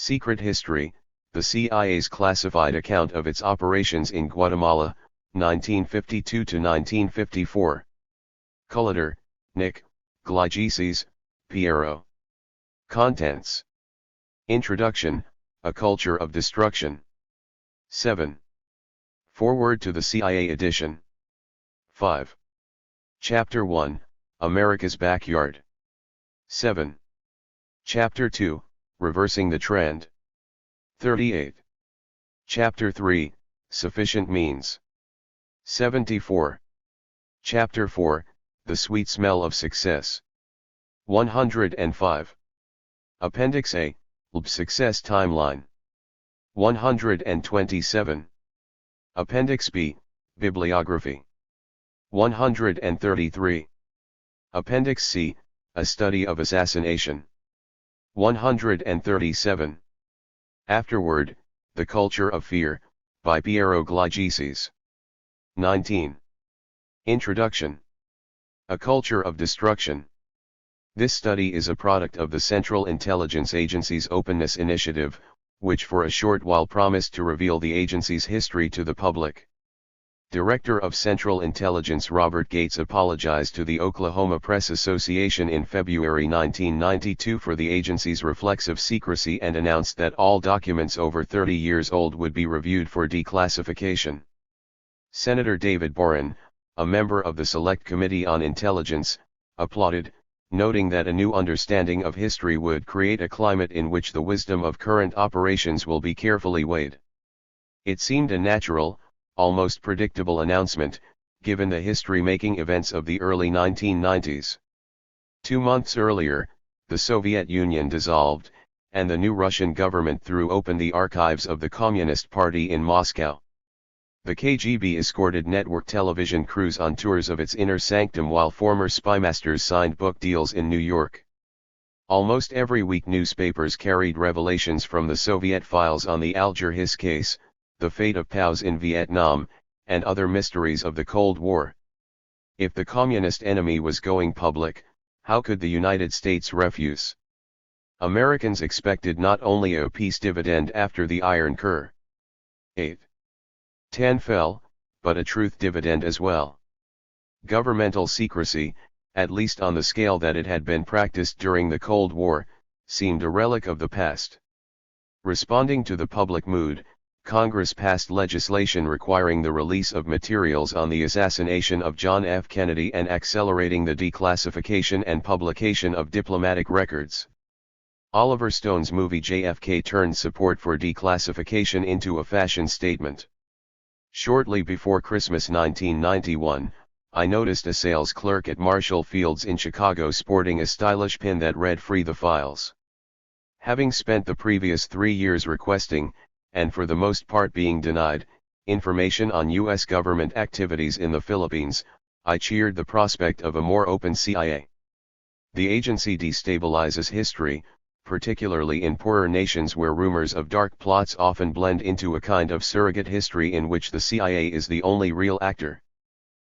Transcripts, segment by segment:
Secret History, the CIA's classified account of its operations in Guatemala, 1952 to 1954. Culliter, Nick, Gligeses, Piero. Contents. Introduction, A Culture of Destruction. 7. Foreword to the CIA edition. 5. Chapter 1, America's Backyard. 7. Chapter 2, Reversing the Trend. 38. Chapter 3, Sufficient Means. 74. Chapter 4, The Sweet Smell of Success. 105. Appendix A, LB Success Timeline. 127. Appendix B, Bibliography. 133. Appendix C, A Study of Assassination. 137. Afterword, The Culture of Fear, by Piero Gligeses. 19. Introduction. A Culture of Destruction. This study is a product of the Central Intelligence Agency's Openness Initiative, which for a short while promised to reveal the agency's history to the public. Director of Central Intelligence Robert Gates apologized to the Oklahoma Press Association in February 1992 for the agency's reflexive secrecy and announced that all documents over 30 years old would be reviewed for declassification. Senator David Boren, a member of the Select Committee on Intelligence, applauded, noting that a new understanding of history would create a climate in which the wisdom of current operations will be carefully weighed. It seemed a natural, almost predictable announcement, given the history-making events of the early 1990s. 2 months earlier, the Soviet Union dissolved, and the new Russian government threw open the archives of the Communist Party in Moscow. The KGB escorted network television crews on tours of its inner sanctum while former spymasters signed book deals in New York. Almost every week newspapers carried revelations from the Soviet files on the Alger Hiss case, the fate of POWs in Vietnam, and other mysteries of the Cold War. If the communist enemy was going public, how could the United States refuse? Americans expected not only a peace dividend after the Iron Curtain 10 fell, but a truth dividend as well. Governmental secrecy, at least on the scale that it had been practiced during the Cold War, seemed a relic of the past. Responding to the public mood, Congress passed legislation requiring the release of materials on the assassination of John F. Kennedy and accelerating the declassification and publication of diplomatic records. Oliver Stone's movie JFK turned support for declassification into a fashion statement. Shortly before Christmas 1991, I noticed a sales clerk at Marshall Field's in Chicago sporting a stylish pin that read "Free the Files." Having spent the previous 3 years requesting, and for the most part being denied, information on U.S. government activities in the Philippines, I cheered the prospect of a more open CIA. The agency destabilizes history, particularly in poorer nations where rumors of dark plots often blend into a kind of surrogate history in which the CIA is the only real actor.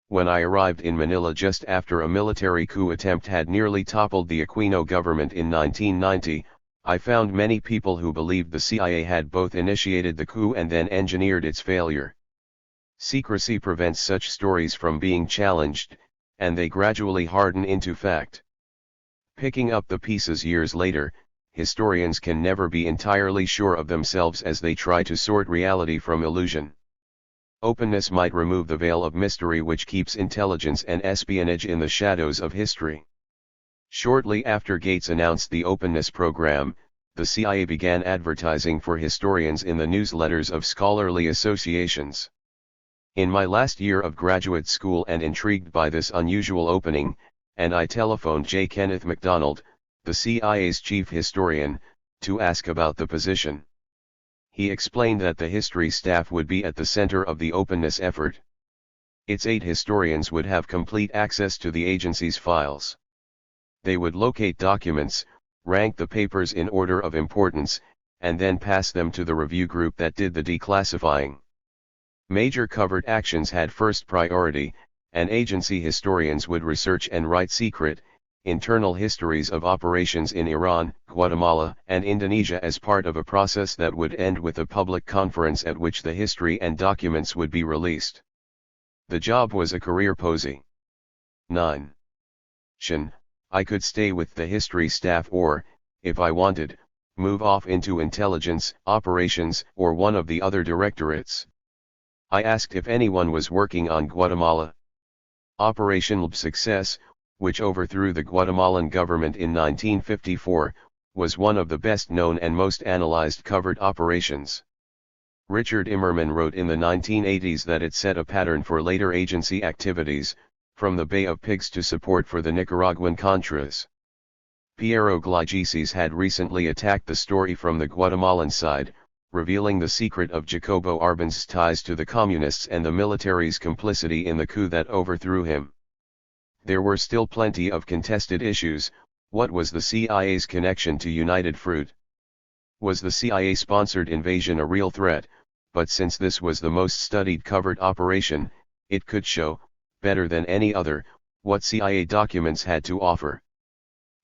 When I arrived in Manila just after a military coup attempt had nearly toppled the Aquino government in 1990, I found many people who believed the CIA had both initiated the coup and then engineered its failure. Secrecy prevents such stories from being challenged, and they gradually harden into fact. Picking up the pieces years later, historians can never be entirely sure of themselves as they try to sort reality from illusion. Openness might remove the veil of mystery which keeps intelligence and espionage in the shadows of history. Shortly after Gates announced the openness program, the CIA began advertising for historians in the newsletters of scholarly associations. In my last year of graduate school and intrigued by this unusual opening, and I telephoned J. Kenneth MacDonald, the CIA's chief historian, to ask about the position. He explained that the history staff would be at the center of the openness effort. Its 8 historians would have complete access to the agency's files. They would locate documents, rank the papers in order of importance, and then pass them to the review group that did the declassifying. Major covert actions had first priority, and agency historians would research and write secret, internal histories of operations in Iran, Guatemala, and Indonesia as part of a process that would end with a public conference at which the history and documents would be released. The job was a career posy. 9. I could stay with the history staff or, if I wanted, move off into intelligence, operations, or one of the other directorates. I asked if anyone was working on Guatemala. Operation LB Success, which overthrew the Guatemalan government in 1954, was one of the best known and most analyzed covert operations. Richard Immerman wrote in the 1980s that it set a pattern for later agency activities, from the Bay of Pigs to support for the Nicaraguan Contras. Piero Gligices had recently attacked the story from the Guatemalan side, revealing the secret of Jacobo Arben's ties to the communists and the military's complicity in the coup that overthrew him. There were still plenty of contested issues. What was the CIA's connection to United Fruit? Was the CIA-sponsored invasion a real threat? But since this was the most studied covert operation, it could show, better than any other, what CIA documents had to offer.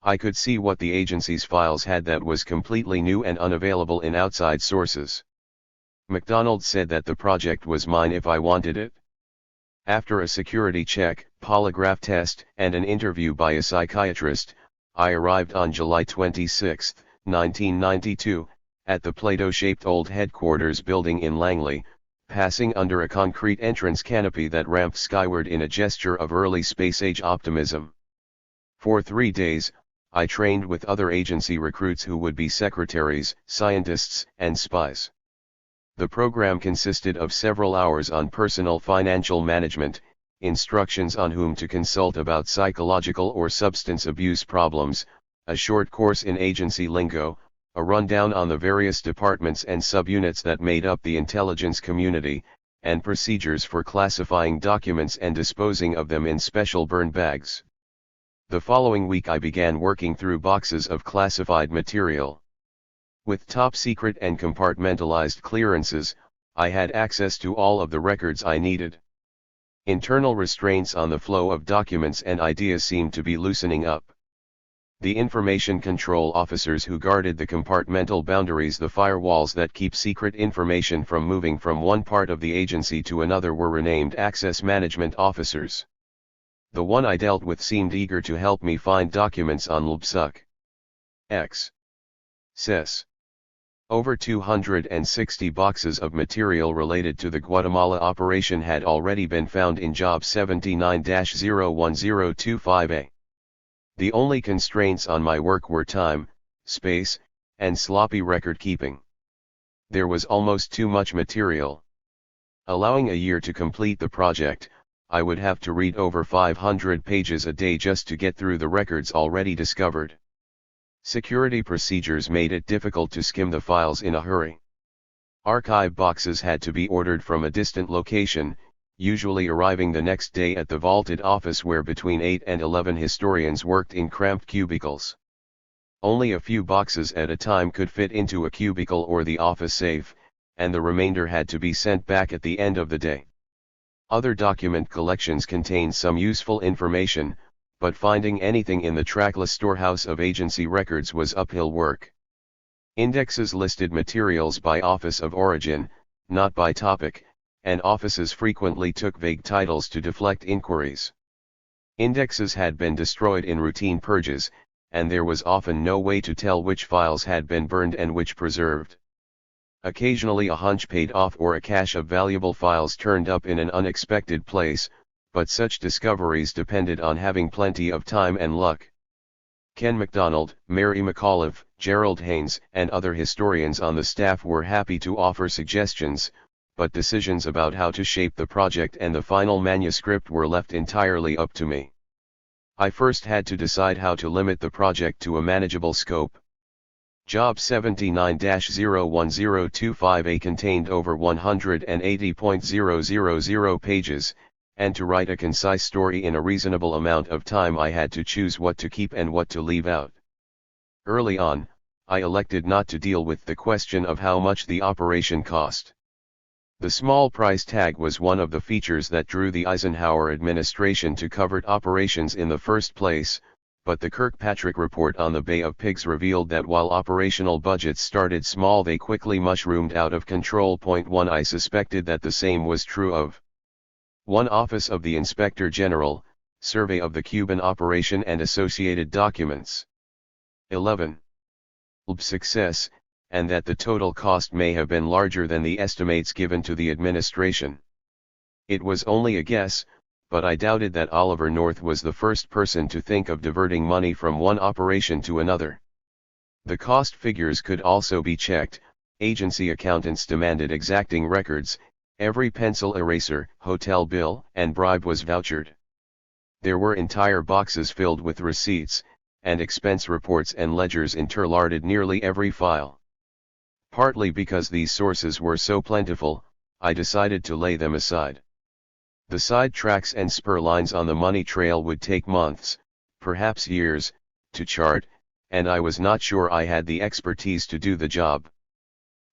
I could see what the agency's files had that was completely new and unavailable in outside sources. MacDonald said that the project was mine if I wanted it. After a security check, polygraph test, and an interview by a psychiatrist, I arrived on July 26, 1992, at the Play-Doh-shaped old headquarters building in Langley, passing under a concrete entrance canopy that ramped skyward in a gesture of early space-age optimism. For 3 days, I trained with other agency recruits who would be secretaries, scientists, and spies. The program consisted of several hours on personal financial management, instructions on whom to consult about psychological or substance abuse problems, a short course in agency lingo, a rundown on the various departments and subunits that made up the intelligence community, and procedures for classifying documents and disposing of them in special burn bags. The following week I began working through boxes of classified material. With top secret and compartmentalized clearances, I had access to all of the records I needed. Internal restraints on the flow of documents and ideas seemed to be loosening up. The information control officers who guarded the compartmental boundaries, the firewalls that keep secret information from moving from one part of the agency to another, were renamed access management officers. The one I dealt with seemed eager to help me find documents on LBSUC. X. SES. Over 260 boxes of material related to the Guatemala operation had already been found in Job 79-01025A. The only constraints on my work were time, space, and sloppy record keeping. There was almost too much material. Allowing a year to complete the project, I would have to read over 500 pages a day just to get through the records already discovered. Security procedures made it difficult to skim the files in a hurry. Archive boxes had to be ordered from a distant location, usually arriving the next day at the vaulted office where between 8 and 11 historians worked in cramped cubicles. Only a few boxes at a time could fit into a cubicle or the office safe, and the remainder had to be sent back at the end of the day. Other document collections contained some useful information, but finding anything in the trackless storehouse of agency records was uphill work. Indexes listed materials by office of origin, not by topic, and offices frequently took vague titles to deflect inquiries. Indexes had been destroyed in routine purges, and there was often no way to tell which files had been burned and which preserved. Occasionally a hunch paid off or a cache of valuable files turned up in an unexpected place, but such discoveries depended on having plenty of time and luck. Ken MacDonald, Mary McAuliffe, Gerald Haynes, and other historians on the staff were happy to offer suggestions, but decisions about how to shape the project and the final manuscript were left entirely up to me. I first had to decide how to limit the project to a manageable scope. Job 79-01025A contained over 180.000 pages, and to write a concise story in a reasonable amount of time I had to choose what to keep and what to leave out. Early on, I elected not to deal with the question of how much the operation cost. The small price tag was one of the features that drew the Eisenhower administration to covert operations in the first place, but the Kirkpatrick report on the Bay of Pigs revealed that while operational budgets started small, they quickly mushroomed out of control. Point 1. I suspected that the same was true of 1. Office of the Inspector General, Survey of the Cuban Operation and associated documents. 11. Success, and that the total cost may have been larger than the estimates given to the administration. It was only a guess, but I doubted that Oliver North was the first person to think of diverting money from one operation to another. The cost figures could also be checked. Agency accountants demanded exacting records. Every pencil eraser, hotel bill, and bribe was vouchered. There were entire boxes filled with receipts, and expense reports and ledgers interlarded nearly every file. Partly because these sources were so plentiful, I decided to lay them aside. The side tracks and spur lines on the money trail would take months, perhaps years, to chart, and I was not sure I had the expertise to do the job.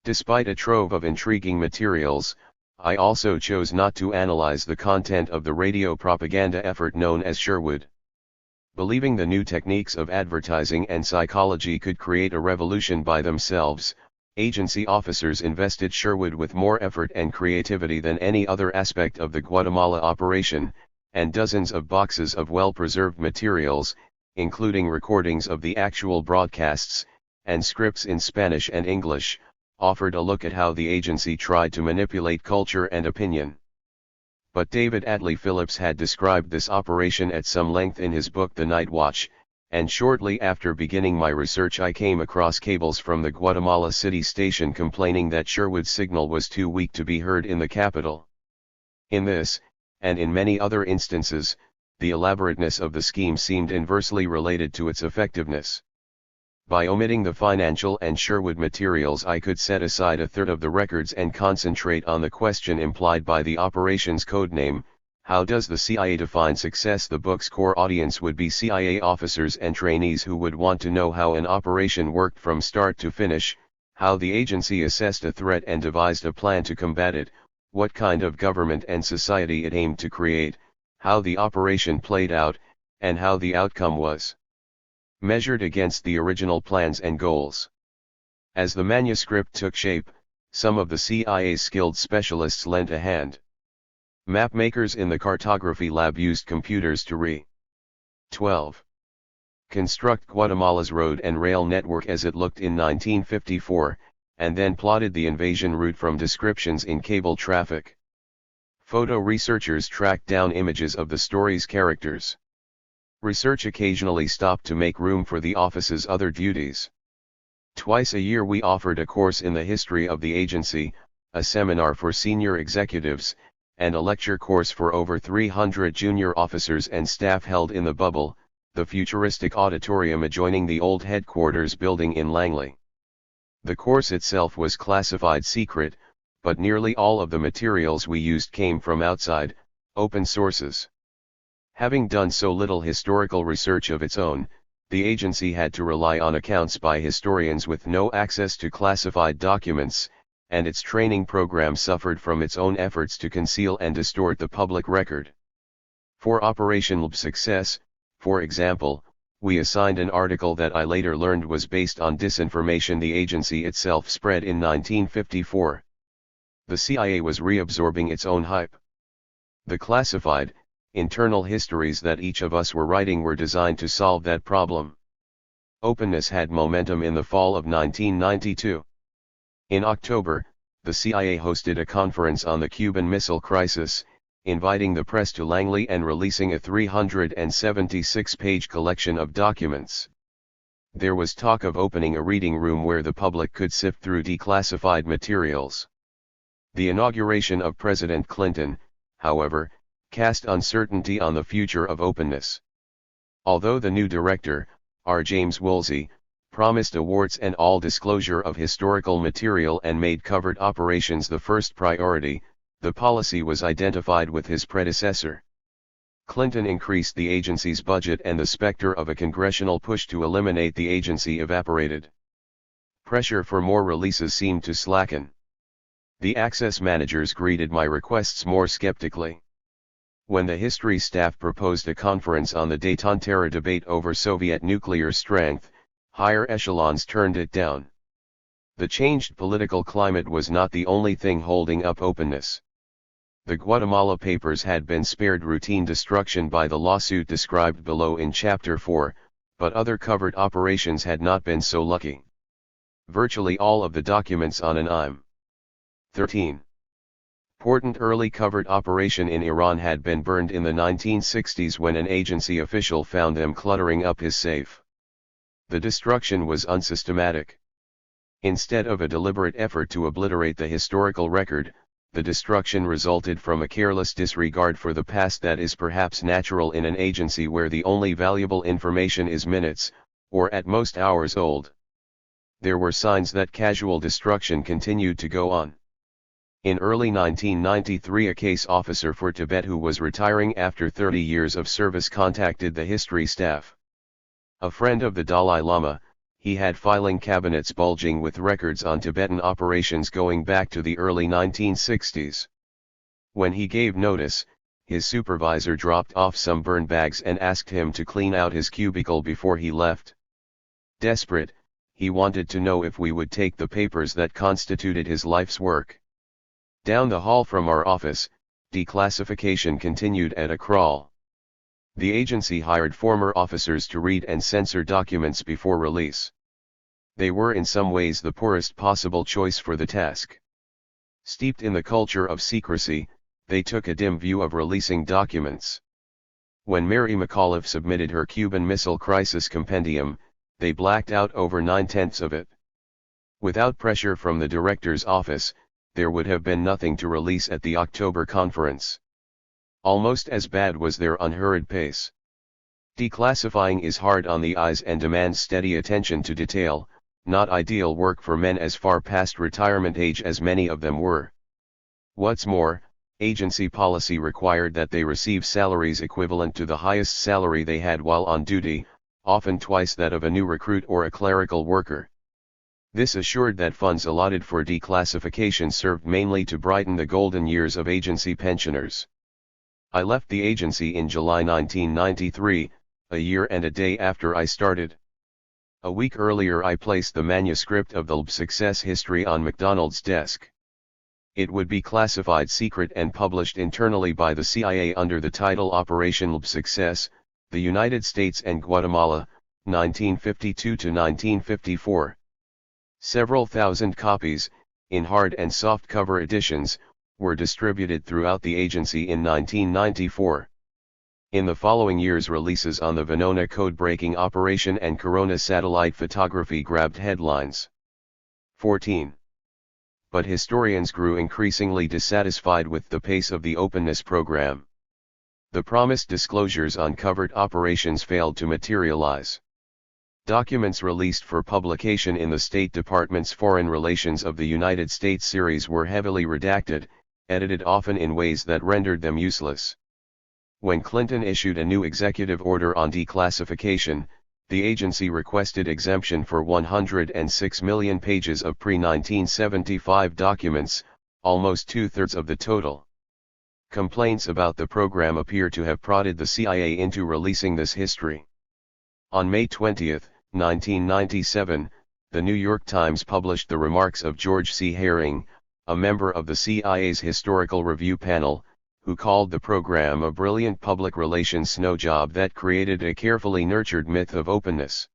Despite a trove of intriguing materials, I also chose not to analyze the content of the radio propaganda effort known as Sherwood. Believing the new techniques of advertising and psychology could create a revolution by themselves, agency officers invested Sherwood with more effort and creativity than any other aspect of the Guatemala operation, and dozens of boxes of well-preserved materials, including recordings of the actual broadcasts, and scripts in Spanish and English, offered a look at how the agency tried to manipulate culture and opinion. But David Atlee Phillips had described this operation at some length in his book The Night Watch, and shortly after beginning my research I came across cables from the Guatemala City station complaining that Sherwood's signal was too weak to be heard in the capital. In this, and in many other instances, the elaborateness of the scheme seemed inversely related to its effectiveness. By omitting the financial and Sherwood materials I could set aside a third of the records and concentrate on the question implied by the operation's codename: how does the CIA define success? The book's core audience would be CIA officers and trainees who would want to know how an operation worked from start to finish, how the agency assessed a threat and devised a plan to combat it, what kind of government and society it aimed to create, how the operation played out, and how the outcome was measured against the original plans and goals. As the manuscript took shape, some of the CIA's skilled specialists lent a hand. Mapmakers in the cartography lab used computers to 12. Construct Guatemala's road and rail network as it looked in 1954, and then plotted the invasion route from descriptions in cable traffic. Photo researchers tracked down images of the story's characters. Research occasionally stopped to make room for the office's other duties. Twice a year we offered a course in the history of the agency, a seminar for senior executives, and a lecture course for over 300 junior officers and staff held in the Bubble, the futuristic auditorium adjoining the old headquarters building in Langley. The course itself was classified secret, but nearly all of the materials we used came from outside, open sources. Having done so little historical research of its own, the agency had to rely on accounts by historians with no access to classified documents, and its training program suffered from its own efforts to conceal and distort the public record. For Operation Success, for example, we assigned an article that I later learned was based on disinformation the agency itself spread in 1954. The CIA was reabsorbing its own hype. The classified, internal histories that each of us were writing were designed to solve that problem. Openness had momentum in the fall of 1992. In October, the CIA hosted a conference on the Cuban Missile Crisis, inviting the press to Langley and releasing a 376-page collection of documents. There was talk of opening a reading room where the public could sift through declassified materials. The inauguration of President Clinton, however, cast uncertainty on the future of openness. Although the new director, R. James Woolsey, promised awards and all disclosure of historical material and made covert operations the first priority, the policy was identified with his predecessor. Clinton increased the agency's budget and the specter of a congressional push to eliminate the agency evaporated. Pressure for more releases seemed to slacken. The access managers greeted my requests more skeptically. When the history staff proposed a conference on the détente debate over Soviet nuclear strength, higher echelons turned it down. The changed political climate was not the only thing holding up openness. The Guatemala papers had been spared routine destruction by the lawsuit described below in Chapter 4, but other covert operations had not been so lucky. Virtually all of the documents on an IM. 13. Important early covert operation in Iran had been burned in the 1960s when an agency official found them cluttering up his safe. The destruction was unsystematic. Instead of a deliberate effort to obliterate the historical record, the destruction resulted from a careless disregard for the past that is perhaps natural in an agency where the only valuable information is minutes, or at most hours old. There were signs that casual destruction continued to go on. In early 1993, a case officer for Tibet who was retiring after 30 years of service contacted the history staff. A friend of the Dalai Lama, he had filing cabinets bulging with records on Tibetan operations going back to the early 1960s. When he gave notice, his supervisor dropped off some burn bags and asked him to clean out his cubicle before he left. Desperate, he wanted to know if we would take the papers that constituted his life's work. Down the hall from our office, declassification continued at a crawl. The agency hired former officers to read and censor documents before release. They were in some ways the poorest possible choice for the task. Steeped in the culture of secrecy, they took a dim view of releasing documents. When Mary McAuliffe submitted her Cuban Missile Crisis Compendium, they blacked out over 9/10 of it. Without pressure from the director's office, there would have been nothing to release at the October conference. Almost as bad was their unhurried pace. Declassifying is hard on the eyes and demands steady attention to detail, not ideal work for men as far past retirement age as many of them were. What's more, agency policy required that they receive salaries equivalent to the highest salary they had while on duty, often twice that of a new recruit or a clerical worker. This assured that funds allotted for declassification served mainly to brighten the golden years of agency pensioners. I left the agency in July 1993, a year and a day after I started. A week earlier I placed the manuscript of the LB success history on McDonald's desk. It would be classified secret and published internally by the CIA under the title Operation LB Success, the United States and Guatemala, 1952 to 1954. Several thousand copies, in hard and soft cover editions, were distributed throughout the agency in 1994. In the following years, releases on the Venona code-breaking operation and Corona satellite photography grabbed headlines. 14. But historians grew increasingly dissatisfied with the pace of the openness program. The promised disclosures on covert operations failed to materialize. Documents released for publication in the State Department's Foreign Relations of the United States series were heavily redacted, edited often in ways that rendered them useless. When Clinton issued a new executive order on declassification, the agency requested exemption for 106 million pages of pre-1975 documents, almost two-thirds of the total. Complaints about the program appear to have prodded the CIA into releasing this history. On May 20, 1997, the New York Times published the remarks of George C. Herring, a member of the CIA's Historical Review Panel, who called the program a brilliant public relations snow job that created a carefully nurtured myth of openness.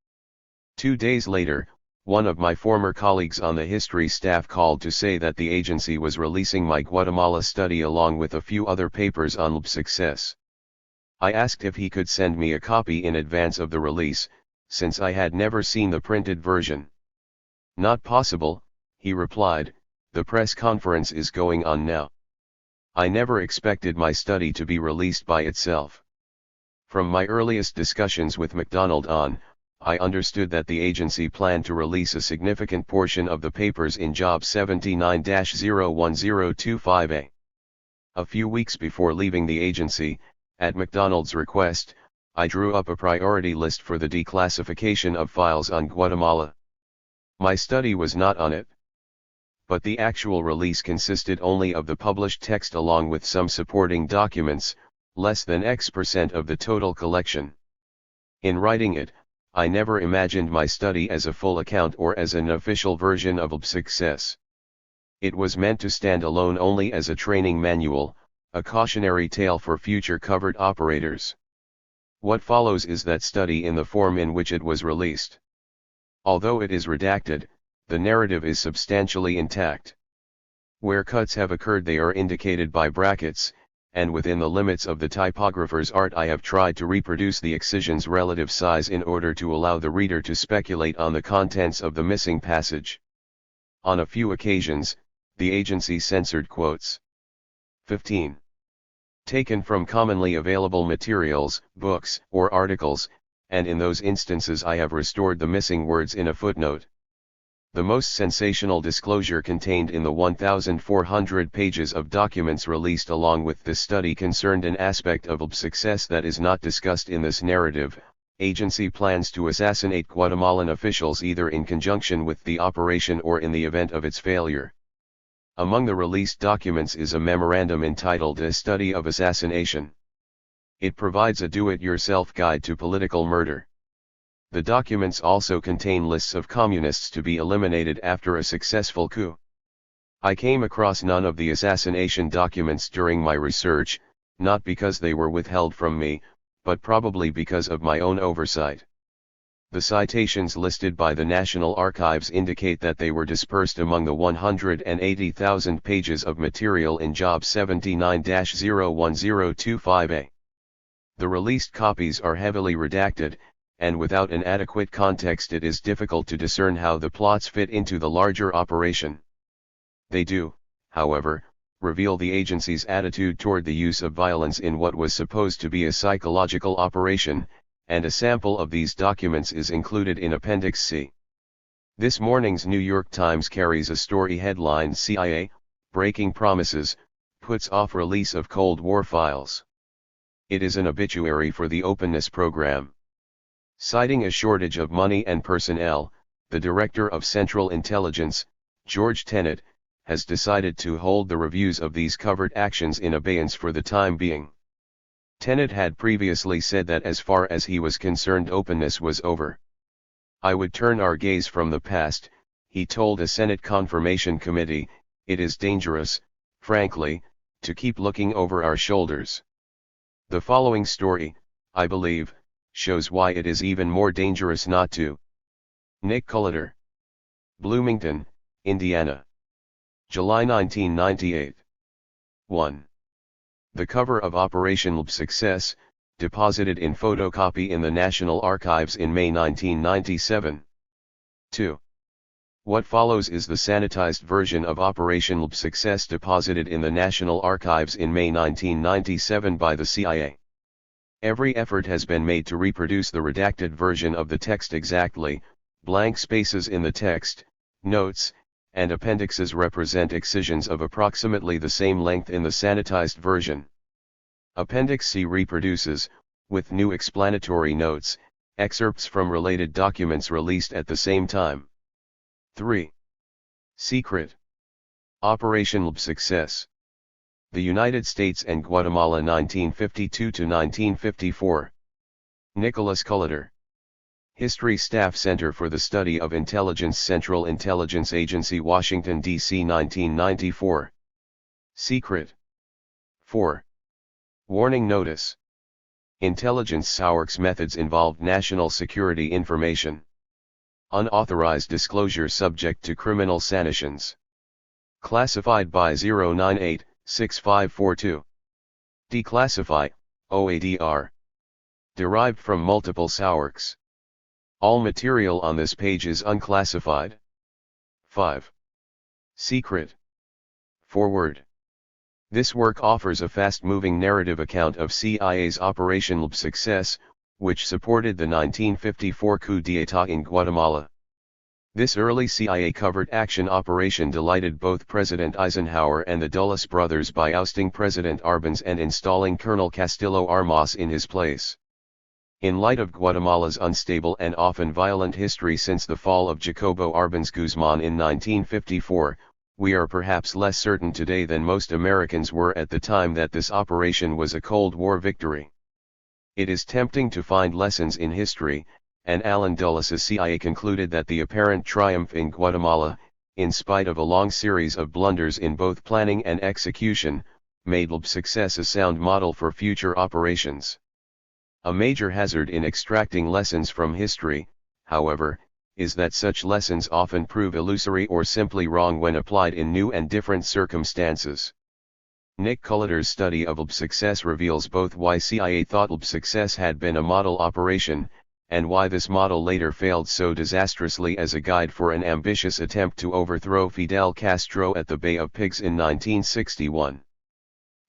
2 days later, one of my former colleagues on the history staff called to say that the agency was releasing my Guatemala study along with a few other papers on LB success. I asked if he could send me a copy in advance of the release, since I had never seen the printed version. "Not possible," he replied, "the press conference is going on now." I never expected my study to be released by itself. From my earliest discussions with MacDonald on, I understood that the agency planned to release a significant portion of the papers in Job 79-01025A. A few weeks before leaving the agency, at MacDonald's request, I drew up a priority list for the declassification of files on Guatemala. My study was not on it. But the actual release consisted only of the published text along with some supporting documents, less than X% of the total collection. In writing it, I never imagined my study as a full account or as an official version of success. It was meant to stand alone only as a training manual, a cautionary tale for future covert operators. What follows is that study in the form in which it was released. Although it is redacted, the narrative is substantially intact. Where cuts have occurred they are indicated by brackets, and within the limits of the typographer's art I have tried to reproduce the excision's relative size in order to allow the reader to speculate on the contents of the missing passage. On a few occasions, the agency censored quotes. 15. Taken from commonly available materials, books, or articles, and in those instances I have restored the missing words in a footnote. The most sensational disclosure contained in the 1,400 pages of documents released along with this study concerned an aspect of success that is not discussed in this narrative. Agency plans to assassinate Guatemalan officials either in conjunction with the operation or in the event of its failure. Among the released documents is a memorandum entitled A Study of Assassination. It provides a do-it-yourself guide to political murder. The documents also contain lists of communists to be eliminated after a successful coup. I came across none of the assassination documents during my research, not because they were withheld from me, but probably because of my own oversight. The citations listed by the National Archives indicate that they were dispersed among the 180,000 pages of material in Job 79-01025A. The released copies are heavily redacted, and without an adequate context it is difficult to discern how the plots fit into the larger operation. They do, however, reveal the agency's attitude toward the use of violence in what was supposed to be a psychological operation, and a sample of these documents is included in Appendix C. This morning's New York Times carries a story headlined CIA, Breaking Promises, Puts Off Release of Cold War Files. It is an obituary for the openness program. Citing a shortage of money and personnel, the Director of Central Intelligence, George Tenet, has decided to hold the reviews of these covert actions in abeyance for the time being. Tenet had previously said that as far as he was concerned openness was over. I would turn our gaze from the past, he told a Senate Confirmation Committee. It is dangerous, frankly, to keep looking over our shoulders. The following story, I believe, shows why it is even more dangerous not to. Nick Culliter. Bloomington, Indiana. July 1998. 1. The cover of Operation Success, deposited in photocopy in the National Archives in May 1997. 2. What follows is the sanitized version of Operation Success deposited in the National Archives in May 1997 by the CIA. Every effort has been made to reproduce the redacted version of the text exactly. Blank spaces in the text, notes, and appendixes represent excisions of approximately the same length in the sanitized version. Appendix C reproduces, with new explanatory notes, excerpts from related documents released at the same time. 3. Secret. Operation Success. The United States and Guatemala 1952–1954. Nicholas Culliter. History Staff Center for the Study of Intelligence, Central Intelligence Agency, Washington, D.C. 1994. Secret. 4. Warning Notice. Intelligence SOURX methods involved national security information. Unauthorized disclosure subject to criminal sanctions. Classified by 098-6542. Declassify, OADR. Derived from multiple SOURX. All material on this page is unclassified. 5. Secret. Forward. This work offers a fast-moving narrative account of CIA's Operation Success, which supported the 1954 coup d'état in Guatemala. This early CIA covert action operation delighted both President Eisenhower and the Dulles brothers by ousting President Arbenz and installing Colonel Castillo Armas in his place. In light of Guatemala's unstable and often violent history since the fall of Jacobo Arbenz Guzman in 1954, We are perhaps less certain today than most Americans were at the time that this operation was a Cold War victory. It is tempting to find lessons in history, and Alan Dulles' CIA concluded that the apparent triumph in Guatemala, in spite of a long series of blunders in both planning and execution, made LB success a sound model for future operations. A major hazard in extracting lessons from history, however, is that such lessons often prove illusory or simply wrong when applied in new and different circumstances. Nick Culliter's study of LB success reveals both why CIA thought LB success had been a model operation, and why this model later failed so disastrously as a guide for an ambitious attempt to overthrow Fidel Castro at the Bay of Pigs in 1961.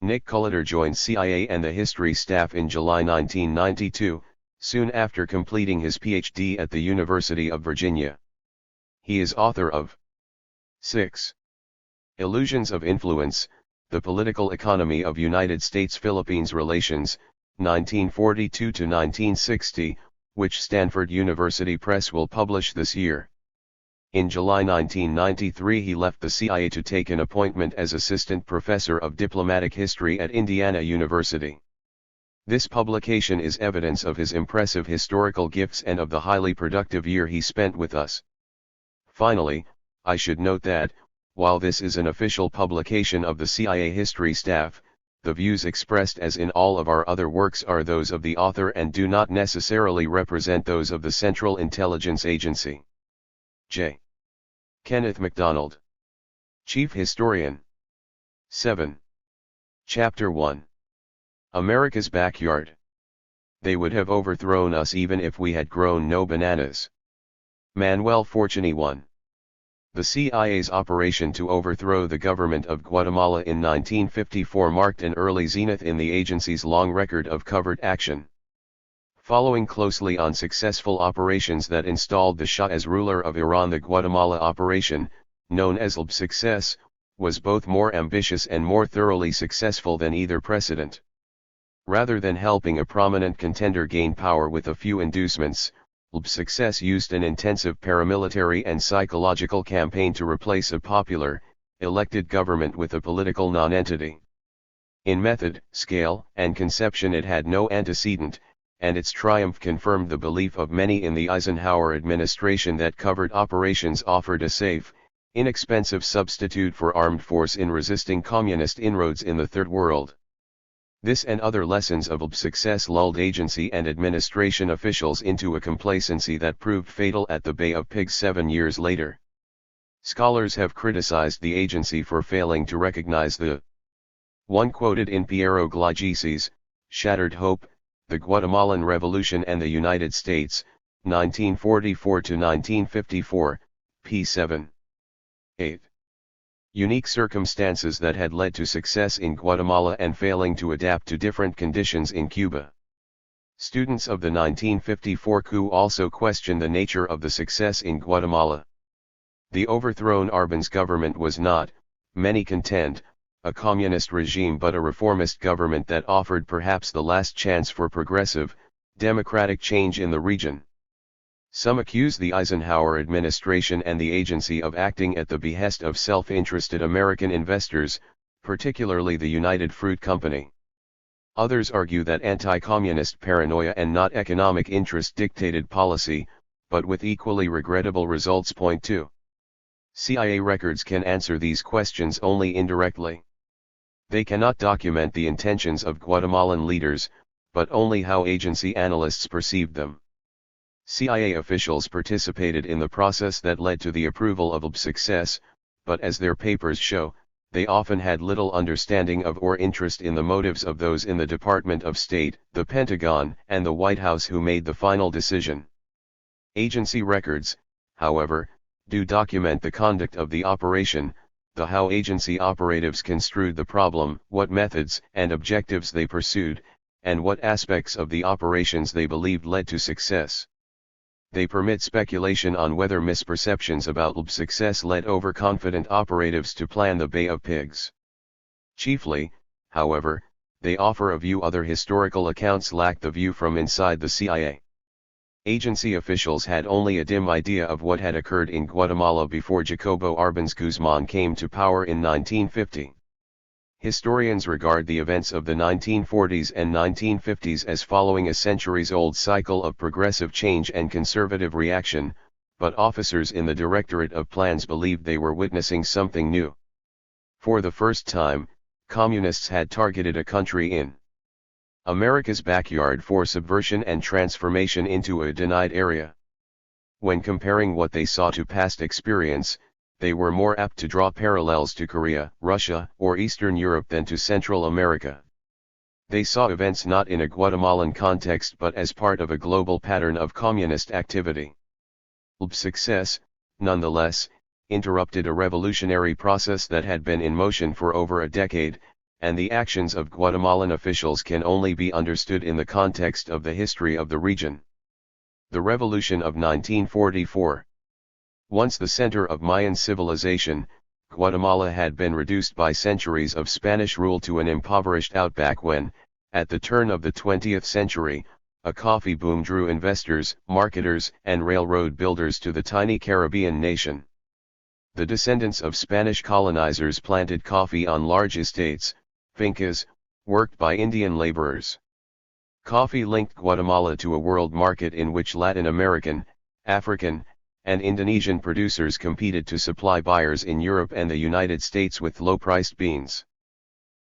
Nick Culliter joined CIA and the history staff in July 1992, soon after completing his PhD at the University of Virginia. He is author of 6. Illusions of Influence, The Political Economy of United States-Philippines Relations, 1942-1960, which Stanford University Press will publish this year. In July 1993 he left the CIA to take an appointment as Assistant Professor of Diplomatic History at Indiana University. This publication is evidence of his impressive historical gifts and of the highly productive year he spent with us. Finally, I should note that, while this is an official publication of the CIA history staff, the views expressed as in all of our other works are those of the author and do not necessarily represent those of the Central Intelligence Agency. J. Kenneth MacDonald. Chief Historian. 7. Chapter 1. America's Backyard. They would have overthrown us even if we had grown no bananas. Manuel Fortuny 1. The CIA's operation to overthrow the government of Guatemala in 1954 marked an early zenith in the agency's long record of covert action. Following closely on successful operations that installed the Shah as ruler of Iran, the Guatemala operation, known as LB success, was both more ambitious and more thoroughly successful than either precedent. Rather than helping a prominent contender gain power with a few inducements, LB success used an intensive paramilitary and psychological campaign to replace a popular, elected government with a political nonentity. In method, scale, and conception it had no antecedent, and its triumph confirmed the belief of many in the Eisenhower administration that covert operations offered a safe, inexpensive substitute for armed force in resisting communist inroads in the Third World. This and other lessons of LB success lulled agency and administration officials into a complacency that proved fatal at the Bay of Pigs 7 years later. Scholars have criticized the agency for failing to recognize the one quoted in Piero Gligices, Shattered Hope, The Guatemalan Revolution and the United States, 1944-1954, p. 7. 8. Unique circumstances that had led to success in Guatemala and failing to adapt to different conditions in Cuba. Students of the 1954 coup also question the nature of the success in Guatemala. The overthrown Arbenz government was not, many contend, a communist regime but a reformist government that offered perhaps the last chance for progressive, democratic change in the region. Some accuse the Eisenhower administration and the agency of acting at the behest of self-interested American investors, particularly the United Fruit Company. Others argue that anti-communist paranoia and not economic interest dictated policy, but with equally regrettable results. Point 2. CIA records can answer these questions only indirectly. They cannot document the intentions of Guatemalan leaders, but only how agency analysts perceived them. CIA officials participated in the process that led to the approval of LB success, but as their papers show, they often had little understanding of or interest in the motives of those in the Department of State, the Pentagon, and the White House who made the final decision. Agency records, however, do document the conduct of the operation, the how agency operatives construed the problem, what methods and objectives they pursued, and what aspects of the operations they believed led to success. They permit speculation on whether misperceptions about LB success led overconfident operatives to plan the Bay of Pigs. Chiefly, however, they offer a view other historical accounts lack: the view from inside the CIA. Agency officials had only a dim idea of what had occurred in Guatemala before Jacobo Arbenz Guzman came to power in 1950. Historians regard the events of the 1940s and 1950s as following a centuries-old cycle of progressive change and conservative reaction, but officers in the Directorate of Plans believed they were witnessing something new. For the first time, communists had targeted a country in America's backyard for subversion and transformation into a denied area. When comparing what they saw to past experience, they were more apt to draw parallels to Korea, Russia, or Eastern Europe than to Central America. They saw events not in a Guatemalan context but as part of a global pattern of communist activity. LB's success, nonetheless, interrupted a revolutionary process that had been in motion for over a decade, and the actions of Guatemalan officials can only be understood in the context of the history of the region. The Revolution of 1944. Once the center of Mayan civilization, Guatemala had been reduced by centuries of Spanish rule to an impoverished outback when, at the turn of the 20th century, a coffee boom drew investors, marketers, and railroad builders to the tiny Caribbean nation. The descendants of Spanish colonizers planted coffee on large estates, fincas, worked by Indian laborers. Coffee linked Guatemala to a world market in which Latin American, African, and Indonesian producers competed to supply buyers in Europe and the United States with low-priced beans.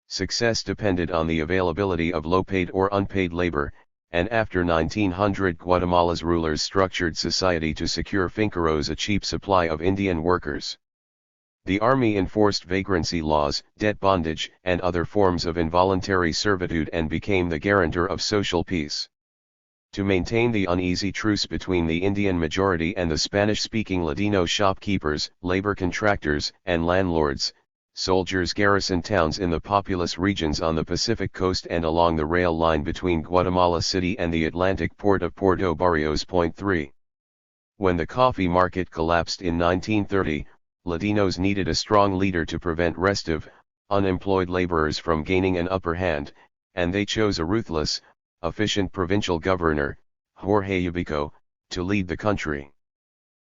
Success depended on the availability of low-paid or unpaid labor, and after 1900 Guatemala's rulers structured society to secure finqueros a cheap supply of Indian workers. The army enforced vagrancy laws, debt bondage, and other forms of involuntary servitude and became the guarantor of social peace. To maintain the uneasy truce between the Indian majority and the Spanish-speaking Ladino shopkeepers, labor contractors, and landlords, soldiers garrisoned towns in the populous regions on the Pacific coast and along the rail line between Guatemala City and the Atlantic port of Puerto Barrios. 3. When the coffee market collapsed in 1930, Ladinos needed a strong leader to prevent restive, unemployed laborers from gaining an upper hand, and they chose a ruthless, efficient provincial governor, Jorge Ubico, to lead the country.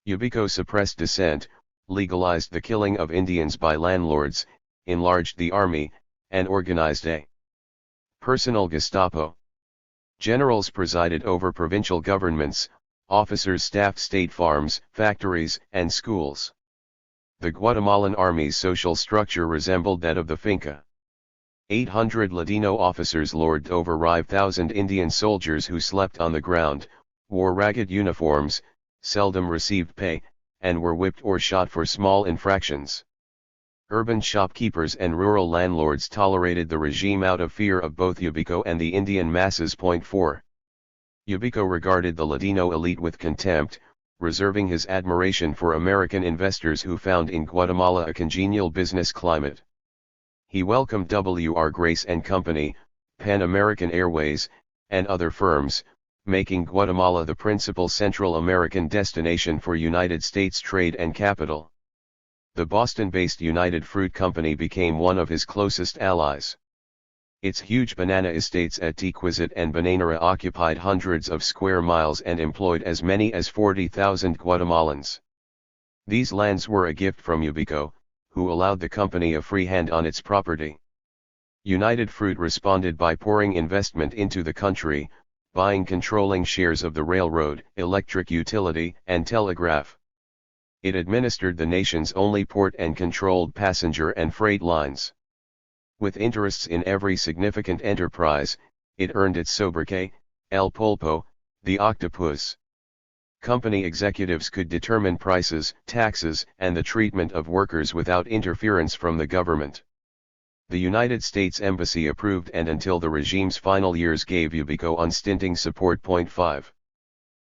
Ubico suppressed dissent, legalized the killing of Indians by landlords, enlarged the army, and organized a personal Gestapo. Generals presided over provincial governments, officers staffed state farms, factories, and schools. The Guatemalan army's social structure resembled that of the Finca. 800 Ladino officers lorded over 5,000 Indian soldiers who slept on the ground, wore ragged uniforms, seldom received pay, and were whipped or shot for small infractions. Urban shopkeepers and rural landlords tolerated the regime out of fear of both Ubico and the Indian masses. 4. Ubico regarded the Ladino elite with contempt, reserving his admiration for American investors who found in Guatemala a congenial business climate. He welcomed W.R. Grace and Company, Pan American Airways, and other firms, making Guatemala the principal Central American destination for United States trade and capital. The Boston-based United Fruit Company became one of his closest allies. Its huge banana estates at Tequizit and Bananera occupied hundreds of square miles and employed as many as 40,000 Guatemalans. These lands were a gift from Ubico, who allowed the company a free hand on its property. United Fruit responded by pouring investment into the country, buying controlling shares of the railroad, electric utility, and telegraph. It administered the nation's only port and controlled passenger and freight lines. With interests in every significant enterprise, it earned its sobriquet, El Pulpo, the octopus. Company executives could determine prices, taxes, and the treatment of workers without interference from the government. The United States Embassy approved and until the regime's final years gave Ubico unstinting support. 5.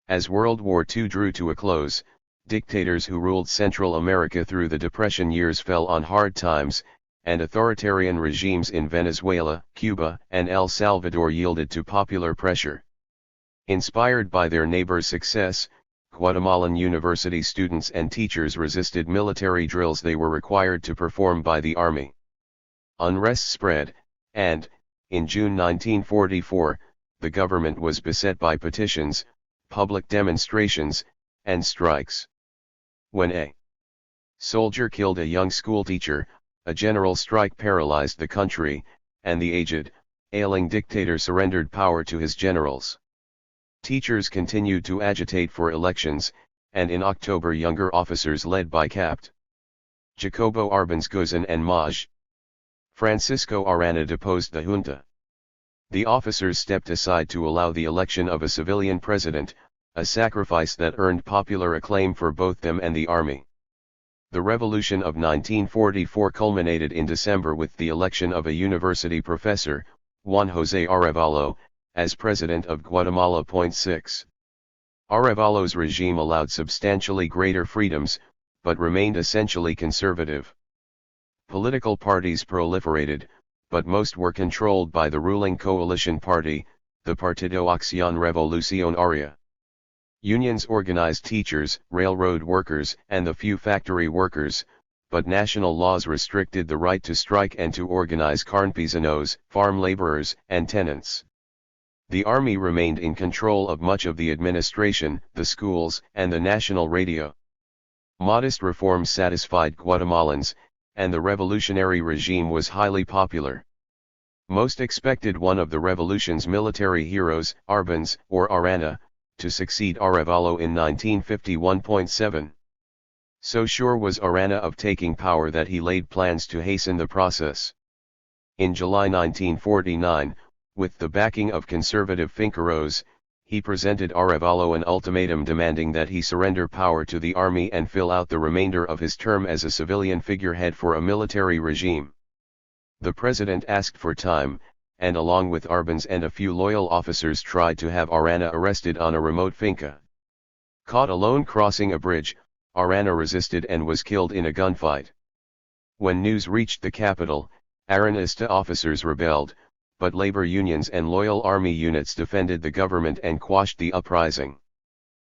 As World War II drew to a close, dictators who ruled Central America through the Depression years fell on hard times, and authoritarian regimes in Venezuela, Cuba, and El Salvador yielded to popular pressure. Inspired by their neighbors' success, Guatemalan university students and teachers resisted military drills they were required to perform by the army. Unrest spread, and, in June 1944, the government was beset by petitions, public demonstrations, and strikes. When a soldier killed a young schoolteacher, a general strike paralyzed the country, and the aged, ailing dictator surrendered power to his generals. Teachers continued to agitate for elections, and in October younger officers led by Capt. Jacobo Arbenz Guzan and Maj. Francisco Arana deposed the junta. The officers stepped aside to allow the election of a civilian president, a sacrifice that earned popular acclaim for both them and the army. The revolution of 1944 culminated in December with the election of a university professor, Juan José Arevalo, as president of Guatemala. 6. Arevalo's regime allowed substantially greater freedoms, but remained essentially conservative. Political parties proliferated, but most were controlled by the ruling coalition party, the Partido Acción Revolucionaria. Unions organized teachers, railroad workers, and the few factory workers, but national laws restricted the right to strike and to organize campesinos, farm laborers, and tenants. The army remained in control of much of the administration, the schools, and the national radio. Modest reforms satisfied Guatemalans, and the revolutionary regime was highly popular. Most expected one of the revolution's military heroes, Arbenz, or Arana, to succeed Arevalo in 1951. So sure was Arana of taking power that he laid plans to hasten the process. In July 1949, with the backing of conservative Finqueros, he presented Arevalo an ultimatum demanding that he surrender power to the army and fill out the remainder of his term as a civilian figurehead for a military regime. The president asked for time, and along with Arbenz and a few loyal officers tried to have Arana arrested on a remote finca. Caught alone crossing a bridge, Arana resisted and was killed in a gunfight. When news reached the capital, Aranista officers rebelled, but labor unions and loyal army units defended the government and quashed the uprising.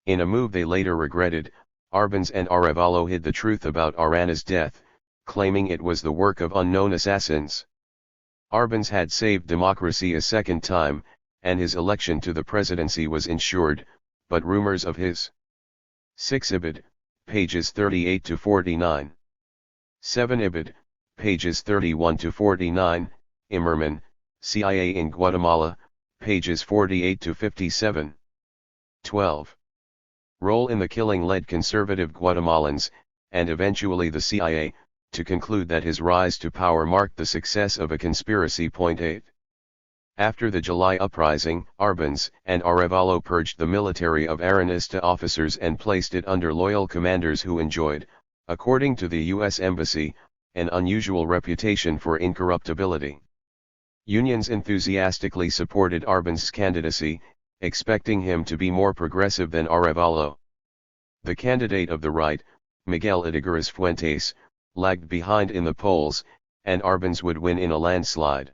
In a move they later regretted, Arbenz and Arevalo hid the truth about Arana's death, claiming it was the work of unknown assassins. Arbenz had saved democracy a second time, and his election to the presidency was ensured, but rumors of his 6 Ibid, pages 38 to 49. 7 Ibid, pages 31 to 49, Immerman, CIA in Guatemala, pages 48 to 57. 12. Role in the killing led conservative Guatemalans, and eventually the CIA, to conclude that his rise to power marked the success of a conspiracy. 8. After the July uprising, Arbenz and Arevalo purged the military of Aranista officers and placed it under loyal commanders who enjoyed, according to the U.S. Embassy, an unusual reputation for incorruptibility. Unions enthusiastically supported Arbenz's candidacy, expecting him to be more progressive than Arevalo. The candidate of the right, Miguel Idigueras Fuentes, lagged behind in the polls, and Arbenz would win in a landslide.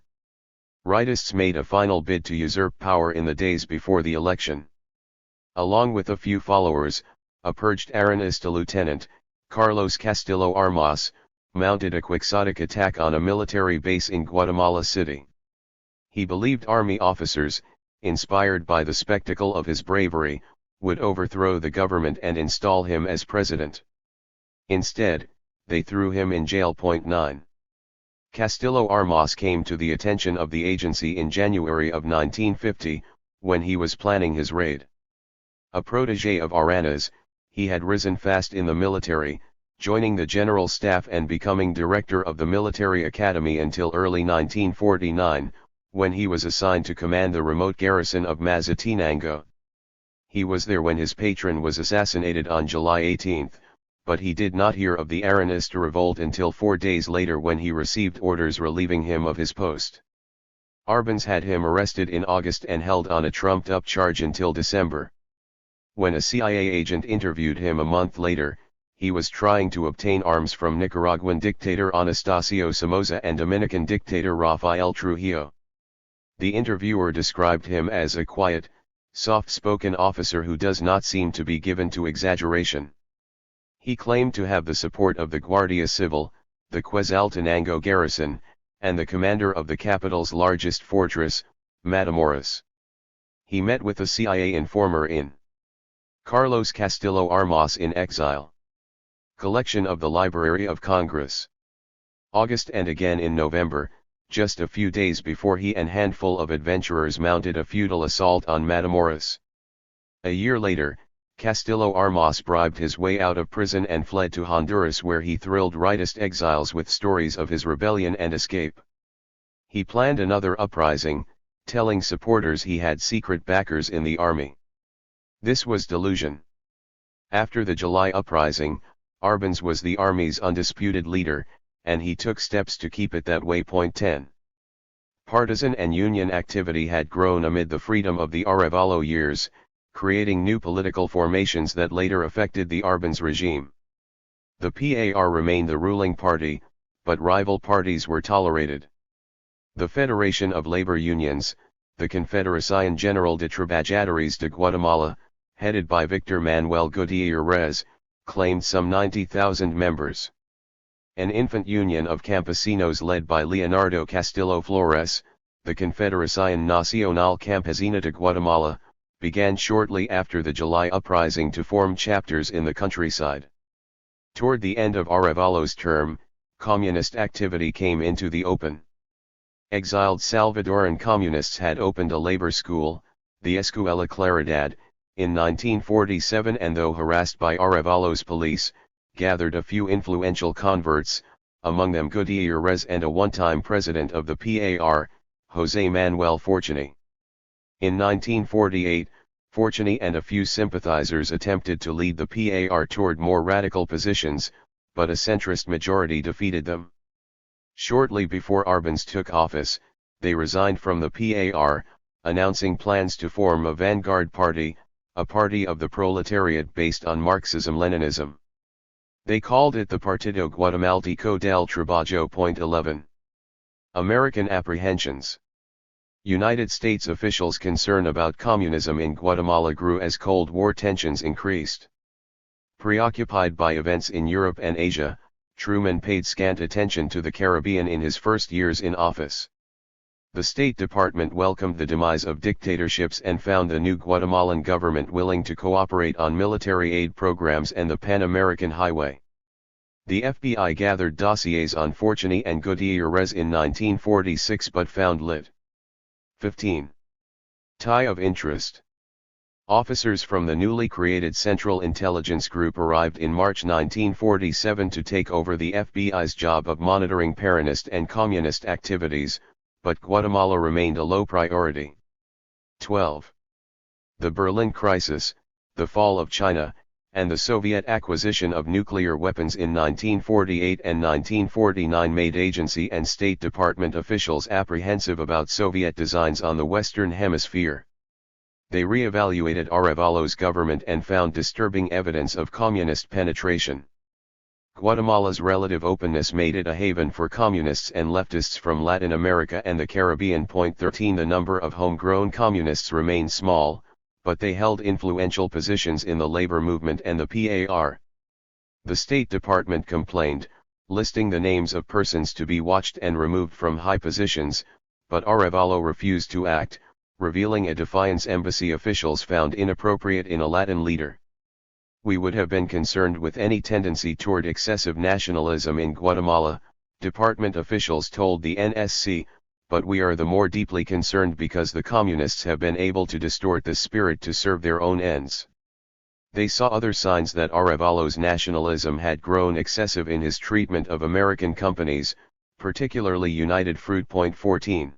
Rightists made a final bid to usurp power in the days before the election. Along with a few followers, a purged Aranista lieutenant, Carlos Castillo Armas, mounted a quixotic attack on a military base in Guatemala City. He believed army officers, inspired by the spectacle of his bravery, would overthrow the government and install him as president. Instead, they threw him in jail. 9. Castillo Armas came to the attention of the agency in January of 1950, when he was planning his raid. A protege of Arana's, he had risen fast in the military, joining the general staff and becoming director of the military academy until early 1949, when he was assigned to command the remote garrison of Mazatenango. He was there when his patron was assassinated on July 18, but he did not hear of the Aranista revolt until 4 days later when he received orders relieving him of his post. Arbenz had him arrested in August and held on a trumped-up charge until December. When a CIA agent interviewed him a month later, he was trying to obtain arms from Nicaraguan dictator Anastasio Somoza and Dominican dictator Rafael Trujillo. The interviewer described him as a quiet, soft-spoken officer who does not seem to be given to exaggeration. He claimed to have the support of the Guardia Civil, the Quetzaltenango garrison, and the commander of the capital's largest fortress, Matamoros. He met with a CIA informer in Carlos Castillo Armas in exile. Collection of the Library of Congress. August and again in November, just a few days before he and handful of adventurers mounted a futile assault on Matamoros. A year later, Castillo Armas bribed his way out of prison and fled to Honduras, where he thrilled rightist exiles with stories of his rebellion and escape. He planned another uprising, telling supporters he had secret backers in the army. This was delusion. After the July uprising, Arbenz was the army's undisputed leader, and he took steps to keep it that way. 10. Partisan and union activity had grown amid the freedom of the Arevalo years, creating new political formations that later affected the Arbenz regime. The PAR remained the ruling party, but rival parties were tolerated. The Federation of Labor Unions, the Confederación General de Trabajadores de Guatemala, headed by Victor Manuel Gutiérrez, claimed some 90,000 members. An infant union of campesinos led by Leonardo Castillo Flores, the Confederación Nacional Campesina de Guatemala, began shortly after the July uprising to form chapters in the countryside. Toward the end of Arevalo's term, communist activity came into the open. Exiled Salvadoran communists had opened a labor school, the Escuela Claridad, in 1947, and though harassed by Arevalo's police, gathered a few influential converts, among them Gutiérrez and a one-time president of the PAR, José Manuel Fortuny. In 1948, Fortuny and a few sympathizers attempted to lead the PAR toward more radical positions, but a centrist majority defeated them. Shortly before Arbenz took office, they resigned from the PAR, announcing plans to form a vanguard party, a party of the proletariat based on Marxism-Leninism. They called it the Partido Guatemalteco del Trabajo. 11. American apprehensions. United States officials' concern about communism in Guatemala grew as Cold War tensions increased. Preoccupied by events in Europe and Asia, Truman paid scant attention to the Caribbean in his first years in office. The State Department welcomed the demise of dictatorships and found the new Guatemalan government willing to cooperate on military aid programs and the Pan-American Highway. The FBI gathered dossiers on Fortuny and Gutiérrez in 1946 but found lit. 15. Tie of interest. Officers from the newly created Central Intelligence Group arrived in March 1947 to take over the FBI's job of monitoring Peronist and Communist activities, but Guatemala remained a low priority. 12. The Berlin Crisis, the fall of China, and the Soviet acquisition of nuclear weapons in 1948 and 1949 made agency and State Department officials apprehensive about Soviet designs on the Western Hemisphere. They re-evaluated Arevalo's government and found disturbing evidence of communist penetration. Guatemala's relative openness made it a haven for communists and leftists from Latin America and the Caribbean. 13. The number of homegrown communists remained small, but they held influential positions in the labor movement and the PAR. The State Department complained, listing the names of persons to be watched and removed from high positions, but Arevalo refused to act, revealing a defiance embassy officials found inappropriate in a Latin leader. We would have been concerned with any tendency toward excessive nationalism in Guatemala, department officials told the NSC, but we are the more deeply concerned because the communists have been able to distort the spirit to serve their own ends. They saw other signs that Arevalo's nationalism had grown excessive in his treatment of American companies, particularly United Fruit. 14.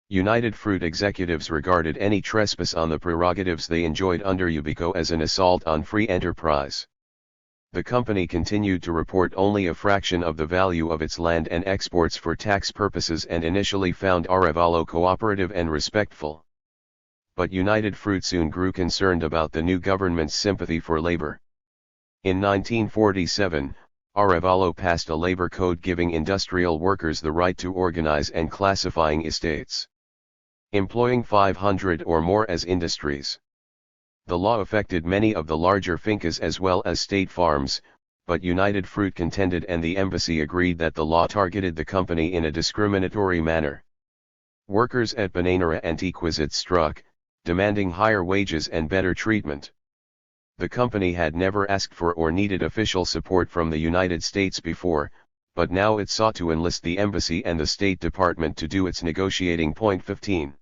United Fruit executives regarded any trespass on the prerogatives they enjoyed under Ubico as an assault on free enterprise. The company continued to report only a fraction of the value of its land and exports for tax purposes and initially found Arevalo cooperative and respectful. But United Fruit soon grew concerned about the new government's sympathy for labor. In 1947, Arevalo passed a labor code giving industrial workers the right to organize and classifying estates, employing 500 or more as industries. The law affected many of the larger fincas as well as state farms, but United Fruit contended and the embassy agreed that the law targeted the company in a discriminatory manner. Workers at Bananera Antiquizat struck, demanding higher wages and better treatment. The company had never asked for or needed official support from the United States before, but now it sought to enlist the embassy and the State Department to do its negotiating. Point 15.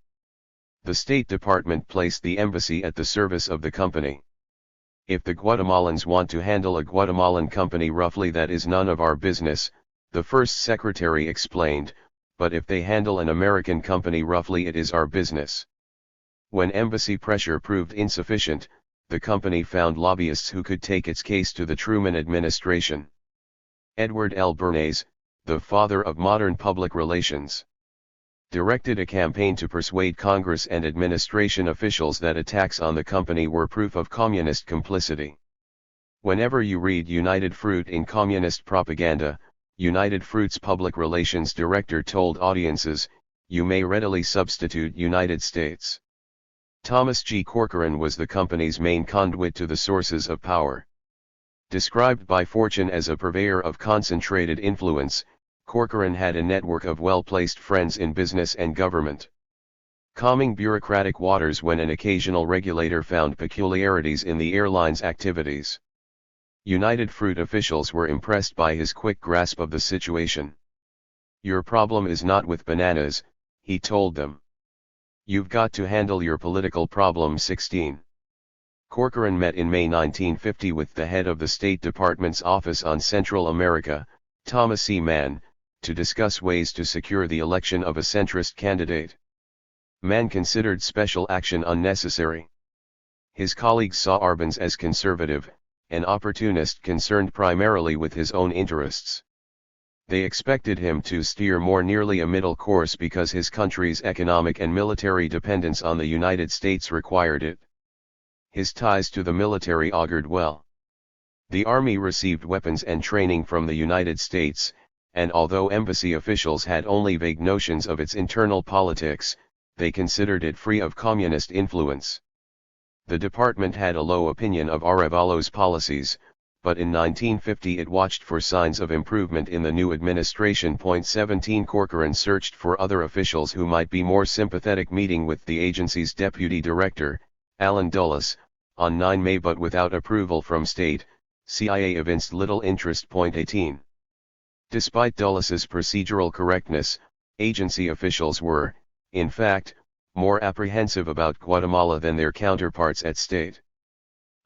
The State Department placed the embassy at the service of the company. If the Guatemalans want to handle a Guatemalan company roughly, that is none of our business, the first secretary explained, but if they handle an American company roughly, it is our business. When embassy pressure proved insufficient, the company found lobbyists who could take its case to the Truman administration. Edward L. Bernays, the father of modern public relations, directed a campaign to persuade Congress and administration officials that attacks on the company were proof of communist complicity. Whenever you read United Fruit in communist propaganda, United Fruit's public relations director told audiences, you may readily substitute United States. Thomas G. Corcoran was the company's main conduit to the sources of power. Described by Fortune as a purveyor of concentrated influence, Corcoran had a network of well-placed friends in business and government. Calming bureaucratic waters when an occasional regulator found peculiarities in the airline's activities. United Fruit officials were impressed by his quick grasp of the situation. Your problem is not with bananas, he told them. You've got to handle your political problem. 16. Corcoran met in May 1950 with the head of the State Department's Office on Central America, Thomas E. Mann, to discuss ways to secure the election of a centrist candidate. Mann considered special action unnecessary. His colleagues saw Arbenz as conservative, an opportunist concerned primarily with his own interests. They expected him to steer more nearly a middle course because his country's economic and military dependence on the United States required it. His ties to the military augured well. The Army received weapons and training from the United States, and although embassy officials had only vague notions of its internal politics, they considered it free of communist influence. The department had a low opinion of Arévalo's policies, but in 1950 it watched for signs of improvement in the new administration. 17 Corcoran searched for other officials who might be more sympathetic, meeting with the agency's deputy director, Allen Dulles, on 9 May, but without approval from state, CIA evinced little interest. 18. Despite Dulles's procedural correctness, agency officials were, in fact, more apprehensive about Guatemala than their counterparts at state.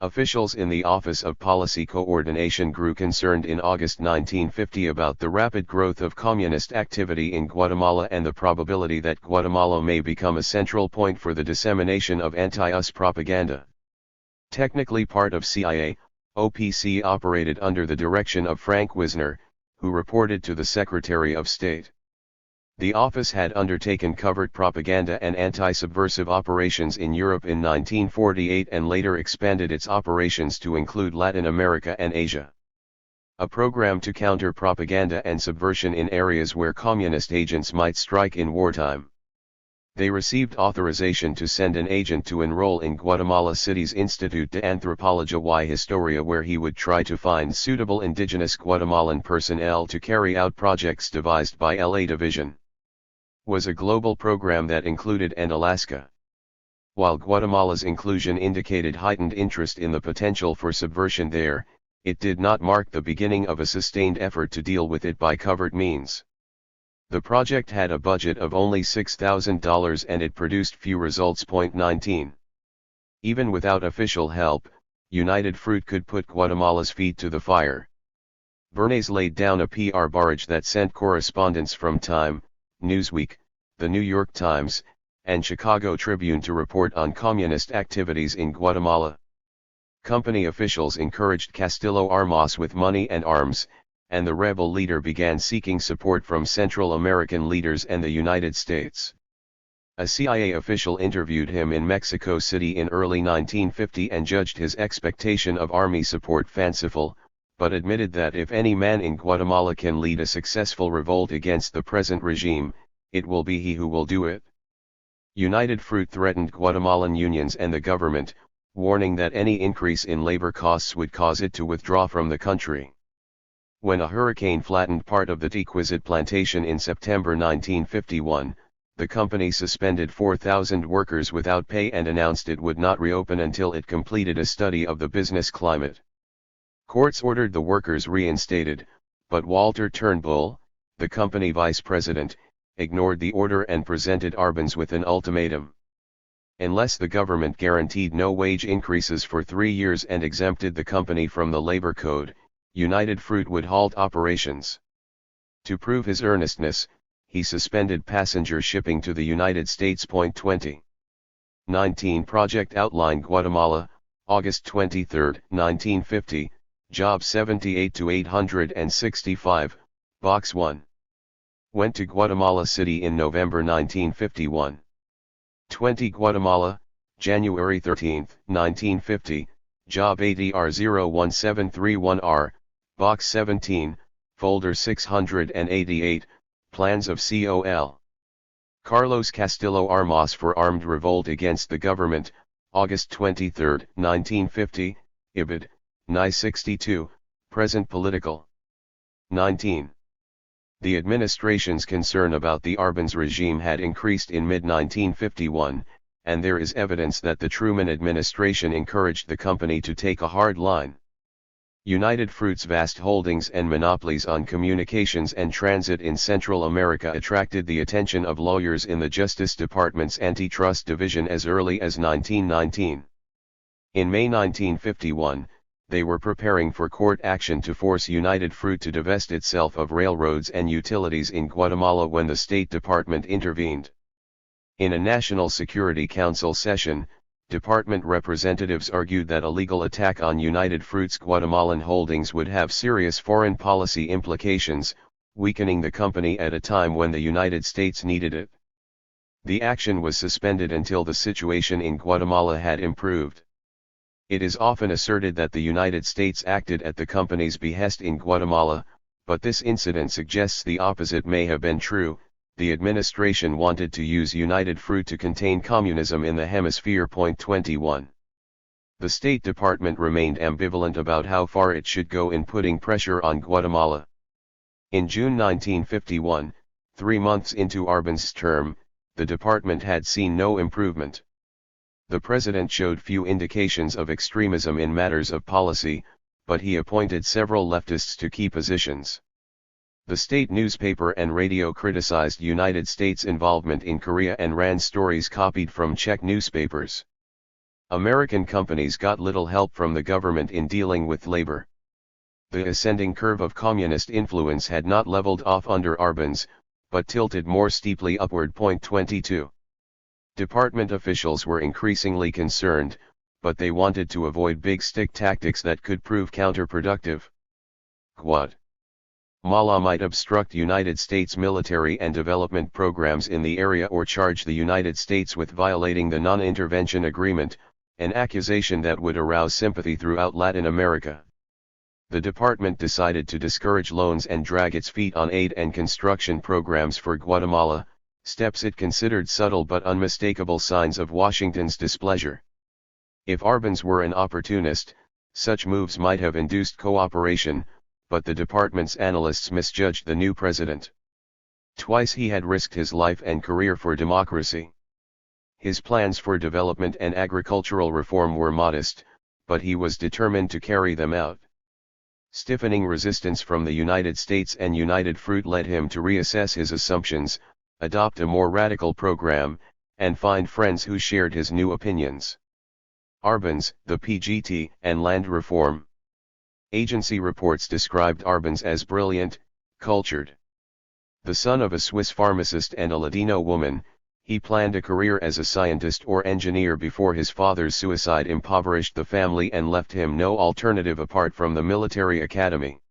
Officials in the Office of Policy Coordination grew concerned in August 1950 about the rapid growth of communist activity in Guatemala and the probability that Guatemala may become a central point for the dissemination of anti-US propaganda. Technically part of CIA, OPC operated under the direction of Frank Wisner, who reported to the Secretary of State. The office had undertaken covert propaganda and anti-subversive operations in Europe in 1948 and later expanded its operations to include Latin America and Asia. A program to counter propaganda and subversion in areas where communist agents might strike in wartime. They received authorization to send an agent to enroll in Guatemala City's Institute de Antropología y Historia, where he would try to find suitable indigenous Guatemalan personnel to carry out projects devised by LA Division. Was a global program that included Alaska. While Guatemala's inclusion indicated heightened interest in the potential for subversion there, it did not mark the beginning of a sustained effort to deal with it by covert means. The project had a budget of only $6,000 and it produced few results. 19. Even without official help, United Fruit could put Guatemala's feet to the fire. Bernays laid down a PR barrage that sent correspondents from Time, Newsweek, The New York Times, and Chicago Tribune to report on communist activities in Guatemala. Company officials encouraged Castillo Armas with money and arms, and the rebel leader began seeking support from Central American leaders and the United States. A CIA official interviewed him in Mexico City in early 1950 and judged his expectation of Army support fanciful, but admitted that if any man in Guatemala can lead a successful revolt against the present regime, it will be he who will do it. United Fruit threatened Guatemalan unions and the government, warning that any increase in labor costs would cause it to withdraw from the country. When a hurricane flattened part of the Tequizit plantation in September 1951, the company suspended 4,000 workers without pay and announced it would not reopen until it completed a study of the business climate. Courts ordered the workers reinstated, but Walter Turnbull, the company vice president, ignored the order and presented Arbenz with an ultimatum. Unless the government guaranteed no wage increases for 3 years and exempted the company from the labor code, United Fruit would halt operations. To prove his earnestness, he suspended passenger shipping to the United States. 2019 Project Outline Guatemala, August 23, 1950, Job 78 to 865, Box 1. Went to Guatemala City in November 1951. 20 Guatemala, January 13, 1950, Job 80R01731R, Box 17, Folder 688, Plans of COL. Carlos Castillo Armas for Armed Revolt Against the Government, August 23, 1950, Ibid, NI 62, Present Political. 19. The administration's concern about the Arbenz regime had increased in mid-1951, and there is evidence that the Truman administration encouraged the company to take a hard line. United Fruit's vast holdings and monopolies on communications and transit in Central America attracted the attention of lawyers in the Justice Department's Antitrust Division as early as 1919. In May 1951, they were preparing for court action to force United Fruit to divest itself of railroads and utilities in Guatemala when the State Department intervened. In a National Security Council session, department representatives argued that a legal attack on United Fruit's Guatemalan holdings would have serious foreign policy implications, weakening the company at a time when the United States needed it. The action was suspended until the situation in Guatemala had improved. It is often asserted that the United States acted at the company's behest in Guatemala, but this incident suggests the opposite may have been true. The administration wanted to use United Fruit to contain communism in the hemisphere. 21. The State Department remained ambivalent about how far it should go in putting pressure on Guatemala. In June 1951, 3 months into Arbenz's term, the department had seen no improvement. The president showed few indications of extremism in matters of policy, but he appointed several leftists to key positions. The state newspaper and radio criticized United States involvement in Korea and ran stories copied from Czech newspapers. American companies got little help from the government in dealing with labor. The ascending curve of communist influence had not leveled off under Arbenz, but tilted more steeply upward. 22. Department officials were increasingly concerned, but they wanted to avoid big stick tactics that could prove counterproductive. Guatemala might obstruct United States military and development programs in the area or charge the United States with violating the non-intervention agreement, an accusation that would arouse sympathy throughout Latin America. The department decided to discourage loans and drag its feet on aid and construction programs for Guatemala, steps it considered subtle but unmistakable signs of Washington's displeasure. If Arbenz were an opportunist, such moves might have induced cooperation, but the department's analysts misjudged the new president. Twice he had risked his life and career for democracy. His plans for development and agricultural reform were modest, but he was determined to carry them out. Stiffening resistance from the United States and United Fruit led him to reassess his assumptions, adopt a more radical program, and find friends who shared his new opinions. Arbenz, the PGT, and land reform. Agency reports described Arbenz as brilliant, cultured. The son of a Swiss pharmacist and a Ladino woman, he planned a career as a scientist or engineer before his father's suicide impoverished the family and left him no alternative apart from the military academy.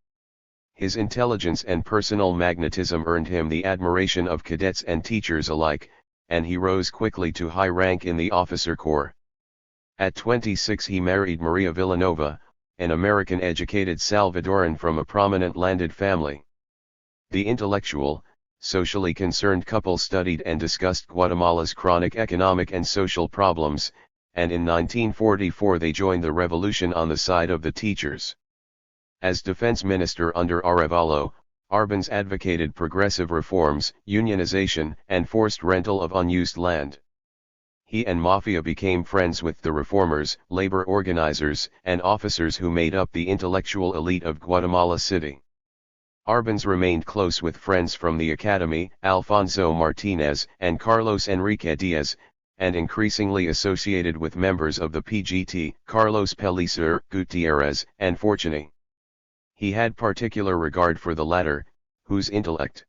His intelligence and personal magnetism earned him the admiration of cadets and teachers alike, and he rose quickly to high rank in the officer corps. At 26 he married Maria Villanova, an American-educated Salvadoran from a prominent landed family. The intellectual, socially concerned couple studied and discussed Guatemala's chronic economic and social problems, and in 1944 they joined the revolution on the side of the teachers. As defense minister under Arevalo, Arbenz advocated progressive reforms, unionization, and forced rental of unused land. He and Mafia became friends with the reformers, labor organizers, and officers who made up the intellectual elite of Guatemala City. Arbenz remained close with friends from the Academy, Alfonso Martinez and Carlos Enrique Diaz, and increasingly associated with members of the PGT, Carlos Pellicer, Gutierrez, and Fortuny. He had particular regard for the latter, whose intellect.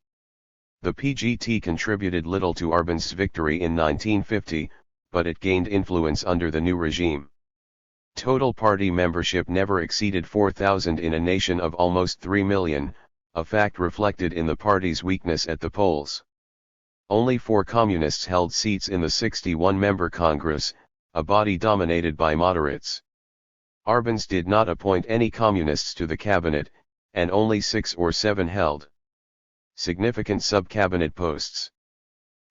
The PGT contributed little to Arbenz's victory in 1950, but it gained influence under the new regime. Total party membership never exceeded 4,000 in a nation of almost 3 million, a fact reflected in the party's weakness at the polls. Only 4 communists held seats in the 61-member Congress, a body dominated by moderates. Arbenz did not appoint any communists to the cabinet, and only 6 or 7 held significant sub-cabinet posts.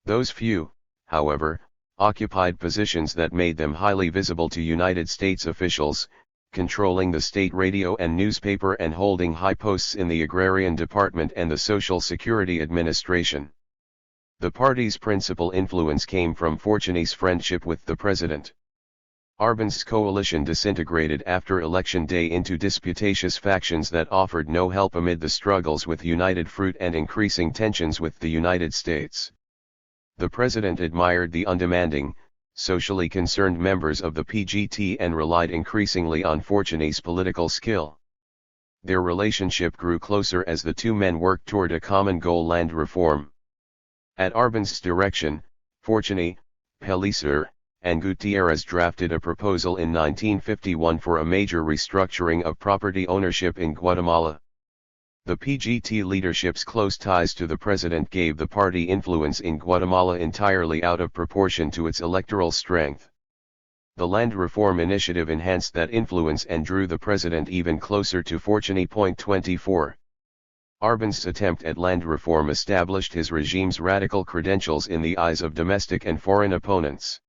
Those few, however, occupied positions that made them highly visible to United States officials, controlling the state radio and newspaper and holding high posts in the Agrarian Department and the Social Security Administration. The party's principal influence came from Fortuny's friendship with the president. Arbenz's coalition disintegrated after Election Day into disputatious factions that offered no help amid the struggles with United Fruit and increasing tensions with the United States. The president admired the undemanding, socially concerned members of the PGT and relied increasingly on Fortuny's political skill. Their relationship grew closer as the two men worked toward a common goal: land reform. At Arbenz's direction, Fortuny, Pellicer, and Gutierrez drafted a proposal in 1951 for a major restructuring of property ownership in Guatemala. The PGT leadership's close ties to the president gave the party influence in Guatemala entirely out of proportion to its electoral strength. The land reform initiative enhanced that influence and drew the president even closer to Fortuny. 24. Arbenz's attempt at land reform established his regime's radical credentials in the eyes of domestic and foreign opponents.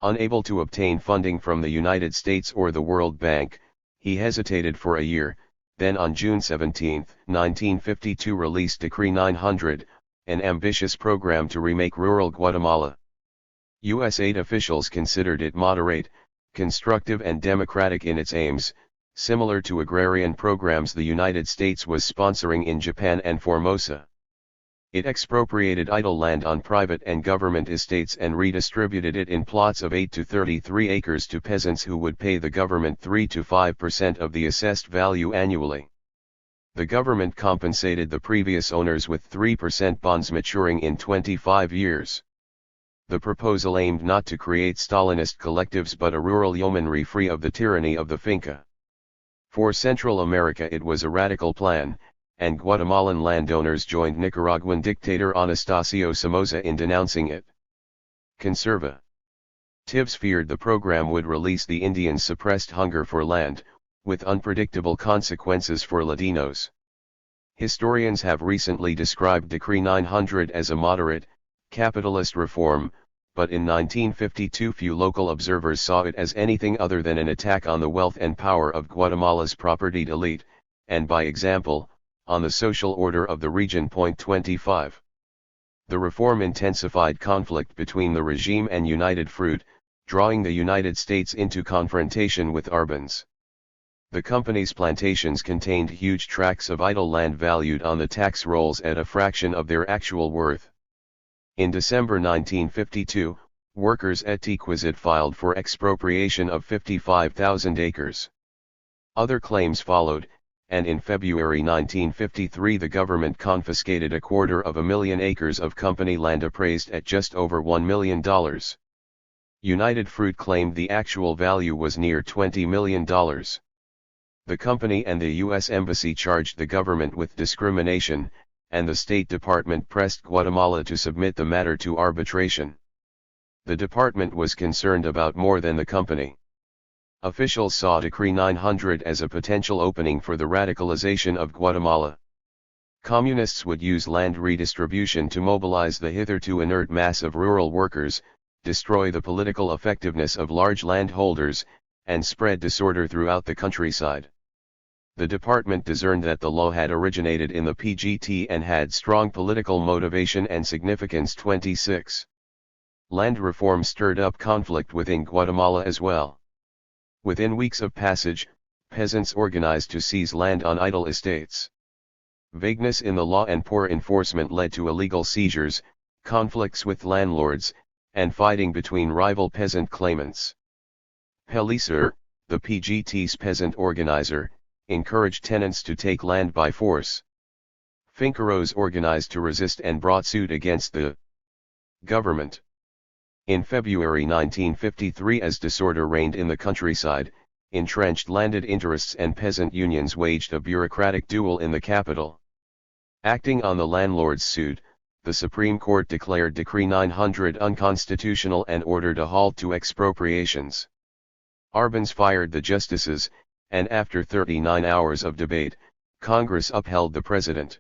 Unable to obtain funding from the United States or the World Bank, he hesitated for a year, then on June 17, 1952 released Decree 900, an ambitious program to remake rural Guatemala. U.S. aid officials considered it moderate, constructive and democratic in its aims, similar to agrarian programs the United States was sponsoring in Japan and Formosa. It expropriated idle land on private and government estates and redistributed it in plots of 8 to 33 acres to peasants who would pay the government 3 to 5% of the assessed value annually. The government compensated the previous owners with 3% bonds maturing in 25 years. The proposal aimed not to create Stalinist collectives but a rural yeomanry free of the tyranny of the finca. For Central America it was a radical plan, and Guatemalan landowners joined Nicaraguan dictator Anastasio Somoza in denouncing it. Conservatives feared the program would release the Indians' suppressed hunger for land, with unpredictable consequences for Latinos. Historians have recently described Decree 900 as a moderate, capitalist reform, but in 1952 few local observers saw it as anything other than an attack on the wealth and power of Guatemala's propertied elite, and by example, on the social order of the region. 25. The reform intensified conflict between the regime and United Fruit, drawing the United States into confrontation with Arbenz. The company's plantations contained huge tracts of idle land valued on the tax rolls at a fraction of their actual worth. In December 1952, workers at Tequizit filed for expropriation of 55,000 acres. Other claims followed, and in February 1953 the government confiscated 250,000 acres of company land appraised at just over $1 million. United Fruit claimed the actual value was near $20 million. The company and the U.S. Embassy charged the government with discrimination, and the State Department pressed Guatemala to submit the matter to arbitration. The department was concerned about more than the company. Officials saw Decree 900 as a potential opening for the radicalization of Guatemala. Communists would use land redistribution to mobilize the hitherto inert mass of rural workers, destroy the political effectiveness of large landholders, and spread disorder throughout the countryside. The department discerned that the law had originated in the PGT and had strong political motivation and significance. 26. Land reform stirred up conflict within Guatemala as well. Within weeks of passage, peasants organized to seize land on idle estates. Vagueness in the law and poor enforcement led to illegal seizures, conflicts with landlords, and fighting between rival peasant claimants. Pellicer, the PGT's peasant organizer, encouraged tenants to take land by force. Finqueros organized to resist and brought suit against the government. In February 1953, as disorder reigned in the countryside, entrenched landed interests and peasant unions waged a bureaucratic duel in the capital. Acting on the landlord's suit, the Supreme Court declared Decree 900 unconstitutional and ordered a halt to expropriations. Arbenz fired the justices, and after 39 hours of debate, Congress upheld the president.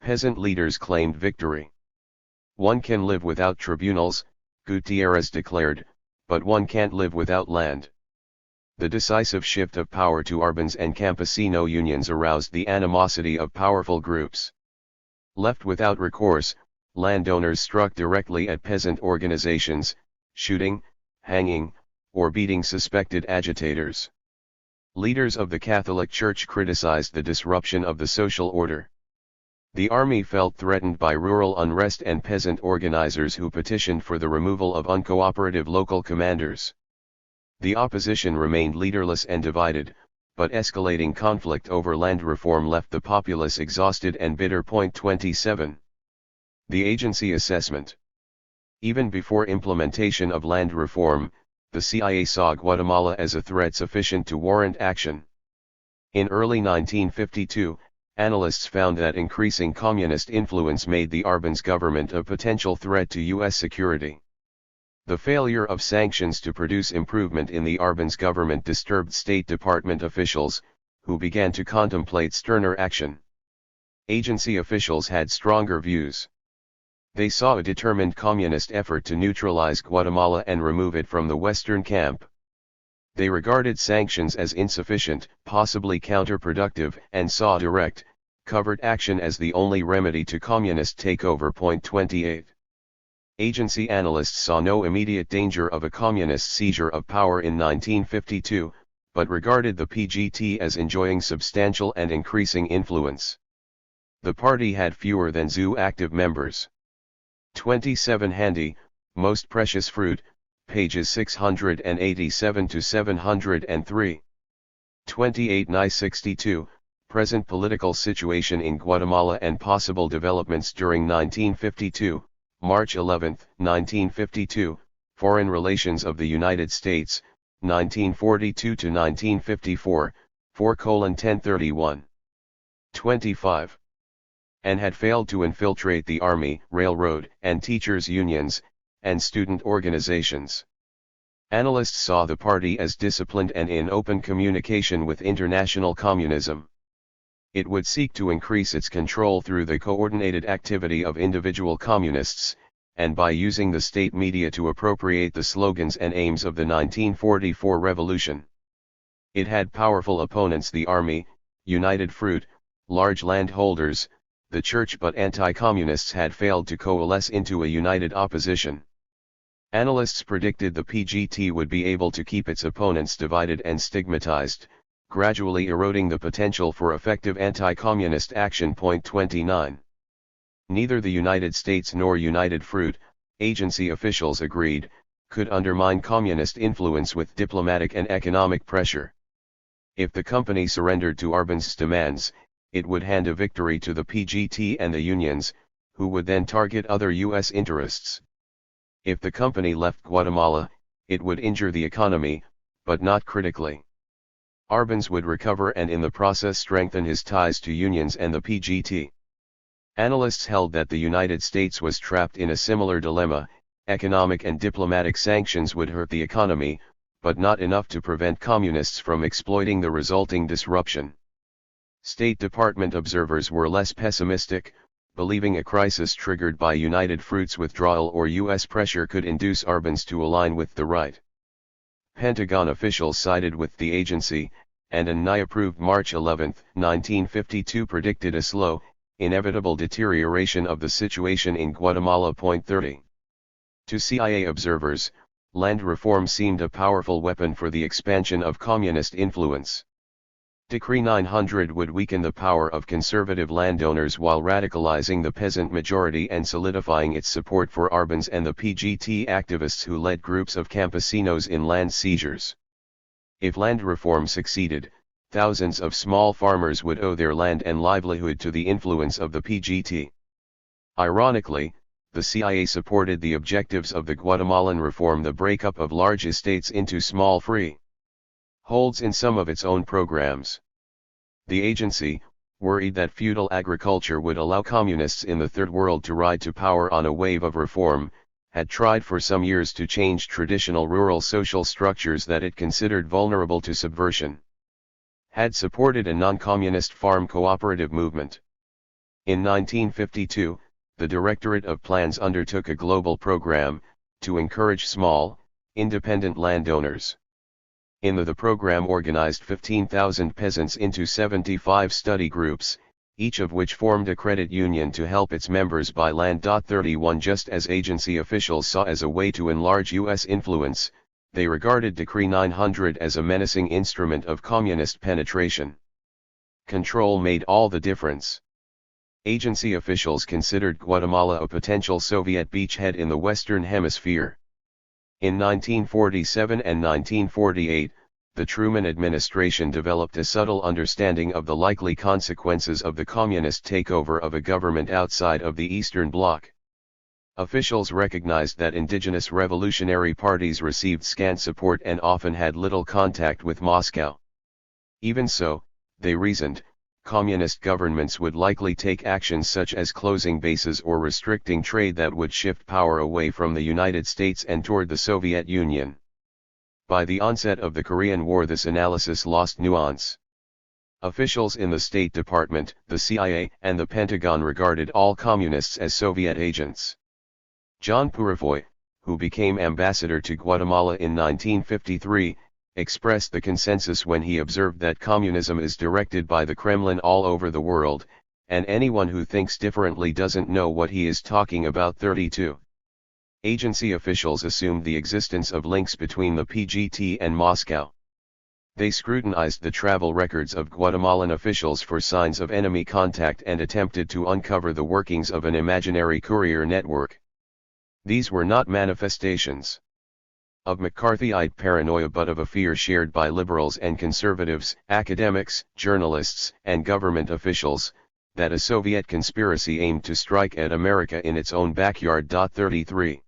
Peasant leaders claimed victory. One can live without tribunals, Gutierrez declared, but one can't live without land. The decisive shift of power to Arbenz and campesino unions aroused the animosity of powerful groups. Left without recourse, landowners struck directly at peasant organizations, shooting, hanging, or beating suspected agitators. Leaders of the Catholic Church criticized the disruption of the social order. The army felt threatened by rural unrest and peasant organizers who petitioned for the removal of uncooperative local commanders. The opposition remained leaderless and divided, but escalating conflict over land reform left the populace exhausted and bitter. 27. The agency assessment. Even before implementation of land reform, the CIA saw Guatemala as a threat sufficient to warrant action. In early 1952, analysts found that increasing communist influence made the Arbenz government a potential threat to U.S. security. The failure of sanctions to produce improvement in the Arbenz government disturbed State Department officials, who began to contemplate sterner action. Agency officials had stronger views. They saw a determined communist effort to neutralize Guatemala and remove it from the Western camp. They regarded sanctions as insufficient, possibly counterproductive, and saw direct, covert action as the only remedy to communist takeover. 28. Agency analysts saw no immediate danger of a communist seizure of power in 1952, but regarded the PGT as enjoying substantial and increasing influence. The party had fewer than ZU active members. 27 Handy, Most Precious Fruit, pages 687 to 703. 28 Ni 62, Present Political Situation in Guatemala and Possible Developments during 1952, March 11, 1952, Foreign Relations of the United States, 1942 to 1954, 4:1031. 25. And had failed to infiltrate the army, railroad, and teachers' unions, and student organizations. Analysts saw the party as disciplined and in open communication with international communism. It would seek to increase its control through the coordinated activity of individual communists, and by using the state media to appropriate the slogans and aims of the 1944 revolution. It had powerful opponents: the army, United Fruit, large landholders, the church, but anti-communists had failed to coalesce into a united opposition. Analysts predicted the PGT would be able to keep its opponents divided and stigmatized, gradually eroding the potential for effective anti-communist action. 29. Neither the United States nor United Fruit, agency officials agreed, could undermine communist influence with diplomatic and economic pressure. If the company surrendered to Arbenz's demands, it would hand a victory to the PGT and the unions, who would then target other U.S. interests. If the company left Guatemala, it would injure the economy, but not critically. Arbenz would recover and in the process strengthen his ties to unions and the PGT. Analysts held that the United States was trapped in a similar dilemma: economic and diplomatic sanctions would hurt the economy, but not enough to prevent communists from exploiting the resulting disruption. State Department observers were less pessimistic, believing a crisis triggered by United Fruit's withdrawal or U.S. pressure could induce Arbenz to align with the right. Pentagon officials sided with the agency, and an NI approved March 11, 1952 predicted a slow, inevitable deterioration of the situation in Guatemala. 30. To CIA observers, land reform seemed a powerful weapon for the expansion of communist influence. Decree 900 would weaken the power of conservative landowners while radicalizing the peasant majority and solidifying its support for Arbans and the PGT activists who led groups of campesinos in land seizures. If land reform succeeded, thousands of small farmers would owe their land and livelihood to the influence of the PGT. Ironically, the CIA supported the objectives of the Guatemalan reform, the breakup of large estates into small free holds, in some of its own programs. The agency, worried that feudal agriculture would allow communists in the Third World to ride to power on a wave of reform, had tried for some years to change traditional rural social structures that it considered vulnerable to subversion. Had supported a non-communist farm cooperative movement. In 1952, the Directorate of Plans undertook a global program to encourage small, independent landowners. The program organized 15,000 peasants into 75 study groups, each of which formed a credit union to help its members buy land. 31 Just as agency officials saw as a way to enlarge U.S. influence, they regarded Decree 900 as a menacing instrument of communist penetration. Control made all the difference. Agency officials considered Guatemala a potential Soviet beachhead in the Western Hemisphere. In 1947 and 1948, the Truman administration developed a subtle understanding of the likely consequences of the communist takeover of a government outside of the Eastern Bloc. Officials recognized that indigenous revolutionary parties received scant support and often had little contact with Moscow. Even so, they reasoned, communist governments would likely take actions such as closing bases or restricting trade that would shift power away from the United States and toward the Soviet Union. By the onset of the Korean War, this analysis lost nuance. Officials in the State Department, the CIA, and the Pentagon regarded all communists as Soviet agents. John Purifoy, who became ambassador to Guatemala in 1953, expressed the consensus when he observed that communism is directed by the Kremlin all over the world, and anyone who thinks differently doesn't know what he is talking about. 32. Agency officials assumed the existence of links between the PGT and Moscow. They scrutinized the travel records of Guatemalan officials for signs of enemy contact and attempted to uncover the workings of an imaginary courier network. These were not manifestations of McCarthyite paranoia but of a fear shared by liberals and conservatives, academics, journalists, and government officials, that a Soviet conspiracy aimed to strike at America in its own backyard. 33.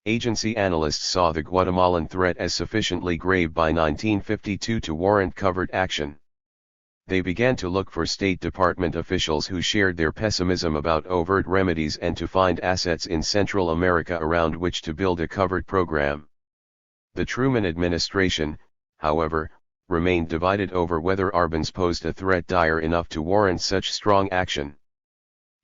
Agency analysts saw the Guatemalan threat as sufficiently grave by 1952 to warrant covert action. They began to look for State Department officials who shared their pessimism about overt remedies and to find assets in Central America around which to build a covert program. The Truman administration, however, remained divided over whether Arbans posed a threat dire enough to warrant such strong action.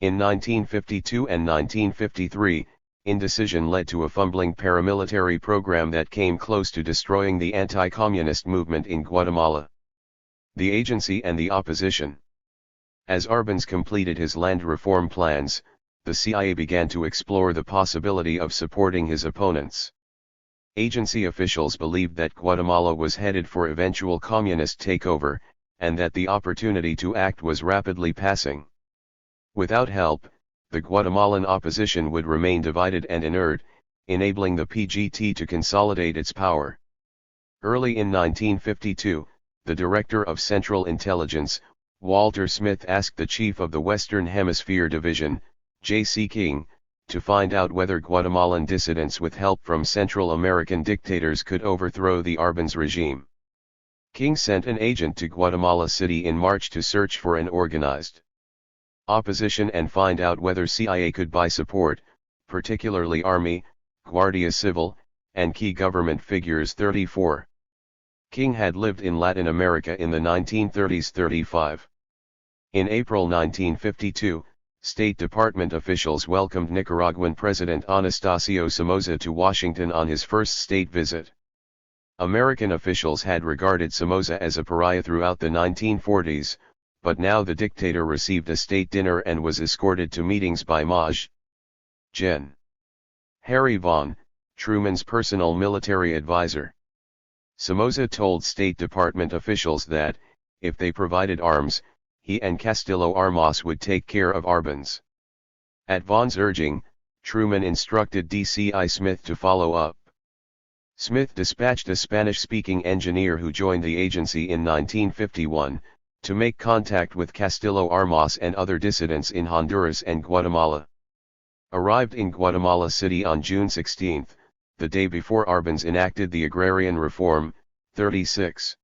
In 1952 and 1953, indecision led to a fumbling paramilitary program that came close to destroying the anti-communist movement in Guatemala. The agency and the opposition. As Arbans completed his land reform plans, the CIA began to explore the possibility of supporting his opponents. Agency officials believed that Guatemala was headed for eventual communist takeover, and that the opportunity to act was rapidly passing. Without help, the Guatemalan opposition would remain divided and inert, enabling the PGT to consolidate its power. Early in 1952, the Director of Central Intelligence, Walter Smith, asked the Chief of the Western Hemisphere Division, J.C. King, to find out whether Guatemalan dissidents with help from Central American dictators could overthrow the Arbans regime. King sent an agent to Guatemala City in March to search for an organized opposition and find out whether CIA could buy support, particularly Army, Guardia Civil, and key government figures. 34. King had lived in Latin America in the 1930s. 35. In April 1952, State Department officials welcomed Nicaraguan President Anastasio Somoza to Washington on his first state visit. American officials had regarded Somoza as a pariah throughout the 1940s, but now the dictator received a state dinner and was escorted to meetings by Maj. Gen. Harry Vaughan, Truman's personal military advisor. Somoza told State Department officials that, if they provided arms, he and Castillo Armas would take care of Arbans. At Vaughan's urging, Truman instructed DCI Smith to follow up. Smith dispatched a Spanish-speaking engineer who joined the agency in 1951, to make contact with Castillo Armas and other dissidents in Honduras and Guatemala. Arrived in Guatemala City on June 16, the day before Arbans enacted the Agrarian Reform, 36.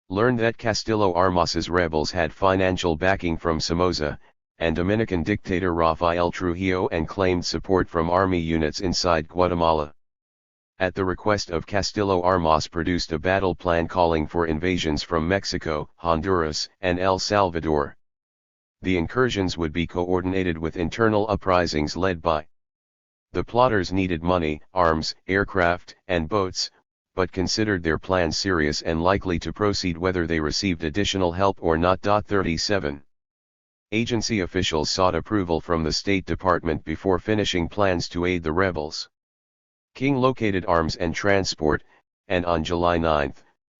Learned that Castillo Armas's rebels had financial backing from Somoza, and Dominican dictator Rafael Trujillo, and claimed support from army units inside Guatemala. At the request of Castillo Armas produced a battle plan calling for invasions from Mexico, Honduras, and El Salvador. The incursions would be coordinated with internal uprisings led by. The plotters needed money, arms, aircraft, and boats, but considered their plans serious and likely to proceed whether they received additional help or not. 37. Agency officials sought approval from the State Department before finishing plans to aid the rebels. King located arms and transport, and on July 9,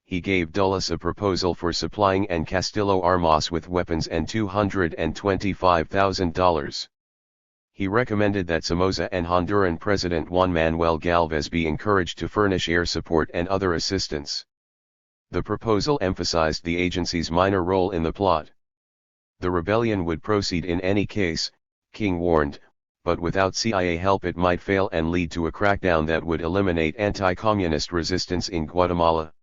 he gave Dulles a proposal for supplying and Castillo Armas with weapons and $225,000. He recommended that Somoza and Honduran President Juan Manuel Galvez be encouraged to furnish air support and other assistance. The proposal emphasized the agency's minor role in the plot. The rebellion would proceed in any case, King warned, but without CIA help it might fail and lead to a crackdown that would eliminate anti-communist resistance in Guatemala.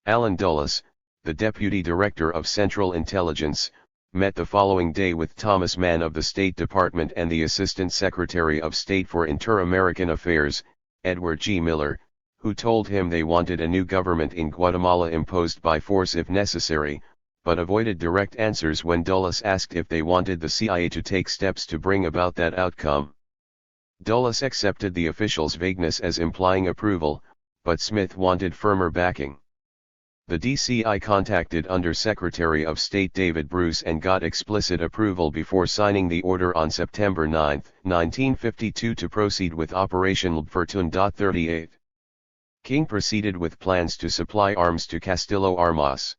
Alan Dulles, the Deputy Director of Central Intelligence, met the following day with Thomas Mann of the State Department and the Assistant Secretary of State for Inter-American Affairs, Edward G. Miller, who told him they wanted a new government in Guatemala imposed by force if necessary, but avoided direct answers when Dulles asked if they wanted the CIA to take steps to bring about that outcome. Dulles accepted the officials' vagueness as implying approval, but Smith wanted firmer backing. The DCI contacted Under-Secretary of State David Bruce and got explicit approval before signing the order on September 9, 1952 to proceed with Operation Lbfertun. 38. King proceeded with plans to supply arms to Castillo Armas.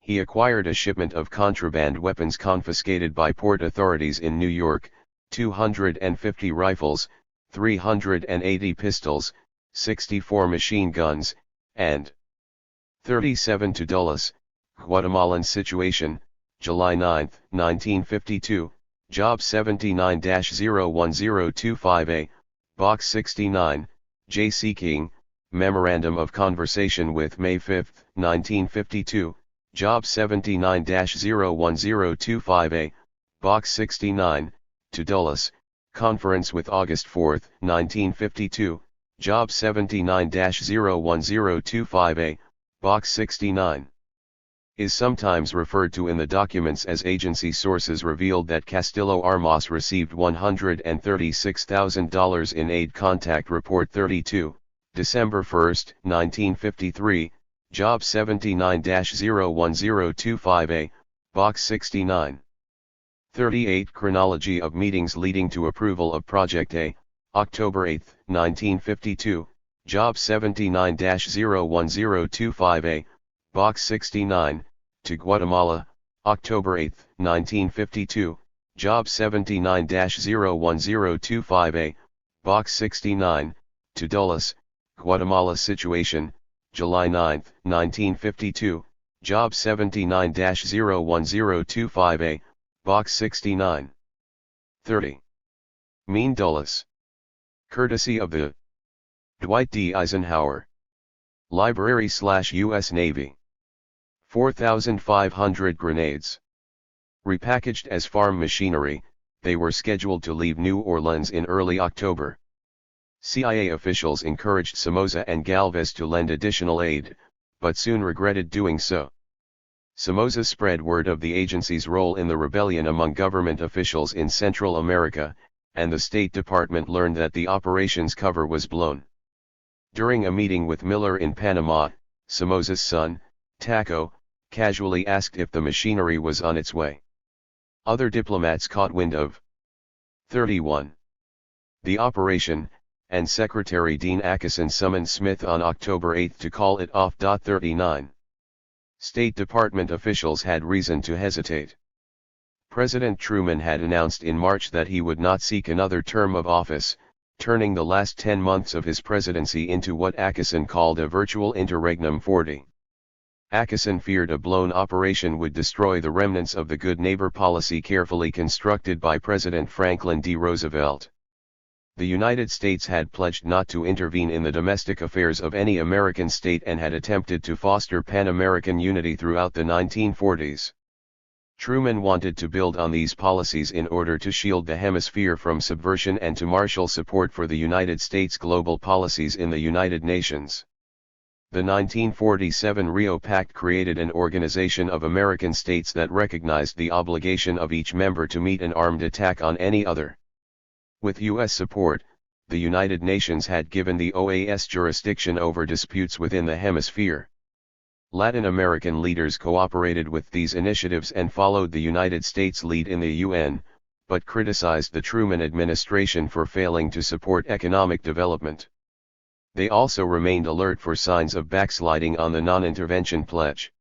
He acquired a shipment of contraband weapons confiscated by port authorities in New York, 250 rifles, 380 pistols, 64 machine guns, and 37 to Dulles, Guatemalan situation, July 9, 1952, Job 79-01025A, Box 69, J.C. King, Memorandum of Conversation with May 5, 1952, Job 79-01025A, Box 69, to Dulles, Conference with August 4, 1952, Job 79-01025A, Box 69. Is sometimes referred to in the documents as agency sources revealed that Castillo Armas received $136,000 in aid. Contact Report 32, December 1, 1953, Job 79-01025A, Box 69. 38 Chronology of meetings leading to approval of Project A, October 8, 1952, Job 79-01025A, Box 69, to Guatemala, October 8, 1952, Job 79-01025A, Box 69, to Dulles, Guatemala situation, July 9, 1952, Job 79-01025A, Box 69. 30. Mean Dulles. Courtesy of the Dwight D. Eisenhower Library/U.S. Navy. 4,500 grenades. Repackaged as farm machinery, they were scheduled to leave New Orleans in early October. CIA officials encouraged Somoza and Galvez to lend additional aid, but soon regretted doing so. Somoza spread word of the agency's role in the rebellion among government officials in Central America, and the State Department learned that the operation's cover was blown. During a meeting with Miller in Panama, Somoza's son, Taco, casually asked if the machinery was on its way. Other diplomats caught wind of 31. The operation, and Secretary Dean Acheson summoned Smith on October 8 to call it off. 39. State Department officials had reason to hesitate. President Truman had announced in March that he would not seek another term of office, turning the last 10 months of his presidency into what Acheson called a virtual interregnum 40. Acheson feared a blown operation would destroy the remnants of the good neighbor policy carefully constructed by President Franklin D. Roosevelt. The United States had pledged not to intervene in the domestic affairs of any American state and had attempted to foster Pan-American unity throughout the 1940s. Truman wanted to build on these policies in order to shield the hemisphere from subversion and to marshal support for the United States' global policies in the United Nations. The 1947 Rio Pact created an organization of American states that recognized the obligation of each member to meet an armed attack on any other. With U.S. support, the United Nations had given the OAS jurisdiction over disputes within the hemisphere. Latin American leaders cooperated with these initiatives and followed the United States' lead in the UN, but criticized the Truman administration for failing to support economic development. They also remained alert for signs of backsliding on the non-intervention pledge.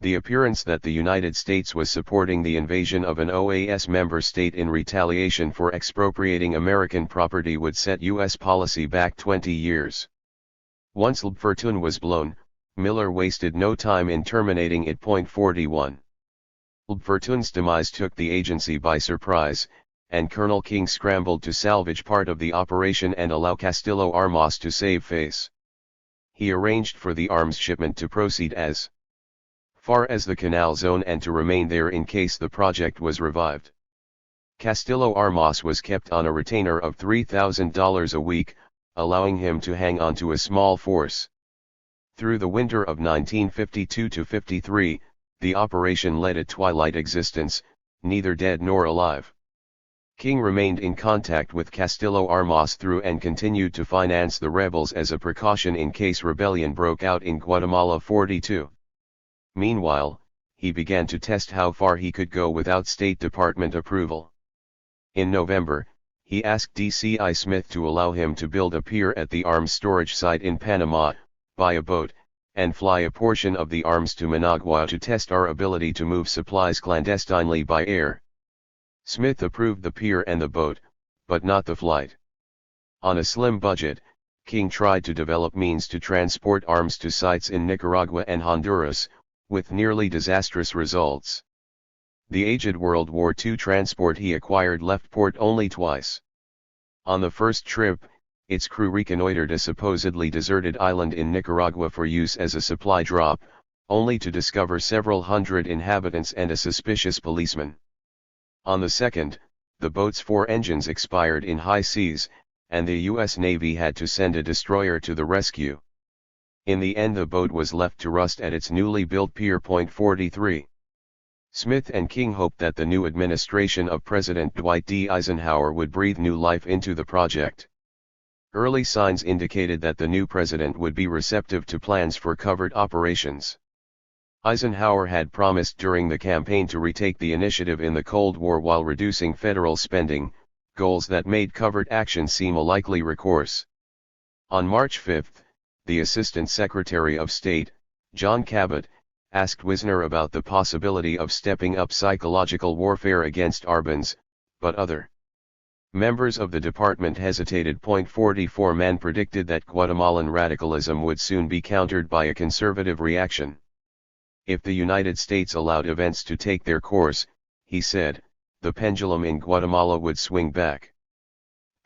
The appearance that the United States was supporting the invasion of an OAS member state in retaliation for expropriating American property would set U.S. policy back 20 years. Once Lbfertun was blown, Miller wasted no time in terminating it. 41. Lbfertun's demise took the agency by surprise, and Colonel King scrambled to salvage part of the operation and allow Castillo Armas to save face. He arranged for the arms shipment to proceed as far as the Canal Zone and to remain there in case the project was revived. Castillo Armas was kept on a retainer of $3,000 a week, allowing him to hang on to a small force. Through the winter of 1952-53, the operation led a twilight existence, neither dead nor alive. King remained in contact with Castillo Armas through and continued to finance the rebels as a precaution in case rebellion broke out in Guatemala. 42. Meanwhile, he began to test how far he could go without State Department approval. In November, he asked DCI Smith to allow him to build a pier at the arms storage site in Panama, buy a boat, and fly a portion of the arms to Managua to test our ability to move supplies clandestinely by air. Smith approved the pier and the boat, but not the flight. On a slim budget, King tried to develop means to transport arms to sites in Nicaragua and Honduras, with nearly disastrous results. The aged World War II transport he acquired left port only twice. On the first trip, its crew reconnoitered a supposedly deserted island in Nicaragua for use as a supply drop, only to discover several hundred inhabitants and a suspicious policeman. On the second, the boat's 4 engines expired in high seas, and the U.S. Navy had to send a destroyer to the rescue. In the end, the boat was left to rust at its newly built pier. 43. Smith and King hoped that the new administration of President Dwight D. Eisenhower would breathe new life into the project. Early signs indicated that the new president would be receptive to plans for covert operations. Eisenhower had promised during the campaign to retake the initiative in the Cold War while reducing federal spending, goals that made covert action seem a likely recourse. On March 5, the Assistant Secretary of State, John Cabot, asked Wisner about the possibility of stepping up psychological warfare against Arbans, but other members of the department hesitated. 44 Man predicted that Guatemalan radicalism would soon be countered by a conservative reaction. If the United States allowed events to take their course, he said, the pendulum in Guatemala would swing back.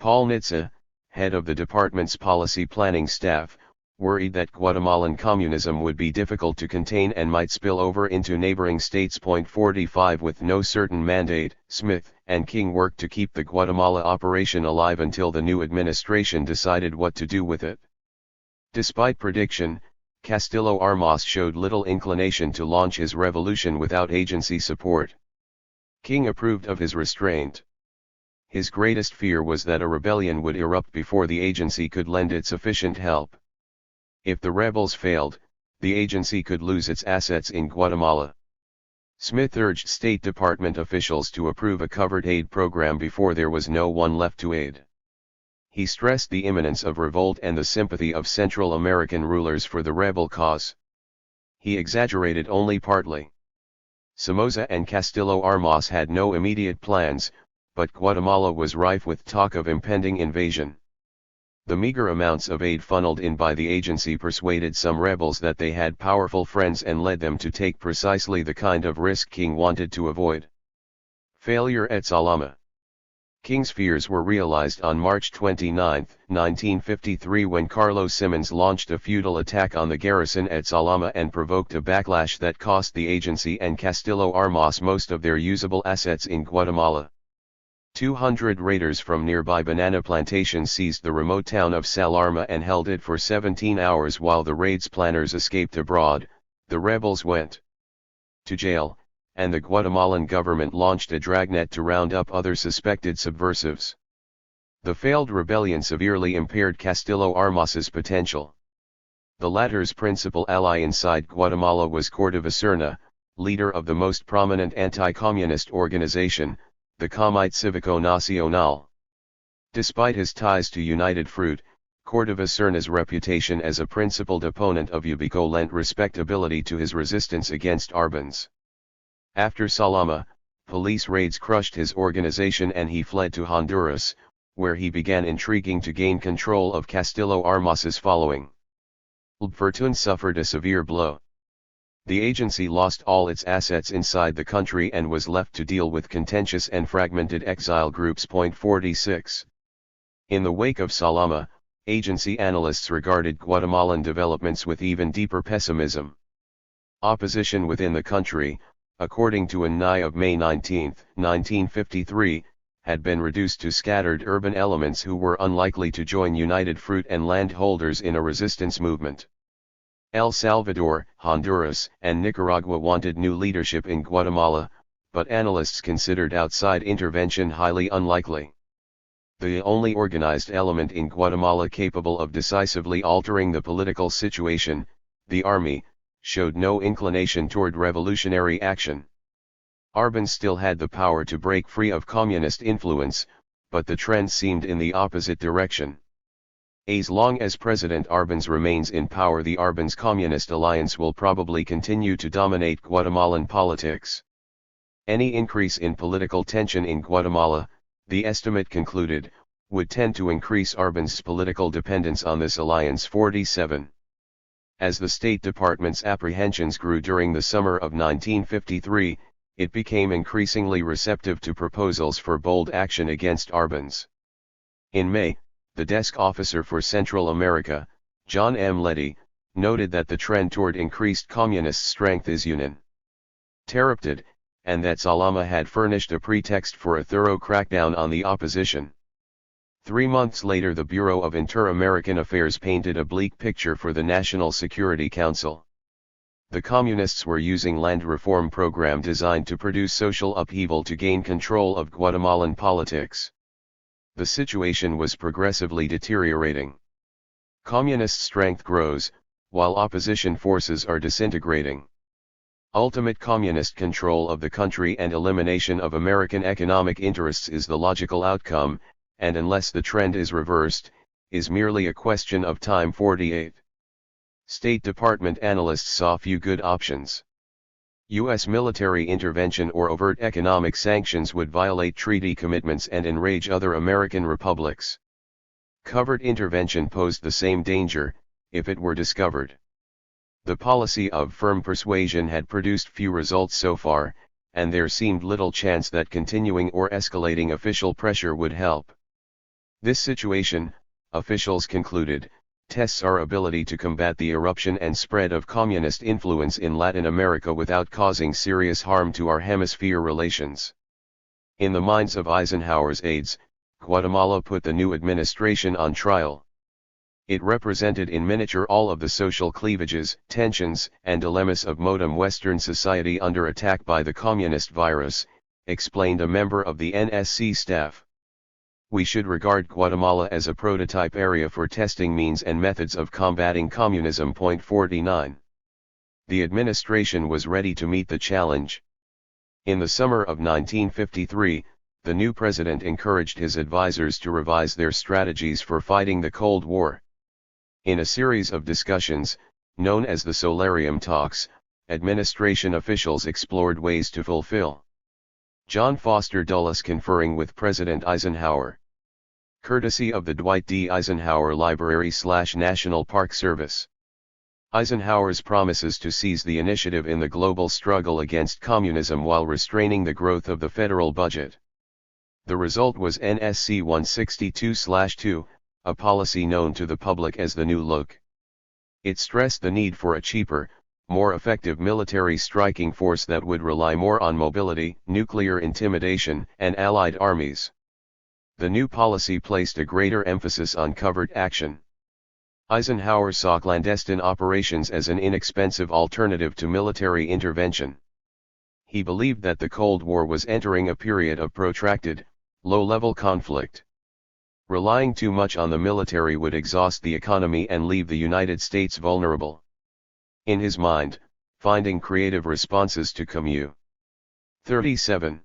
Paul Nitze, head of the department's policy planning staff, worried that Guatemalan communism would be difficult to contain and might spill over into neighboring states. 45 With no certain mandate, Smith and King worked to keep the Guatemala operation alive until the new administration decided what to do with it. Despite prediction, Castillo Armas showed little inclination to launch his revolution without agency support. King approved of his restraint. His greatest fear was that a rebellion would erupt before the agency could lend it sufficient help. If the rebels failed, the agency could lose its assets in Guatemala. Smith urged State Department officials to approve a covert aid program before there was no one left to aid. He stressed the imminence of revolt and the sympathy of Central American rulers for the rebel cause. He exaggerated only partly. Somoza and Castillo Armas had no immediate plans, but Guatemala was rife with talk of impending invasion. The meager amounts of aid funneled in by the agency persuaded some rebels that they had powerful friends and led them to take precisely the kind of risk King wanted to avoid. Failure at Salama. King's fears were realized on March 29, 1953, when Carlos Simmons launched a futile attack on the garrison at Salama and provoked a backlash that cost the agency and Castillo Armas most of their usable assets in Guatemala. 200 raiders from nearby banana plantations seized the remote town of Salarma and held it for 17 hours while the raid's planners escaped abroad. The rebels went to jail, and the Guatemalan government launched a dragnet to round up other suspected subversives. The failed rebellion severely impaired Castillo Armas's potential. The latter's principal ally inside Guatemala was Cordovacerna, leader of the most prominent anti-communist organization, the Comité Cívico Nacional. Despite his ties to United Fruit, Cordovacerna's reputation as a principled opponent of Ubico lent respectability to his resistance against Arbenz. After Salama, police raids crushed his organization and he fled to Honduras, where he began intriguing to gain control of Castillo Armas's following. Fortune suffered a severe blow. The agency lost all its assets inside the country and was left to deal with contentious and fragmented exile groups. 46. In the wake of Salama, agency analysts regarded Guatemalan developments with even deeper pessimism. Opposition within the country, according to an NI of May 19, 1953, had been reduced to scattered urban elements who were unlikely to join United Fruit and landholders in a resistance movement. El Salvador, Honduras, and Nicaragua wanted new leadership in Guatemala, but analysts considered outside intervention highly unlikely. The only organized element in Guatemala capable of decisively altering the political situation, the army, showed no inclination toward revolutionary action. Arbenz still had the power to break free of communist influence, but the trend seemed in the opposite direction. As long as President Arbenz remains in power, the Arbenz Communist Alliance will probably continue to dominate Guatemalan politics. Any increase in political tension in Guatemala, the estimate concluded, would tend to increase Arbenz's political dependence on this alliance. 47. As the State Department's apprehensions grew during the summer of 1953, it became increasingly receptive to proposals for bold action against Arbenz. In May, the desk officer for Central America, John M. Leddy, noted that the trend toward increased communist strength is uninterrupted, and that Salama had furnished a pretext for a thorough crackdown on the opposition. 3 months later, the Bureau of Inter-American Affairs painted a bleak picture for the National Security Council. The Communists were using land reform program designed to produce social upheaval to gain control of Guatemalan politics. The situation was progressively deteriorating. Communist strength grows, while opposition forces are disintegrating. Ultimate communist control of the country and elimination of American economic interests is the logical outcome, and unless the trend is reversed, is merely a question of time. 48. State Department analysts saw few good options. U.S. military intervention or overt economic sanctions would violate treaty commitments and enrage other American republics. Covert intervention posed the same danger, if it were discovered. The policy of firm persuasion had produced few results so far, and there seemed little chance that continuing or escalating official pressure would help. This situation, officials concluded, tests our ability to combat the eruption and spread of communist influence in Latin America without causing serious harm to our hemisphere relations. In the minds of Eisenhower's aides, Guatemala put the new administration on trial. It represented in miniature all of the social cleavages, tensions, and dilemmas of modern Western society under attack by the communist virus, explained a member of the NSC staff. We should regard Guatemala as a prototype area for testing means and methods of combating communism. Point 49. The administration was ready to meet the challenge. In the summer of 1953, the new president encouraged his advisors to revise their strategies for fighting the Cold War. In a series of discussions, known as the Solarium Talks, administration officials explored ways to fulfill John Foster Dulles conferring with President Eisenhower. Courtesy of the Dwight D. Eisenhower Library/National Park Service. Eisenhower's promises to seize the initiative in the global struggle against communism while restraining the growth of the federal budget. The result was NSC 162/2, a policy known to the public as the New Look. It stressed the need for a cheaper, more effective military striking force that would rely more on mobility, nuclear intimidation, and allied armies. The new policy placed a greater emphasis on covert action. Eisenhower saw clandestine operations as an inexpensive alternative to military intervention. He believed that the Cold War was entering a period of protracted, low-level conflict. Relying too much on the military would exhaust the economy and leave the United States vulnerable. In his mind, finding creative responses to Commu. 37.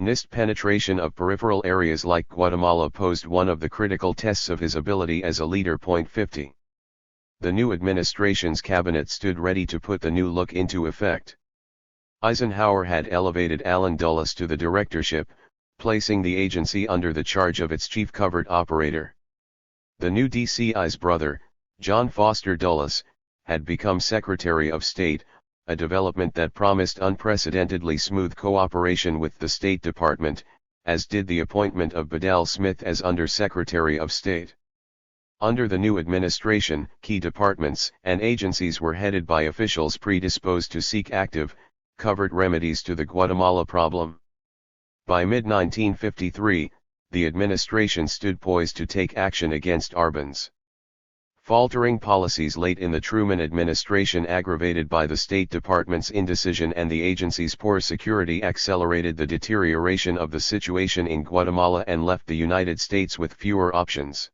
NIST penetration of peripheral areas like Guatemala posed one of the critical tests of his ability as a leader. Point 50. The new administration's cabinet stood ready to put the new look into effect. Eisenhower had elevated Allen Dulles to the directorship, placing the agency under the charge of its chief covert operator. The new DCI's brother, John Foster Dulles, had become Secretary of State, a development that promised unprecedentedly smooth cooperation with the State Department, as did the appointment of Bedell Smith as Under-Secretary of State. Under the new administration, key departments and agencies were headed by officials predisposed to seek active, covert remedies to the Guatemala problem. By mid-1953, the administration stood poised to take action against Arbenz. Faltering policies late in the Truman administration, aggravated by the State Department's indecision and the agency's poor security, accelerated the deterioration of the situation in Guatemala and left the United States with fewer options.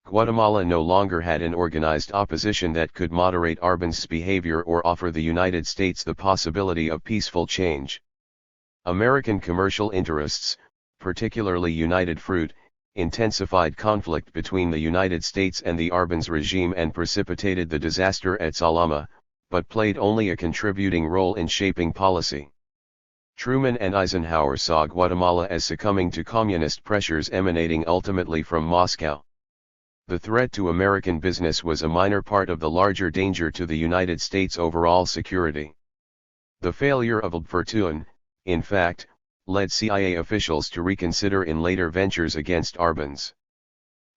Guatemala no longer had an organized opposition that could moderate Arbenz's behavior or offer the United States the possibility of peaceful change. American commercial interests, particularly United Fruit, intensified conflict between the United States and the Arbenz regime and precipitated the disaster at Salama, but played only a contributing role in shaping policy. Truman and Eisenhower saw Guatemala as succumbing to communist pressures emanating ultimately from Moscow. The threat to American business was a minor part of the larger danger to the United States' overall security. The failure of Fortune, in fact, led CIA officials to reconsider in later ventures against Arbenz.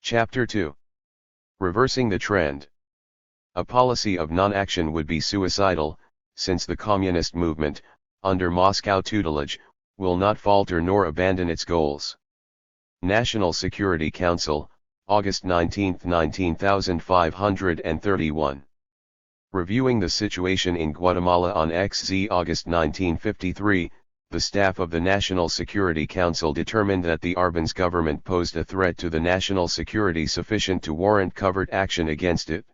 Chapter 2. Reversing the trend. A policy of non-action would be suicidal, since the communist movement, under Moscow tutelage, will not falter nor abandon its goals. National Security Council, August 19, 19531. Reviewing the situation in Guatemala on XZ August 1953, the staff of the National Security Council determined that the Arbenz government posed a threat to the national security sufficient to warrant covert action against it.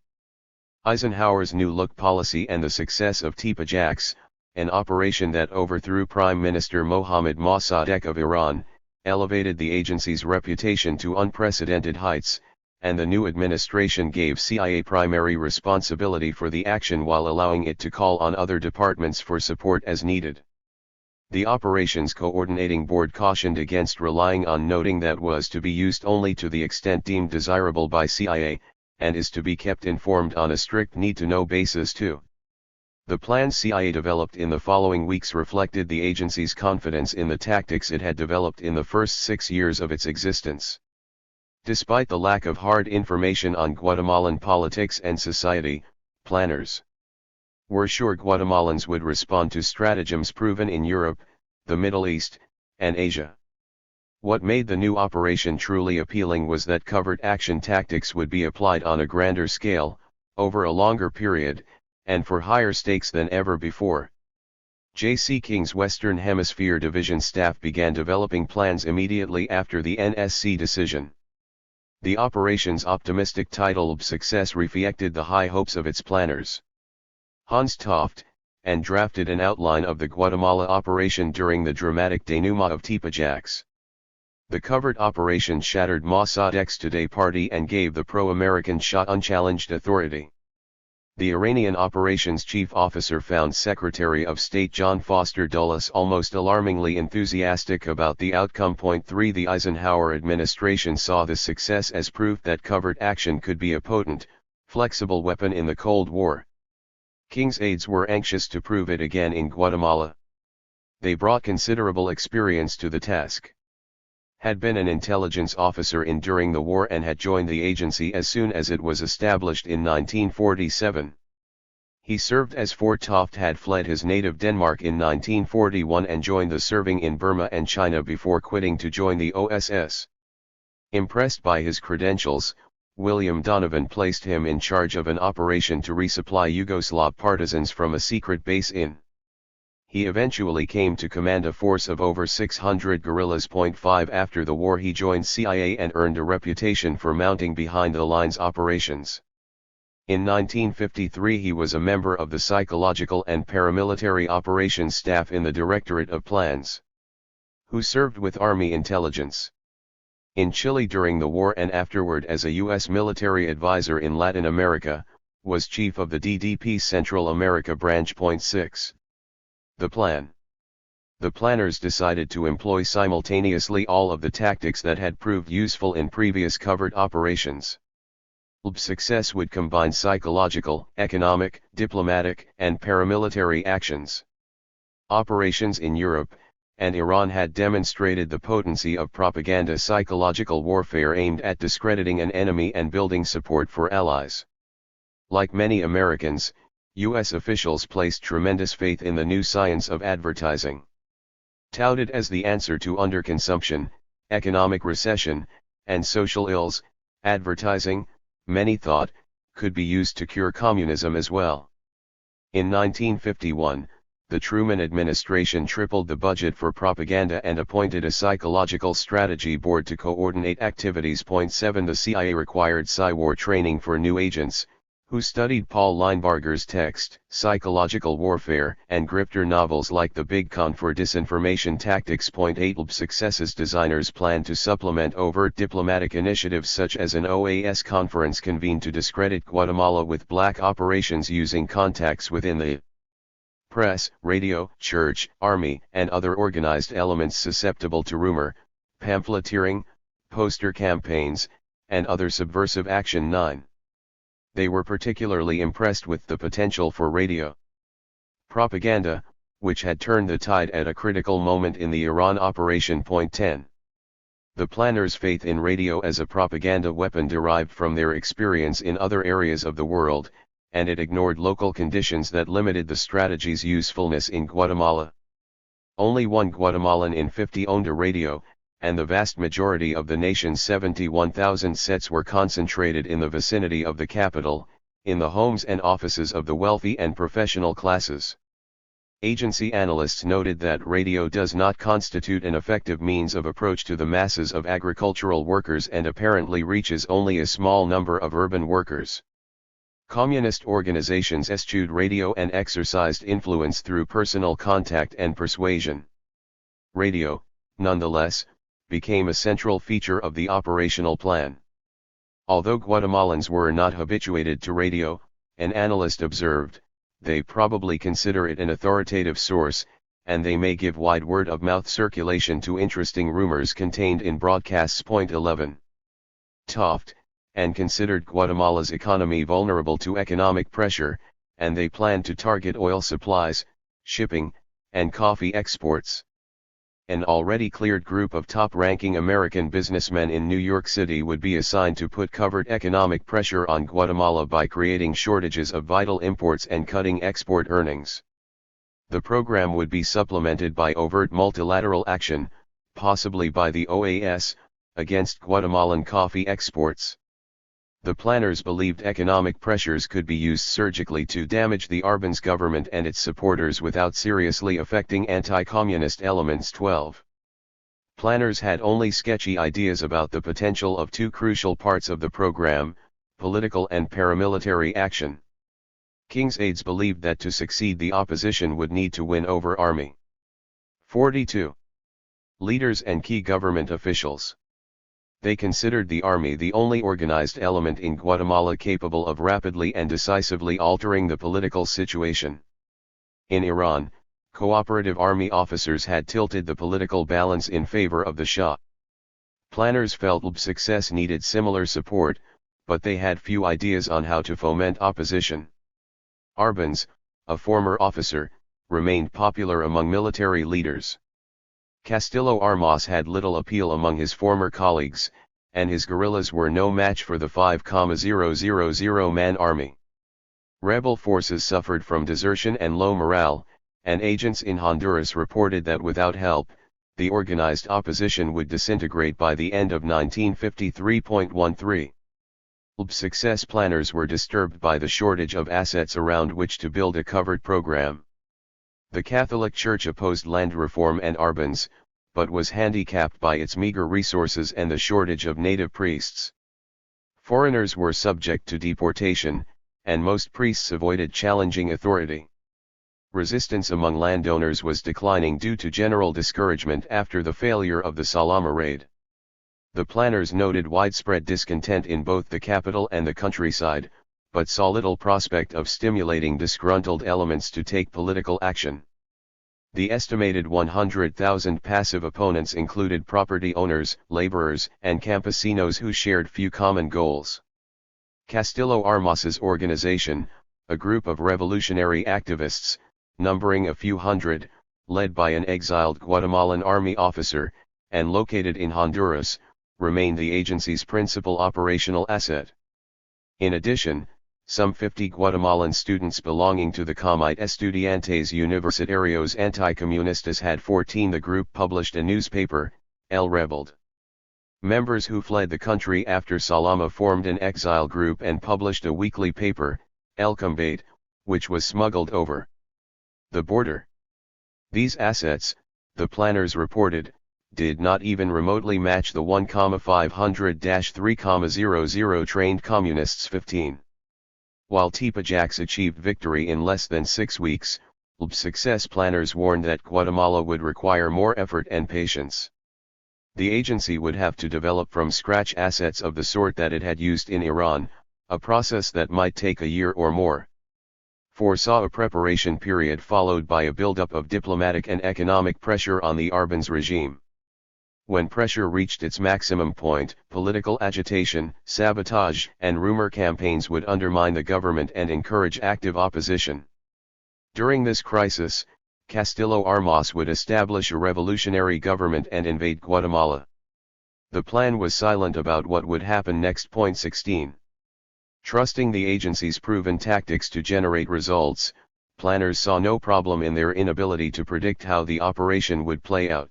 Eisenhower's New Look policy and the success of Tepe-Jax, an operation that overthrew Prime Minister Mohammad Mossadegh of Iran, elevated the agency's reputation to unprecedented heights, and the new administration gave CIA primary responsibility for the action while allowing it to call on other departments for support as needed. The Operations Coordinating Board cautioned against relying on noting that was to be used only to the extent deemed desirable by CIA, and is to be kept informed on a strict need-to-know basis too. The plans CIA developed in the following weeks reflected the agency's confidence in the tactics it had developed in the first 6 years of its existence. Despite the lack of hard information on Guatemalan politics and society, planners were sure Guatemalans would respond to stratagems proven in Europe, the Middle East, and Asia. What made the new operation truly appealing was that covert action tactics would be applied on a grander scale, over a longer period, and for higher stakes than ever before. J.C. King's Western Hemisphere Division staff began developing plans immediately after the NSC decision. The operation's optimistic title of success reflected the high hopes of its planners. Hans Toft, and drafted an outline of the Guatemala operation during the dramatic denouement of Tepeyac. The covert operation shattered Mossadeq's Today party and gave the pro-American Shah unchallenged authority. The Iranian operations chief officer found Secretary of State John Foster Dulles almost alarmingly enthusiastic about the outcome. 3 The Eisenhower administration saw the success as proof that covert action could be a potent, flexible weapon in the Cold War. King's aides were anxious to prove it again in Guatemala. They brought considerable experience to the task. Had been an intelligence officer during the war and had joined the agency as soon as it was established in 1947. He served as Fort Toft had fled his native Denmark in 1941 and joined the serving in Burma and China before quitting to join the OSS. Impressed by his credentials, William Donovan placed him in charge of an operation to resupply Yugoslav partisans from a secret base in. He eventually came to command a force of over 600 guerrillas. 5 After the war he joined CIA and earned a reputation for mounting behind-the-lines operations. In 1953 he was a member of the psychological and paramilitary operations staff in the Directorate of Plans, who served with Army intelligence in Chile during the war and afterward as a U.S. military advisor in Latin America, was chief of the DDP Central America branch. 6. The plan. The planners decided to employ simultaneously all of the tactics that had proved useful in previous covert operations. Success would combine psychological, economic, diplomatic, and paramilitary actions. Operations in Europe and Iran had demonstrated the potency of propaganda psychological warfare aimed at discrediting an enemy and building support for allies. Like many Americans, U.S. officials placed tremendous faith in the new science of advertising. Touted as the answer to underconsumption, economic recession, and social ills, advertising, many thought, could be used to cure communism as well. In 1951, the Truman administration tripled the budget for propaganda and appointed a psychological strategy board to coordinate activities. 7 The CIA required psy-war training for new agents, who studied Paul Leinbarger's text, Psychological Warfare, and grifter novels like The Big Con for disinformation tactics. 8 Successes designers planned to supplement overt diplomatic initiatives such as an OAS conference convened to discredit Guatemala with black operations using contacts within the press, radio, church, army, and other organized elements susceptible to rumor, pamphleteering, poster campaigns, and other subversive action. 9. They were particularly impressed with the potential for radio propaganda, which had turned the tide at a critical moment in the Iran operation. 10. The planners' faith in radio as a propaganda weapon derived from their experience in other areas of the world, and it ignored local conditions that limited the strategy's usefulness in Guatemala. Only one Guatemalan in 50 owned a radio, and the vast majority of the nation's 71,000 sets were concentrated in the vicinity of the capital, in the homes and offices of the wealthy and professional classes. Agency analysts noted that radio does not constitute an effective means of approach to the masses of agricultural workers and apparently reaches only a small number of urban workers. Communist organizations eschewed radio and exercised influence through personal contact and persuasion. Radio, nonetheless, became a central feature of the operational plan. Although Guatemalans were not habituated to radio, an analyst observed, they probably consider it an authoritative source, and they may give wide word-of-mouth circulation to interesting rumors contained in broadcasts. 11. Toft, and considered Guatemala's economy vulnerable to economic pressure, and they planned to target oil supplies, shipping, and coffee exports. An already cleared group of top-ranking American businessmen in New York City would be assigned to put covert economic pressure on Guatemala by creating shortages of vital imports and cutting export earnings. The program would be supplemented by overt multilateral action, possibly by the OAS, against Guatemalan coffee exports. The planners believed economic pressures could be used surgically to damage the Arbenz government and its supporters without seriously affecting anti-communist elements. 12. Planners had only sketchy ideas about the potential of two crucial parts of the program, political and paramilitary action. King's aides believed that to succeed the opposition would need to win over army. 42. Leaders and key government officials. They considered the army the only organized element in Guatemala capable of rapidly and decisively altering the political situation. In Iran, cooperative army officers had tilted the political balance in favor of the Shah. Planners felt success needed similar support, but they had few ideas on how to foment opposition. Arbenz, a former officer, remained popular among military leaders. Castillo Armas had little appeal among his former colleagues, and his guerrillas were no match for the 5,000-man army. Rebel forces suffered from desertion and low morale, and agents in Honduras reported that without help, the organized opposition would disintegrate by the end of 1953.13. Success planners were disturbed by the shortage of assets around which to build a covered program. The Catholic Church opposed land reform and Arbenz, but was handicapped by its meager resources and the shortage of native priests. Foreigners were subject to deportation, and most priests avoided challenging authority. Resistance among landowners was declining due to general discouragement after the failure of the Salama raid. The planners noted widespread discontent in both the capital and the countryside, but saw little prospect of stimulating disgruntled elements to take political action. The estimated 100,000 passive opponents included property owners, laborers, and campesinos who shared few common goals. Castillo Armas's organization, a group of revolutionary activists, numbering a few hundred, led by an exiled Guatemalan army officer, and located in Honduras, remained the agency's principal operational asset. In addition, some 50 Guatemalan students belonging to the Comité Estudiantes Universitarios Anticomunistas had 14. The group published a newspaper, El Rebelde. Members who fled the country after Salama formed an exile group and published a weekly paper, El Combate, which was smuggled over the border. These assets, the planners reported, did not even remotely match the 1,500-3,000 trained communists. 15. While Tipajaks achieved victory in less than 6 weeks, success planners warned that Guatemala would require more effort and patience. The agency would have to develop from scratch assets of the sort that it had used in Iran, a process that might take a year or more. Foresaw a preparation period followed by a buildup of diplomatic and economic pressure on the Arbenz regime. When pressure reached its maximum point, political agitation, sabotage, and rumor campaigns would undermine the government and encourage active opposition. During this crisis, Castillo Armas would establish a revolutionary government and invade Guatemala. The plan was silent about what would happen next. 16. Trusting the agency's proven tactics to generate results, planners saw no problem in their inability to predict how the operation would play out.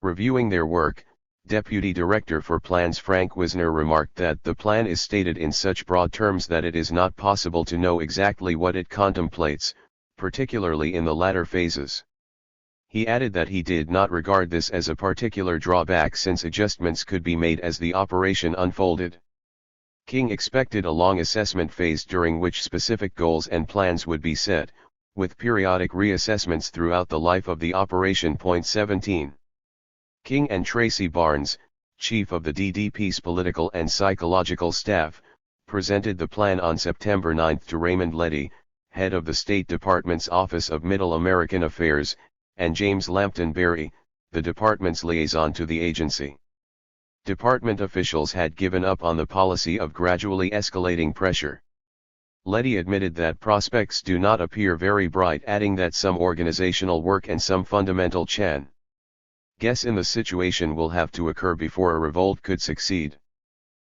Reviewing their work, Deputy Director for Plans Frank Wisner remarked that the plan is stated in such broad terms that it is not possible to know exactly what it contemplates, particularly in the latter phases. He added that he did not regard this as a particular drawback since adjustments could be made as the operation unfolded. King expected a long assessment phase during which specific goals and plans would be set, with periodic reassessments throughout the life of the operation. 17. King and Tracy Barnes, chief of the DDP's political and psychological staff, presented the plan on September 9 to Raymond Letty, head of the State Department's Office of Middle American Affairs, and James Lampton Berry, the department's liaison to the agency. Department officials had given up on the policy of gradually escalating pressure. Letty admitted that prospects do not appear very bright, adding that some organizational work and some fundamental guess in the situation will have to occur before a revolt could succeed.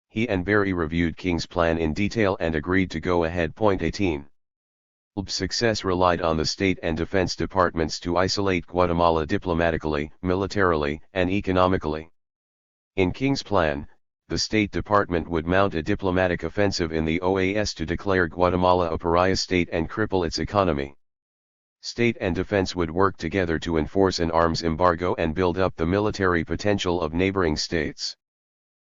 He and Berry reviewed King's plan in detail and agreed to go ahead. 18. Success relied on the State and Defense Departments to isolate Guatemala diplomatically, militarily, and economically. In King's plan, the State Department would mount a diplomatic offensive in the OAS to declare Guatemala a pariah state and cripple its economy. State and defense would work together to enforce an arms embargo and build up the military potential of neighboring states.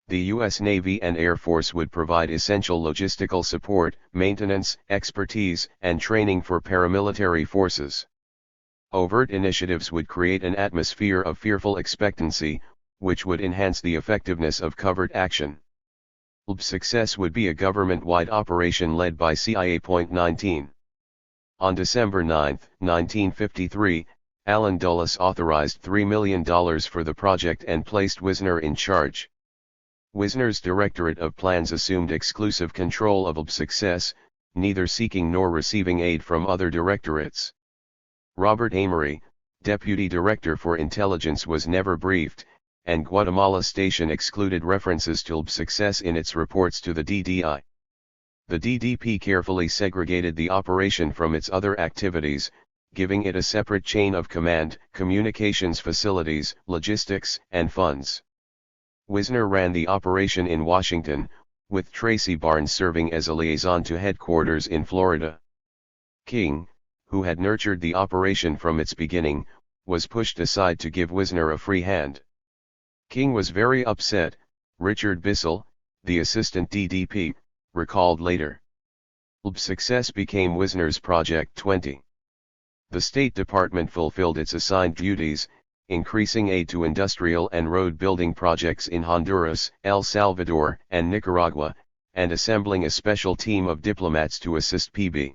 The U.S. Navy and Air Force would provide essential logistical support, maintenance, expertise, and training for paramilitary forces. Overt initiatives would create an atmosphere of fearful expectancy, which would enhance the effectiveness of covert action. Success would be a government-wide operation led by CIA. 19. On December 9, 1953, Allen Dulles authorized $3 million for the project and placed Wisner in charge. Wisner's Directorate of Plans assumed exclusive control of Success, neither seeking nor receiving aid from other directorates. Robert Amory, Deputy Director for Intelligence, was never briefed, and Guatemala Station excluded references to Success in its reports to the DDI. The DDP carefully segregated the operation from its other activities, giving it a separate chain of command, communications facilities, logistics, and funds. Wisner ran the operation in Washington, with Tracy Barnes serving as a liaison to headquarters in Florida. King, who had nurtured the operation from its beginning, was pushed aside to give Wisner a free hand. King was very upset, Richard Bissell, the assistant DDP, recalled later. Success became Wisner's Project 20. The State Department fulfilled its assigned duties, increasing aid to industrial and road building projects in Honduras, El Salvador, and Nicaragua, and assembling a special team of diplomats to assist PB.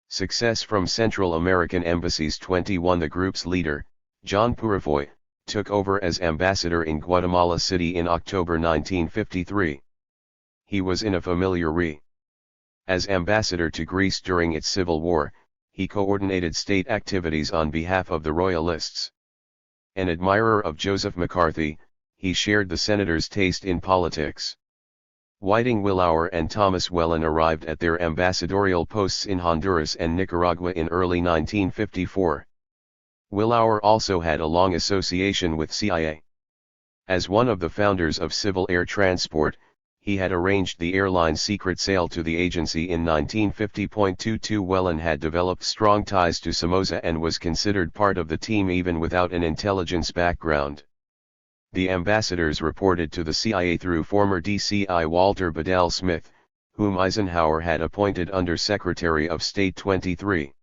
Success from Central American embassies. 21. The group's leader, John Purifoy, took over as ambassador in Guatemala City in October 1953. He was in a familiar re. As ambassador to Greece during its civil war, he coordinated state activities on behalf of the Royalists. An admirer of Joseph McCarthy, he shared the senator's taste in politics. Whiting Willauer and Thomas Whelan arrived at their ambassadorial posts in Honduras and Nicaragua in early 1954. Willauer also had a long association with CIA. As one of the founders of Civil Air Transport, he had arranged the airline's secret sale to the agency in 1950. Whelan had developed strong ties to Somoza and was considered part of the team even without an intelligence background. The ambassadors reported to the CIA through former DCI Walter Bedell Smith, whom Eisenhower had appointed Under Secretary of State 23.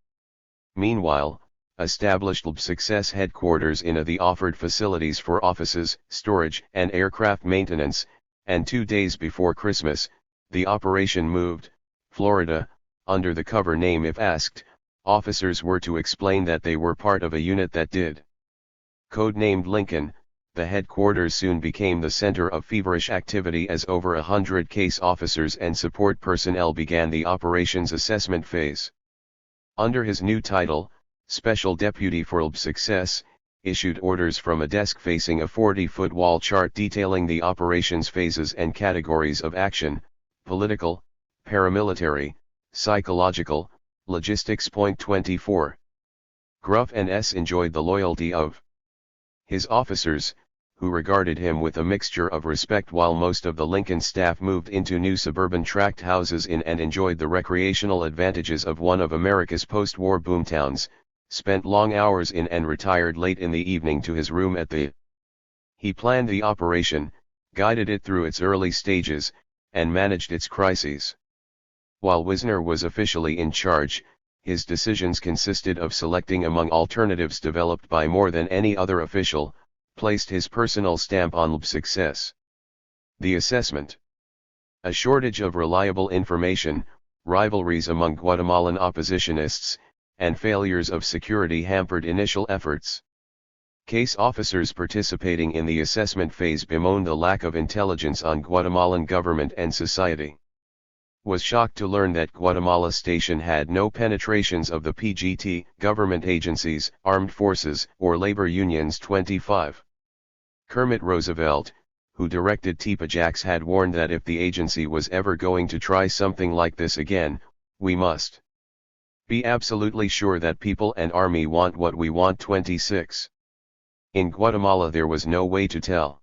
Meanwhile, established Success headquarters in the offered facilities for offices, storage, and aircraft maintenance, and 2 days before Christmas, the operation moved, Florida, under the cover name. If asked, officers were to explain that they were part of a unit that did. Codenamed Lincoln, the headquarters soon became the center of feverish activity as over 100 case officers and support personnel began the operations assessment phase. Under his new title, Special Deputy for Success, issued orders from a desk facing a 40-foot wall chart detailing the operations phases and categories of action: political, paramilitary, psychological, logistics. 24. Gruff and S. enjoyed the loyalty of his officers, who regarded him with a mixture of respect, while most of the Lincoln staff moved into new suburban tract houses in and enjoyed the recreational advantages of one of America's post-war boomtowns, spent long hours in and retired late in the evening to his room at the. He planned the operation, guided it through its early stages, and managed its crises. While Wisner was officially in charge, his decisions consisted of selecting among alternatives developed by more than any other official, placed his personal stamp on Success. The assessment. A shortage of reliable information, rivalries among Guatemalan oppositionists, and failures of security hampered initial efforts. Case officers participating in the assessment phase bemoaned the lack of intelligence on Guatemalan government and society. Was shocked to learn that Guatemala Station had no penetrations of the PGT, government agencies, armed forces, or labor unions. 25. Kermit Roosevelt, who directed TPJAX, had warned that if the agency was ever going to try something like this again, we must be absolutely sure that people and army want what we want. 26. In Guatemala there was no way to tell.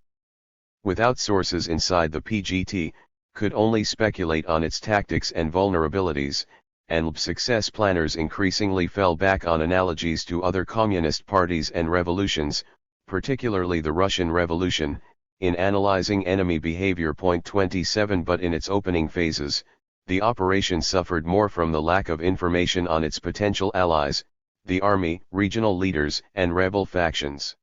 Without sources inside the PGT, could only speculate on its tactics and vulnerabilities, and success planners increasingly fell back on analogies to other communist parties and revolutions, particularly the Russian Revolution, in analyzing enemy behavior. 27 But in its opening phases, the operation suffered more from the lack of information on its potential allies, the army, regional leaders, and rebel factions.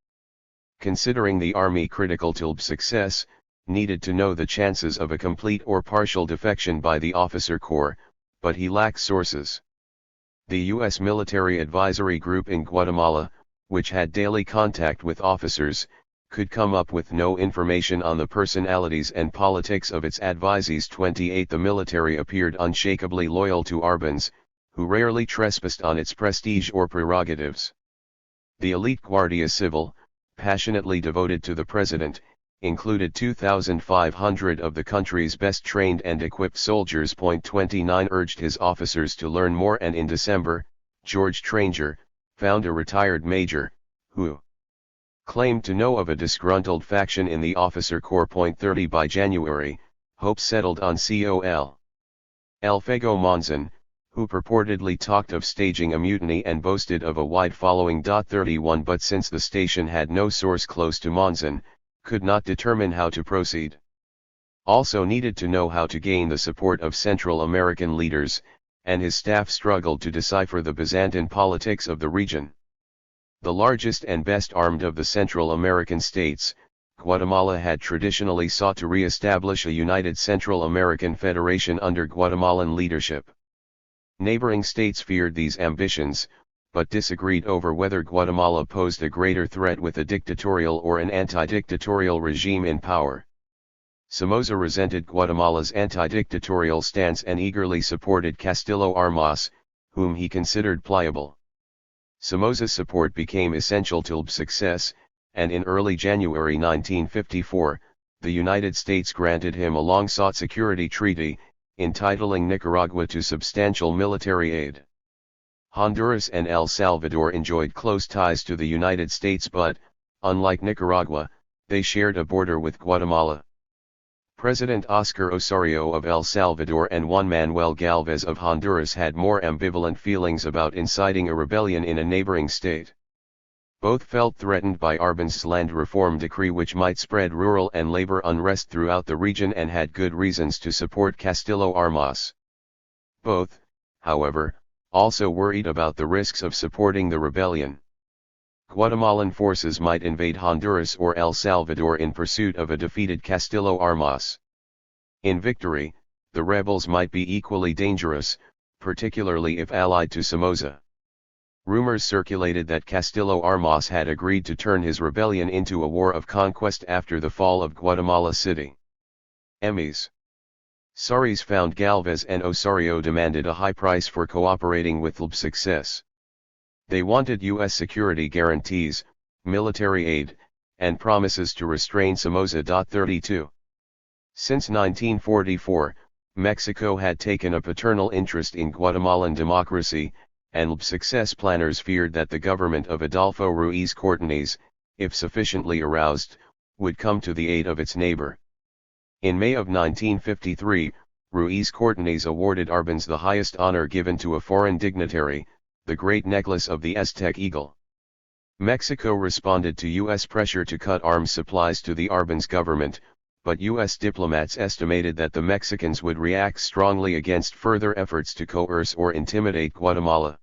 Considering the army critical to success, needed to know the chances of a complete or partial defection by the officer corps, but he lacked sources. The U.S. Military Advisory Group in Guatemala, which had daily contact with officers, could come up with no information on the personalities and politics of its advisees. 28 The military appeared unshakably loyal to Arbenz, who rarely trespassed on its prestige or prerogatives. The elite Guardia Civil, passionately devoted to the president, included 2,500 of the country's best trained and equipped soldiers. 29 Urged his officers to learn more, and in December, George Tranger, found a retired major, who claimed to know of a disgruntled faction in the officer corps. 30 By January, hopes settled on Col. El Fego Monzon, who purportedly talked of staging a mutiny and boasted of a wide following. 31 But since the station had no source close to Monzon, could not determine how to proceed. Also needed to know how to gain the support of Central American leaders, and his staff struggled to decipher the Byzantine politics of the region. The largest and best armed of the Central American states, Guatemala had traditionally sought to re-establish a united Central American federation under Guatemalan leadership. Neighboring states feared these ambitions, but disagreed over whether Guatemala posed a greater threat with a dictatorial or an anti-dictatorial regime in power. Somoza resented Guatemala's anti-dictatorial stance and eagerly supported Castillo Armas, whom he considered pliable. Somoza's support became essential to success, and in early January 1954, the United States granted him a long-sought security treaty, entitling Nicaragua to substantial military aid. Honduras and El Salvador enjoyed close ties to the United States, but, unlike Nicaragua, they shared a border with Guatemala. President Oscar Osorio of El Salvador and Juan Manuel Galvez of Honduras had more ambivalent feelings about inciting a rebellion in a neighboring state. Both felt threatened by Arbenz's land reform decree, which might spread rural and labor unrest throughout the region, and had good reasons to support Castillo Armas. Both, however, also worried about the risks of supporting the rebellion. Guatemalan forces might invade Honduras or El Salvador in pursuit of a defeated Castillo Armas. In victory, the rebels might be equally dangerous, particularly if allied to Somoza. Rumors circulated that Castillo Armas had agreed to turn his rebellion into a war of conquest after the fall of Guatemala City. Emis. Saris found Galvez and Osorio demanded a high price for cooperating with success. They wanted U.S. security guarantees, military aid, and promises to restrain Somoza. 32. Since 1944, Mexico had taken a paternal interest in Guatemalan democracy, and success planners feared that the government of Adolfo Ruiz Cortines, if sufficiently aroused, would come to the aid of its neighbor. In May of 1953, Ruiz Cortines awarded Arbenz the highest honor given to a foreign dignitary, the Great Necklace of the Aztec Eagle. Mexico responded to U.S. pressure to cut arms supplies to the Arbenz government, but U.S. diplomats estimated that the Mexicans would react strongly against further efforts to coerce or intimidate Guatemala.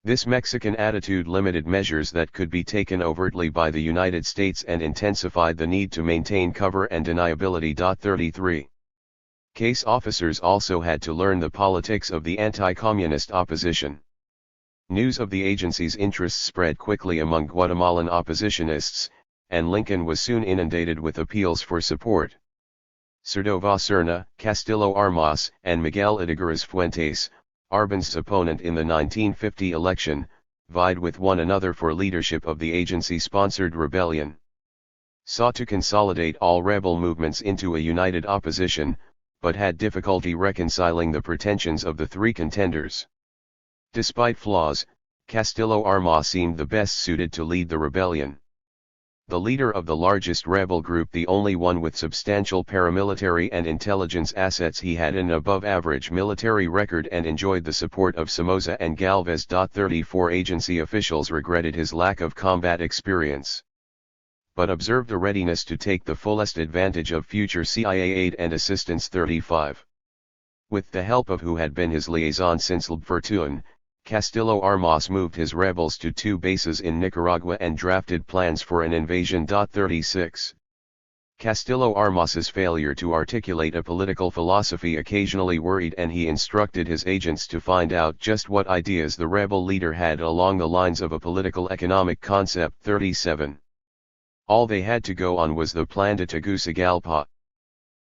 This Mexican attitude limited measures that could be taken overtly by the United States and intensified the need to maintain cover and deniability. 33. Case officers also had to learn the politics of the anti-communist opposition. News of the agency's interests spread quickly among Guatemalan oppositionists, and Lincoln was soon inundated with appeals for support. Cordova Serna, Castillo Armas, and Miguel Ydígoras Fuentes, Arbenz's opponent in the 1950 election, vied with one another for leadership of the agency-sponsored rebellion. Sought to consolidate all rebel movements into a united opposition, but had difficulty reconciling the pretensions of the three contenders. Despite flaws, Castillo Armas seemed the best suited to lead the rebellion. the leader of the largest rebel group, the only one with substantial paramilitary and intelligence assets. He had an above-average military record and enjoyed the support of Somoza and Galvez. 34 Agency officials regretted his lack of combat experience, but observed a readiness to take the fullest advantage of future CIA aid and assistance. 35. With the help of who had been his liaison since Lb. Castillo Armas moved his rebels to 2 bases in Nicaragua and drafted plans for an invasion. 36. Castillo Armas's failure to articulate a political philosophy occasionally worried, and he instructed his agents to find out just what ideas the rebel leader had along the lines of a political economic concept. 37. All they had to go on was the Plan de Tegucigalpa.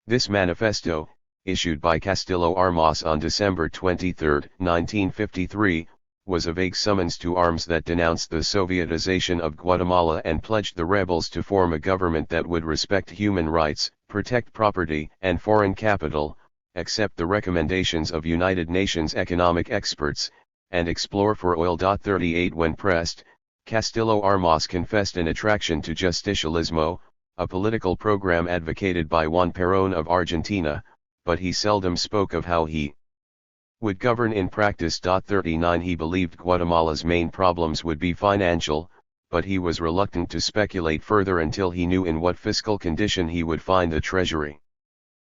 This manifesto, issued by Castillo Armas on December 23, 1953, was a vague summons to arms that denounced the Sovietization of Guatemala and pledged the rebels to form a government that would respect human rights, protect property and foreign capital, accept the recommendations of United Nations economic experts, and explore for oil. 38 When pressed, Castillo Armas confessed an attraction to justicialismo, a political program advocated by Juan Perón of Argentina, but he seldom spoke of how he would govern in practice. 39 He believed Guatemala's main problems would be financial, but he was reluctant to speculate further until he knew in what fiscal condition he would find the treasury.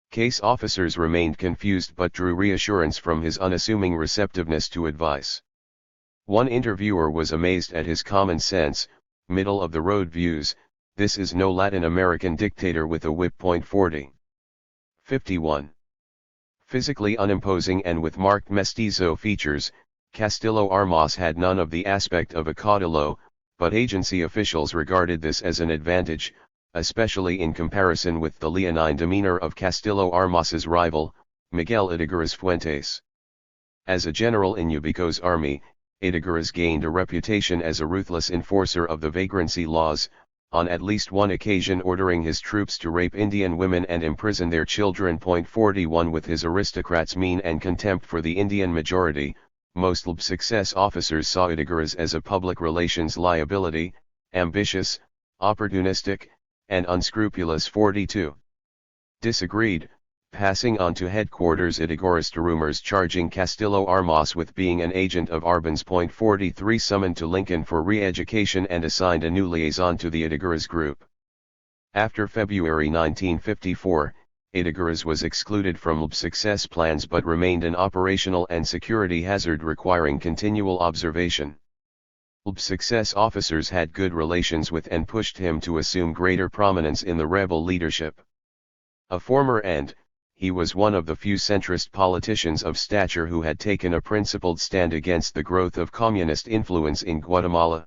Case officers remained confused but drew reassurance from his unassuming receptiveness to advice. One interviewer was amazed at his common sense, middle-of-the-road views. This is no Latin American dictator with a whip. 40. 51. Physically unimposing and with marked mestizo features, Castillo Armas had none of the aspect of a caudillo, but agency officials regarded this as an advantage, especially in comparison with the leonine demeanor of Castillo Armas's rival, Miguel Ydígoras Fuentes. As a general in Ubico's army, Ydígoras gained a reputation as a ruthless enforcer of the vagrancy laws, on at least one occasion ordering his troops to rape Indian women and imprison their children. 41 With his aristocrat's mien and contempt for the Indian majority, most LB success officers saw Ydígoras as a public relations liability, ambitious, opportunistic, and unscrupulous. 42. Disagreed, passing on to headquarters. Ydígoras to rumors charging Castillo Armas with being an agent of Arbans. 43 Summoned to Lincoln for re-education and assigned a new liaison to the Ydígoras group. After February 1954, Ydígoras was excluded from LB success plans but remained an operational and security hazard requiring continual observation. LB success officers had good relations with and pushed him to assume greater prominence in the rebel leadership. A former and, he was one of the few centrist politicians of stature who had taken a principled stand against the growth of communist influence in Guatemala.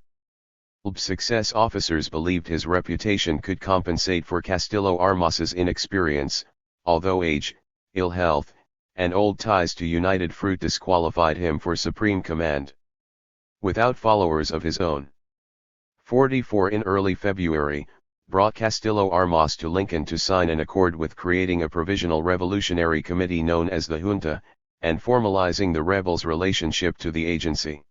LB success officers believed his reputation could compensate for Castillo Armas's inexperience, although age, ill health, and old ties to United Fruit disqualified him for supreme command. Without followers of his own. 44 In early February, brought Castillo Armas to Lincoln to sign an accord with creating a provisional revolutionary committee known as the Junta, and formalizing the rebels' relationship to the agency.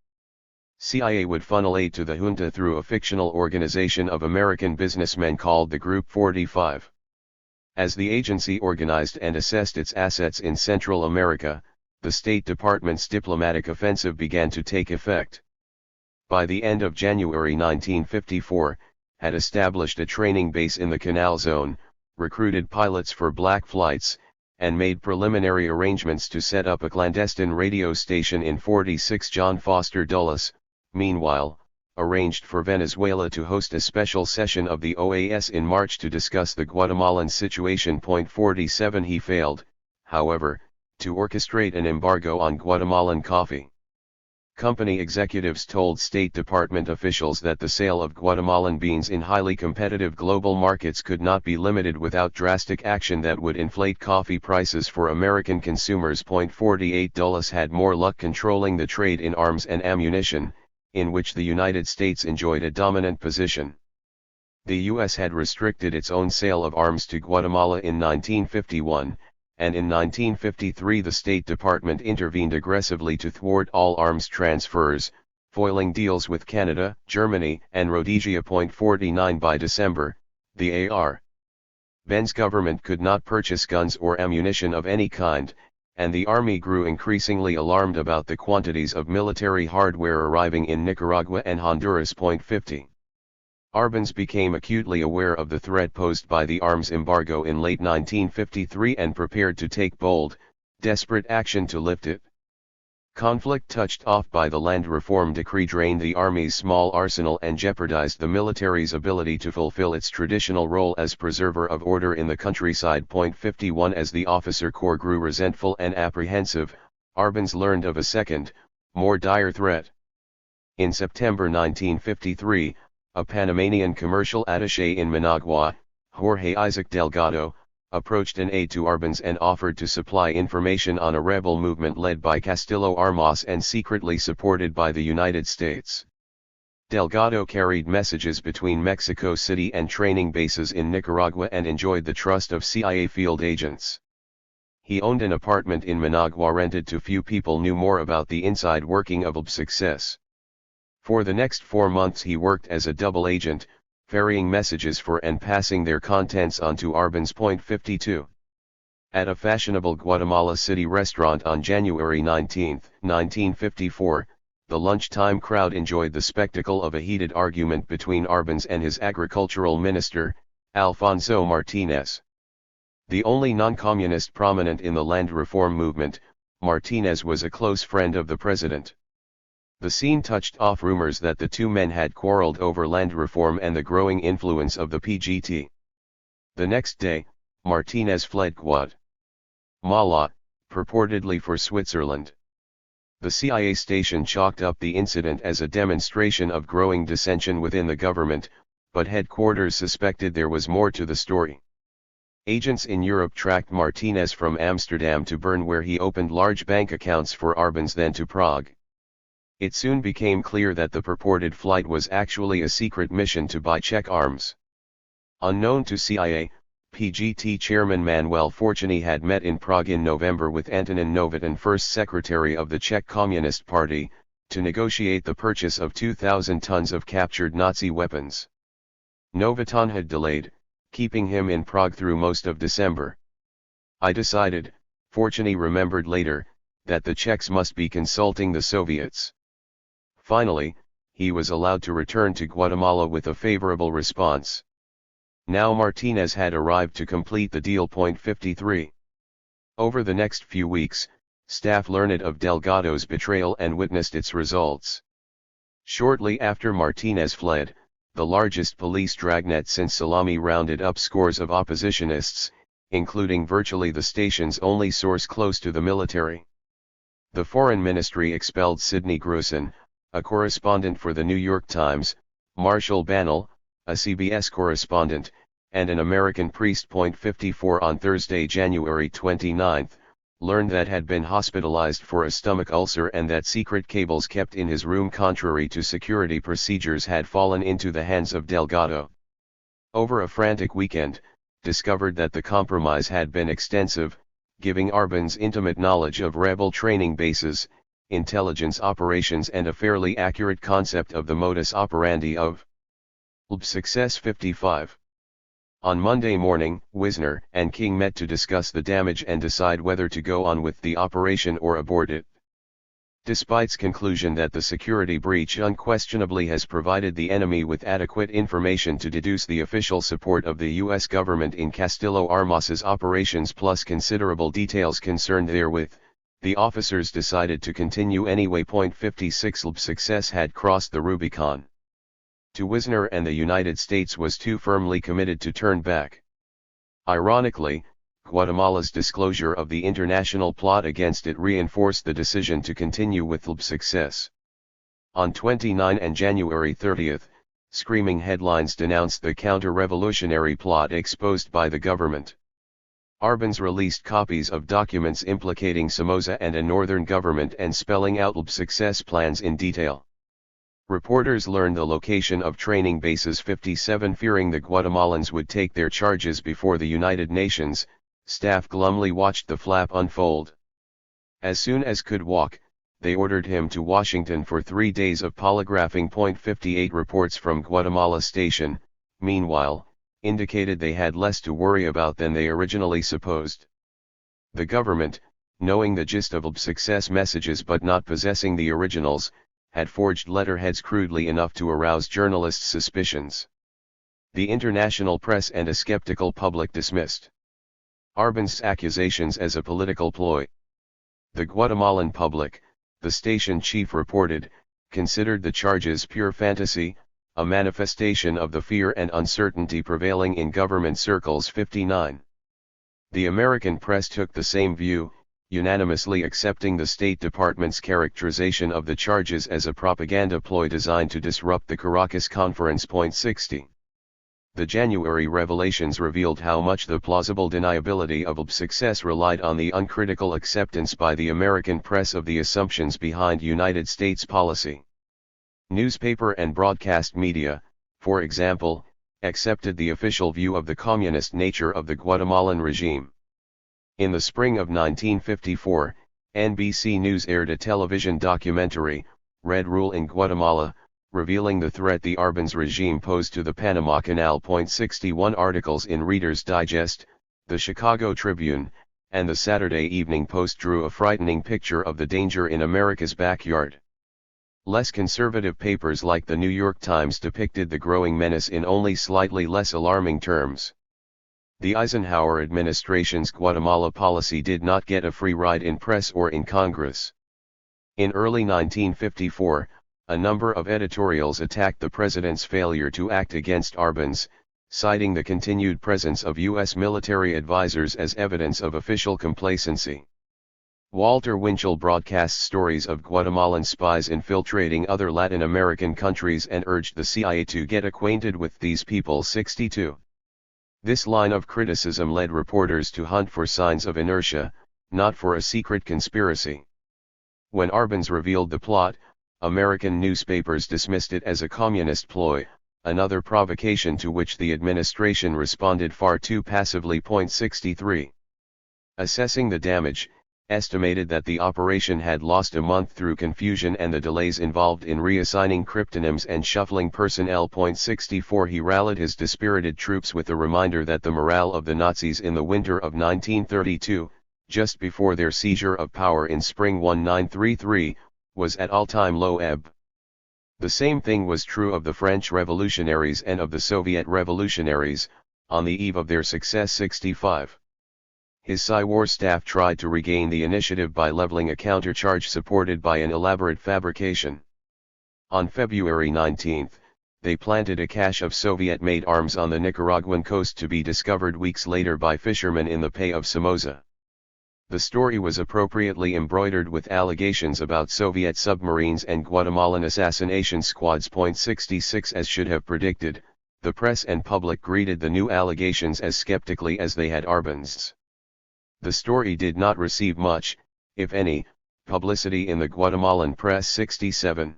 CIA would funnel aid to the Junta through a fictional organization of American businessmen called the Group 45. As the agency organized and assessed its assets in Central America, the State Department's diplomatic offensive began to take effect. By the end of January 1954, had established a training base in the Canal Zone, recruited pilots for black flights, and made preliminary arrangements to set up a clandestine radio station in 46 John Foster Dulles. Meanwhile, arranged for Venezuela to host a special session of the OAS in March to discuss the Guatemalan situation. 47 He failed, however, to orchestrate an embargo on Guatemalan coffee. Company executives told State Department officials that the sale of Guatemalan beans in highly competitive global markets could not be limited without drastic action that would inflate coffee prices for American consumers. 48 Dulles had more luck controlling the trade in arms and ammunition, in which the United States enjoyed a dominant position. The U.S. had restricted its own sale of arms to Guatemala in 1951, and in 1953 the State Department intervened aggressively to thwart all arms transfers, foiling deals with Canada, Germany, and Rhodesia. 49 By December, the A.R. Benz government could not purchase guns or ammunition of any kind, and the army grew increasingly alarmed about the quantities of military hardware arriving in Nicaragua and Honduras. 50. Arbenz became acutely aware of the threat posed by the arms embargo in late 1953 and prepared to take bold, desperate action to lift it. Conflict touched off by the land reform decree drained the army's small arsenal and jeopardized the military's ability to fulfill its traditional role as preserver of order in the countryside. 51 As the officer corps grew resentful and apprehensive, Arbenz learned of a second, more dire threat. In September 1953, a Panamanian commercial attaché in Managua, Jorge Isaac Delgado, approached an aide to Arbenz and offered to supply information on a rebel movement led by Castillo Armas and secretly supported by the United States. Delgado carried messages between Mexico City and training bases in Nicaragua and enjoyed the trust of CIA field agents. He owned an apartment in Managua rented to few people knew more about the inside working of Success. For the next 4 months he worked as a double agent, ferrying messages for and passing their contents on to Arbenz. 52. At a fashionable Guatemala City restaurant on January 19, 1954, the lunchtime crowd enjoyed the spectacle of a heated argument between Arbenz and his agricultural minister, Alfonso Martinez. The only non-communist prominent in the land reform movement, Martinez was a close friend of the president. The scene touched off rumors that the two men had quarreled over land reform and the growing influence of the PGT. The next day, Martinez fled Guatemala, purportedly for Switzerland. The CIA station chalked up the incident as a demonstration of growing dissension within the government, but headquarters suspected there was more to the story. Agents in Europe tracked Martinez from Amsterdam to Bern, where he opened large bank accounts for Arbenz, then to Prague. It soon became clear that the purported flight was actually a secret mission to buy Czech arms. Unknown to CIA, PGT chairman Manuel Fortuny had met in Prague in November with Antonin Novitin, first secretary of the Czech Communist Party, to negotiate the purchase of 2,000 tons of captured Nazi weapons. Novitin had delayed, keeping him in Prague through most of December. I decided, Fortuny remembered later, that the Czechs must be consulting the Soviets. Finally, he was allowed to return to Guatemala with a favorable response. Now Martinez had arrived to complete the deal. 53. Over the next few weeks, staff learned of Delgado's betrayal and witnessed its results. Shortly after Martinez fled, the largest police dragnet since Salami rounded up scores of oppositionists, including virtually the station's only source close to the military. The Foreign Ministry expelled Sidney Grusin, a correspondent for the New York Times, Marshall Bannell, a CBS correspondent, and an American priest. 54 On Thursday, January 29, learned that had been hospitalized for a stomach ulcer and that secret cables kept in his room contrary to security procedures had fallen into the hands of Delgado. Over a frantic weekend, discovered that the compromise had been extensive, giving Arbenz intimate knowledge of rebel training bases, intelligence operations and a fairly accurate concept of the modus operandi of Success. 55. On Monday morning, Wisner and King met to discuss the damage and decide whether to go on with the operation or abort it. Despite conclusion that the security breach unquestionably has provided the enemy with adequate information to deduce the official support of the U.S. government in Castillo Armas's operations plus considerable details concerned therewith, the officers decided to continue anyway. 56 Success had crossed the Rubicon. To Wisner and the United States was too firmly committed to turn back. Ironically, Guatemala's disclosure of the international plot against it reinforced the decision to continue with Success. On 29 and January 30, screaming headlines denounced the counter-revolutionary plot exposed by the government. Arbenz released copies of documents implicating Somoza and a northern government and spelling out Success plans in detail. Reporters learned the location of training bases 57, fearing the Guatemalans would take their charges before the United Nations. Staff glumly watched the flap unfold. As soon as could walk, they ordered him to Washington for 3 days of polygraphing. 58 reports from Guatemala station, meanwhile, indicated they had less to worry about than they originally supposed. The government, knowing the gist of success messages but not possessing the originals, had forged letterheads crudely enough to arouse journalists' suspicions. The international press and a skeptical public dismissed Arbenz' accusations as a political ploy. The Guatemalan public, the station chief reported, considered the charges pure fantasy, a manifestation of the fear and uncertainty prevailing in government circles. 59. The American press took the same view, unanimously accepting the State Department's characterization of the charges as a propaganda ploy designed to disrupt the Caracas Conference. 60. The January revelations revealed how much the plausible deniability of success relied on the uncritical acceptance by the American press of the assumptions behind United States policy. Newspaper and broadcast media, for example, accepted the official view of the communist nature of the Guatemalan regime. In the spring of 1954, NBC News aired a television documentary, Red Rule in Guatemala, revealing the threat the Arbenz regime posed to the Panama Canal. 61 articles in Reader's Digest, the Chicago Tribune, and the Saturday Evening Post drew a frightening picture of the danger in America's backyard. Less conservative papers like the New York Times depicted the growing menace in only slightly less alarming terms. The Eisenhower administration's Guatemala policy did not get a free ride in press or in Congress. In early 1954, a number of editorials attacked the president's failure to act against Arbenz, citing the continued presence of U.S. military advisors as evidence of official complacency. Walter Winchell broadcast stories of Guatemalan spies infiltrating other Latin American countries and urged the CIA to get acquainted with these people. 62. This line of criticism led reporters to hunt for signs of inertia, not for a secret conspiracy. When Arbenz revealed the plot, American newspapers dismissed it as a communist ploy, another provocation to which the administration responded far too passively. 63. Assessing the damage, estimated that the operation had lost a month through confusion and the delays involved in reassigning cryptonyms and shuffling personnel. 64. He rallied his dispirited troops with a reminder that the morale of the Nazis in the winter of 1932, just before their seizure of power in spring 1933, was at all-time low ebb. The same thing was true of the French revolutionaries and of the Soviet revolutionaries, on the eve of their success. 65. His Psy-War staff tried to regain the initiative by leveling a countercharge supported by an elaborate fabrication. On February 19, they planted a cache of Soviet-made arms on the Nicaraguan coast to be discovered weeks later by fishermen in the Bay of Somoza. The story was appropriately embroidered with allegations about Soviet submarines and Guatemalan assassination squads. 66. As should have predicted, the press and public greeted the new allegations as skeptically as they had Arbenz's. The story did not receive much, if any, publicity in the Guatemalan press. 67.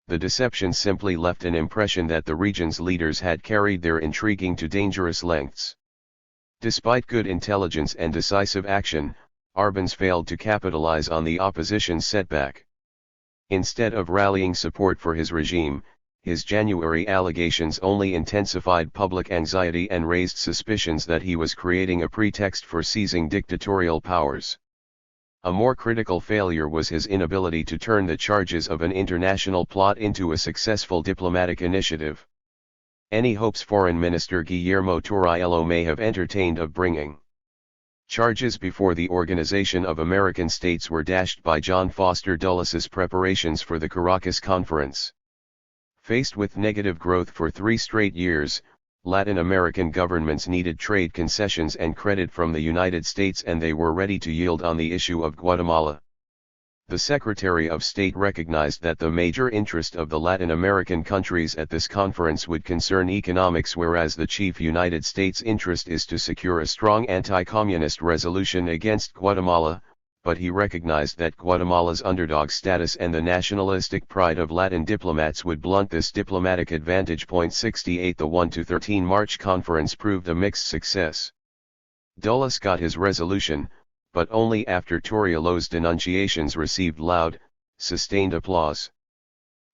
The deception simply left an impression that the region's leaders had carried their intriguing to dangerous lengths. Despite good intelligence and decisive action, Arbenz failed to capitalize on the opposition's setback. Instead of rallying support for his regime, his January allegations only intensified public anxiety and raised suspicions that he was creating a pretext for seizing dictatorial powers. A more critical failure was his inability to turn the charges of an international plot into a successful diplomatic initiative. Any hopes Foreign Minister Guillermo Torriello may have entertained of bringing charges before the Organization of American States were dashed by John Foster Dulles' preparations for the Caracas Conference. Faced with negative growth for 3 straight years, Latin American governments needed trade concessions and credit from the United States, and they were ready to yield on the issue of Guatemala. The Secretary of State recognized that the major interest of the Latin American countries at this conference would concern economics, whereas the chief United States interest is to secure a strong anti-communist resolution against Guatemala, but he recognized that Guatemala's underdog status and the nationalistic pride of Latin diplomats would blunt this diplomatic advantage. 68. The 1-13 March conference proved a mixed success. Dulles got his resolution, but only after Torriello's denunciations received loud, sustained applause.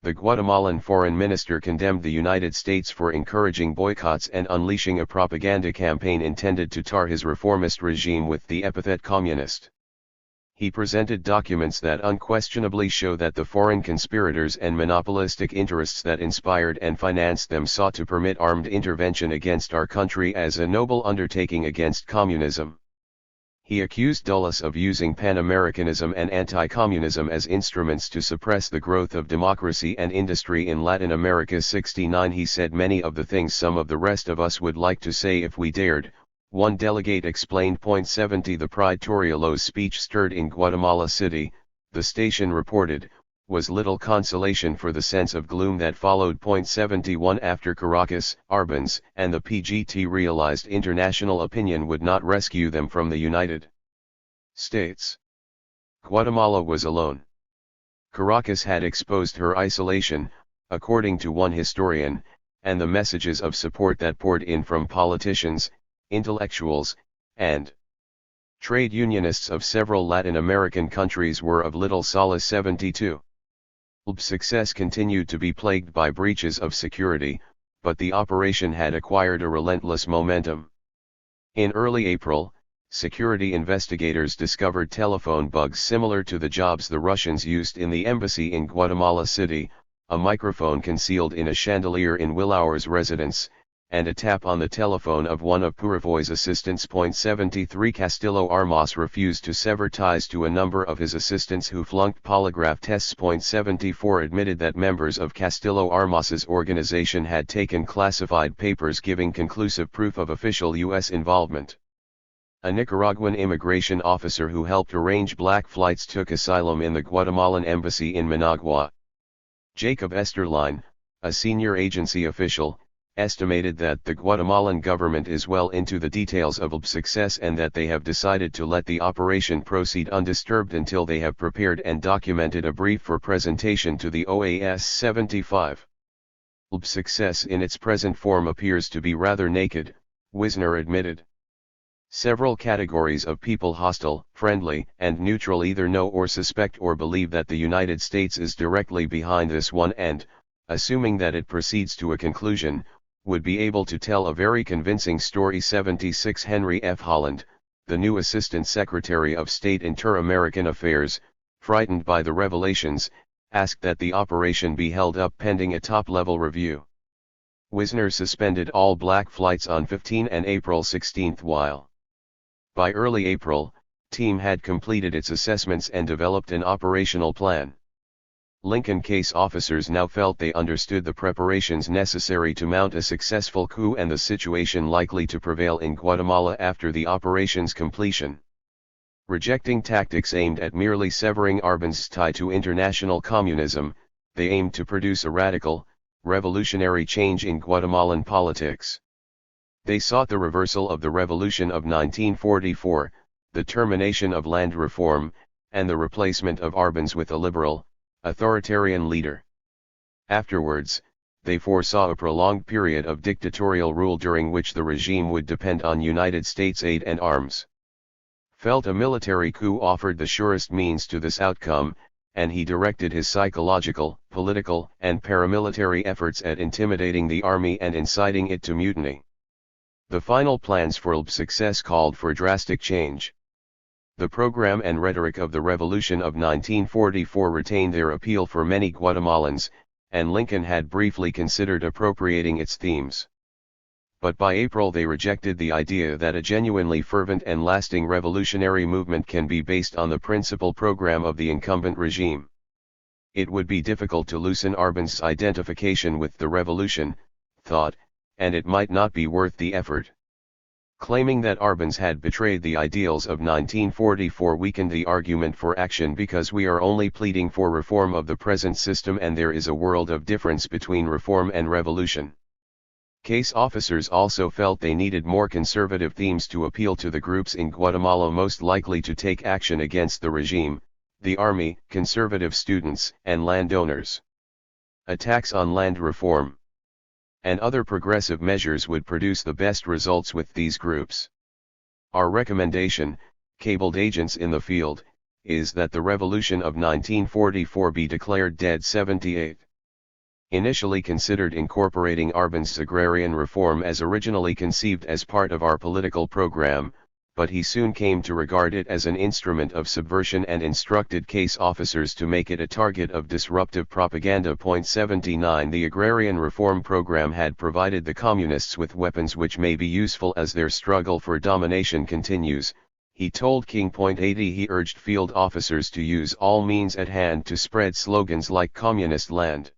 The Guatemalan foreign minister condemned the United States for encouraging boycotts and unleashing a propaganda campaign intended to tar his reformist regime with the epithet communist. He presented documents that unquestionably show that the foreign conspirators and monopolistic interests that inspired and financed them sought to permit armed intervention against our country as a noble undertaking against communism. He accused Dulles of using Pan-Americanism and anti-communism as instruments to suppress the growth of democracy and industry in Latin America. 69 He said many of the things some of the rest of us would like to say if we dared, one delegate explained. 70 The Pride Torriello's speech stirred in Guatemala City, the station reported, was little consolation for the sense of gloom that followed. 71 After Caracas, Arbenz, and the PGT realized international opinion would not rescue them from the United States, Guatemala was alone. Caracas had exposed her isolation, according to one historian, and the messages of support that poured in from politicians, intellectuals, and trade unionists of several Latin American countries were of little solace. 72 LB's success continued to be plagued by breaches of security, but the operation had acquired a relentless momentum. In early April, security investigators discovered telephone bugs similar to the jobs the Russians used in the embassy in Guatemala City, a microphone concealed in a chandelier in Willauer's residence, and a tap on the telephone of one of Purifoy's assistants. 73 Castillo Armas refused to sever ties to a number of his assistants who flunked polygraph tests. 74 Admitted that members of Castillo Armas's organization had taken classified papers giving conclusive proof of official U.S. involvement. A Nicaraguan immigration officer who helped arrange black flights took asylum in the Guatemalan embassy in Managua. Jacob Esterline, a senior agency official, estimated that the Guatemalan government is well into the details of LB's success and that they have decided to let the operation proceed undisturbed until they have prepared and documented a brief for presentation to the OAS. 75 LB's success in its present form appears to be rather naked, Wisner admitted. Several categories of people, hostile, friendly, and neutral, either know or suspect or believe that the United States is directly behind this one and, assuming that it proceeds to a conclusion, would be able to tell a very convincing story. 76 Henry F. Holland, the new Assistant Secretary of State Inter-American Affairs, frightened by the revelations, asked that the operation be held up pending a top-level review. Wisner suspended all black flights on 15 and April 16 while, by early April, team had completed its assessments and developed an operational plan. Lincoln case officers now felt they understood the preparations necessary to mount a successful coup and the situation likely to prevail in Guatemala after the operation's completion. Rejecting tactics aimed at merely severing Arbenz's tie to international communism, they aimed to produce a radical, revolutionary change in Guatemalan politics. They sought the reversal of the revolution of 1944, the termination of land reform, and the replacement of Arbenz with a liberal, authoritarian leader. Afterwards, they foresaw a prolonged period of dictatorial rule during which the regime would depend on United States aid and arms. Felt a military coup offered the surest means to this outcome, and he directed his psychological, political, and paramilitary efforts at intimidating the army and inciting it to mutiny. The final plans for LB's success called for drastic change. The program and rhetoric of the Revolution of 1944 retained their appeal for many Guatemalans, and Lincoln had briefly considered appropriating its themes. But by April they rejected the idea that a genuinely fervent and lasting revolutionary movement can be based on the principal program of the incumbent regime. It would be difficult to loosen Arbenz's identification with the revolution, thought, and it might not be worth the effort. Claiming that Arbenz had betrayed the ideals of 1944 weakened the argument for action because we are only pleading for reform of the present system and there is a world of difference between reform and revolution. Case officers also felt they needed more conservative themes to appeal to the groups in Guatemala most likely to take action against the regime, the army, conservative students, and landowners. Attacks on land reform and other progressive measures would produce the best results with these groups. Our recommendation, cabled agents in the field, is that the revolution of 1944 be declared dead. 78. Initially considered incorporating Arbenz agrarian reform as originally conceived as part of our political program, but he soon came to regard it as an instrument of subversion and instructed case officers to make it a target of disruptive propaganda. 79 The agrarian reform program had provided the communists with weapons which may be useful as their struggle for domination continues, he told King. 80 He urged field officers to use all means at hand to spread slogans like communist land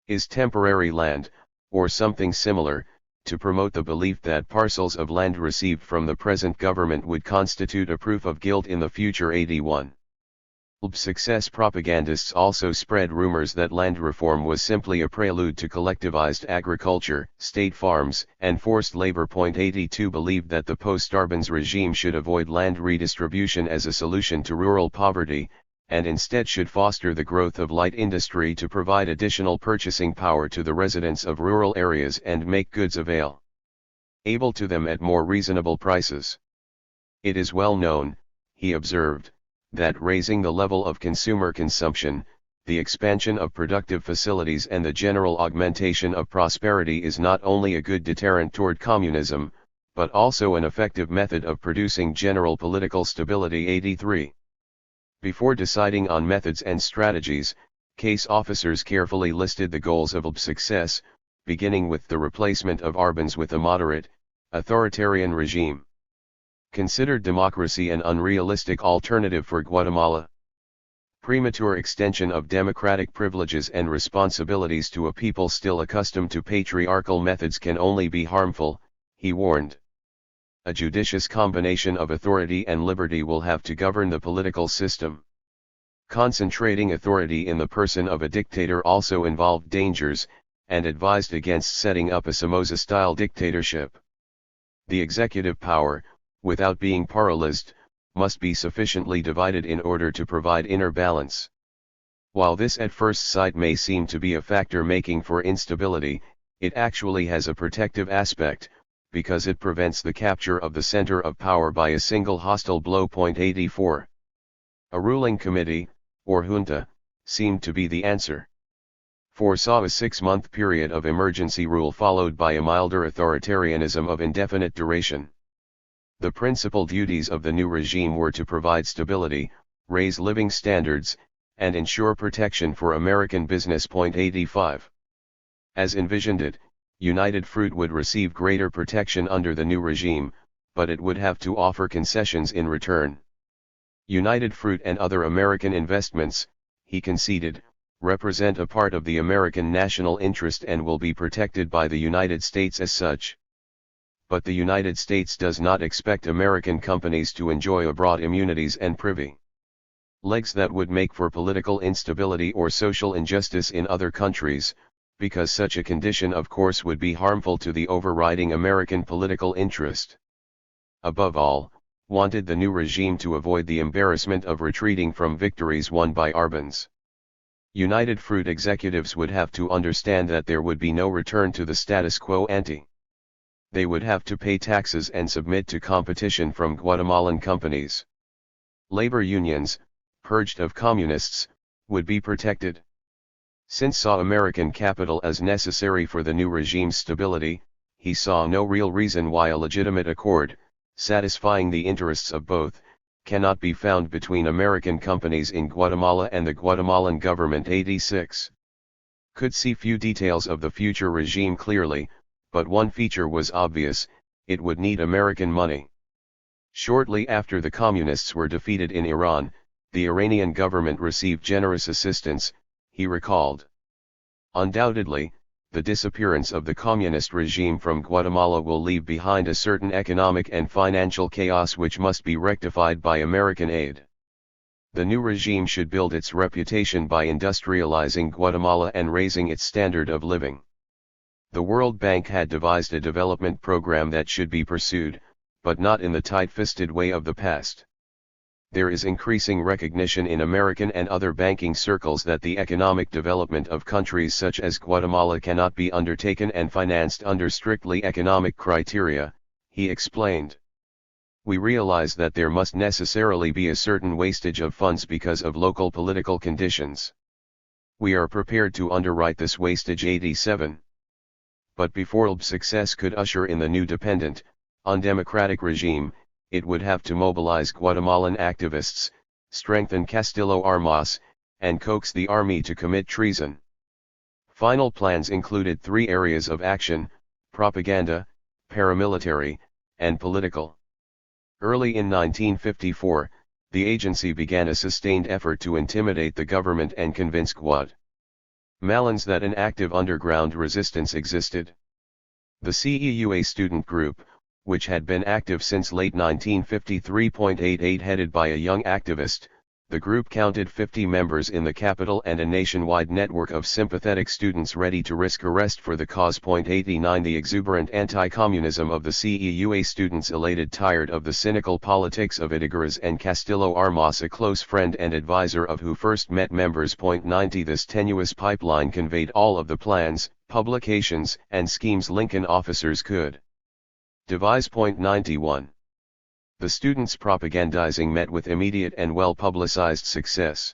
is temporary land, or something similar, to promote the belief that parcels of land received from the present government would constitute a proof of guilt in the future. 81. Success propagandists also spread rumors that land reform was simply a prelude to collectivized agriculture, state farms, and forced labor. 82 Believed that the post-Arbenz regime should avoid land redistribution as a solution to rural poverty, and instead should foster the growth of light industry to provide additional purchasing power to the residents of rural areas and make goods available to them at more reasonable prices. It is well known, he observed, that raising the level of consumer consumption, the expansion of productive facilities and the general augmentation of prosperity is not only a good deterrent toward communism, but also an effective method of producing general political stability. 83. Before deciding on methods and strategies, case officers carefully listed the goals of success, beginning with the replacement of Arbenz with a moderate, authoritarian regime. Considered democracy an unrealistic alternative for Guatemala. Premature extension of democratic privileges and responsibilities to a people still accustomed to patriarchal methods can only be harmful, he warned. A judicious combination of authority and liberty will have to govern the political system. Concentrating authority in the person of a dictator also involved dangers, and advised against setting up a Somoza-style dictatorship. The executive power, without being paralyzed, must be sufficiently divided in order to provide inner balance. While this at first sight may seem to be a factor making for instability, it actually has a protective aspect, because it prevents the capture of the center of power by a single hostile blow. 84. A ruling committee, or junta, seemed to be the answer. Foresaw a 6-month period of emergency rule followed by a milder authoritarianism of indefinite duration. The principal duties of the new regime were to provide stability, raise living standards, and ensure protection for American business. 85. As envisioned it, United Fruit would receive greater protection under the new regime, but it would have to offer concessions in return. United Fruit and other American investments, he conceded, represent a part of the American national interest and will be protected by the United States as such. But the United States does not expect American companies to enjoy abroad immunities and privileges that would make for political instability or social injustice in other countries, because such a condition of course would be harmful to the overriding American political interest. Above all, wanted the new regime to avoid the embarrassment of retreating from victories won by Arbenz. United Fruit executives would have to understand that there would be no return to the status quo ante. They would have to pay taxes and submit to competition from Guatemalan companies. Labor unions, purged of communists, would be protected. Since saw American capital as necessary for the new regime's stability, he saw no real reason why a legitimate accord, satisfying the interests of both, cannot be found between American companies in Guatemala and the Guatemalan government. 86. Could see few details of the future regime clearly, but one feature was obvious: it would need American money. Shortly after the communists were defeated in Iran, the Iranian government received generous assistance, he recalled. Undoubtedly, the disappearance of the communist regime from Guatemala will leave behind a certain economic and financial chaos which must be rectified by American aid. The new regime should build its reputation by industrializing Guatemala and raising its standard of living. The World Bank had devised a development program that should be pursued, but not in the tight-fisted way of the past. There is increasing recognition in American and other banking circles that the economic development of countries such as Guatemala cannot be undertaken and financed under strictly economic criteria, he explained. We realize that there must necessarily be a certain wastage of funds because of local political conditions. We are prepared to underwrite this wastage. 87. But before LB success could usher in the new dependent, undemocratic regime, it would have to mobilize Guatemalan activists, strengthen Castillo Armas, and coax the army to commit treason. Final plans included 3 areas of action: propaganda, paramilitary, and political. Early in 1954, the agency began a sustained effort to intimidate the government and convince Guatemalans that an active underground resistance existed. The CEUA student group, which had been active since late 1953, headed by a young activist, the group counted 50 members in the capital and a nationwide network of sympathetic students ready to risk arrest for the cause. 89 The exuberant anti-communism of the CEUA students elated tired of the cynical politics of Itigaraz and Castillo Armas, a close friend and advisor of who first met members. 90 This tenuous pipeline conveyed all of the plans, publications, and schemes Lincoln officers could devise. 91 The students' propagandizing met with immediate and well-publicized success.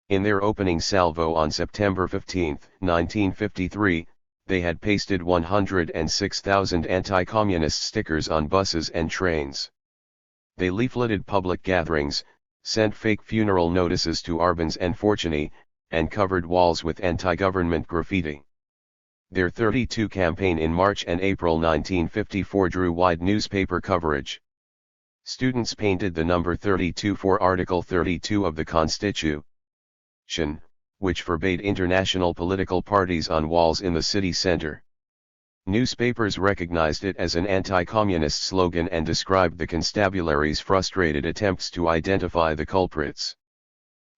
In their opening salvo on September 15, 1953, they had pasted 106,000 anti-communist stickers on buses and trains. They leafleted public gatherings, sent fake funeral notices to Arbans and Fortuny, and covered walls with anti-government graffiti. Their 32 campaign in March and April 1954 drew wide newspaper coverage. Students painted the number 32 for Article 32 of the Constitution, which forbade international political parties, on walls in the city center. Newspapers recognized it as an anti-communist slogan and described the constabulary's frustrated attempts to identify the culprits.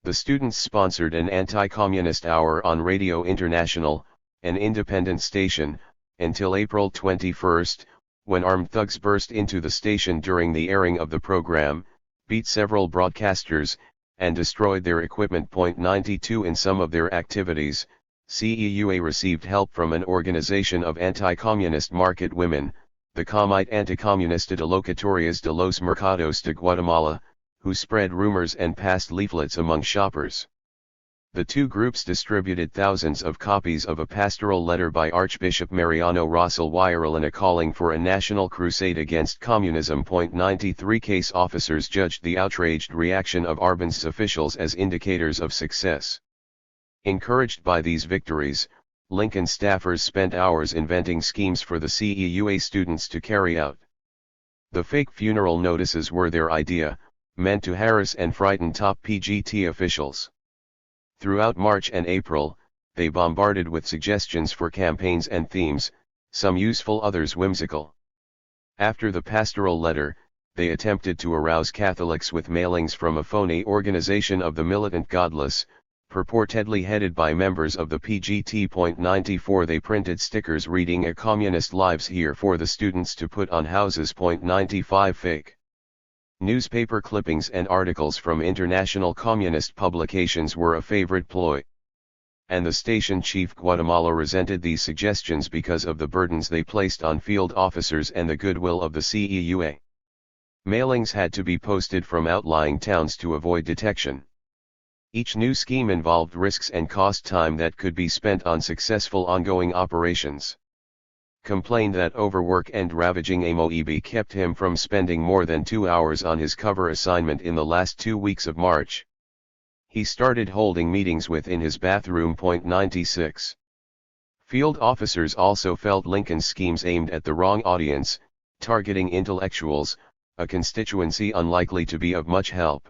The students sponsored an anti-communist hour on Radio International, an independent station, until April 21, when armed thugs burst into the station during the airing of the program, beat several broadcasters, and destroyed their equipment. 92 In some of their activities, CEUA received help from an organization of anti-communist market women, the Comite Anticomunista de Locatorias de los Mercados de Guatemala, who spread rumors and passed leaflets among shoppers. The two groups distributed thousands of copies of a pastoral letter by Archbishop Mariano Rosal Huayaralana calling for a national crusade against communism. 93 Case officers judged the outraged reaction of Arben's officials as indicators of success. Encouraged by these victories, Lincoln staffers spent hours inventing schemes for the CEUA students to carry out. The fake funeral notices were their idea, meant to harass and frighten top PGT officials. Throughout March and April, they bombarded with suggestions for campaigns and themes, some useful, others whimsical. After the pastoral letter, they attempted to arouse Catholics with mailings from a phony organization of the militant godless, purportedly headed by members of the PGT. 94 They printed stickers reading "A Communist Lives Here" for the students to put on houses. 95 Fake newspaper clippings and articles from international communist publications were a favorite ploy. And the station chief Guatemala resented these suggestions because of the burdens they placed on field officers and the goodwill of the CEUA. Mailings had to be posted from outlying towns to avoid detection. Each new scheme involved risks and cost time that could be spent on successful ongoing operations. Complained that overwork and ravaging AMOEB kept him from spending more than 2 hours on his cover assignment in the last 2 weeks of March. He started holding meetings within his bathroom. 96 Field officers also felt Lincoln's schemes aimed at the wrong audience, targeting intellectuals, a constituency unlikely to be of much help.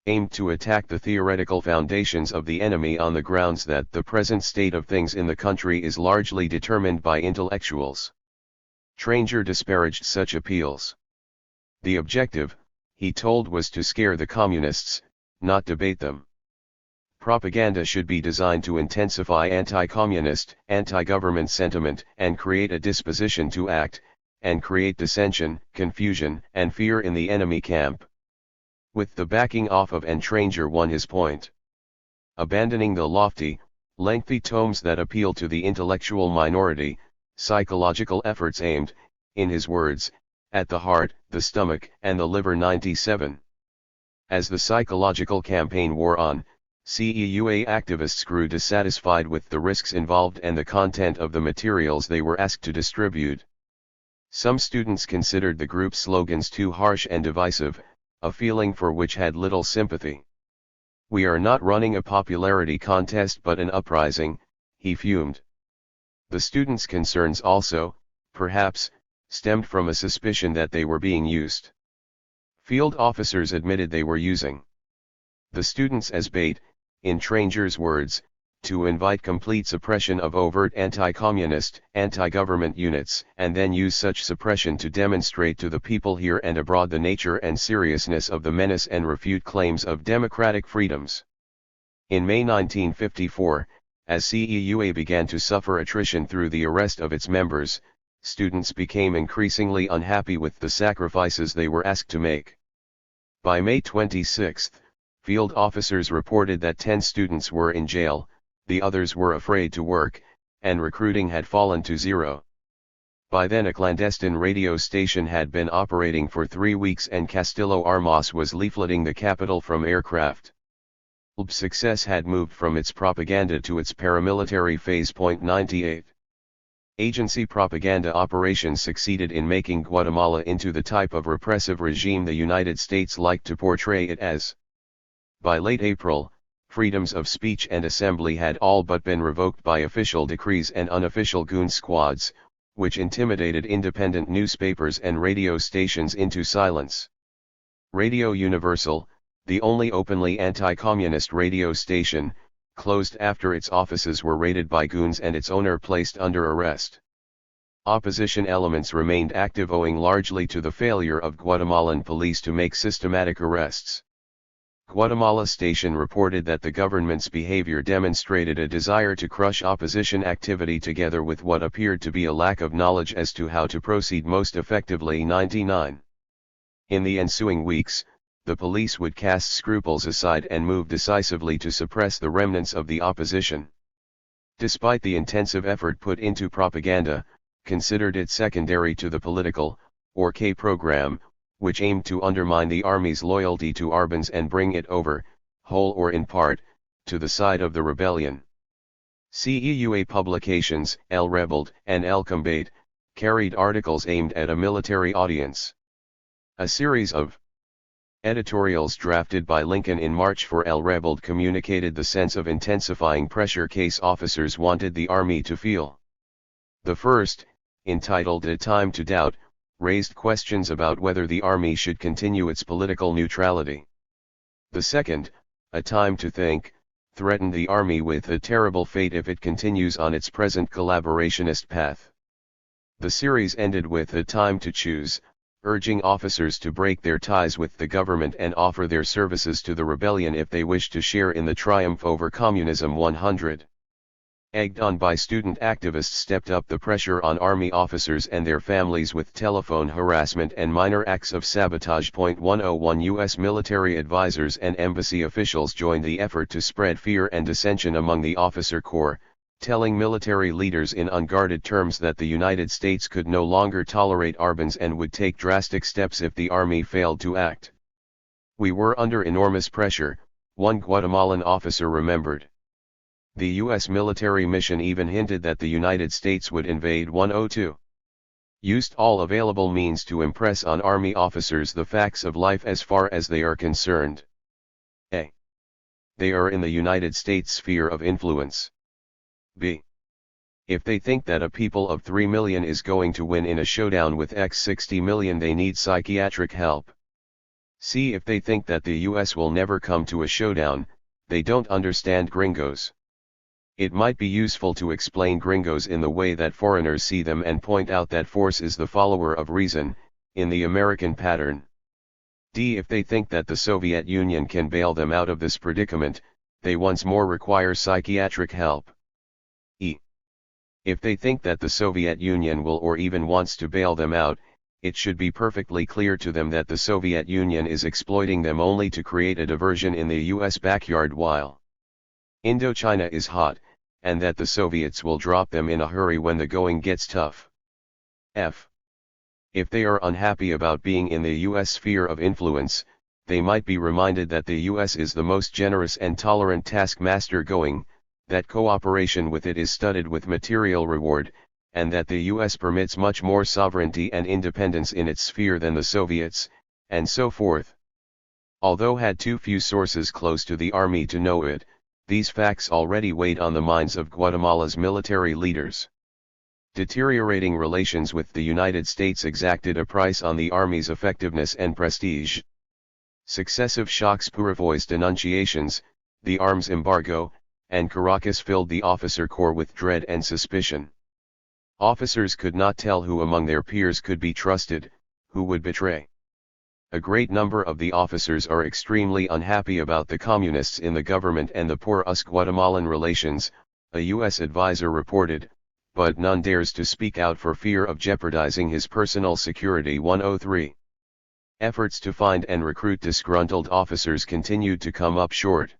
Aimed to attack the theoretical foundations of the enemy on the grounds that the present state of things in the country is largely determined by intellectuals. Tranger disparaged such appeals. The objective, he told, was to scare the communists, not debate them. Propaganda should be designed to intensify anti-communist, anti-government sentiment and create a disposition to act, and create dissension, confusion, and fear in the enemy camp. With the backing off of Tranger won his point. Abandoning the lofty, lengthy tomes that appeal to the intellectual minority, psychological efforts aimed, in his words, at the heart, the stomach, and the liver. 97. As the psychological campaign wore on, CEUA activists grew dissatisfied with the risks involved and the content of the materials they were asked to distribute. Some students considered the group's slogans too harsh and divisive, a feeling for which had little sympathy. "We are not running a popularity contest but an uprising," he fumed. The students' concerns also, perhaps, stemmed from a suspicion that they were being used. Field officers admitted they were using the students as bait, in Tranger's words, to invite complete suppression of overt anti-communist, anti-government units, and then use such suppression to demonstrate to the people here and abroad the nature and seriousness of the menace and refute claims of democratic freedoms. In May 1954, as CEUA began to suffer attrition through the arrest of its members, students became increasingly unhappy with the sacrifices they were asked to make. By May 26, field officers reported that 10 students were in jail, the others were afraid to work, and recruiting had fallen to zero. By then a clandestine radio station had been operating for 3 weeks and Castillo Armas was leafleting the capital from aircraft. LB's success had moved from its propaganda to its paramilitary phase. 98. Agency propaganda operations succeeded in making Guatemala into the type of repressive regime the United States liked to portray it as. By late April, freedoms of speech and assembly had all but been revoked by official decrees and unofficial goon squads, which intimidated independent newspapers and radio stations into silence. Radio Universal, the only openly anti-communist radio station, closed after its offices were raided by goons and its owner placed under arrest. Opposition elements remained active owing largely to the failure of Guatemalan police to make systematic arrests. Guatemala Station reported that the government's behavior demonstrated a desire to crush opposition activity together with what appeared to be a lack of knowledge as to how to proceed most effectively. 99. In the ensuing weeks, the police would cast scruples aside and move decisively to suppress the remnants of the opposition. Despite the intensive effort put into propaganda, considered it secondary to the political, or K program, which aimed to undermine the army's loyalty to Arbans and bring it over, whole or in part, to the side of the rebellion. CEUA publications, El Rebelde and El Combate, carried articles aimed at a military audience. A series of editorials drafted by Lincoln in March for El Rebelde communicated the sense of intensifying pressure case officers wanted the army to feel. The first, entitled A Time to Doubt, raised questions about whether the army should continue its political neutrality. The second, A Time to Think, threatened the army with a terrible fate if it continues on its present collaborationist path. The series ended with A Time to Choose, urging officers to break their ties with the government and offer their services to the rebellion if they wish to share in the triumph over communism. 100. Egged on by student activists stepped up the pressure on army officers and their families with telephone harassment and minor acts of sabotage. 101 U.S. military advisors and embassy officials joined the effort to spread fear and dissension among the officer corps, telling military leaders in unguarded terms that the United States could no longer tolerate Arbans and would take drastic steps if the army failed to act. "We were under enormous pressure," one Guatemalan officer remembered. The U.S. military mission even hinted that the United States would invade. 102. Used all available means to impress on army officers the facts of life as far as they are concerned. A. They are in the United States sphere of influence. B. If they think that a people of 3 million is going to win in a showdown with X 60 million, they need psychiatric help. C. If they think that the US will never come to a showdown, they don't understand gringos. It might be useful to explain gringos in the way that foreigners see them and point out that force is the follower of reason, in the American pattern. D. If they think that the Soviet Union can bail them out of this predicament, they once more require psychiatric help. E. If they think that the Soviet Union will or even wants to bail them out, it should be perfectly clear to them that the Soviet Union is exploiting them only to create a diversion in the US backyard while Indochina is hot, and that the Soviets will drop them in a hurry when the going gets tough. F. If they are unhappy about being in the U.S. sphere of influence, they might be reminded that the U.S. is the most generous and tolerant taskmaster going, that cooperation with it is studded with material reward, and that the U.S. permits much more sovereignty and independence in its sphere than the Soviets, and so forth. Although had too few sources close to the army to know it, these facts already weighed on the minds of Guatemala's military leaders. Deteriorating relations with the United States exacted a price on the army's effectiveness and prestige. Successive shocks, Purifoy's denunciations, the arms embargo, and Caracas filled the officer corps with dread and suspicion. Officers could not tell who among their peers could be trusted, who would betray. A great number of the officers are extremely unhappy about the communists in the government and the poor US-Guatemalan relations, a U.S. advisor reported, but none dares to speak out for fear of jeopardizing his personal security. 103. Efforts to find and recruit disgruntled officers continued to come up short.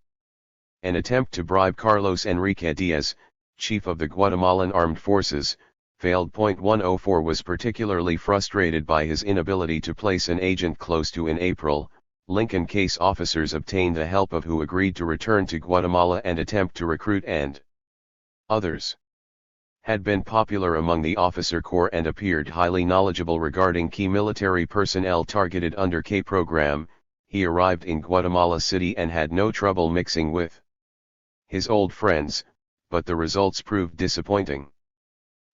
An attempt to bribe Carlos Enrique Diaz, chief of the Guatemalan Armed Forces, failed. 104 was particularly frustrated by his inability to place an agent close to. In April, Lincoln case officers obtained the help of who agreed to return to Guatemala and attempt to recruit, and others had been popular among the officer corps and appeared highly knowledgeable regarding key military personnel targeted under K program. He arrived in Guatemala City and had no trouble mixing with his old friends, but the results proved disappointing.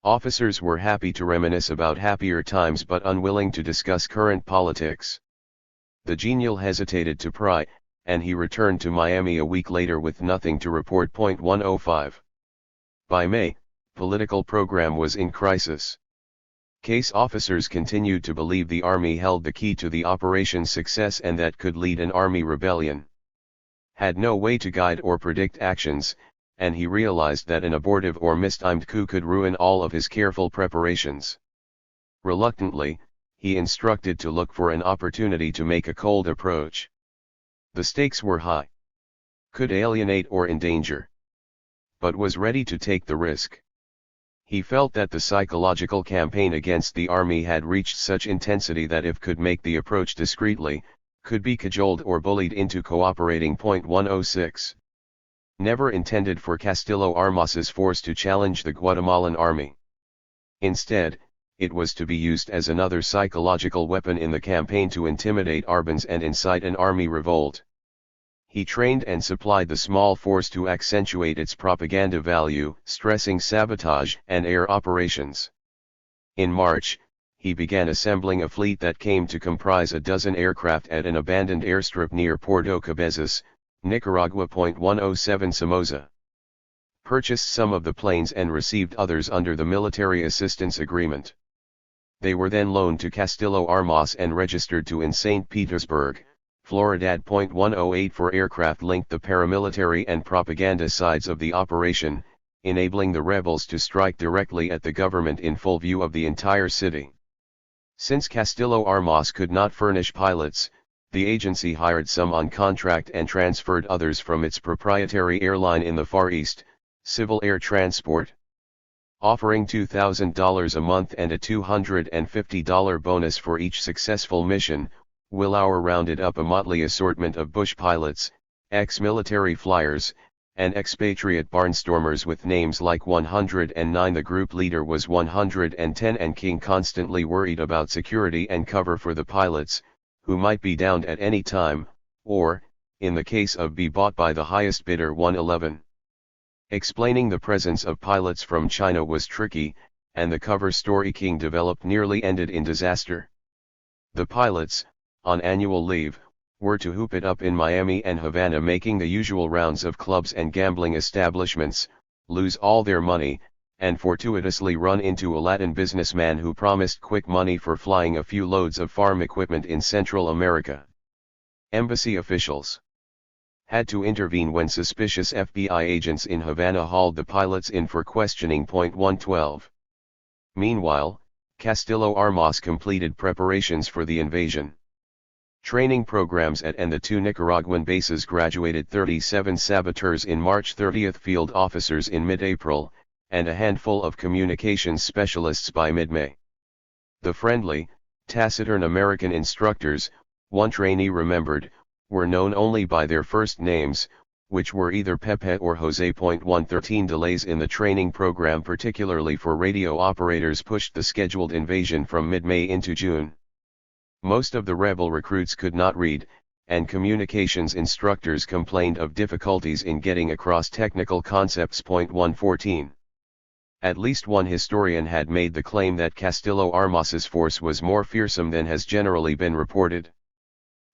Officers were happy to reminisce about happier times but unwilling to discuss current politics. The genial hesitated to pry, and he returned to Miami a week later with nothing to report. 105. By May, political program was in crisis. Case officers continued to believe the army held the key to the operation's success and that could lead an army rebellion. Had no way to guide or predict actions, and he realized that an abortive or mistimed coup could ruin all of his careful preparations. Reluctantly, he instructed to look for an opportunity to make a cold approach. The stakes were high. Could alienate or endanger. But was ready to take the risk. He felt that the psychological campaign against the army had reached such intensity that if could make the approach discreetly, could be cajoled or bullied into cooperating. 106. Never intended for Castillo Armas's force to challenge the Guatemalan army. Instead, it was to be used as another psychological weapon in the campaign to intimidate Arbans and incite an army revolt. He trained and supplied the small force to accentuate its propaganda value, stressing sabotage and air operations. In March, he began assembling a fleet that came to comprise a dozen aircraft at an abandoned airstrip near Puerto Cabezas, Nicaragua. 107 Somoza purchased some of the planes and received others under the military assistance agreement. They were then loaned to Castillo Armas and registered to in St. Petersburg, Florida. 108 for aircraft linked the paramilitary and propaganda sides of the operation, enabling the rebels to strike directly at the government in full view of the entire city. Since Castillo Armas could not furnish pilots, the agency hired some on contract and transferred others from its proprietary airline in the Far East, Civil Air Transport. Offering $2,000 a month and a $250 bonus for each successful mission, Willauer rounded up a motley assortment of bush pilots, ex-military flyers, and expatriate barnstormers with names like 109. The group leader was 110, and King constantly worried about security and cover for the pilots, who might be downed at any time, or, in the case of be bought by the highest bidder. 111. Explaining the presence of pilots from China was tricky, and the cover story King developed nearly ended in disaster. The pilots, on annual leave, were to hoop it up in Miami and Havana, making the usual rounds of clubs and gambling establishments, lose all their money, and fortuitously run into a Latin businessman who promised quick money for flying a few loads of farm equipment in Central America. Embassy officials had to intervene when suspicious FBI agents in Havana hauled the pilots in for questioning. 112. Meanwhile, Castillo Armas completed preparations for the invasion. Training programs at and the two Nicaraguan bases graduated 37 saboteurs in March, 30 field officers in mid-April, and a handful of communications specialists by mid-May. The friendly, Taciturn American instructors, one trainee remembered, were known only by their first names, which were either Pepe or Jose. 113 Delays in the training program, particularly for radio operators, pushed the scheduled invasion from mid-May into June. Most of the rebel recruits could not read, and communications instructors complained of difficulties in getting across technical concepts. 114. At least one historian had made the claim that Castillo Armas's force was more fearsome than has generally been reported.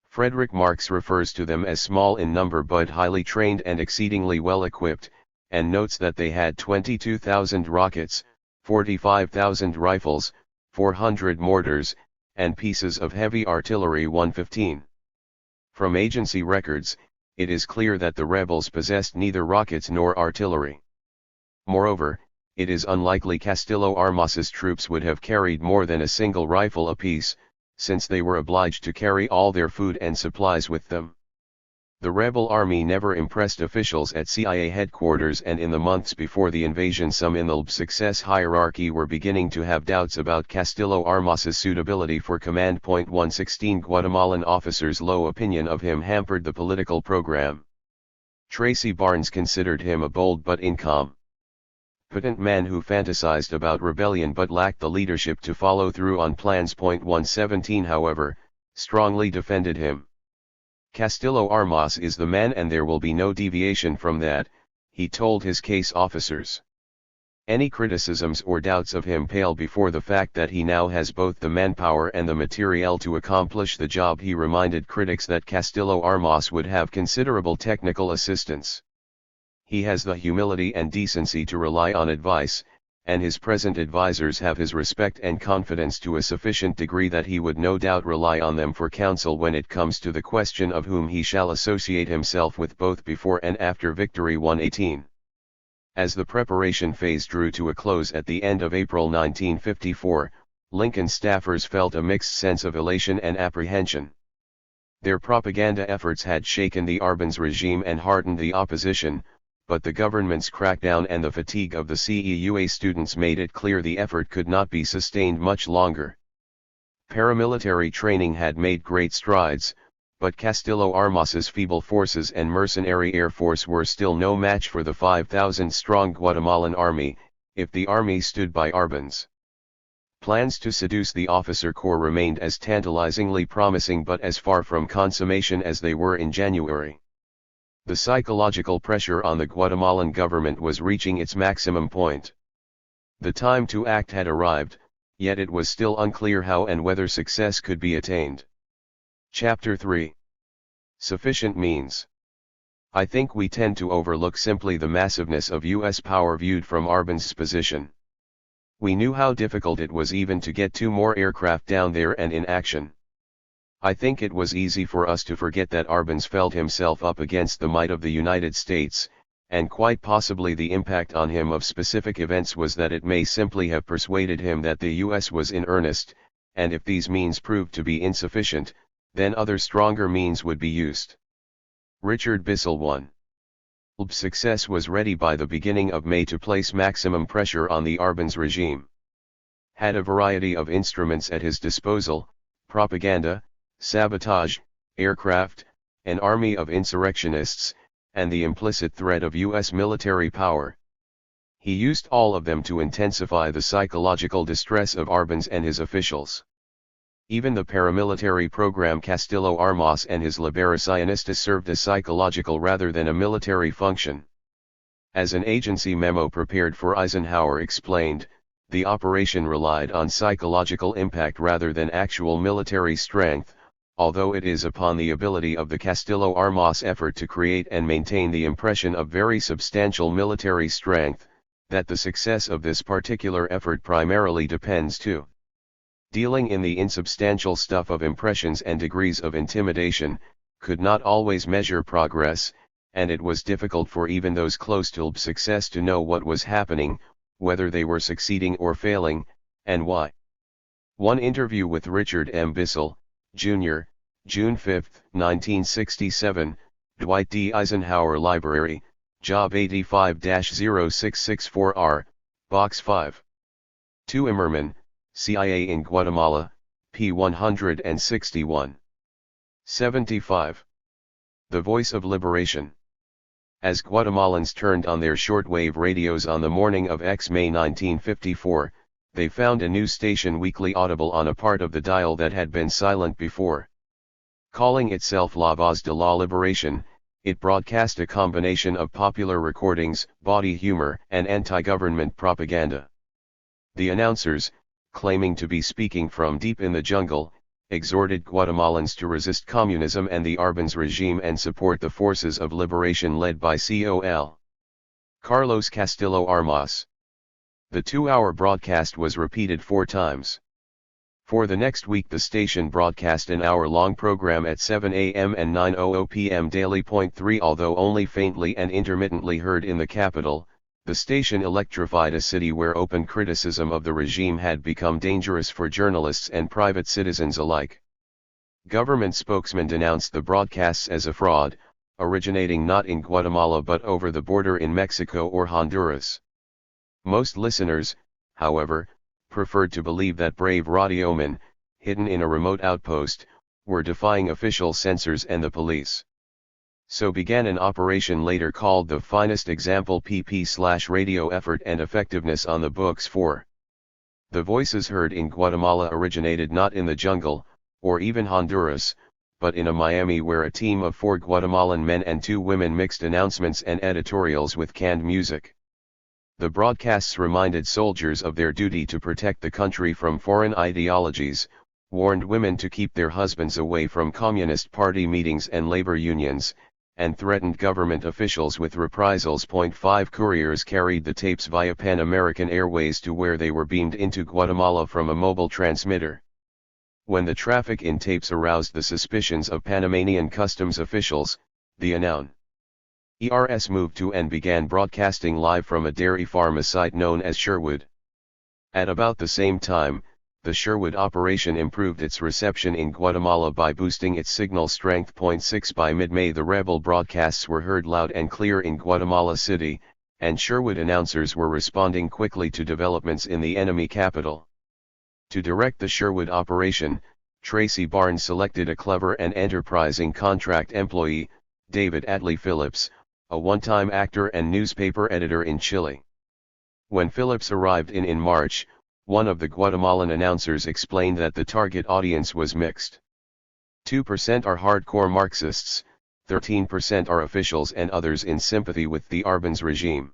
Frederick Marx refers to them as small in number but highly trained and exceedingly well equipped, and notes that they had 22,000 rockets, 45,000 rifles, 400 mortars, and pieces of heavy artillery. 115. From agency records, it is clear that the rebels possessed neither rockets nor artillery. Moreover, it is unlikely Castillo Armas's troops would have carried more than a single rifle apiece, since they were obliged to carry all their food and supplies with them. The rebel army never impressed officials at CIA headquarters, and in the months before the invasion some in the success hierarchy were beginning to have doubts about Castillo Armas's suitability for command. 116 Guatemalan officers' low opinion of him hampered the political program. Tracy Barnes considered him a bold but incompetent man who fantasized about rebellion but lacked the leadership to follow through on plans. 117 however, strongly defended him. Castillo Armas is the man and there will be no deviation from that, he told his case officers. Any criticisms or doubts of him pale before the fact that he now has both the manpower and the materiel to accomplish the job. He reminded critics that Castillo Armas would have considerable technical assistance. He has the humility and decency to rely on advice, and his present advisers have his respect and confidence to a sufficient degree that he would no doubt rely on them for counsel when it comes to the question of whom he shall associate himself with both before and after victory. 118. As the preparation phase drew to a close at the end of April 1954, Lincoln staffers felt a mixed sense of elation and apprehension. Their propaganda efforts had shaken the Arbenz regime and hardened the opposition, but the government's crackdown and the fatigue of the CEUA students made it clear the effort could not be sustained much longer. Paramilitary training had made great strides, but Castillo Armas's feeble forces and mercenary air force were still no match for the 5,000-strong Guatemalan army, if the army stood by Arbenz. Plans to seduce the officer corps remained as tantalizingly promising but as far from consummation as they were in January. The psychological pressure on the Guatemalan government was reaching its maximum point. The time to act had arrived, yet it was still unclear how and whether success could be attained. Chapter 3. Sufficient means. I think we tend to overlook simply the massiveness of U.S. power viewed from Arbenz's position. We knew how difficult it was even to get 2 more aircraft down there and in action. I think it was easy for us to forget that Arbenz felt himself up against the might of the United States, and quite possibly the impact on him of specific events was that it may simply have persuaded him that the U.S. was in earnest, and if these means proved to be insufficient, then other stronger means would be used. Richard Bissell 1. Success was ready by the beginning of May to place maximum pressure on the Arbenz regime. Had a variety of instruments at his disposal: propaganda, sabotage, aircraft, an army of insurrectionists, and the implicit threat of U.S. military power. He used all of them to intensify the psychological distress of Arbenz and his officials. Even the paramilitary program Castillo Armas and his Liberacionistas served a psychological rather than a military function. As an agency memo prepared for Eisenhower explained, the operation relied on psychological impact rather than actual military strength, although it is upon the ability of the Castillo Armas effort to create and maintain the impression of very substantial military strength, that the success of this particular effort primarily depends too. Dealing in the insubstantial stuff of impressions and degrees of intimidation, could not always measure progress, and it was difficult for even those close to success to know what was happening, whether they were succeeding or failing, and why. One interview with Richard M. Bissell, Jr., June 5, 1967, Dwight D. Eisenhower Library, Job 85-0664R, Box 5. 2 Immerman, CIA in Guatemala, p. 161. 75. The Voice of Liberation. As Guatemalans turned on their shortwave radios on the morning of May 1954, they found a new station weakly audible on a part of the dial that had been silent before. Calling itself La Voz de la Liberación, it broadcast a combination of popular recordings, bawdy humor, and anti-government propaganda. The announcers, claiming to be speaking from deep in the jungle, exhorted Guatemalans to resist communism and the Arbenz regime and support the forces of liberation led by Col. Carlos Castillo Armas. The 2-hour broadcast was repeated 4 times. For the next week the station broadcast an hour-long program at 7 a.m. and 9:00 p.m. daily. 3 Although only faintly and intermittently heard in the capital, the station electrified a city where open criticism of the regime had become dangerous for journalists and private citizens alike. Government spokesmen denounced the broadcasts as a fraud, originating not in Guatemala but over the border in Mexico or Honduras. Most listeners, however, preferred to believe that brave radiomen, hidden in a remote outpost, were defying official censors and the police. So began an operation later called the Finest Example PP/radio effort and effectiveness on the books. 4. The voices heard in Guatemala originated not in the jungle, or even Honduras, but in a Miami where a team of 4 Guatemalan men and 2 women mixed announcements and editorials with canned music. The broadcasts reminded soldiers of their duty to protect the country from foreign ideologies, warned women to keep their husbands away from Communist Party meetings and labor unions, and threatened government officials with reprisals. 5 Couriers carried the tapes via Pan American Airways to where they were beamed into Guatemala from a mobile transmitter. When the traffic in tapes aroused the suspicions of Panamanian customs officials, the ERS moved to and began broadcasting live from a dairy farm site known as Sherwood. At about the same time, the Sherwood operation improved its reception in Guatemala by boosting its signal strength. 6 By mid-May the rebel broadcasts were heard loud and clear in Guatemala City, and Sherwood announcers were responding quickly to developments in the enemy capital. To direct the Sherwood operation, Tracy Barnes selected a clever and enterprising contract employee, David Adley Phillips, a one-time actor and newspaper editor in Chile. When Phillips arrived in March, one of the Guatemalan announcers explained that the target audience was mixed. 2% are hardcore Marxists, 13% are officials and others in sympathy with the Arbenz regime.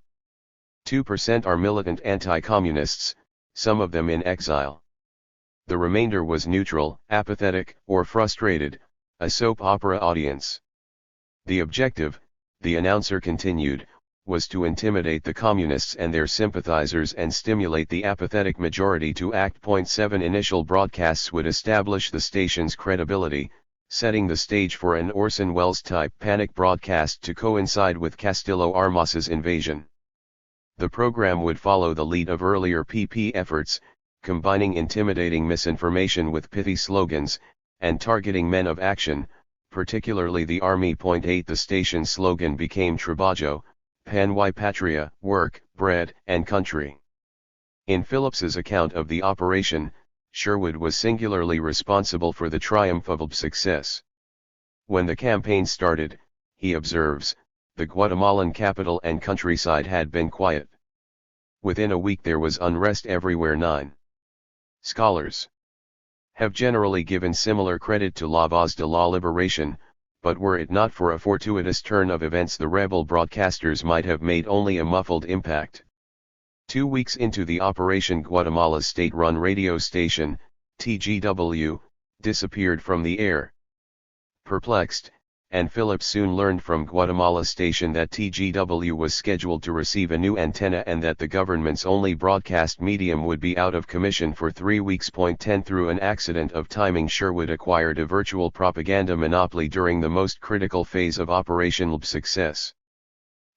2% are militant anti-communists, some of them in exile. The remainder was neutral, apathetic, or frustrated, a soap opera audience. The objective, the announcer continued, was to intimidate the communists and their sympathizers and stimulate the apathetic majority to act. 7 Initial broadcasts would establish the station's credibility, setting the stage for an Orson Welles-type panic broadcast to coincide with Castillo Armas's invasion. The program would follow the lead of earlier PP efforts, combining intimidating misinformation with pithy slogans, and targeting men of action, particularly the Army. 8 The station's slogan became Trabajo, Pan y Patria, work, bread, and country. In Phillips's account of the operation, Sherwood was singularly responsible for the triumph of success. When the campaign started, he observes, the Guatemalan capital and countryside had been quiet. Within a week there was unrest everywhere. 9 Scholars have generally given similar credit to La Voz de la Liberación, but were it not for a fortuitous turn of events the rebel broadcasters might have made only a muffled impact. 2 weeks into the operation, Guatemala's state-run radio station, TGW, disappeared from the air. Perplexed, and Phillips soon learned from Guatemala station that TGW was scheduled to receive a new antenna and that the government's only broadcast medium would be out of commission for 3 weeks. 10 Through an accident of timing, Sherwood acquired a virtual propaganda monopoly during the most critical phase of Operation LB success.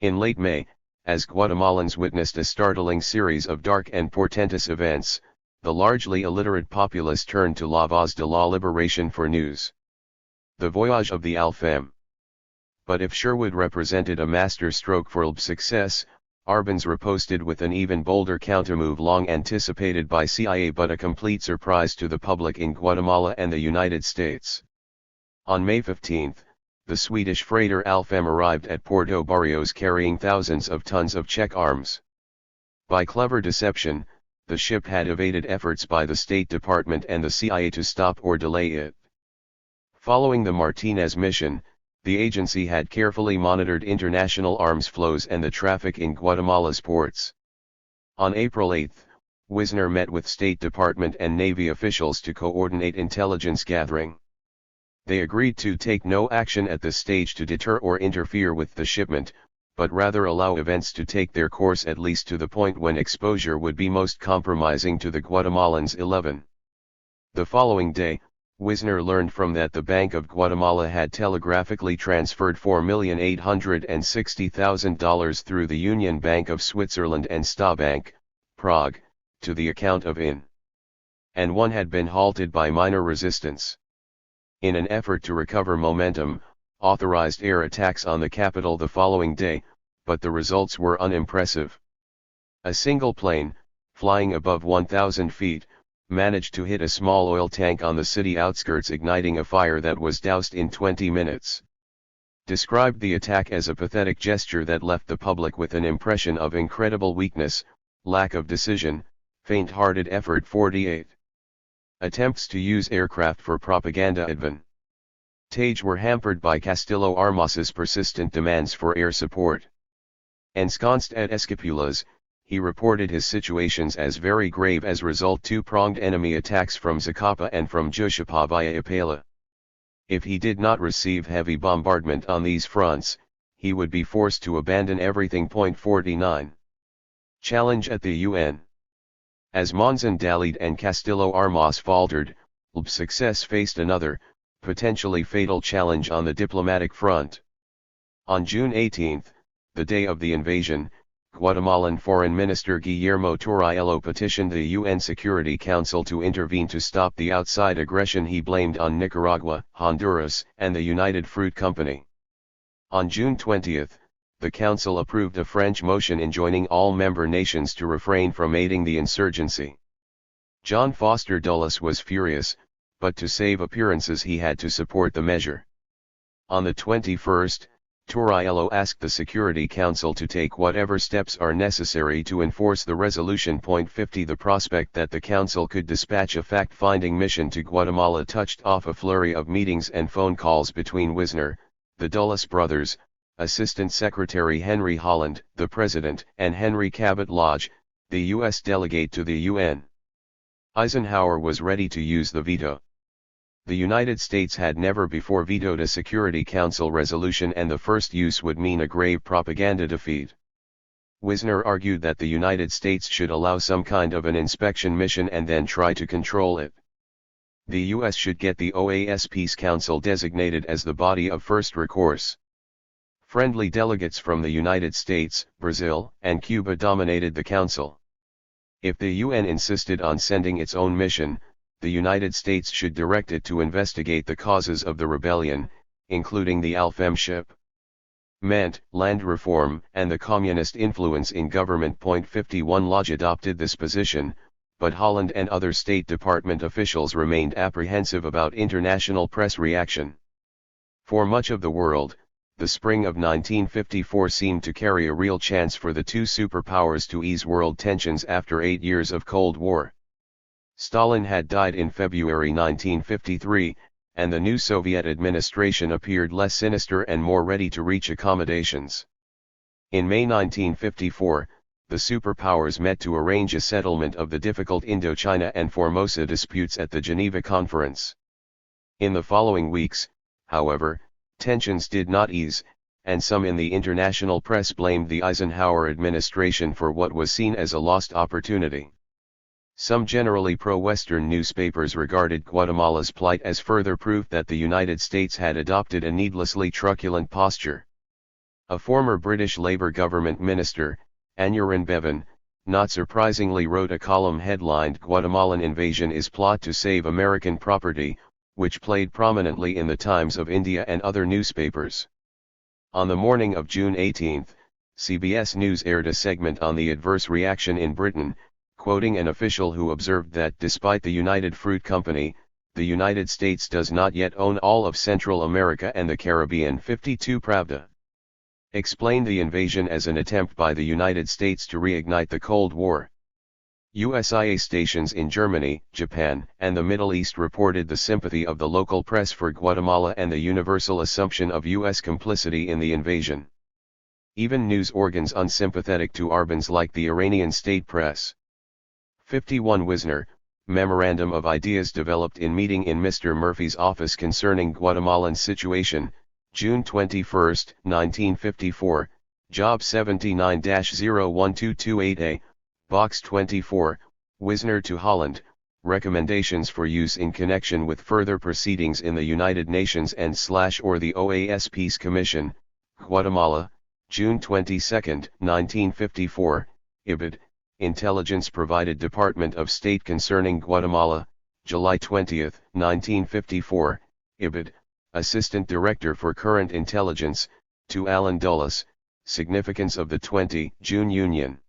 In late May, as Guatemalans witnessed a startling series of dark and portentous events, the largely illiterate populace turned to La Voz de la Liberación for news. The Voyage of the Alfem. But if Sherwood represented a master stroke for LB success, Arbenz riposted with an even bolder countermove long anticipated by CIA but a complete surprise to the public in Guatemala and the United States. On May 15, the Swedish freighter Alfem arrived at Puerto Barrios carrying thousands of tons of Czech arms. By clever deception, the ship had evaded efforts by the State Department and the CIA to stop or delay it. Following the Martinez mission, the agency had carefully monitored international arms flows and the traffic in Guatemala's ports. On April 8, Wisner met with State Department and Navy officials to coordinate intelligence gathering. They agreed to take no action at this stage to deter or interfere with the shipment, but rather allow events to take their course at least to the point when exposure would be most compromising to the Guatemalans. 11. The following day, Wisner learned from that the Bank of Guatemala had telegraphically transferred $4,860,000 through the Union Bank of Switzerland and Stabank, Prague, to the account of IN. And one had been halted by minor resistance. In an effort to recover momentum, authorized air attacks on the capital the following day, but the results were unimpressive. A single plane, flying above 1,000 feet, managed to hit a small oil tank on the city outskirts, igniting a fire that was doused in 20 minutes. Described the attack as a pathetic gesture that left the public with an impression of incredible weakness, lack of decision, faint-hearted effort. 48. Attempts to use aircraft for propaganda advantage were hampered by Castillo Armas's persistent demands for air support. Ensconced at Escapulas, he reported his situations as very grave as result two-pronged enemy attacks from Zacapa and from Juxapa via Ipala. If he did not receive heavy bombardment on these fronts, he would be forced to abandon everything. 49. Challenge at the UN. As Monzon dallied and Castillo Armas faltered, LB's success faced another, potentially fatal challenge on the diplomatic front. On June 18, the day of the invasion, Guatemalan Foreign Minister Guillermo Torriello petitioned the UN Security Council to intervene to stop the outside aggression he blamed on Nicaragua, Honduras, and the United Fruit Company. On June 20, the Council approved a French motion enjoining all member nations to refrain from aiding the insurgency. John Foster Dulles was furious, but to save appearances he had to support the measure. On the 21st, Torriello asked the Security Council to take whatever steps are necessary to enforce the resolution. 50. The prospect that the Council could dispatch a fact-finding mission to Guatemala touched off a flurry of meetings and phone calls between Wisner, the Dulles brothers, Assistant Secretary Henry Holland, the President, and Henry Cabot Lodge, the U.S. delegate to the UN. Eisenhower was ready to use the veto. The United States had never before vetoed a Security Council resolution, and the first use would mean a grave propaganda defeat. Wisner argued that the United States should allow some kind of an inspection mission and then try to control it. The U.S. should get the OAS Peace Council designated as the body of first recourse. Friendly delegates from the United States, Brazil, and Cuba dominated the council. If the UN insisted on sending its own mission, the United States should direct it to investigate the causes of the rebellion, including the Alfem ship. Meant, land reform, and the communist influence in government. 51. Lodge adopted this position, but Holland and other State Department officials remained apprehensive about international press reaction. For much of the world, the spring of 1954 seemed to carry a real chance for the two superpowers to ease world tensions after 8 years of Cold War. Stalin had died in February 1953, and the new Soviet administration appeared less sinister and more ready to reach accommodations. In May 1954, the superpowers met to arrange a settlement of the difficult Indochina and Formosa disputes at the Geneva Conference. In the following weeks, however, tensions did not ease, and some in the international press blamed the Eisenhower administration for what was seen as a lost opportunity. Some generally pro-Western newspapers regarded Guatemala's plight as further proof that the United States had adopted a needlessly truculent posture. A former British Labour government minister, Aneurin Bevan, not surprisingly wrote a column headlined "Guatemalan Invasion is Plot to Save American Property," which played prominently in the Times of India and other newspapers. On the morning of June 18, CBS News aired a segment on the adverse reaction in Britain, quoting an official who observed that despite the United Fruit Company, the United States does not yet own all of Central America and the Caribbean. 52 Pravda explained the invasion as an attempt by the United States to reignite the Cold War. USIA stations in Germany, Japan, and the Middle East reported the sympathy of the local press for Guatemala and the universal assumption of U.S. complicity in the invasion. Even news organs unsympathetic to Arbenz like the Iranian state press. 51 Wisner, Memorandum of Ideas developed in meeting in Mr. Murphy's office concerning Guatemalan situation, June 21, 1954, Job 79-01228A, Box 24, Wisner to Holland, Recommendations for use in connection with further proceedings in the United Nations and/or the OAS Peace Commission, Guatemala, June 22, 1954, IBID, Intelligence Provided Department of State concerning Guatemala, July 20, 1954, IBID, Assistant Director for Current Intelligence, to Alan Dulles, Significance of the 20 June Union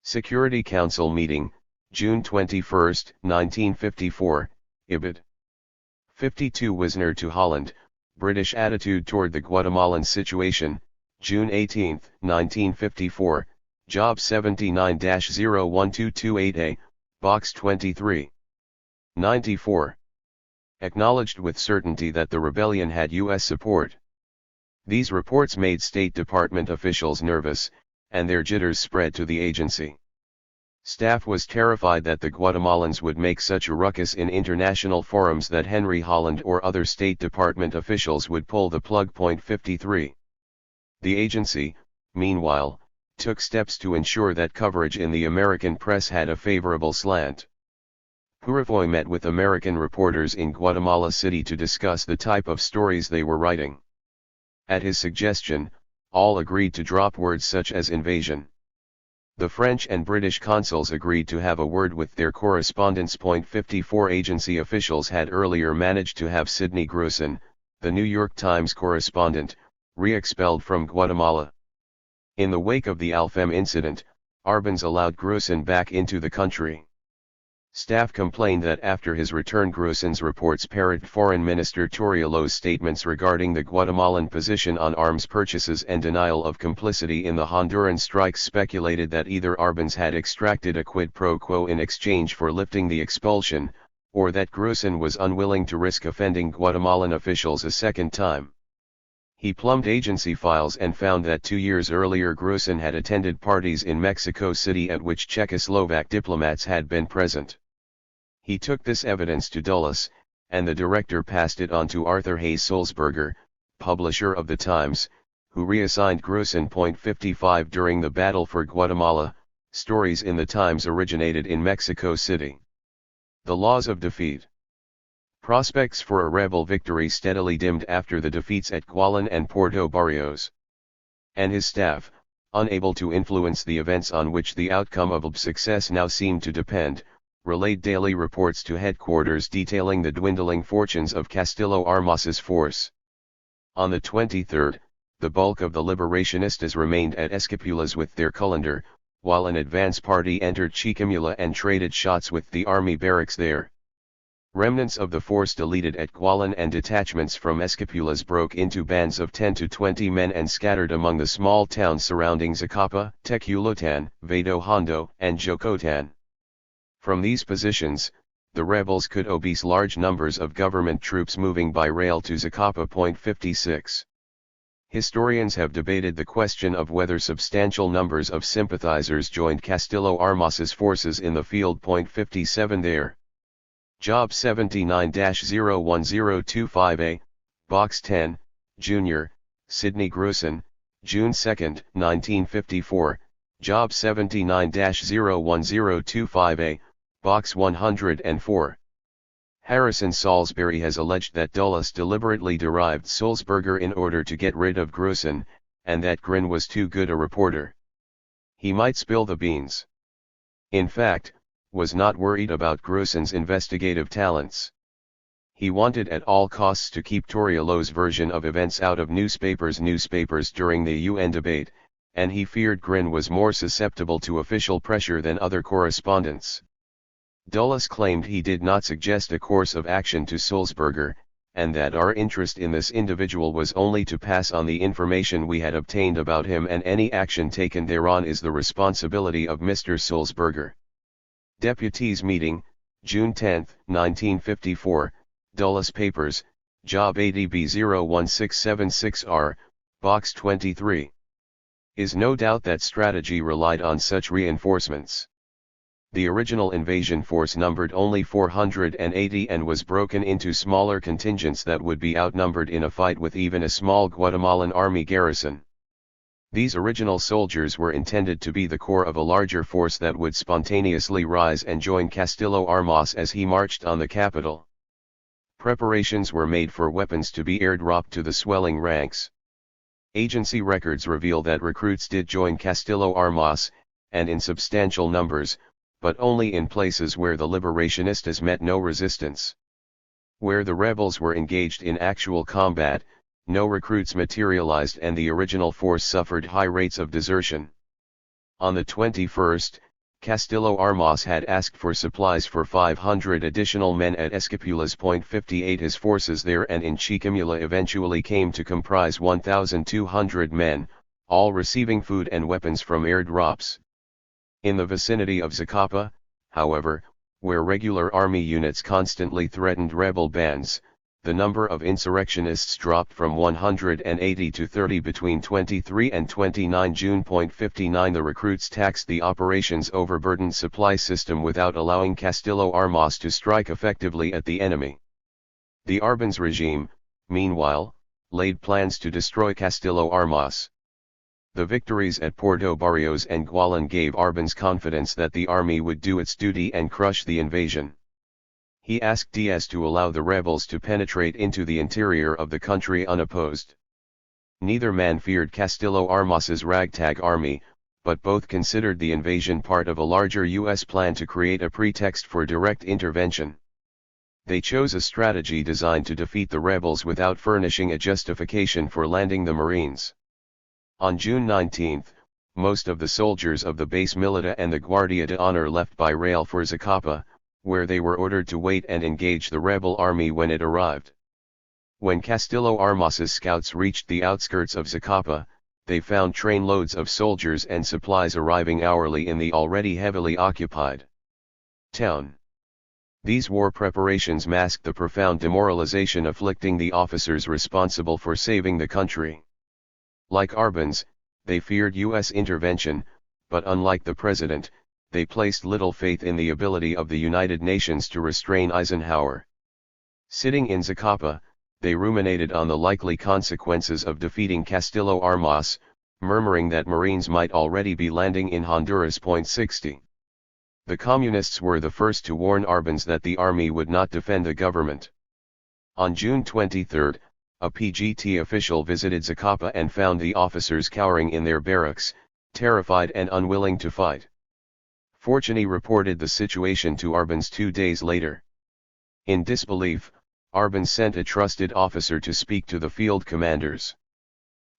Security Council Meeting, June 21, 1954, IBID. 52 Wisner to Holland, British Attitude Toward the Guatemalan Situation, June 18, 1954, Job 79-01228A, Box 23. 94. Acknowledged with certainty that the rebellion had U.S. support. These reports made State Department officials nervous, and their jitters spread to the agency. Staff was terrified that the Guatemalans would make such a ruckus in international forums that Henry Holland or other State Department officials would pull the plug. 53. The agency, meanwhile, took steps to ensure that coverage in the American press had a favorable slant. Purifoy met with American reporters in Guatemala City to discuss the type of stories they were writing. At his suggestion, all agreed to drop words such as invasion. The French and British consuls agreed to have a word with their correspondents. 54 Agency officials had earlier managed to have Sidney Grusin, the New York Times correspondent, re-expelled from Guatemala. In the wake of the Alfem incident, Arbenz allowed Grusin back into the country. Staff complained that after his return Grusin's reports parroted Foreign Minister Torriello's statements regarding the Guatemalan position on arms purchases and denial of complicity in the Honduran strikes speculated that either Arbenz had extracted a quid pro quo in exchange for lifting the expulsion, or that Grusin was unwilling to risk offending Guatemalan officials a second time. He plumbed agency files and found that 2 years earlier Grusin had attended parties in Mexico City at which Czechoslovak diplomats had been present. He took this evidence to Dulles, and the director passed it on to Arthur Hayes Sulzberger, publisher of the Times, who reassigned Grusin. 55 During the battle for Guatemala, stories in the Times originated in Mexico City. The laws of defeat. Prospects for a rebel victory steadily dimmed after the defeats at Gualan and Puerto Barrios. And his staff, unable to influence the events on which the outcome of success now seemed to depend, relayed daily reports to headquarters detailing the dwindling fortunes of Castillo Armas's force. On the 23rd, the bulk of the liberationistas remained at Escapulas with their cullender, while an advance party entered Chicamula and traded shots with the army barracks there. Remnants of the force deleted at Gualan and detachments from Escapulas broke into bands of 10 to 20 men and scattered among the small towns surrounding Zacapa, Teculotan, Vado Hondo, and Jocotan. From these positions, the rebels could obese large numbers of government troops moving by rail to Zacapa. 56. Historians have debated the question of whether substantial numbers of sympathizers joined Castillo Armas's forces in the field. 57 There. Job 79-01025A, Box 10, Jr., Sidney Grusin, June 2, 1954, Job 79-01025A, Box 104. Harrison Salisbury has alleged that Dulles deliberately derived Sulzberger in order to get rid of Grusin, and that Grin was too good a reporter. He might spill the beans. In fact, was not worried about Grusin's investigative talents. He wanted at all costs to keep Torriello's version of events out of newspapers during the UN debate, and he feared Grin was more susceptible to official pressure than other correspondents. Dulles claimed he did not suggest a course of action to Sulzberger, and that our interest in this individual was only to pass on the information we had obtained about him, and any action taken thereon is the responsibility of Mr. Sulzberger. Deputies Meeting, June 10, 1954, Dulles Papers, Job ADB01676R, Box 23. Is no doubt that strategy relied on such reinforcements. The original invasion force numbered only 480 and was broken into smaller contingents that would be outnumbered in a fight with even a small Guatemalan army garrison. These original soldiers were intended to be the core of a larger force that would spontaneously rise and join Castillo Armas as he marched on the capital. Preparations were made for weapons to be airdropped to the swelling ranks. Agency records reveal that recruits did join Castillo Armas, and in substantial numbers, but only in places where the liberationistas met no resistance. Where the rebels were engaged in actual combat, no recruits materialized and the original force suffered high rates of desertion. On the 21st, Castillo Armas had asked for supplies for 500 additional men at Escapulas. 58 His forces there and in Chiquimula eventually came to comprise 1,200 men, all receiving food and weapons from airdrops. In the vicinity of Zacapa, however, where regular army units constantly threatened rebel bands, the number of insurrectionists dropped from 180 to 30 between 23 and 29 June. 59 The recruits taxed the operation's overburdened supply system without allowing Castillo Armas to strike effectively at the enemy. The Arbenz regime, meanwhile, laid plans to destroy Castillo Armas. The victories at Puerto Barrios and Gualan gave Arbenz confidence that the army would do its duty and crush the invasion. He asked Diaz to allow the rebels to penetrate into the interior of the country unopposed. Neither man feared Castillo Armas's ragtag army, but both considered the invasion part of a larger U.S. plan to create a pretext for direct intervention. They chose a strategy designed to defeat the rebels without furnishing a justification for landing the Marines. On June 19, most of the soldiers of the Base Milita and the Guardia de Honor left by rail for Zacapa, where they were ordered to wait and engage the rebel army when it arrived. When Castillo Armas's scouts reached the outskirts of Zacapa, they found trainloads of soldiers and supplies arriving hourly in the already heavily occupied town. These war preparations masked the profound demoralization afflicting the officers responsible for saving the country. Like Arbenz, they feared U.S. intervention, but unlike the president, they placed little faith in the ability of the United Nations to restrain Eisenhower. Sitting in Zacapa, they ruminated on the likely consequences of defeating Castillo Armas, murmuring that Marines might already be landing in Honduras. 60. The Communists were the first to warn Arbenz that the army would not defend the government. On June 23, a PGT official visited Zacapa and found the officers cowering in their barracks, terrified and unwilling to fight. Fortuny reported the situation to Arbenz 2 days later. In disbelief, Arbenz sent a trusted officer to speak to the field commanders.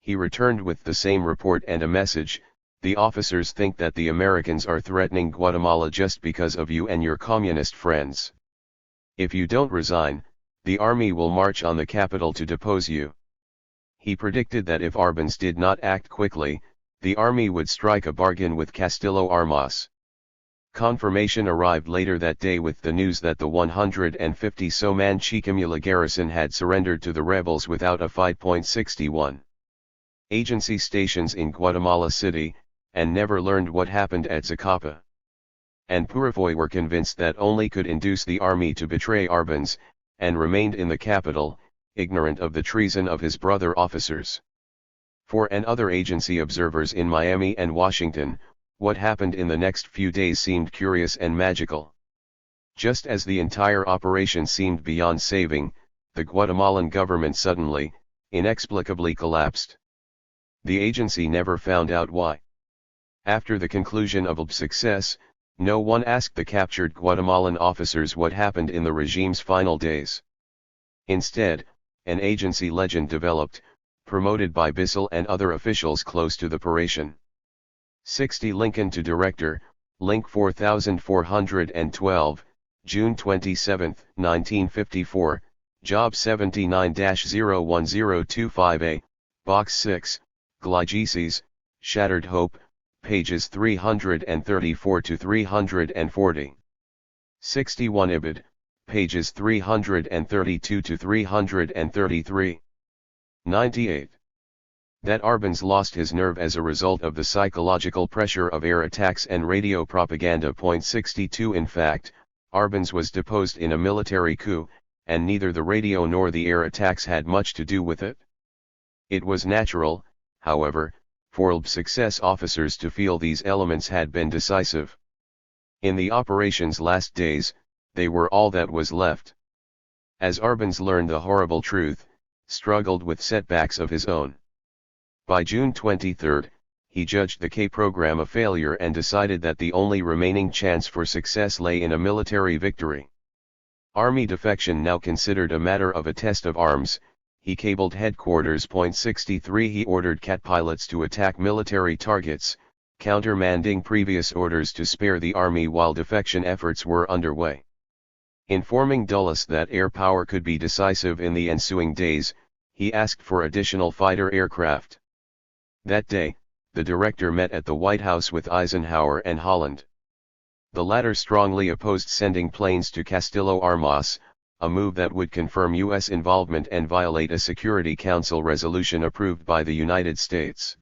He returned with the same report and a message: "The officers think that the Americans are threatening Guatemala just because of you and your communist friends. If you don't resign, the army will march on the capital to depose you." He predicted that if Arbenz did not act quickly, the army would strike a bargain with Castillo Armas. Confirmation arrived later that day with the news that the 150-so-man Chiquimula garrison had surrendered to the rebels without a fight. 61. Agency stations in Guatemala City, and never learned what happened at Zacapa. And Purifoy were convinced that only could induce the army to betray Arbenz, and remained in the capital, ignorant of the treason of his brother officers. For and other agency observers in Miami and Washington, what happened in the next few days seemed curious and magical. Just as the entire operation seemed beyond saving, the Guatemalan government suddenly, inexplicably collapsed. The agency never found out why. After the conclusion of its success, no one asked the captured Guatemalan officers what happened in the regime's final days. Instead, an agency legend developed, promoted by Bissell and other officials close to the operation. 60 Lincoln to Director, Link 4412, June 27, 1954, Job 79-01025A, Box 6, Glygeses, Shattered Hope, pages 334 to 340. 61 Ibid, pages 332 to 333. 98. That Arbenz lost his nerve as a result of the psychological pressure of air attacks and radio propaganda. 62 In fact, Arbenz was deposed in a military coup, and neither the radio nor the air attacks had much to do with it. It was natural, however, for LB success officers to feel these elements had been decisive. In the operation's last days, they were all that was left. As Arbenz learned the horrible truth, struggled with setbacks of his own. By June 23, he judged the K program a failure and decided that the only remaining chance for success lay in a military victory. Army defection now considered a matter of a test of arms, he cabled headquarters. 63 He ordered CAT pilots to attack military targets, countermanding previous orders to spare the army while defection efforts were underway. Informing Dulles that air power could be decisive in the ensuing days, he asked for additional fighter aircraft. That day, the director met at the White House with Eisenhower and Holland. The latter strongly opposed sending planes to Castillo Armas, a move that would confirm U.S. involvement and violate a Security Council resolution approved by the United States.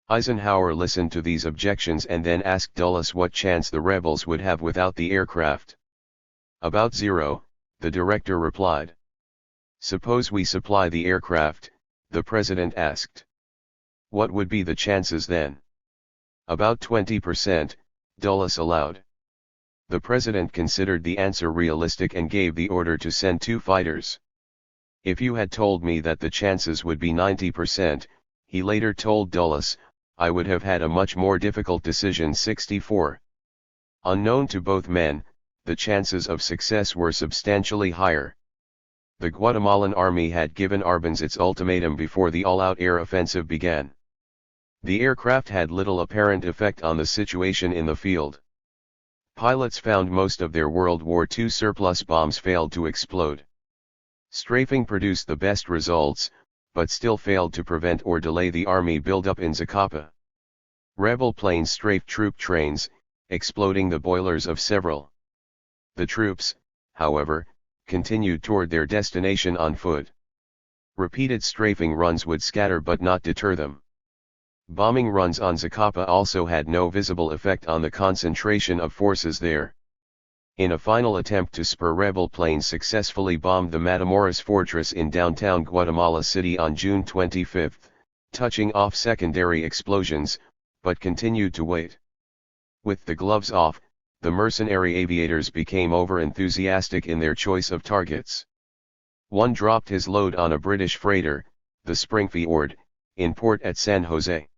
Eisenhower listened to these objections and then asked Dulles what chance the rebels would have without the aircraft. About zero, the director replied. Suppose we supply the aircraft, the president asked. What would be the chances then? About 20%, Dulles allowed. The president considered the answer realistic and gave the order to send 2 fighters. If you had told me that the chances would be 90%, he later told Dulles, I would have had a much more difficult decision. 64. Unknown to both men, the chances of success were substantially higher. The Guatemalan army had given Arbenz its ultimatum before the all-out air offensive began. The aircraft had little apparent effect on the situation in the field. Pilots found most of their World War II surplus bombs failed to explode. Strafing produced the best results, but still failed to prevent or delay the army buildup in Zacapa. Rebel planes strafed troop trains, exploding the boilers of several. The troops, however, continued toward their destination on foot. Repeated strafing runs would scatter but not deter them. Bombing runs on Zacapa also had no visible effect on the concentration of forces there. In a final attempt to spur rebel planes successfully bombed the Matamoros fortress in downtown Guatemala City on June 25, touching off secondary explosions, but continued to wait. With the gloves off, the mercenary aviators became over-enthusiastic in their choice of targets. One dropped his load on a British freighter, the Springfield, in port at San Jose.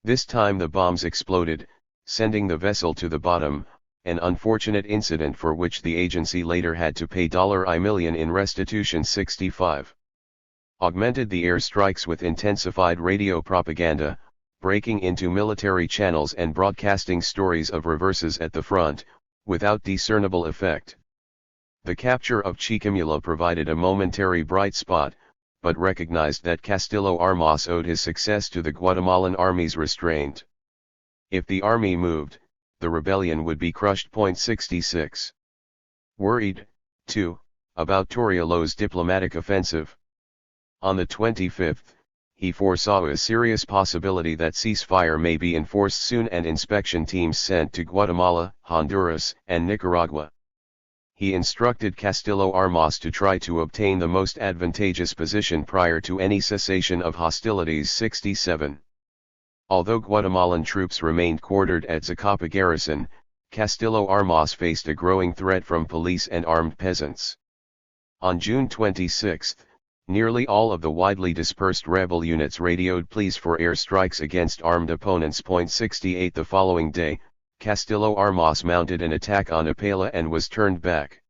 This time the bombs exploded, sending the vessel to the bottom, an unfortunate incident for which the agency later had to pay $1 million in restitution. 65. Augmented the airstrikes with intensified radio propaganda, breaking into military channels and broadcasting stories of reverses at the front, without discernible effect. The capture of Chiquimula provided a momentary bright spot, but recognized that Castillo Armas owed his success to the Guatemalan army's restraint. If the army moved, the rebellion would be crushed. 66. Worried, too, about Torriello's diplomatic offensive. On the 25th, he foresaw a serious possibility that ceasefire may be enforced soon and inspection teams sent to Guatemala, Honduras, and Nicaragua. He instructed Castillo Armas to try to obtain the most advantageous position prior to any cessation of hostilities. 67. Although Guatemalan troops remained quartered at Zacapa garrison, Castillo Armas faced a growing threat from police and armed peasants. On June 26, nearly all of the widely dispersed rebel units radioed pleas for airstrikes against armed opponents. 68 The following day, Castillo Armas mounted an attack on Ipala and was turned back.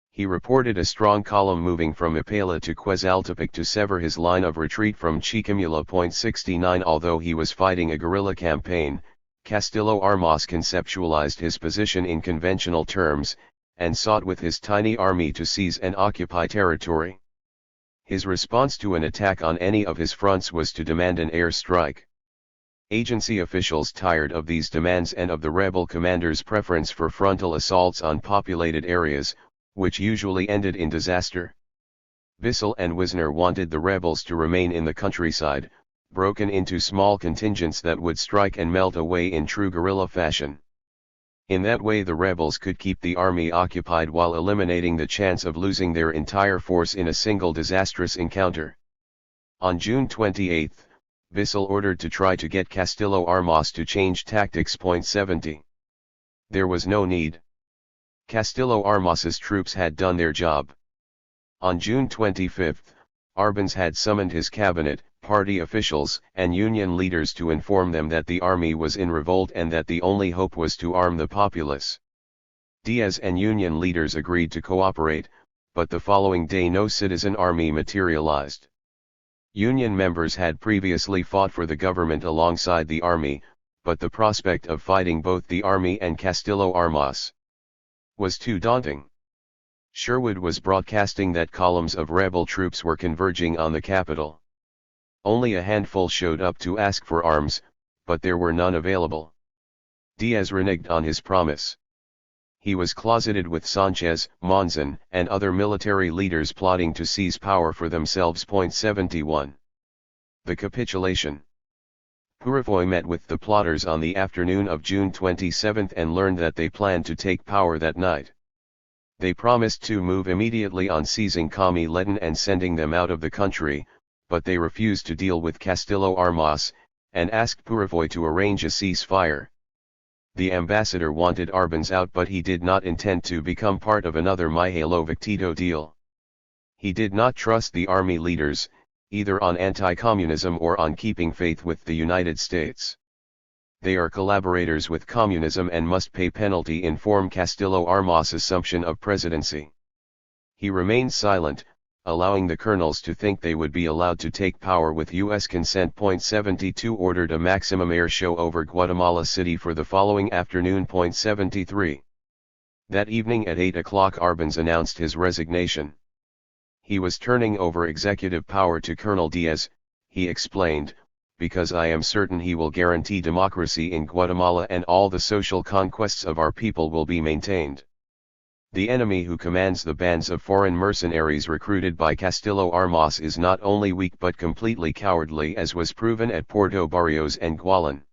He reported a strong column moving from Ipala to Quezaltepeque to sever his line of retreat from Chiquimula. 69 Although he was fighting a guerrilla campaign, Castillo Armas conceptualized his position in conventional terms, and sought with his tiny army to seize and occupy territory. His response to an attack on any of his fronts was to demand an air strike. Agency officials, tired of these demands and of the rebel commander's preference for frontal assaults on populated areas, which usually ended in disaster. Bissell and Wisner wanted the rebels to remain in the countryside, broken into small contingents that would strike and melt away in true guerrilla fashion. In that way the rebels could keep the army occupied while eliminating the chance of losing their entire force in a single disastrous encounter. On June 28, Bissell ordered to try to get Castillo Armas to change tactics. 70. There was no need. Castillo Armas's troops had done their job. On June 25, Arbenz had summoned his cabinet, party officials, and union leaders to inform them that the army was in revolt and that the only hope was to arm the populace. Diaz and union leaders agreed to cooperate, but the following day no citizen army materialized. Union members had previously fought for the government alongside the army, but the prospect of fighting both the army and Castillo Armas was too daunting. Sherwood was broadcasting that columns of rebel troops were converging on the capital. Only a handful showed up to ask for arms, but there were none available. Diaz reneged on his promise. He was closeted with Sanchez, Monzon, and other military leaders plotting to seize power for themselves. 71. The capitulation. Purifoy met with the plotters on the afternoon of June 27 and learned that they planned to take power that night. They promised to move immediately on seizing Camileton and sending them out of the country, but they refused to deal with Castillo Armas, and asked Purifoy to arrange a ceasefire. The ambassador wanted Arbenz out, but he did not intend to become part of another Mihailovic-Tito deal. He did not trust the army leaders, either on anti-communism or on keeping faith with the United States. They are collaborators with communism and must pay penalty, informed Castillo Armas' assumption of presidency. He remained silent, allowing the colonels to think they would be allowed to take power with U.S. consent. 72 ordered a maximum air show over Guatemala City for the following afternoon. 73. That evening at 8 o'clock Arbenz announced his resignation. He was turning over executive power to Colonel Diaz, he explained, because I am certain he will guarantee democracy in Guatemala and all the social conquests of our people will be maintained. The enemy who commands the bands of foreign mercenaries recruited by Castillo Armas is not only weak but completely cowardly, as was proven at Puerto Barrios and Gualan.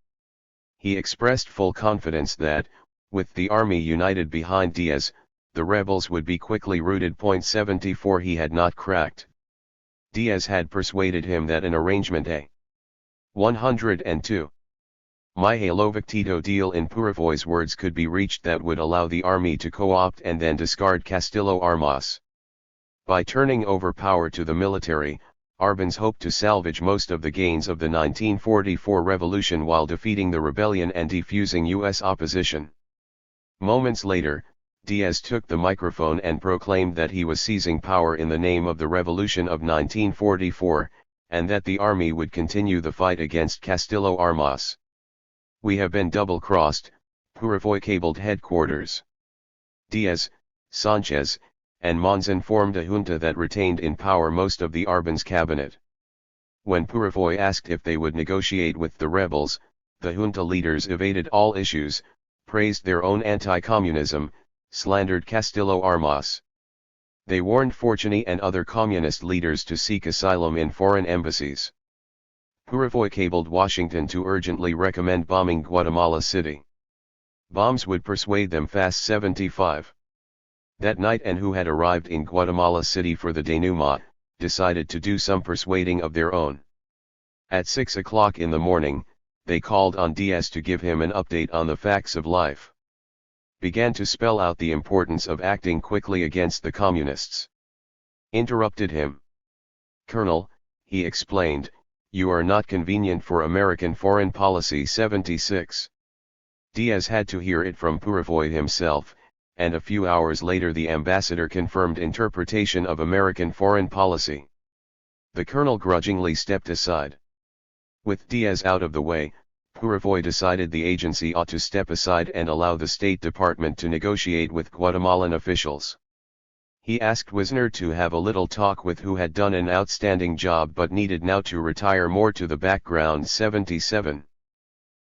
He expressed full confidence that, with the army united behind Diaz, the rebels would be quickly routed. 74 He had not cracked. Diaz had persuaded him that an arrangement a 102. Mihailovic-Tito deal, in Purifoy's words, could be reached that would allow the army to co-opt and then discard Castillo Armas. By turning over power to the military, Arbenz hoped to salvage most of the gains of the 1944 revolution while defeating the rebellion and defusing U.S. opposition. Moments later, Diaz took the microphone and proclaimed that he was seizing power in the name of the revolution of 1944, and that the army would continue the fight against Castillo Armas. We have been double-crossed, Purifoy cabled headquarters. Diaz, Sanchez, and Monzon formed a junta that retained in power most of the Arbenz cabinet. When Purifoy asked if they would negotiate with the rebels, the junta leaders evaded all issues, praised their own anti-communism, slandered Castillo Armas. They warned Fortuny and other communist leaders to seek asylum in foreign embassies. Purifoy cabled Washington to urgently recommend bombing Guatemala City. Bombs would persuade them fast. 75. That night, and who had arrived in Guatemala City for the denouement, decided to do some persuading of their own. At 6 o'clock in the morning, they called on Diaz to give him an update on the facts of life. Began to spell out the importance of acting quickly against the communists. Interrupted him. Colonel, he explained, you are not convenient for American foreign policy. 76. Diaz had to hear it from Purifoy himself, and a few hours later the ambassador confirmed interpretation of American foreign policy. The colonel grudgingly stepped aside. With Diaz out of the way, Purifoy decided the agency ought to step aside and allow the State Department to negotiate with Guatemalan officials. He asked Wisner to have a little talk with who had done an outstanding job but needed now to retire more to the background. 77.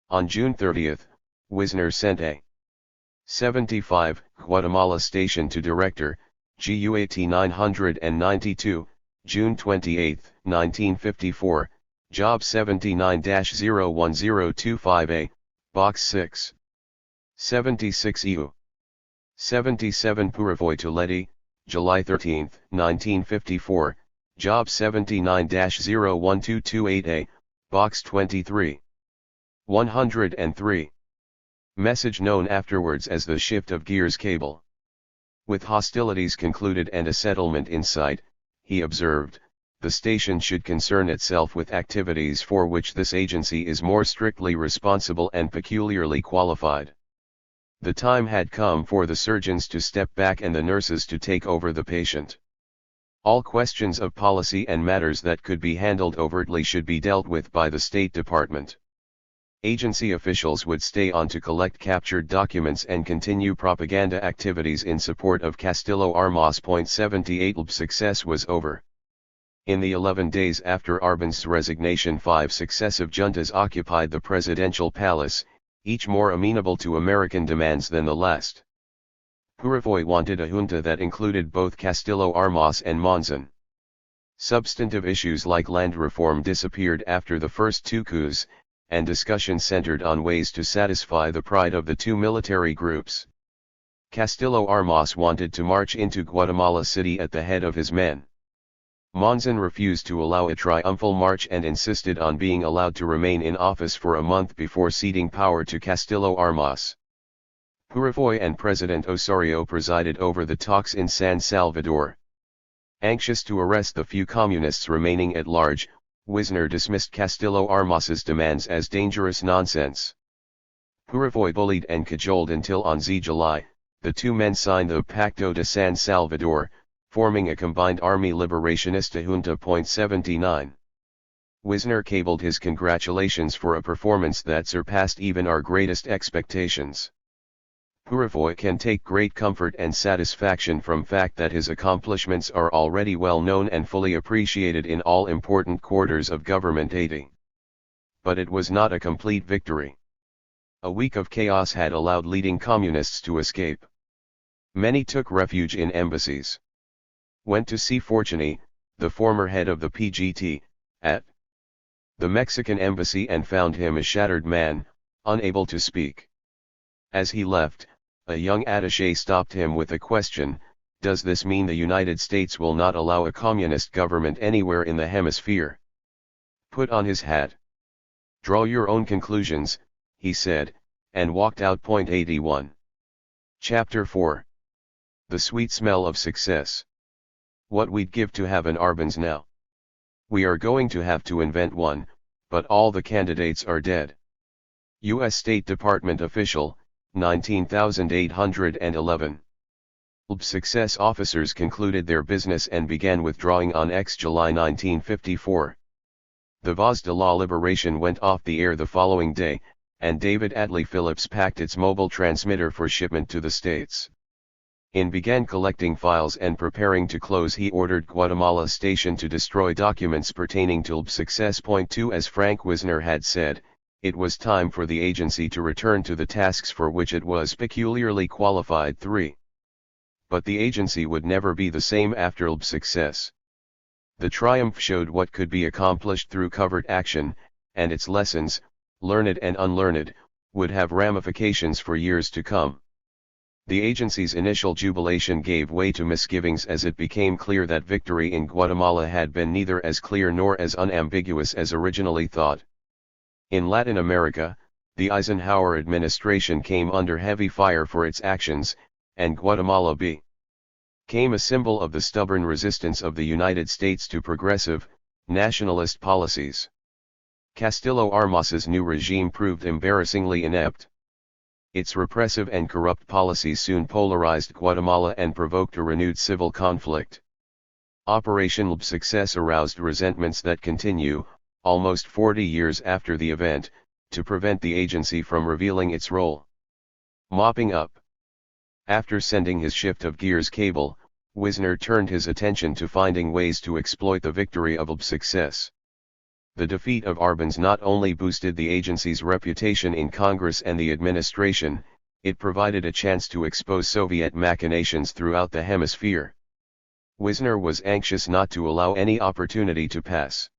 On June 30, Wisner sent a 75 Guatemala station to Director, GUAT 992, June 28, 1954, Job 79-01025A, Box 6. 76 EU. 77 Purifoy to Leti, July 13, 1954, Job 79-01228A, Box 23. 103. Message known afterwards as the Shift of Gears cable. With hostilities concluded and a settlement in sight, he observed, the station should concern itself with activities for which this agency is more strictly responsible and peculiarly qualified. The time had come for the surgeons to step back and the nurses to take over the patient. All questions of policy and matters that could be handled overtly should be dealt with by the State Department. Agency officials would stay on to collect captured documents and continue propaganda activities in support of Castillo Armas. 78 Success was over. In the 11 days after Arbenz' resignation, 5 successive juntas occupied the presidential palace, each more amenable to American demands than the last. Purifoy wanted a junta that included both Castillo Armas and Monzon. Substantive issues like land reform disappeared after the first 2 coups, and discussion centered on ways to satisfy the pride of the 2 military groups. Castillo Armas wanted to march into Guatemala City at the head of his men. Monzon refused to allow a triumphal march and insisted on being allowed to remain in office for a month before ceding power to Castillo Armas. Purifoy and President Osorio presided over the talks in San Salvador. Anxious to arrest the few communists remaining at large, Wisner dismissed Castillo Armas's demands as dangerous nonsense. Purifoy bullied and cajoled until on July, the 2 men signed the Pacto de San Salvador, forming a combined Army Liberationista junta. 79. Wisner cabled his congratulations for a performance that surpassed even our greatest expectations. Purifoy can take great comfort and satisfaction from fact that his accomplishments are already well known and fully appreciated in all important quarters of government. 80. But it was not a complete victory. A week of chaos had allowed leading communists to escape. Many took refuge in embassies. Went to see Fortuny, the former head of the PGT, at the Mexican embassy and found him a shattered man, unable to speak. As he left, a young attaché stopped him with a question: does this mean the United States will not allow a communist government anywhere in the hemisphere? Put on his hat. Draw your own conclusions, he said, and walked out. 81. Chapter 4. The Sweet Smell of Success. What we'd give to have an Arbenz now. We are going to have to invent one, but all the candidates are dead. U.S. State Department official, 19,811. Success officers concluded their business and began withdrawing on July 1954. The Voz de la Liberation went off the air the following day, and David Atlee Phillips packed its mobile transmitter for shipment to the States. In began collecting files and preparing to close, he ordered Guatemala Station to destroy documents pertaining to Success. 2 As Frank Wisner had said, it was time for the agency to return to the tasks for which it was peculiarly qualified. 3. But the agency would never be the same after Success. The triumph showed what could be accomplished through covert action, and its lessons, learned and unlearned, would have ramifications for years to come. The agency's initial jubilation gave way to misgivings as it became clear that victory in Guatemala had been neither as clear nor as unambiguous as originally thought. In Latin America, the Eisenhower administration came under heavy fire for its actions, and Guatemala became a symbol of the stubborn resistance of the United States to progressive, nationalist policies. Castillo Armas's new regime proved embarrassingly inept. Its repressive and corrupt policies soon polarized Guatemala and provoked a renewed civil conflict. Operation Success aroused resentments that continue, almost 40 years after the event, to prevent the agency from revealing its role. Mopping up. After sending his shift of gears cable, Wisner turned his attention to finding ways to exploit the victory of ULB's success. The defeat of Arbenz not only boosted the agency's reputation in Congress and the administration, it provided a chance to expose Soviet machinations throughout the hemisphere. Wisner was anxious not to allow any opportunity to pass.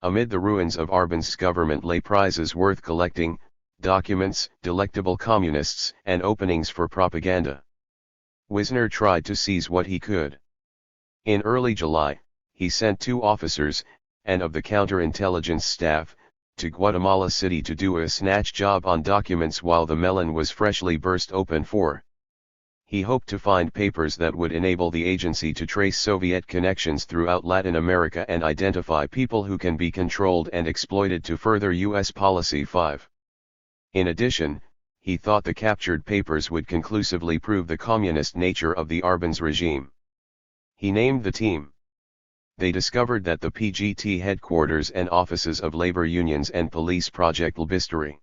Amid the ruins of Arbenz's government lay prizes worth collecting, documents, delectable communists, and openings for propaganda. Wisner tried to seize what he could. In early July, he sent 2 officers, and of the counterintelligence staff, to Guatemala City to do a snatch job on documents while the melon was freshly burst open. He hoped to find papers that would enable the agency to trace Soviet connections throughout Latin America and identify people who can be controlled and exploited to further U.S. policy. 5. In addition, he thought the captured papers would conclusively prove the communist nature of the Arbenz regime. He named the team. They discovered that the PGT headquarters and offices of labor unions and police Project Lbistory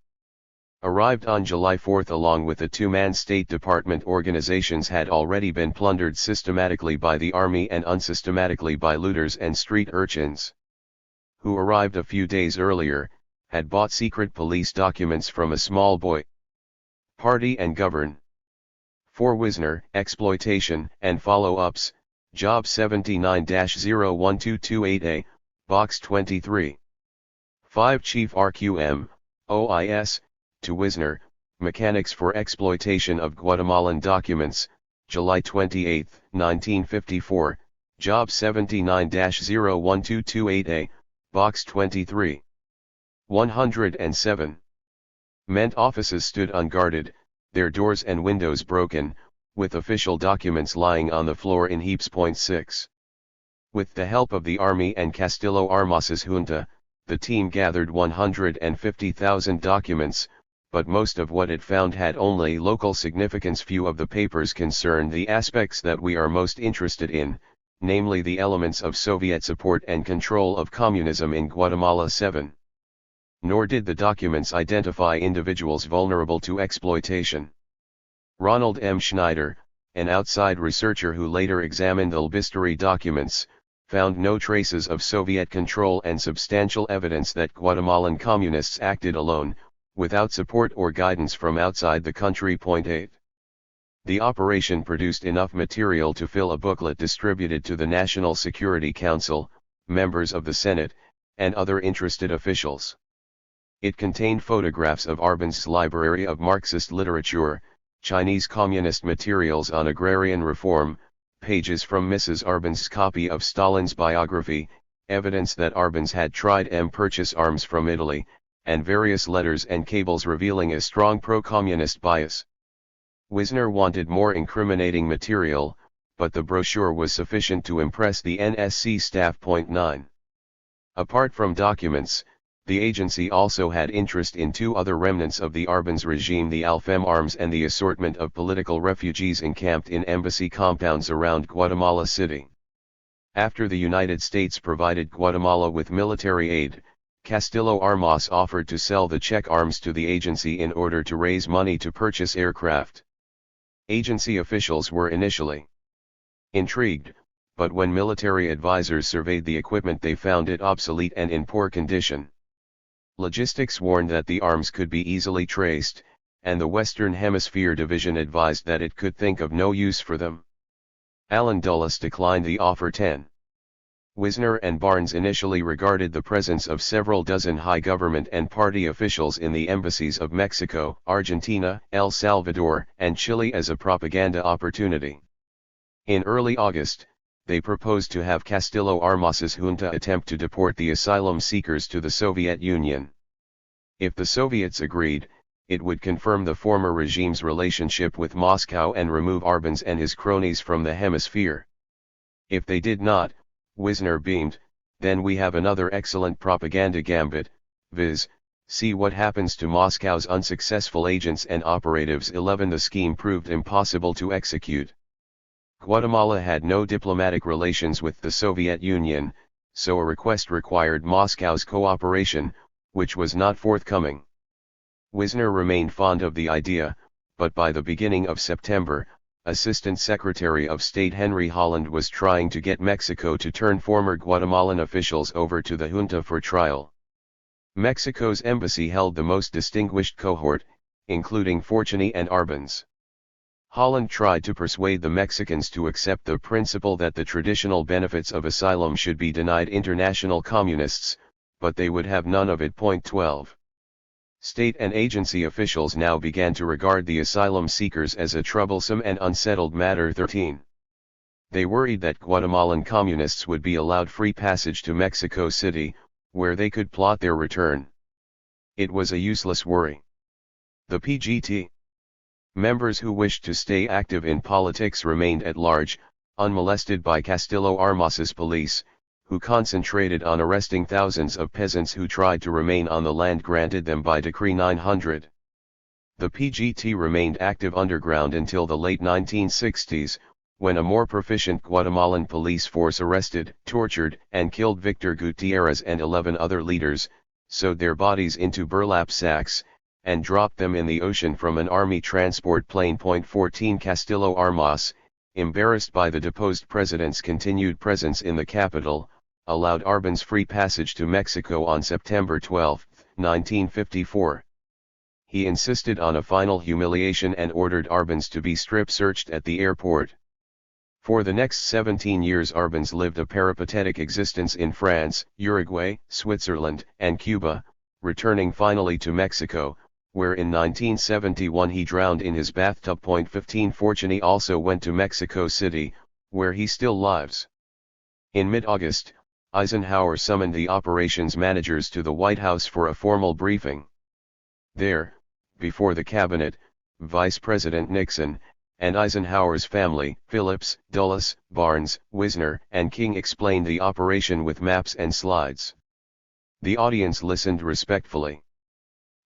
arrived on July 4 along with the 2-man State Department organizations had already been plundered systematically by the army and unsystematically by looters and street urchins, who arrived a few days earlier, had bought secret police documents from a small boy. Party and govern. For Wisner, exploitation and follow-ups, Job 79-01228A, Box 23. 5 Chief RQM, OIS, to Wisner, Mechanics for Exploitation of Guatemalan Documents, July 28, 1954, Job 79-01228A, Box 23. 107. Ment offices stood unguarded, their doors and windows broken, with official documents lying on the floor in heaps. 6. With the help of the army and Castillo Armas's junta, the team gathered 150,000 documents, but most of what it found had only local significance. Few of the papers concerned the aspects that we are most interested in, namely the elements of Soviet support and control of communism in Guatemala. 7. Nor did the documents identify individuals vulnerable to exploitation. Ronald M. Schneider, an outside researcher who later examined the Lbistory documents, found no traces of Soviet control and substantial evidence that Guatemalan communists acted alone, without support or guidance from outside the country. 8. The operation produced enough material to fill a booklet distributed to the National Security Council, members of the Senate, and other interested officials. It contained photographs of Arbenz's library of Marxist literature, Chinese communist materials on agrarian reform, pages from Mrs. Arbenz's copy of Stalin's biography, evidence that Arbenz had tried to purchase arms from Italy, and various letters and cables revealing a strong pro-communist bias. Wisner wanted more incriminating material, but the brochure was sufficient to impress the NSC staff. 9. Apart from documents, the agency also had interest in 2 other remnants of the Arbenz regime: the Alfem arms and the assortment of political refugees encamped in embassy compounds around Guatemala City. After the United States provided Guatemala with military aid, Castillo Armas offered to sell the Czech arms to the agency in order to raise money to purchase aircraft. Agency officials were initially intrigued, but when military advisors surveyed the equipment they found it obsolete and in poor condition. Logistics warned that the arms could be easily traced, and the Western Hemisphere Division advised that it could think of no use for them. Alan Dulles declined the offer. 10. Wisner and Barnes initially regarded the presence of several dozen high government and party officials in the embassies of Mexico, Argentina, El Salvador, and Chile as a propaganda opportunity. In early August, they proposed to have Castillo Armas's junta attempt to deport the asylum seekers to the Soviet Union. If the Soviets agreed, it would confirm the former regime's relationship with Moscow and remove Arbenz and his cronies from the hemisphere. If they did not, Wisner beamed, then we have another excellent propaganda gambit, viz., see what happens to Moscow's unsuccessful agents and operatives. 11. The scheme proved impossible to execute. Guatemala had no diplomatic relations with the Soviet Union, so a request required Moscow's cooperation, which was not forthcoming. Wisner remained fond of the idea, but by the beginning of September, Assistant Secretary of State Henry Holland was trying to get Mexico to turn former Guatemalan officials over to the junta for trial. Mexico's embassy held the most distinguished cohort, including Fortuny and Arbenz. Holland tried to persuade the Mexicans to accept the principle that the traditional benefits of asylum should be denied international communists, but they would have none of it. 12. State and agency officials now began to regard the asylum seekers as a troublesome and unsettled matter. 13. They worried that Guatemalan communists would be allowed free passage to Mexico City, where they could plot their return. It was a useless worry. The PGT members who wished to stay active in politics remained at large, unmolested by Castillo Armas's police, who concentrated on arresting thousands of peasants who tried to remain on the land granted them by Decree 900. The PGT remained active underground until the late 1960s, when a more proficient Guatemalan police force arrested, tortured, and killed Victor Gutierrez and 11 other leaders, sewed their bodies into burlap sacks, and dropped them in the ocean from an army transport plane. 14 Castillo Armas, embarrassed by the deposed president's continued presence in the capital, allowed Arbenz free passage to Mexico on September 12, 1954. He insisted on a final humiliation and ordered Arbenz to be strip-searched at the airport. For the next 17 years Arbenz lived a peripatetic existence in France, Uruguay, Switzerland, and Cuba, returning finally to Mexico, where in 1971 he drowned in his bathtub. 15 Fortuny also went to Mexico City, where he still lives. In mid-August, Eisenhower summoned the operations managers to the White House for a formal briefing. There, before the cabinet, Vice President Nixon, and Eisenhower's family, Phillips, Dulles, Barnes, Wisner, and King explained the operation with maps and slides. The audience listened respectfully.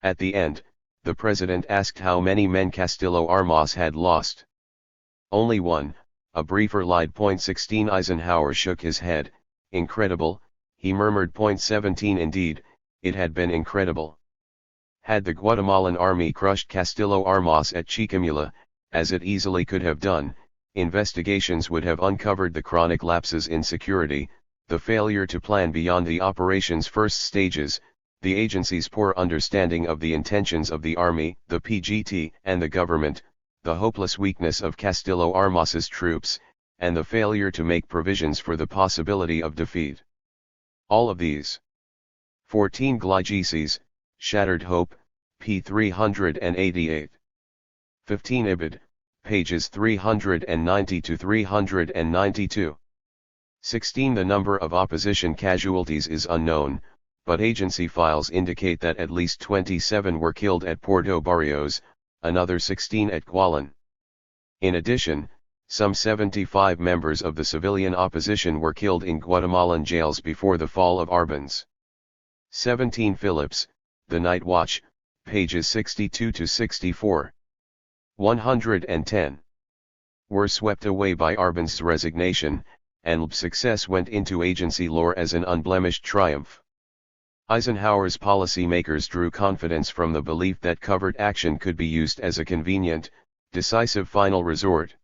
At the end, the president asked how many men Castillo Armas had lost. Only one, a briefer lied. 16 Eisenhower shook his head. Incredible, he murmured. 17 Indeed, it had been incredible. Had the Guatemalan army crushed Castillo Armas at Chiquimula, as it easily could have done, investigations would have uncovered the chronic lapses in security, the failure to plan beyond the operation's first stages, the agency's poor understanding of the intentions of the army, the PGT, and the government, the hopeless weakness of Castillo Armas's troops, and the failure to make provisions for the possibility of defeat. All of these. 14 Glygeses, Shattered Hope, p. 388. 15 Ibid, pages 390 to 392. 16 The number of opposition casualties is unknown, but agency files indicate that at least 27 were killed at Puerto Barrios, another 16 at Gualan. In addition, some 75 members of the civilian opposition were killed in Guatemalan jails before the fall of Arbenz. 17 Phillips, The Night Watch, pages 62 to 64. 110 were swept away by Arbenz's resignation, and LB's success went into agency lore as an unblemished triumph. Eisenhower's policymakers drew confidence from the belief that covert action could be used as a convenient, decisive final resort.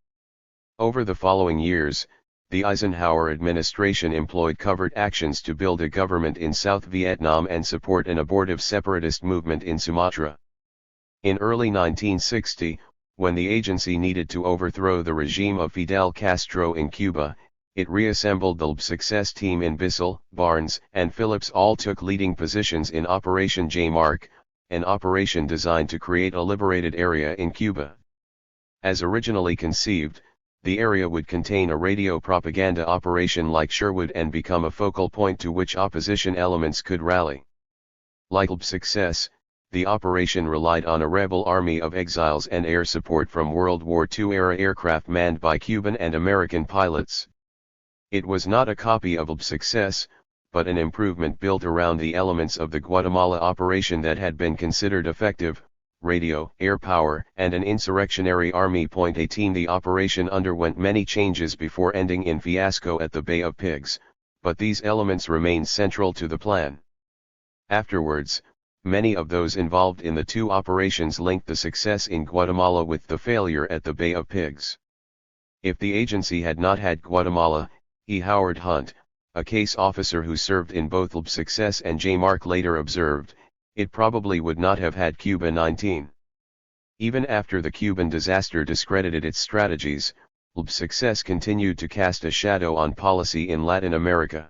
Over the following years, the Eisenhower administration employed covert actions to build a government in South Vietnam and support an abortive separatist movement in Sumatra. In early 1960, when the agency needed to overthrow the regime of Fidel Castro in Cuba, it reassembled the LB success team in Bissell, Barnes, and Phillips all took leading positions in Operation J-Mark, an operation designed to create a liberated area in Cuba. As originally conceived, the area would contain a radio propaganda operation like Sherwood and become a focal point to which opposition elements could rally. Like LB success, the operation relied on a rebel army of exiles and air support from World War II-era aircraft manned by Cuban and American pilots. It was not a copy of LB success, but an improvement built around the elements of the Guatemala operation that had been considered effective: radio, air power, and an insurrectionary army. 18 The operation underwent many changes before ending in fiasco at the Bay of Pigs, but these elements remained central to the plan. Afterwards, many of those involved in the two operations linked the success in Guatemala with the failure at the Bay of Pigs. If the agency had not had Guatemala, E. Howard Hunt, a case officer who served in both LB Success and J. Mark later observed, it probably would not have had Cuba 19. Even after the Cuban disaster discredited its strategies, LB Success continued to cast a shadow on policy in Latin America.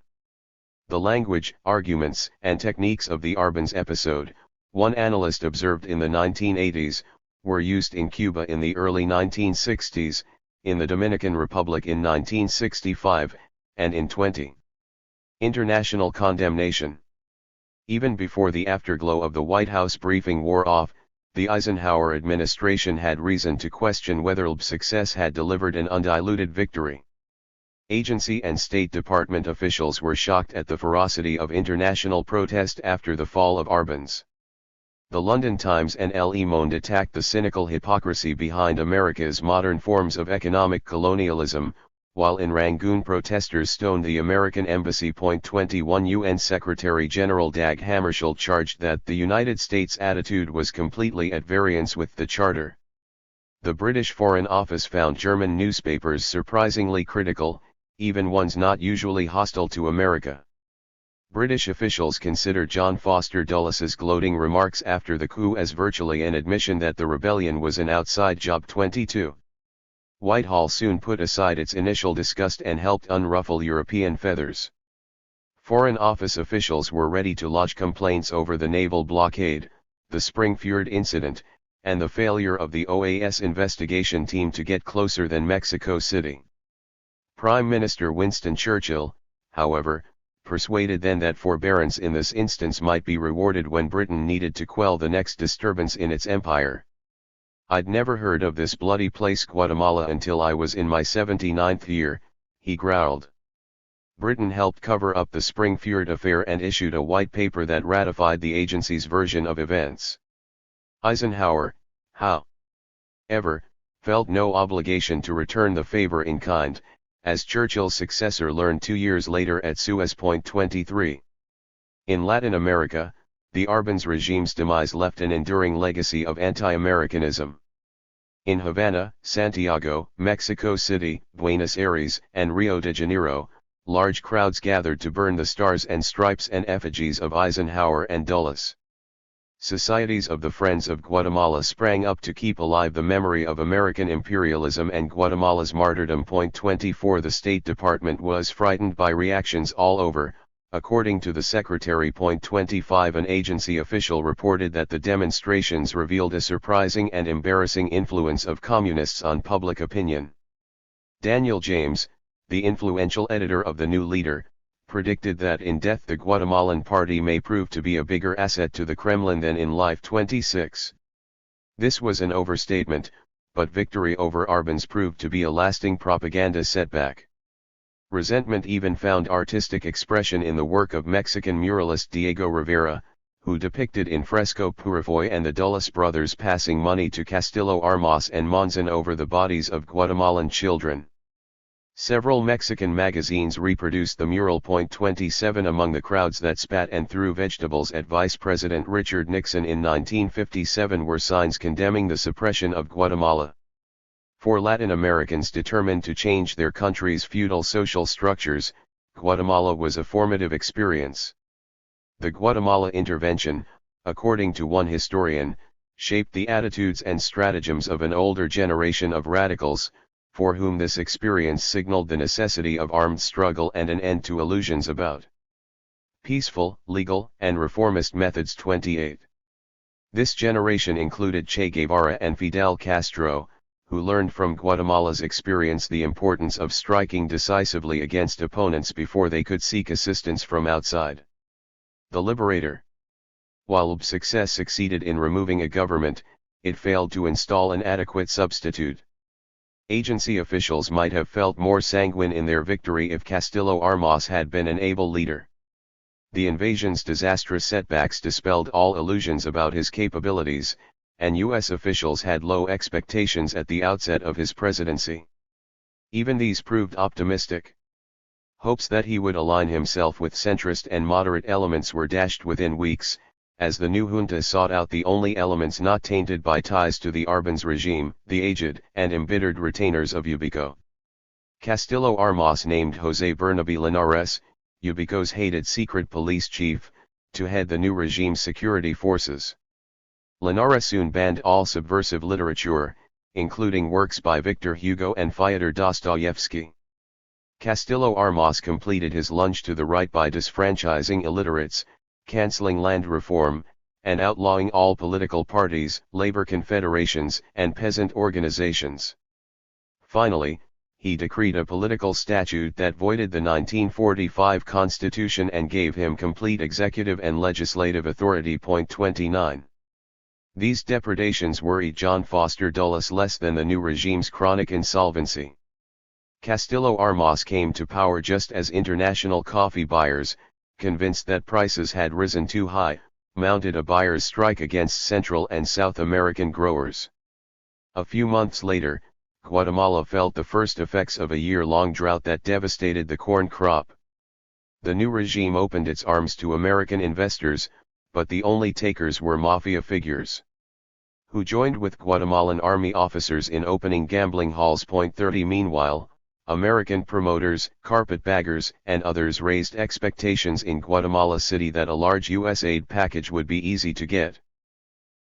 The language, arguments, and techniques of the Arbenz episode, one analyst observed in the 1980s, were used in Cuba in the early 1960s, in the Dominican Republic in 1965, and in 20. International condemnation. Even before the afterglow of the White House briefing wore off, the Eisenhower administration had reason to question whether LB Success had delivered an undiluted victory. Agency and State Department officials were shocked at the ferocity of international protest after the fall of Arbenz. The London Times and Le Monde attacked the cynical hypocrisy behind America's modern forms of economic colonialism, while in Rangoon protesters stoned the American embassy. 21 UN Secretary-General Dag Hammarskjöld charged that the United States' attitude was completely at variance with the Charter. The British Foreign Office found German newspapers surprisingly critical, even ones not usually hostile to America. British officials consider John Foster Dulles' gloating remarks after the coup as virtually an admission that the rebellion was an outside job. 22. Whitehall soon put aside its initial disgust and helped unruffle European feathers. Foreign Office officials were ready to lodge complaints over the naval blockade, the Spring Fjord incident, and the failure of the OAS investigation team to get closer than Mexico City. Prime Minister Winston Churchill, however, persuaded then that forbearance in this instance might be rewarded when Britain needed to quell the next disturbance in its empire. "I'd never heard of this bloody place Guatemala until I was in my 79th year," he growled. Britain helped cover up the Spring Fjord affair and issued a white paper that ratified the agency's version of events. Eisenhower, however, felt no obligation to return the favor in kind, as Churchill's successor learned 2 years later at Suez. 23. In Latin America, the Arbenz regime's demise left an enduring legacy of anti-Americanism. In Havana, Santiago, Mexico City, Buenos Aires, and Rio de Janeiro, large crowds gathered to burn the stars and stripes and effigies of Eisenhower and Dulles. Societies of the Friends of Guatemala sprang up to keep alive the memory of American imperialism and Guatemala's martyrdom. 24 The State Department was frightened by reactions all over, according to the Secretary. 25 An agency official reported that the demonstrations revealed a surprising and embarrassing influence of communists on public opinion. Daniel James, the influential editor of The New Leader, predicted that in death the Guatemalan party may prove to be a bigger asset to the Kremlin than in life. 26. This was an overstatement, but victory over Arbenz proved to be a lasting propaganda setback. Resentment even found artistic expression in the work of Mexican muralist Diego Rivera, who depicted in fresco Purifoy and the Dulles brothers passing money to Castillo Armas and Monzon over the bodies of Guatemalan children. Several Mexican magazines reproduced the mural. 27 Among the crowds that spat and threw vegetables at Vice President Richard Nixon in 1957 were signs condemning the suppression of Guatemala. For Latin Americans determined to change their country's feudal social structures, Guatemala was a formative experience. The Guatemala intervention, according to one historian, shaped the attitudes and stratagems of an older generation of radicals, for whom this experience signaled the necessity of armed struggle and an end to illusions about peaceful, legal, and reformist methods. 28. This generation included Che Guevara and Fidel Castro, who learned from Guatemala's experience the importance of striking decisively against opponents before they could seek assistance from outside. The Liberator. While Success succeeded in removing a government, it failed to install an adequate substitute. Agency officials might have felt more sanguine in their victory if Castillo Armas had been an able leader. The invasion's disastrous setbacks dispelled all illusions about his capabilities, and U.S. officials had low expectations at the outset of his presidency. Even these proved optimistic. Hopes that he would align himself with centrist and moderate elements were dashed within weeks, as the new junta sought out the only elements not tainted by ties to the Arbenz regime, the aged and embittered retainers of Ubico. Castillo Armas named José Bernabe Linares, Ubico's hated secret police chief, to head the new regime's security forces. Linares soon banned all subversive literature, including works by Victor Hugo and Fyodor Dostoevsky. Castillo Armas completed his lunge to the right by disfranchising illiterates, cancelling land reform, and outlawing all political parties, labor confederations, and peasant organizations. Finally, he decreed a political statute that voided the 1945 Constitution and gave him complete executive and legislative authority. 29. These depredations worried John Foster Dulles less than the new regime's chronic insolvency. Castillo Armas came to power just as international coffee buyers, convinced that prices had risen too high, mounted a buyers' strike against Central and South American growers. A few months later, Guatemala felt the first effects of a year-long drought that devastated the corn crop. The new regime opened its arms to American investors, but the only takers were mafia figures, who joined with Guatemalan army officers in opening gambling halls. 30 Meanwhile, American promoters, carpetbaggers, and others raised expectations in Guatemala City that a large U.S. aid package would be easy to get.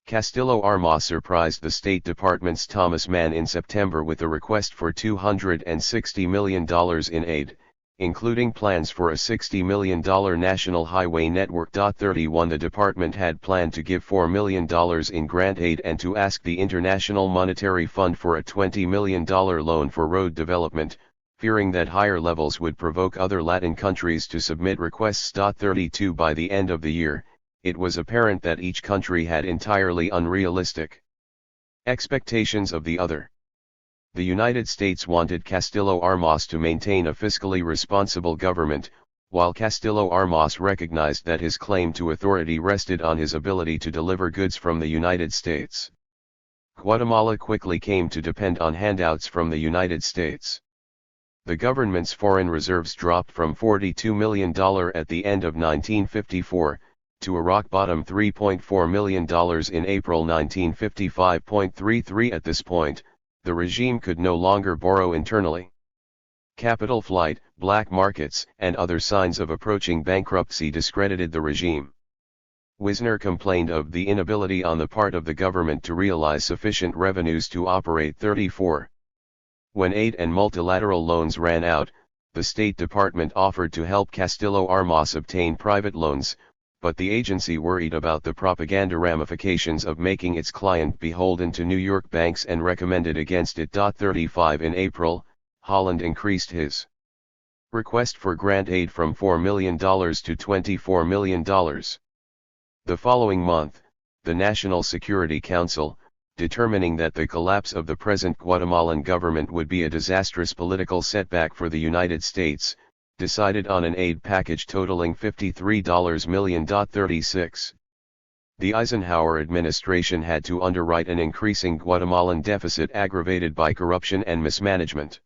Castillo Armas surprised the State Department's Thomas Mann in September with a request for $260 million in aid, including plans for a $60 million national highway network. 31 The department had planned to give $4 million in grant aid and to ask the International Monetary Fund for a $20 million loan for road development, fearing that higher levels would provoke other Latin countries to submit requests. 32 By the end of the year, it was apparent that each country had entirely unrealistic expectations of the other. The United States wanted Castillo Armas to maintain a fiscally responsible government, while Castillo Armas recognized that his claim to authority rested on his ability to deliver goods from the United States. Guatemala quickly came to depend on handouts from the United States. The government's foreign reserves dropped from $42 million at the end of 1954, to a rock-bottom $3.4 million in April 1955. 33 At this point, the regime could no longer borrow internally. Capital flight, black markets, and other signs of approaching bankruptcy discredited the regime. Wisner complained of the inability on the part of the government to realize sufficient revenues to operate. 34. When aid and multilateral loans ran out, the State Department offered to help Castillo Armas obtain private loans, but the agency worried about the propaganda ramifications of making its client beholden to New York banks and recommended against it. 35 In April, Holland increased his request for grant aid from $4 million to $24 million. The following month, the National Security Council, determining that the collapse of the present Guatemalan government would be a disastrous political setback for the United States, decided on an aid package totaling $53 million. 36. The Eisenhower administration had to underwrite an increasing Guatemalan deficit aggravated by corruption and mismanagement.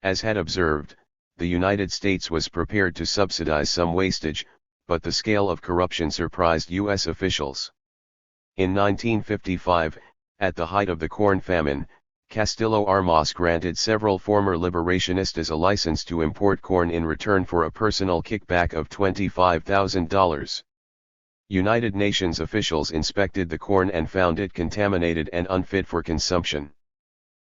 As had observed, the United States was prepared to subsidize some wastage, but the scale of corruption surprised U.S. officials. In 1955, at the height of the corn famine, Castillo Armas granted several former liberationistas a license to import corn in return for a personal kickback of $25,000. United Nations officials inspected the corn and found it contaminated and unfit for consumption.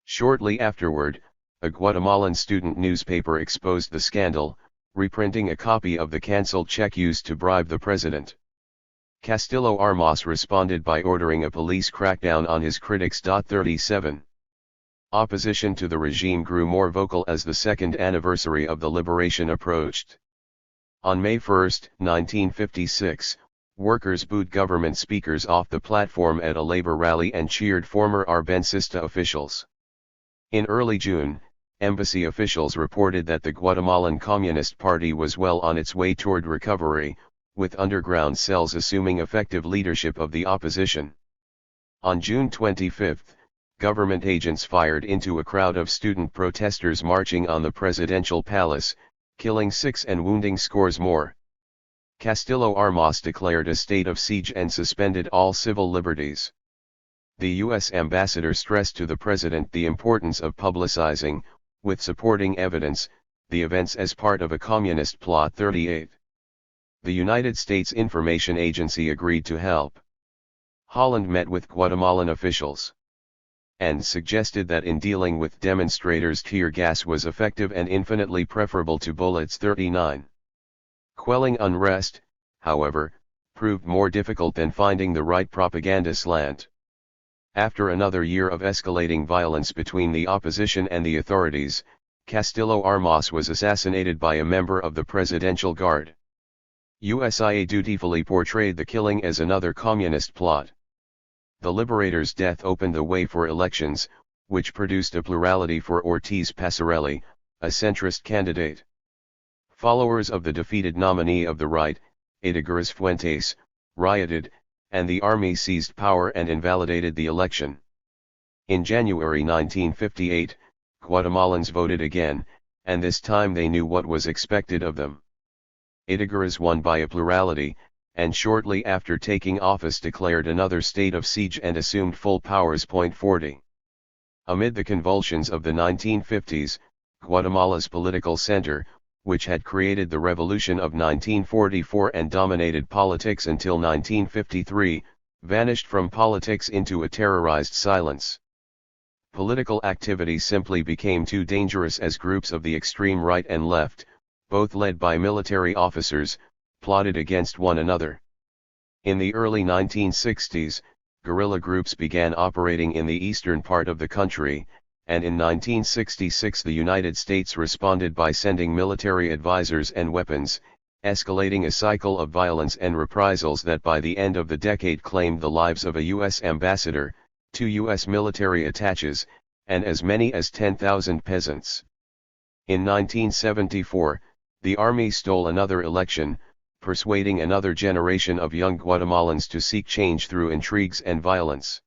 Shortly afterward, a Guatemalan student newspaper exposed the scandal, reprinting a copy of the cancelled check used to bribe the president. Castillo Armas responded by ordering a police crackdown on his critics. 37. Opposition to the regime grew more vocal as the second anniversary of the liberation approached. On May 1, 1956, workers booed government speakers off the platform at a labor rally and cheered former Arbencista officials. In early June, embassy officials reported that the Guatemalan Communist Party was well on its way toward recovery, with underground cells assuming effective leadership of the opposition. On June 25, government agents fired into a crowd of student protesters marching on the presidential palace, killing 6 and wounding scores more. Castillo Armas declared a state of siege and suspended all civil liberties. The U.S. ambassador stressed to the president the importance of publicizing, with supporting evidence, the events as part of a communist plot. 38. The United States Information Agency agreed to help. Holland met with Guatemalan officials and suggested that in dealing with demonstrators tear gas was effective and infinitely preferable to bullets. 39. Quelling unrest, however, proved more difficult than finding the right propaganda slant. After another year of escalating violence between the opposition and the authorities, Castillo Armas was assassinated by a member of the Presidential Guard. USIA dutifully portrayed the killing as another communist plot. The liberator's death opened the way for elections, which produced a plurality for Ortiz Passarelli, a centrist candidate. Followers of the defeated nominee of the right, Edgar Fuentes, rioted, and the army seized power and invalidated the election. In January 1958, Guatemalans voted again, and this time they knew what was expected of them. Edgar won by a plurality, and shortly after taking office declared another state of siege and assumed full powers. 40. Amid the convulsions of the 1950s, Guatemala's political center, which had created the revolution of 1944 and dominated politics until 1953, vanished from politics into a terrorized silence. Political activity simply became too dangerous as groups of the extreme right and left, both led by military officers, plotted against one another. In the early 1960s, guerrilla groups began operating in the eastern part of the country, and in 1966 the United States responded by sending military advisors and weapons, escalating a cycle of violence and reprisals that by the end of the decade claimed the lives of a U.S. ambassador, 2 U.S. military attaches, and as many as 10,000 peasants. In 1974, the army stole another election, persuading another generation of young Guatemalans to seek change through intrigues and violence.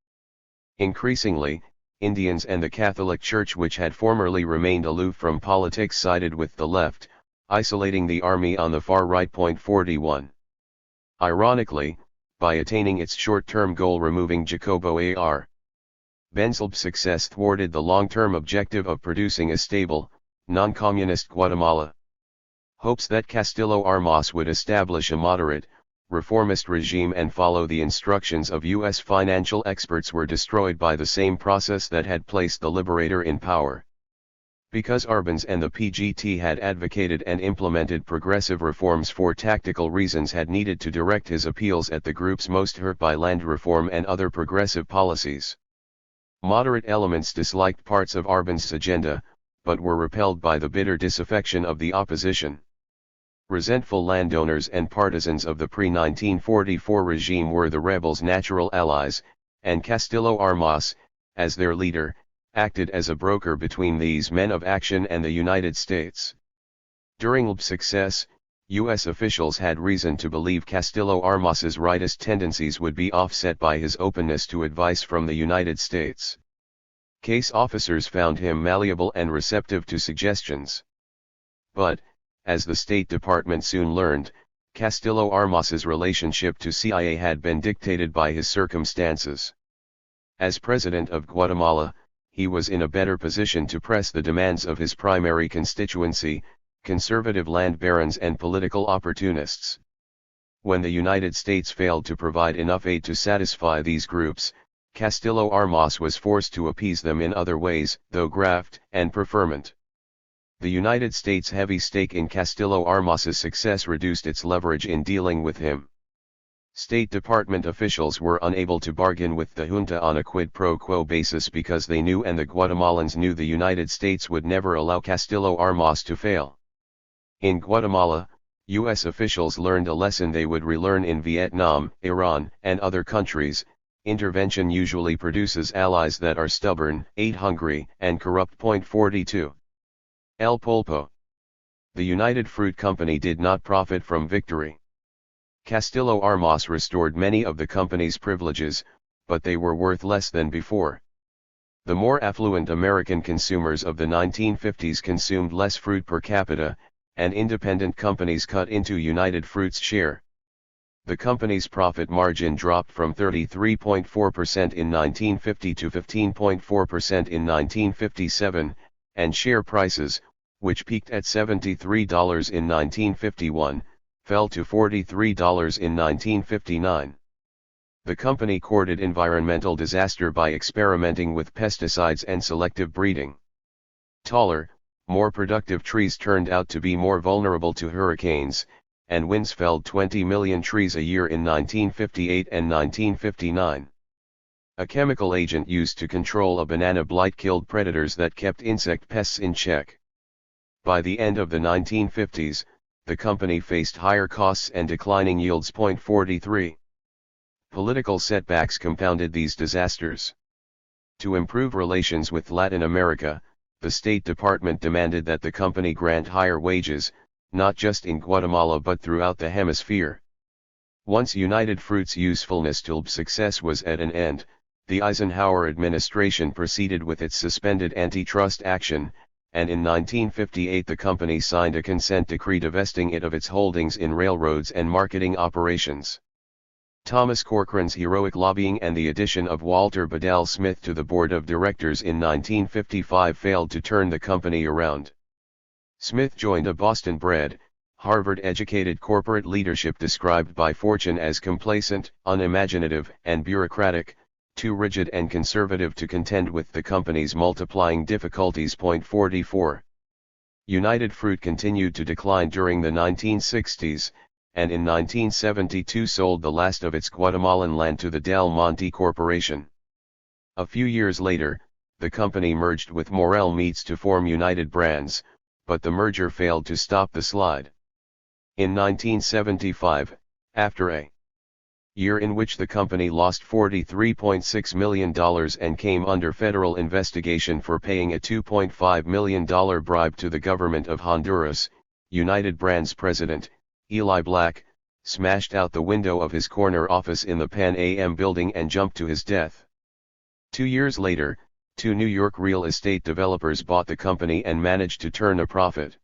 Increasingly, Indians and the Catholic Church, which had formerly remained aloof from politics, sided with the left, isolating the army on the far right. 41. Ironically, by attaining its short-term goal, removing Jacobo A.R. Benzalb's success thwarted the long-term objective of producing a stable, non-communist Guatemala. Hopes that Castillo Armas would establish a moderate, reformist regime and follow the instructions of U.S. financial experts were destroyed by the same process that had placed the liberator in power. Because Arbenz and the PGT had advocated and implemented progressive reforms for tactical reasons, had needed to direct his appeals at the groups most hurt by land reform and other progressive policies. Moderate elements disliked parts of Arbenz's agenda, but were repelled by the bitter disaffection of the opposition. Resentful landowners and partisans of the pre-1944 regime were the rebels' natural allies, and Castillo Armas, as their leader, acted as a broker between these men of action and the United States. During LB's success, U.S. officials had reason to believe Castillo Armas's rightist tendencies would be offset by his openness to advice from the United States. Case officers found him malleable and receptive to suggestions. But, as the State Department soon learned, Castillo Armas's relationship to CIA had been dictated by his circumstances. As president of Guatemala, he was in a better position to press the demands of his primary constituency, conservative land barons and political opportunists. When the United States failed to provide enough aid to satisfy these groups, Castillo Armas was forced to appease them in other ways, though graft and preferment. The United States' heavy stake in Castillo Armas's success reduced its leverage in dealing with him. State Department officials were unable to bargain with the junta on a quid pro quo basis because they knew, and the Guatemalans knew, the United States would never allow Castillo Armas to fail. In Guatemala, U.S. officials learned a lesson they would relearn in Vietnam, Iran, and other countries: intervention usually produces allies that are stubborn, hungry, and corrupt. 42. El Pulpo. The United Fruit Company did not profit from victory. Castillo Armas restored many of the company's privileges, but they were worth less than before. The more affluent American consumers of the 1950s consumed less fruit per capita, and independent companies cut into United Fruit's share. The company's profit margin dropped from 33.4% in 1950 to 15.4% in 1957, and share prices, which peaked at $73 in 1951, fell to $43 in 1959. The company courted environmental disaster by experimenting with pesticides and selective breeding. Taller, more productive trees turned out to be more vulnerable to hurricanes, and winds felled 20 million trees a year in 1958 and 1959. A chemical agent used to control a banana blight killed predators that kept insect pests in check. By the end of the 1950s, the company faced higher costs and declining yields. 43. Political setbacks compounded these disasters. To improve relations with Latin America, the State Department demanded that the company grant higher wages, not just in Guatemala but throughout the hemisphere. Once United Fruit's usefulness to success was at an end, the Eisenhower administration proceeded with its suspended antitrust action, and in 1958 the company signed a consent decree divesting it of its holdings in railroads and marketing operations. Thomas Corcoran's heroic lobbying and the addition of Walter Bedell Smith to the board of directors in 1955 failed to turn the company around. Smith joined a Boston-bred, Harvard-educated corporate leadership described by Fortune as complacent, unimaginative, and bureaucratic, too rigid and conservative to contend with the company's multiplying difficulties. 44. United Fruit continued to decline during the 1960s, and in 1972 sold the last of its Guatemalan land to the Del Monte Corporation. A few years later, the company merged with Morel Meats to form United Brands, but the merger failed to stop the slide. In 1975, after a year in which the company lost $43.6 million and came under federal investigation for paying a $2.5 million bribe to the government of Honduras, United Brands president, Eli Black, smashed out the window of his corner office in the Pan Am building and jumped to his death. 2 years later, 2 New York real estate developers bought the company and managed to turn a profit.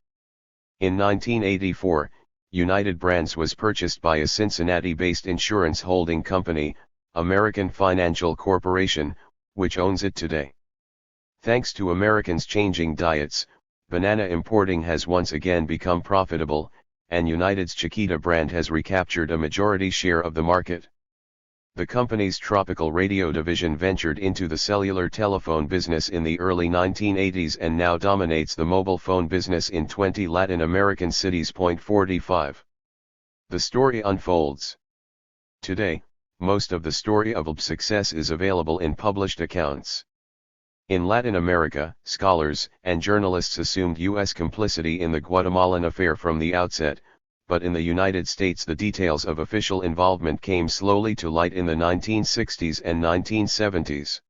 In 1984, United Brands was purchased by a Cincinnati-based insurance holding company, American Financial Corporation, which owns it today. Thanks to Americans' changing diets, banana importing has once again become profitable, and United's Chiquita brand has recaptured a majority share of the market. The company's tropical radio division ventured into the cellular telephone business in the early 1980s and now dominates the mobile phone business in 20 Latin American cities. 45. The story unfolds. Today, most of the story of success is available in published accounts. In Latin America, scholars and journalists assumed U.S. complicity in the Guatemalan affair from the outset, but in the United States the details of official involvement came slowly to light in the 1960s and 1970s.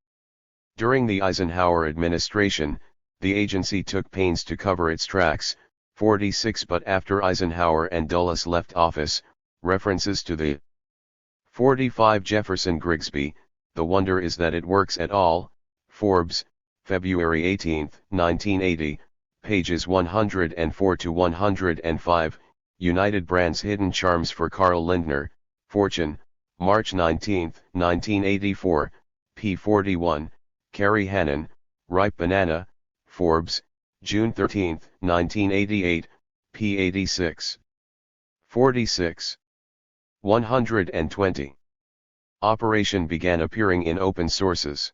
During the Eisenhower administration, the agency took pains to cover its tracks. 46. But after Eisenhower and Dulles left office, references to the 45 Jefferson Grigsby, the wonder is that it works at all. Forbes, February 18, 1980, pages 104 to 105. United Brands Hidden Charms for Carl Lindner, Fortune, March 19, 1984, p. 41, Carrie Hannon, Ripe Banana, Forbes, June 13, 1988, p. 86. 46. 120. Operation began appearing in open sources.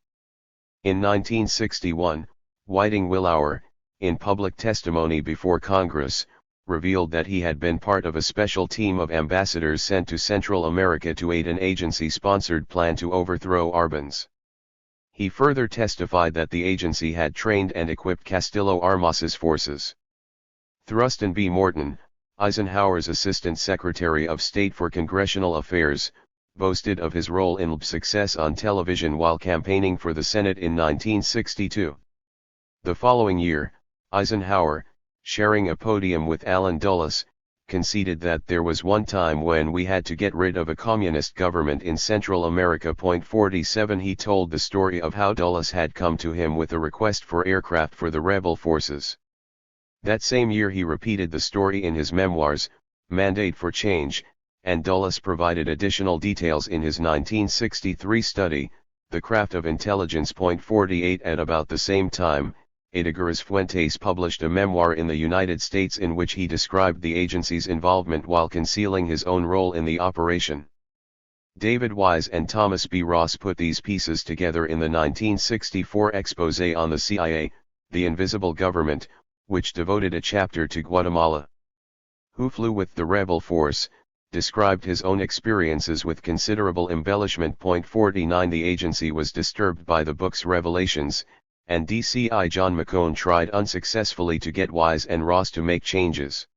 In 1961, Whiting Willauer, in public testimony before Congress, revealed that he had been part of a special team of ambassadors sent to Central America to aid an agency-sponsored plan to overthrow Arbenz. He further testified that the agency had trained and equipped Castillo Armas's forces. Thruston B. Morton, Eisenhower's Assistant Secretary of State for Congressional Affairs, boasted of his role in success on television while campaigning for the Senate in 1962. The following year, Eisenhower, sharing a podium with Allen Dulles, conceded that there was one time when we had to get rid of a communist government in Central America. 47. He told the story of how Dulles had come to him with a request for aircraft for the rebel forces. That same year he repeated the story in his memoirs, Mandate for Change, and Dulles provided additional details in his 1963 study, The Craft of Intelligence. 48 At about the same time, Edgar Fuentes published a memoir in the United States in which he described the agency's involvement while concealing his own role in the operation. David Wise and Thomas B. Ross put these pieces together in the 1964 exposé on the CIA, The Invisible Government, which devoted a chapter to Guatemala. Who Flew with the Rebel Force, described his own experiences with considerable embellishment. 49 The agency was disturbed by the book's revelations, and DCI John McCone tried unsuccessfully to get Wise and Ross to make changes.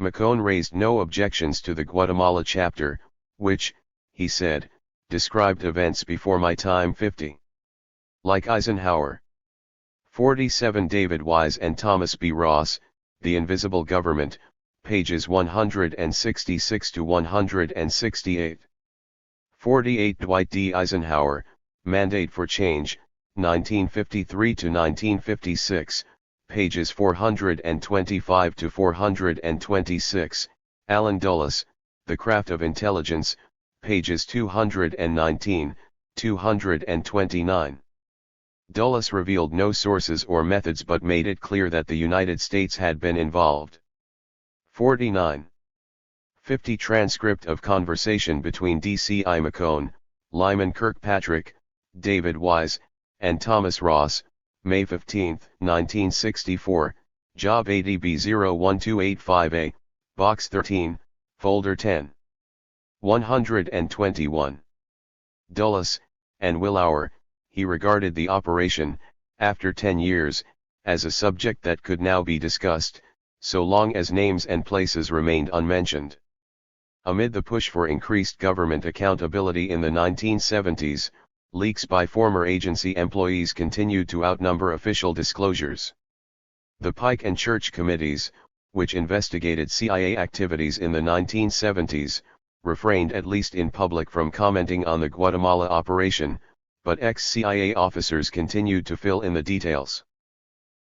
McCone raised no objections to the Guatemala chapter, which, he said, described events before my time. 50. Like Eisenhower. 47 David Wise and Thomas B. Ross, The Invisible Government, pages 166 to 168. 48 Dwight D. Eisenhower, Mandate for Change, 1953 to 1956, pages 425 to 426, Alan Dulles, The Craft of Intelligence, pages 219, 229. Dulles revealed no sources or methods but made it clear that the United States had been involved. 49. 50 Transcript of conversation between DCI McCone, Lyman Kirkpatrick, David Wise, and Thomas Ross, May 15, 1964, Job ADB 01285A, Box 13, Folder 10. 121. Dulles, and Willauer, he regarded the operation, after 10 years, as a subject that could now be discussed, so long as names and places remained unmentioned. Amid the push for increased government accountability in the 1970s, leaks by former agency employees continued to outnumber official disclosures. The Pike and Church committees, which investigated CIA activities in the 1970s, refrained at least in public from commenting on the Guatemala operation, but ex-CIA officers continued to fill in the details.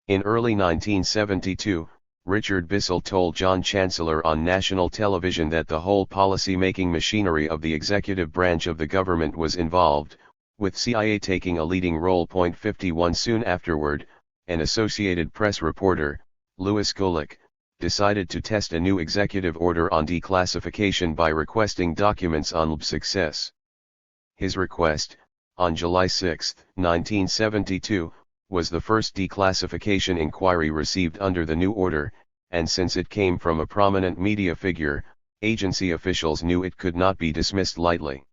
In early 1972, Richard Bissell told John Chancellor on national television that the whole policy-making machinery of the executive branch of the government was involved, with CIA taking a leading role. 51 Soon afterward, an Associated Press reporter, Louis Golick, decided to test a new executive order on declassification by requesting documents on LB success. His request, on July 6, 1972, was the first declassification inquiry received under the new order, and since it came from a prominent media figure, agency officials knew it could not be dismissed lightly.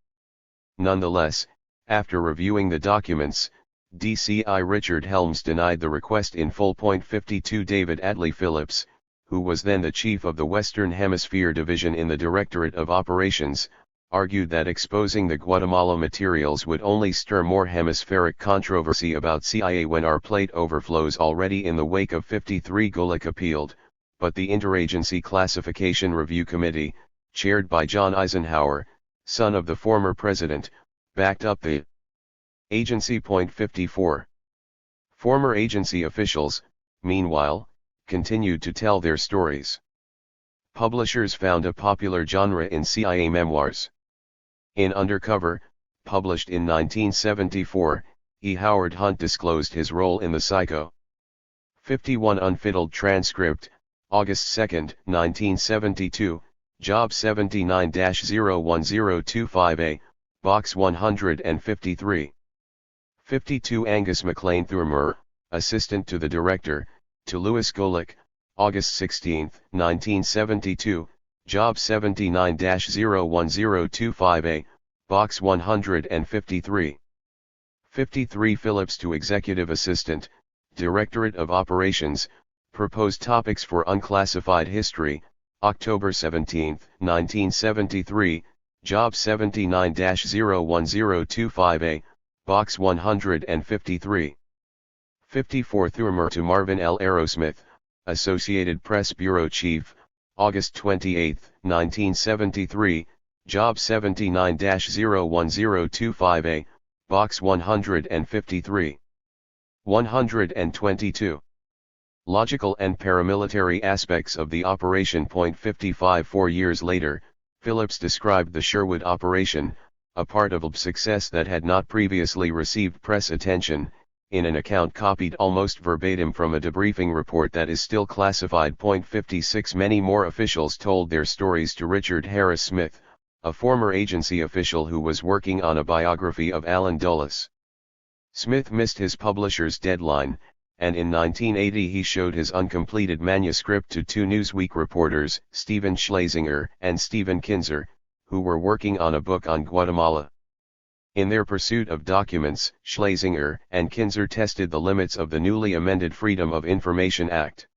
Nonetheless, after reviewing the documents, DCI Richard Helms denied the request in full. 52 David Adley Phillips, who was then the chief of the Western Hemisphere Division in the Directorate of Operations, argued that exposing the Guatemala materials would only stir more hemispheric controversy about CIA when our plate overflows already in the wake of 53. Golick appealed, but the Interagency Classification Review Committee, chaired by John Eisenhower, son of the former president, backed up the agency. 54. Former agency officials, meanwhile, continued to tell their stories. Publishers found a popular genre in CIA memoirs. In Undercover, published in 1974, E. Howard Hunt disclosed his role in the Psycho. 51 Unfiddled transcript, August 2, 1972, Job 79-01025A, Box 153. 52 Angus MacLean Thurmer, Assistant to the Director, to Louis Golick, August 16, 1972, Job 79-01025A, Box 153. 53 Phillips to Executive Assistant, Directorate of Operations, Proposed Topics for Unclassified History, October 17, 1973, Job 79-01025A, Box 153. 54 Thurmer to Marvin L. Aerosmith, Associated Press Bureau Chief, August 28, 1973, Job 79-01025A, Box 153. 122. Logical and paramilitary aspects of the operation. 55 4 years later, Phillips described the Sherwood operation, a part of LB success that had not previously received press attention, in an account copied almost verbatim from a debriefing report that is still classified. 56 Many more officials told their stories to Richard Harris Smith, a former agency official who was working on a biography of Allen Dulles. Smith missed his publisher's deadline, and in 1980 he showed his uncompleted manuscript to two Newsweek reporters, Stephen Schlesinger and Stephen Kinzer, who were working on a book on Guatemala. In their pursuit of documents, Schlesinger and Kinzer tested the limits of the newly amended Freedom of Information Act.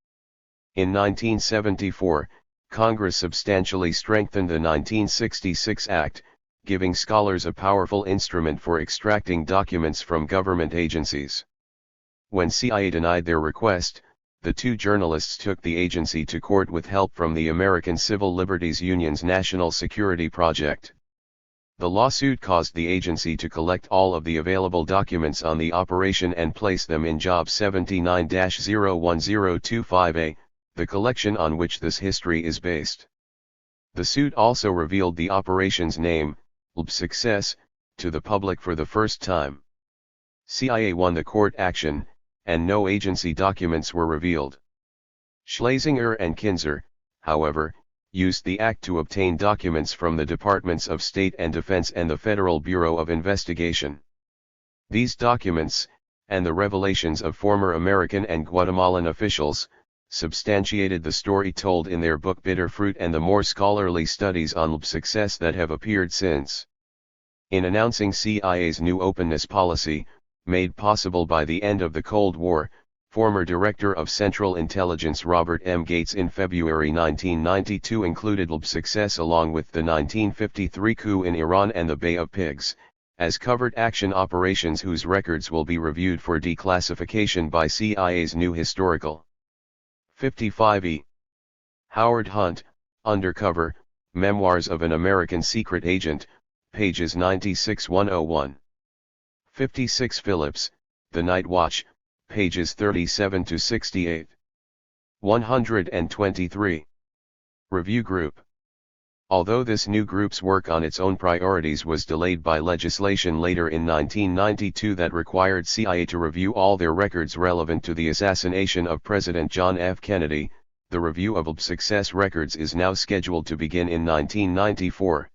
In 1974, Congress substantially strengthened the 1966 Act, giving scholars a powerful instrument for extracting documents from government agencies. When CIA denied their request, the two journalists took the agency to court with help from the American Civil Liberties Union's National Security Project. The lawsuit caused the agency to collect all of the available documents on the operation and place them in Job 79-01025A, the collection on which this history is based. The suit also revealed the operation's name, LB Success, to the public for the first time. CIA won the court action, and no agency documents were revealed. Schlesinger and Kinzer, however, used the act to obtain documents from the Departments of State and Defense and the Federal Bureau of Investigation. These documents, and the revelations of former American and Guatemalan officials, substantiated the story told in their book Bitter Fruit and the more scholarly studies on LB success that have appeared since. In announcing CIA's new openness policy, made possible by the end of the Cold War, former Director of Central Intelligence Robert M. Gates in February 1992 included LB success along with the 1953 coup in Iran and the Bay of Pigs, as covert action operations whose records will be reviewed for declassification by CIA's new historical. 55E. Howard Hunt, Undercover, Memoirs of an American Secret Agent, pages 96-101. 56 Phillips, The Night Watch, pages 37-68. 123. Review Group. Although this new group's work on its own priorities was delayed by legislation later in 1992 that required CIA to review all their records relevant to the assassination of President John F. Kennedy, the review of LB success records is now scheduled to begin in 1994.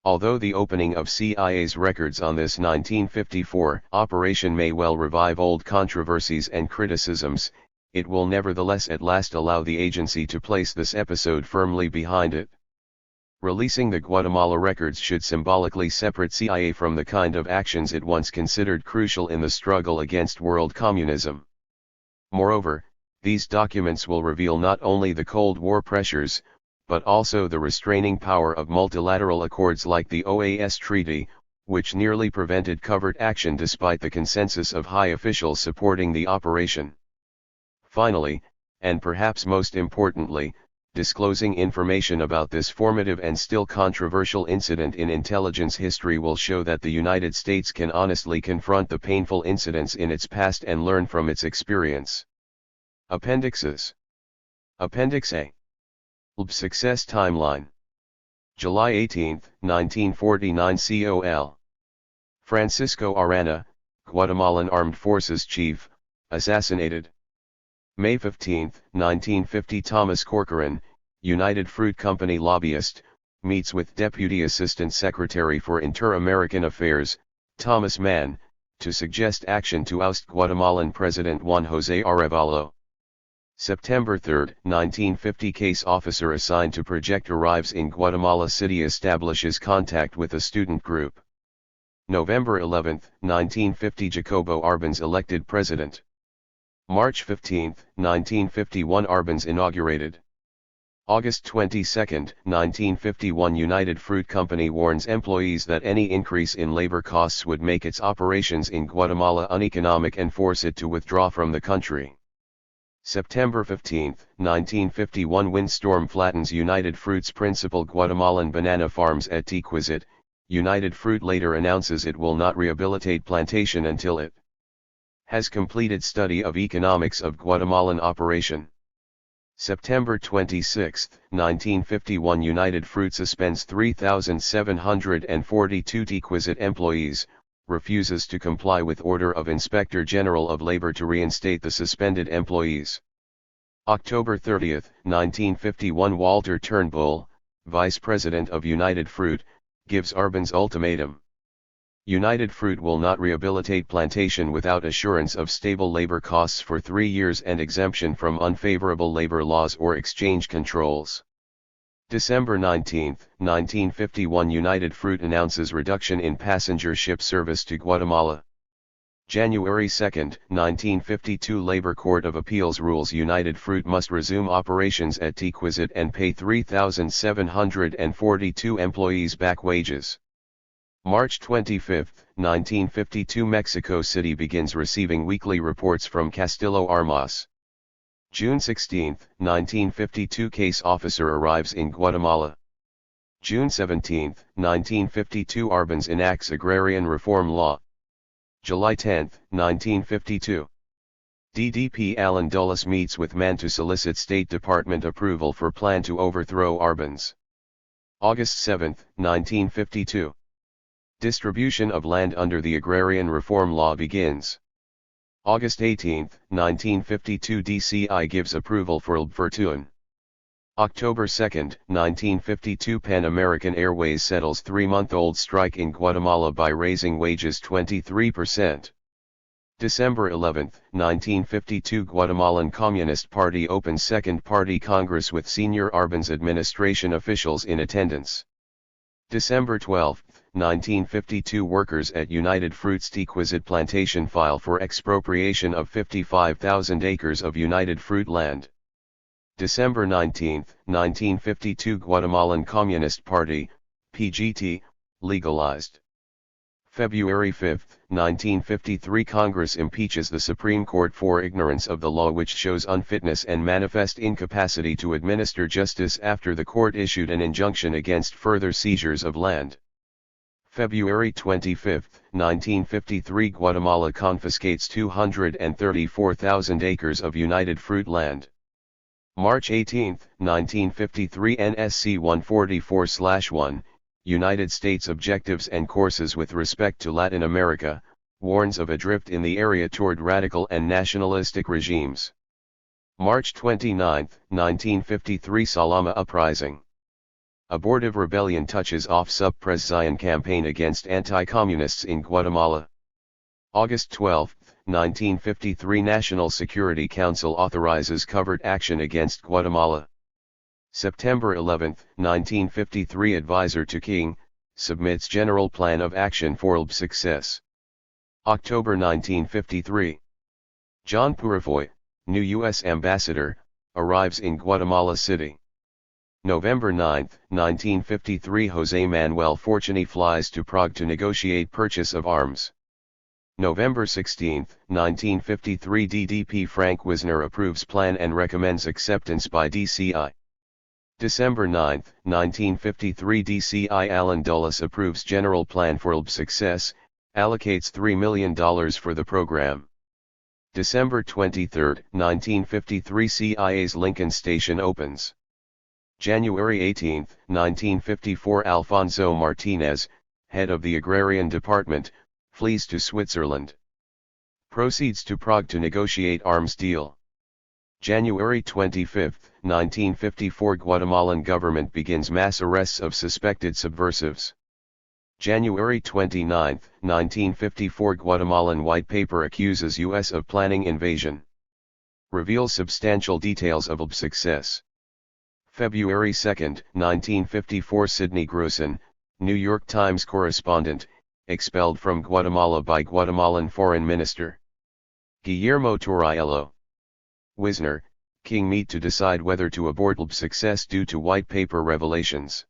Although the opening of CIA's records on this 1954 operation may well revive old controversies and criticisms, it will nevertheless at last allow the agency to place this episode firmly behind it. Releasing the Guatemala records should symbolically separate CIA from the kind of actions it once considered crucial in the struggle against world communism. Moreover, these documents will reveal not only the Cold War pressures, but also the restraining power of multilateral accords like the OAS Treaty, which nearly prevented covert action despite the consensus of high officials supporting the operation. Finally, and perhaps most importantly, disclosing information about this formative and still controversial incident in intelligence history will show that the United States can honestly confront the painful incidents in its past and learn from its experience. Appendixes. Appendix A. LB Success Timeline. July 18, 1949 COL. Francisco Arana, Guatemalan Armed Forces Chief, assassinated. May 15, 1950 Thomas Corcoran, United Fruit Company lobbyist, meets with Deputy Assistant Secretary for Inter-American Affairs, Thomas Mann, to suggest action to oust Guatemalan President Juan José Arevalo. September 3, 1950 Case officer assigned to project arrives in Guatemala City establishes contact with a student group. November 11, 1950 Jacobo Arbenz elected president. March 15, 1951 Arbenz inaugurated. August 22, 1951 United Fruit Company warns employees that any increase in labor costs would make its operations in Guatemala uneconomic and force it to withdraw from the country. September 15, 1951 Windstorm flattens United Fruit's principal Guatemalan banana farms at Tequizit. United Fruit later announces it will not rehabilitate plantation until it Has completed study of economics of Guatemalan operation. September 26, 1951 United Fruit suspends 3,742 THIRD employees, refuses to comply with order of Inspector General of Labor to reinstate the suspended employees. October 30, 1951 Walter Turnbull, Vice President of United Fruit, gives Arbans ultimatum. United Fruit will not rehabilitate plantation without assurance of stable labor costs for 3 years and exemption from unfavorable labor laws or exchange controls. December 19, 1951 United Fruit announces reduction in passenger ship service to Guatemala. January 2, 1952 Labor Court of Appeals rules United Fruit must resume operations at THIRD and pay 3,742 employees back wages. March 25, 1952 Mexico City begins receiving weekly reports from Castillo Armas. June 16, 1952 Case officer arrives in Guatemala. June 17, 1952 Arbans enacts agrarian reform law. July 10, 1952. DDP Alan Dulles meets with Mann to solicit State Department approval for plan to overthrow Arbans. August 7, 1952. Distribution of land under the Agrarian Reform Law begins. August 18, 1952 DCI gives approval for Lbvertuan. October 2, 1952 Pan American Airways settles 3-month-old strike in Guatemala by raising wages 23%. December 11, 1952 Guatemalan Communist Party opens second party congress with senior Arbans administration officials in attendance. December 12, 1952 Workers at United Fruit's THIRD plantation file for expropriation of 55,000 acres of United Fruit land. December 19, 1952 Guatemalan Communist Party, PGT, legalized. February 5, 1953 Congress impeaches the Supreme Court for ignorance of the law which shows unfitness and manifest incapacity to administer justice after the court issued an injunction against further seizures of land. February 25, 1953 Guatemala confiscates 234,000 acres of United Fruit land. March 18, 1953 NSC 144/1, United States Objectives and Courses with Respect to Latin America, warns of a drift in the area toward radical and nationalistic regimes. March 29, 1953 Salama Uprising. Abortive rebellion touches off Sub-Pres Zion campaign against anti-communists in Guatemala. August 12, 1953 National Security Council authorizes covert action against Guatemala. September 11, 1953 Advisor to King, submits General Plan of Action for LB success. October 1953. John Purifoy, new U.S. Ambassador, arrives in Guatemala City. November 9, 1953 José Manuel Fortuny flies to Prague to negotiate purchase of arms. November 16, 1953 DDP Frank Wisner approves plan and recommends acceptance by DCI. December 9, 1953 DCI Alan Dulles approves general plan for LB success, allocates $3 million for the program. December 23, 1953 CIA's Lincoln Station opens. January 18, 1954 Alfonso Martinez, head of the Agrarian Department, flees to Switzerland. Proceeds to Prague to negotiate arms deal. January 25, 1954 Guatemalan government begins mass arrests of suspected subversives. January 29, 1954 Guatemalan white paper accuses U.S. of planning invasion. Reveals substantial details of LB success. February 2, 1954 Sidney Grusin, New York Times correspondent, expelled from Guatemala by Guatemalan Foreign Minister. Guillermo Torriello. Wisner, King meet to decide whether to abort LB success due to white paper revelations.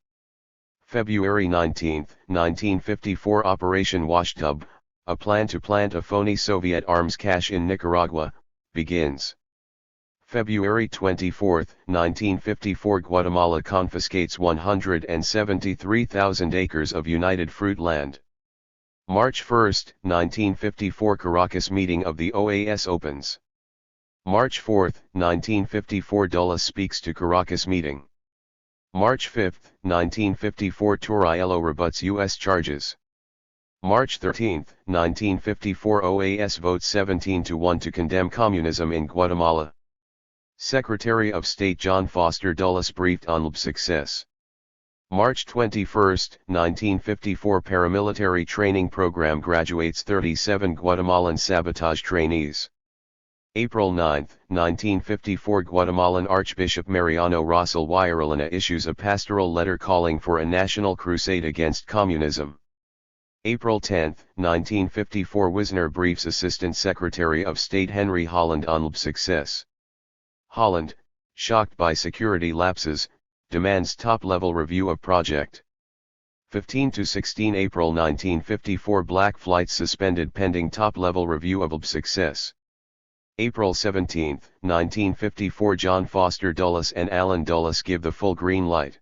February 19, 1954 Operation Washtub, a plan to plant a phony Soviet arms cache in Nicaragua, begins. February 24, 1954 Guatemala confiscates 173,000 acres of United Fruit land. March 1, 1954 Caracas meeting of the OAS opens. March 4, 1954 Dulles speaks to Caracas meeting. March 5, 1954 Torriello rebuts U.S. charges. March 13, 1954 OAS votes 17-1 to condemn communism in Guatemala. Secretary of State John Foster Dulles briefed on LB success. March 21, 1954 Paramilitary Training Program graduates 37 Guatemalan sabotage trainees. April 9, 1954 Guatemalan Archbishop Mariano Rosell Huayarolena issues a pastoral letter calling for a national crusade against communism. April 10, 1954 Wisner briefs Assistant Secretary of State Henry Holland on LB success. Holland, shocked by security lapses, demands top-level review of project. 15-16 April 1954 Black flights suspended pending top-level review of LB success. April 17, 1954 John Foster Dulles and Alan Dulles give the full green light.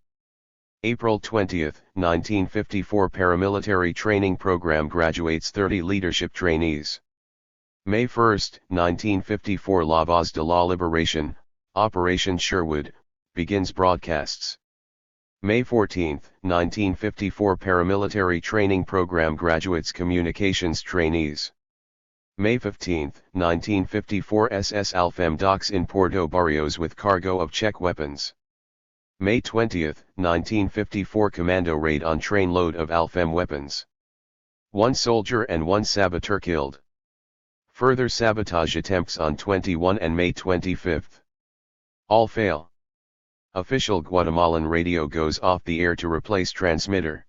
April 20, 1954 Paramilitary Training Program graduates 30 leadership trainees. May 1, 1954 La Voz de la Liberación, Operation Sherwood, begins broadcasts. May 14, 1954 Paramilitary Training Program graduates communications trainees. May 15, 1954 SS Alfem docks in Puerto Barrios with cargo of Czech weapons. May 20, 1954 Commando raid on train load of Alfem weapons. 1 soldier and 1 saboteur killed. Further sabotage attempts on 21 and May 25. All fail. Official Guatemalan radio goes off the air to replace transmitter.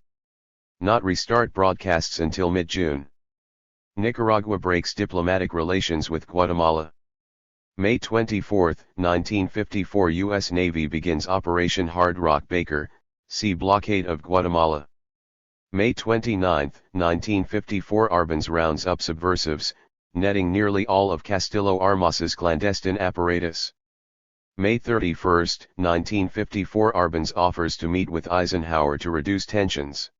Not restart broadcasts until mid-June. Nicaragua breaks diplomatic relations with Guatemala. May 24, 1954 U.S. Navy begins Operation Hard Rock Baker, sea blockade of Guatemala. May 29, 1954 Arbenz rounds up subversives, netting nearly all of Castillo Armas's clandestine apparatus. May 31, 1954 Arbenz offers to meet with Eisenhower to reduce tensions.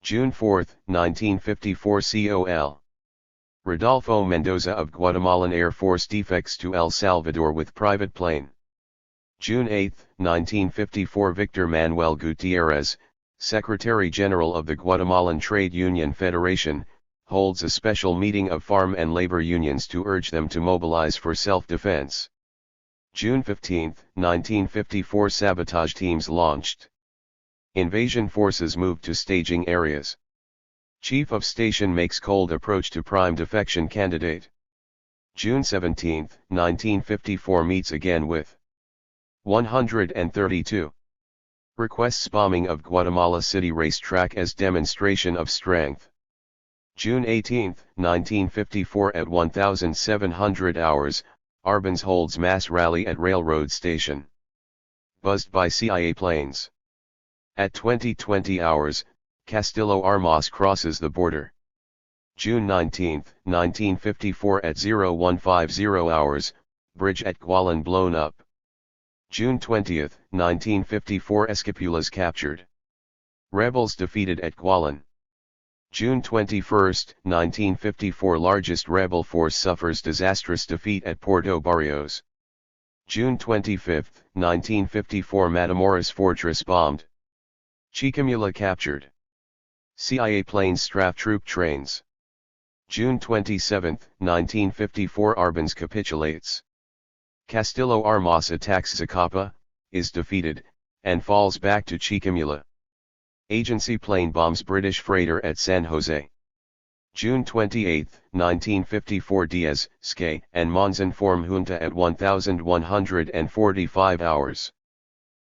June 4, 1954 COL. Rodolfo Mendoza of Guatemalan Air Force defects to El Salvador with private plane. June 8, 1954 Victor Manuel Gutierrez, Secretary General of the Guatemalan Trade Union Federation, holds a special meeting of farm and labor unions to urge them to mobilize for self-defense. June 15, 1954 Sabotage teams launched. Invasion forces moved to staging areas. Chief of Station makes cold approach to prime defection candidate. June 17, 1954 meets again with 132. Requests bombing of Guatemala City racetrack as demonstration of strength. June 18, 1954 at 1700 hours, Arbenz holds mass rally at railroad station. Buzzed by CIA planes. At 2020 hours, Castillo Armas crosses the border. June 19, 1954 at 0150 hours, bridge at Gualan blown up. June 20, 1954 Escapulas captured. Rebels defeated at Gualan. June 21, 1954 Largest rebel force suffers disastrous defeat at Puerto Barrios. June 25, 1954 Matamoros fortress bombed. Chicamula captured. CIA planes straf troop trains. June 27, 1954 Arbenz capitulates. Castillo Armas attacks Zacapa, is defeated, and falls back to Chicamula. Agency plane bombs British freighter at San Jose. June 28, 1954 Diaz, Skay, and Monzon form junta at 1145 hours.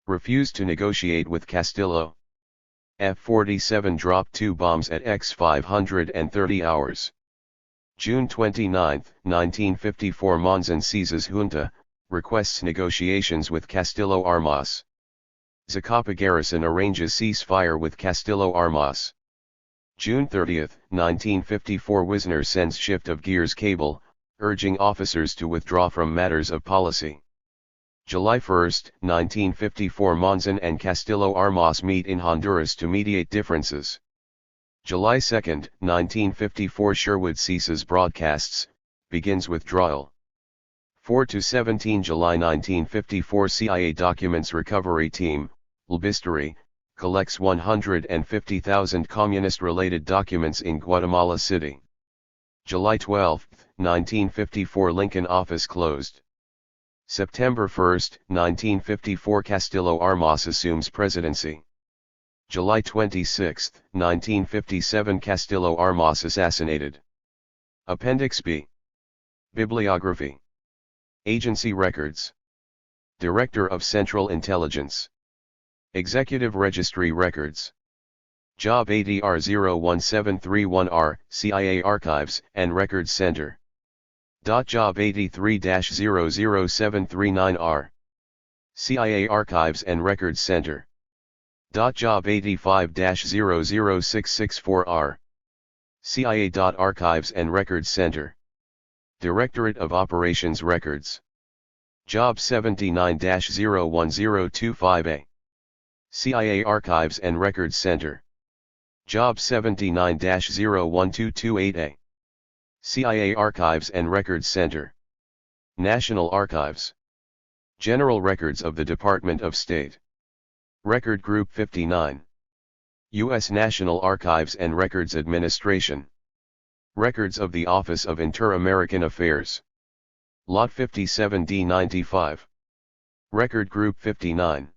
Refuse to negotiate with Castillo. F-47 dropped 2 bombs at X 530 hours. June 29, 1954 Monzon seizes junta, requests negotiations with Castillo Armas. Zacapa garrison arranges ceasefire with Castillo Armas. June 30, 1954 Wisner sends shift of gears cable, urging officers to withdraw from matters of policy. July 1, 1954 Monzon and Castillo Armas meet in Honduras to mediate differences. July 2, 1954 Sherwood ceases broadcasts, begins withdrawal. 4 to 17 July 1954 CIA Documents Recovery Team, Lbistory, collects 150,000 communist-related documents in Guatemala City. July 12, 1954 Lincoln office closed. September 1, 1954 Castillo Armas assumes presidency. July 26, 1957 Castillo Armas assassinated. Appendix B. Bibliography. Agency Records. Director of Central Intelligence. Executive Registry Records. Job ADR 01731R, CIA Archives and Records Center. Job 83-00739R. CIA Archives and Records Center. Job 85-00664R. CIA. Archives and Records Center. Directorate of Operations Records. Job 79-01025A. CIA Archives and Records Center. Job 79-01228A. CIA Archives and Records Center. National Archives. General Records of the Department of State. Record Group 59. U.S. National Archives and Records Administration. Records of the Office of Inter-American Affairs. Lot 57D95. Record Group 59.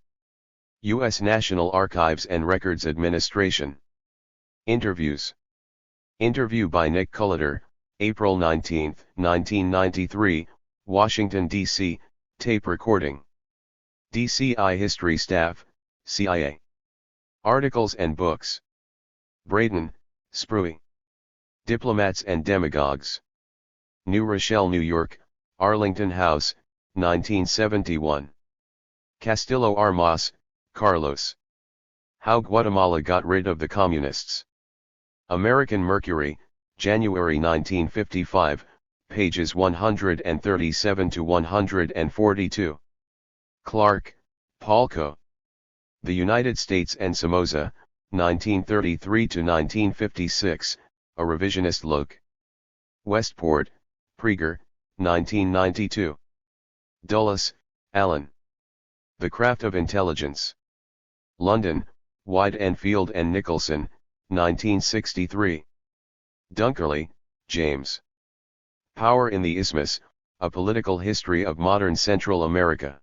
U.S. National Archives and Records Administration. Interviews. Interview by Nick Culliter, April 19, 1993, Washington, D.C., tape recording. DCI History Staff, CIA. Articles and Books. Braden, Sprue. Diplomats and Demagogues. New Rochelle, New York, Arlington House, 1971. Castillo Armas, Carlos. How Guatemala Got Rid of the Communists. American Mercury, January 1955, pages 137 to 142. Clark, Paul Co. The United States and Somoza, 1933 to 1956, A Revisionist Look. Westport, Praeger, 1992. Dulles, Alan. The Craft of Intelligence. London, White Enfield and Nicholson, 1963. Dunkerley, James. Power in the Isthmus, A Political History of Modern Central America.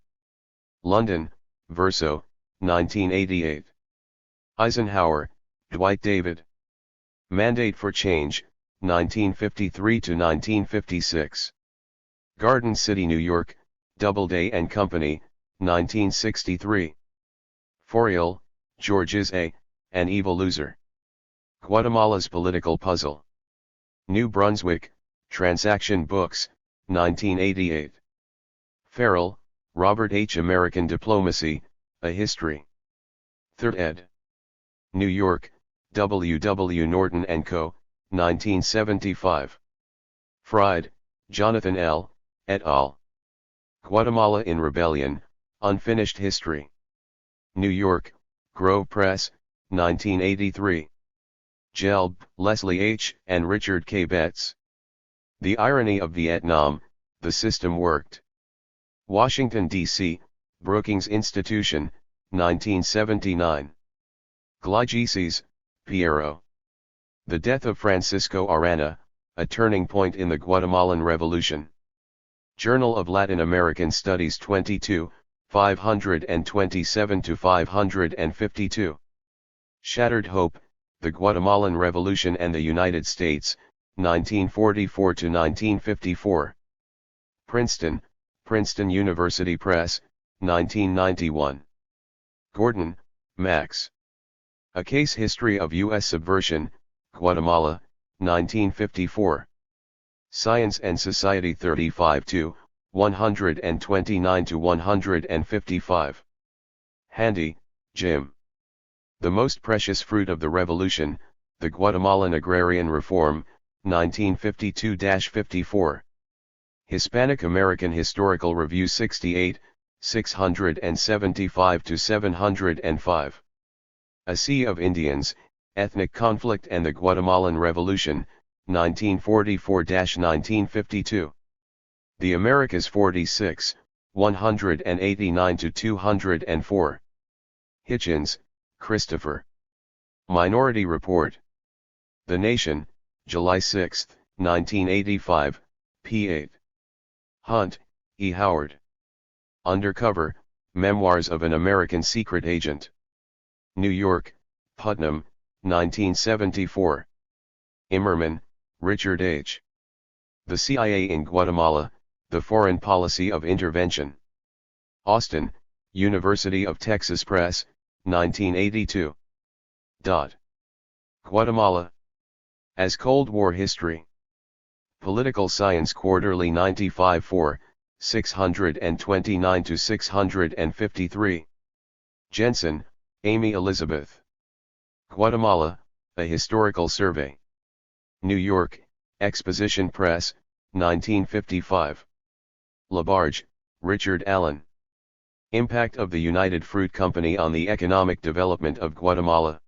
London, Verso, 1988. Eisenhower, Dwight David. Mandate for Change, 1953 to 1956. Garden City, New York, Doubleday and Company, 1963. Forial, Georges A., An Evil Loser. Guatemala's Political Puzzle. New Brunswick, Transaction Books, 1988. Farrell, Robert H. American Diplomacy, A History. 3rd ed. New York, W. W. Norton & Co., 1975. Fried, Jonathan L., et al. Guatemala in Rebellion, Unfinished History. New York, Grove Press, 1983. Gelb, Leslie H., and Richard K. Betts. The Irony of Vietnam, The System Worked. Washington, D.C., Brookings Institution, 1979. Gligeses, Piero. The Death of Francisco Arana, A Turning Point in the Guatemalan Revolution. Journal of Latin American Studies 22, 527-552. Shattered Hope, The Guatemalan Revolution and the United States, 1944-1954. Princeton, Princeton University Press, 1991. Gordon, Max. A Case History of U.S. Subversion, Guatemala, 1954. Science and Society 35 129-155. Handy, Jim. The Most Precious Fruit of the Revolution, The Guatemalan Agrarian Reform, 1952-54. Hispanic American Historical Review 68, 675-705. A Sea of Indians, Ethnic Conflict and the Guatemalan Revolution, 1944-1952. The Americas 46, 189-204. Hitchens, Christopher. Minority Report. The Nation, July 6, 1985, p. 8. Hunt, E. Howard. Undercover, Memoirs of an American Secret Agent. New York, Putnam, 1974. Immerman, Richard H. The CIA in Guatemala, The Foreign Policy of Intervention. Austin, University of Texas Press, 1982. Guatemala as Cold War History. Political Science Quarterly 95-4, 629-653. Jensen, Amy Elizabeth. Guatemala, A Historical Survey. New York, Exposition Press, 1955. Labarge, Richard Allen. Impact of the United Fruit Company on the Economic Development of Guatemala.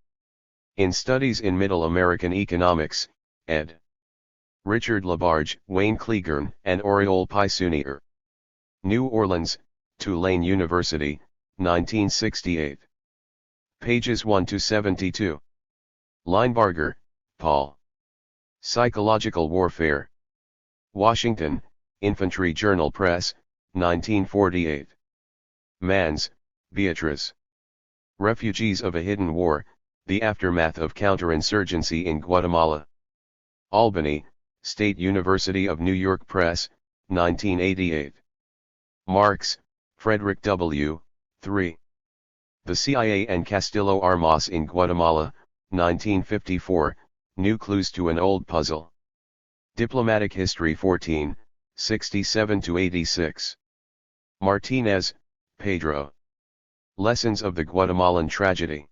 In Studies in Middle American Economics, ed. Richard Labarge, Wayne Kleegern, and Oriol Pisunier. New Orleans, Tulane University, 1968. Pages 1-72. Linebarger, Paul. Psychological Warfare. Washington, Infantry Journal Press, 1948. Mans, Beatrice. Refugees of a Hidden War, The Aftermath of Counterinsurgency in Guatemala. Albany, State University of New York Press, 1988. Marks, Frederick W., 3. The CIA and Castillo Armas in Guatemala, 1954, New Clues to an Old Puzzle. Diplomatic History 14, 67-86. Martinez, Pedro. Lessons of the Guatemalan Tragedy.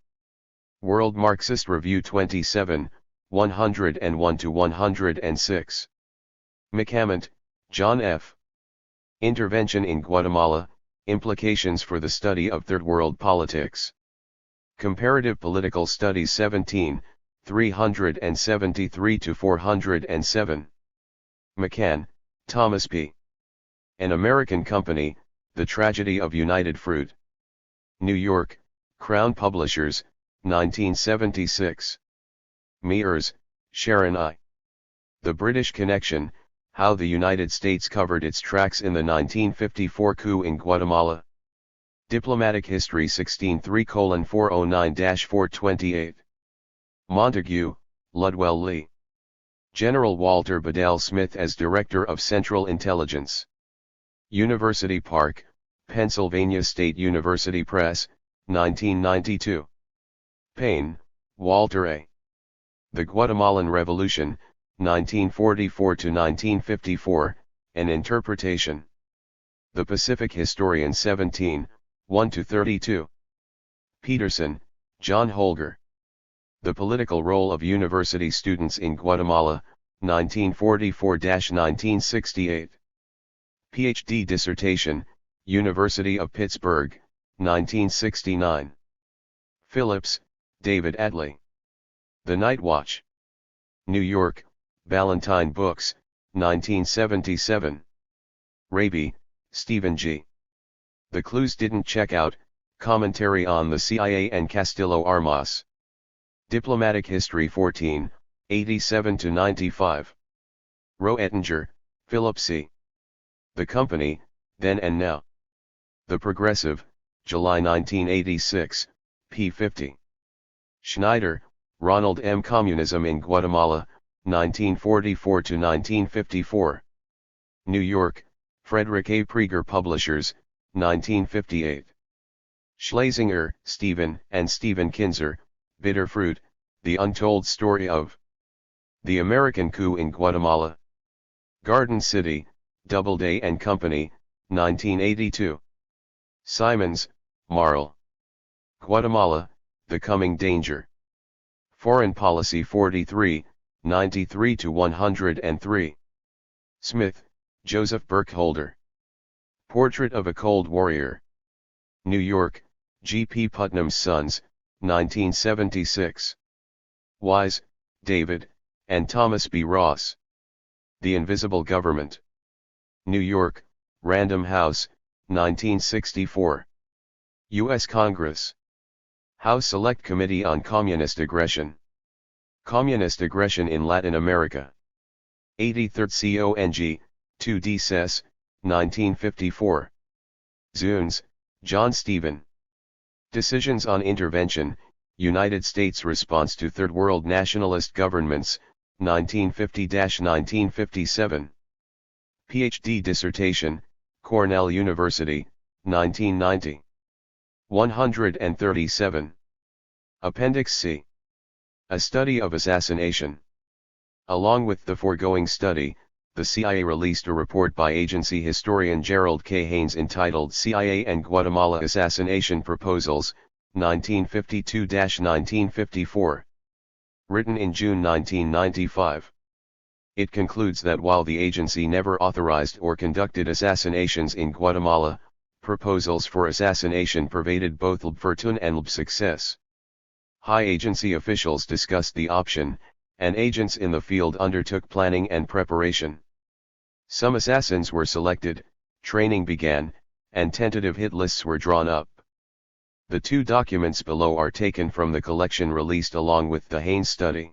World Marxist Review 27, 101-106. McCament, John F. Intervention in Guatemala, Implications for the Study of Third World Politics. Comparative Political Studies 17, 373-407. McCann, Thomas P. An American Company, The Tragedy of United Fruit. New York, Crown Publishers, 1976. Mears, Sharon I. The British Connection, How the United States Covered Its Tracks in the 1954 Coup in Guatemala. Diplomatic History 16-3:409-428. Montague, Ludwell Lee. General Walter Bedell Smith as Director of Central Intelligence. University Park, Pennsylvania State University Press, 1992. Payne, Walter A. The Guatemalan Revolution, 1944-1954, An Interpretation. The Pacific Historian 17, 1-32. Peterson, John Holger. The Political Role of University Students in Guatemala, 1944-1968. Ph.D. Dissertation, University of Pittsburgh, 1969. Phillips, David Atlee. The Night Watch. New York, Ballantine Books, 1977. Raby, Stephen G. The Clues Didn't Check Out, Commentary on the CIA and Castillo Armas. Diplomatic History 14, 87-95. Roe Ettinger, Philip C. The Company, Then and Now. The Progressive, July 1986, p. 50. Schneider, Ronald M. Communism in Guatemala, 1944-1954. New York, Frederick A. Prieger Publishers, 1958. Schlesinger, Stephen, and Stephen Kinzer, Bitter Fruit, The Untold Story of the American Coup in Guatemala. Garden City, Doubleday and Company, 1982. Simons, Marl. Guatemala, The Coming Danger. Foreign Policy 43, 93-103. Smith, Joseph Burkholder. Portrait of a Cold Warrior. New York, G. P. Putnam's Sons, 1976. Wise, David, and Thomas B. Ross. The Invisible Government. New York, Random House, 1964. U.S. Congress. House Select Committee on Communist Aggression. Communist Aggression in Latin America. 83rd Cong, 2D Sess, 1954. Zunes, John Stephen. Decisions on Intervention, United States Response to Third World Nationalist Governments, 1950-1957. Ph.D. Dissertation, Cornell University, 1990. 137. Appendix C. A Study of Assassination. Along with the foregoing study, the CIA released a report by agency historian Gerald K. Haynes entitled CIA and Guatemala Assassination Proposals, 1952-1954. Written in June 1995. It concludes that while the agency never authorized or conducted assassinations in Guatemala, proposals for assassination pervaded both Fortune and success. High agency officials discussed the option, and agents in the field undertook planning and preparation. Some assassins were selected, training began, and tentative hit lists were drawn up. The two documents below are taken from the collection released along with the Haynes study.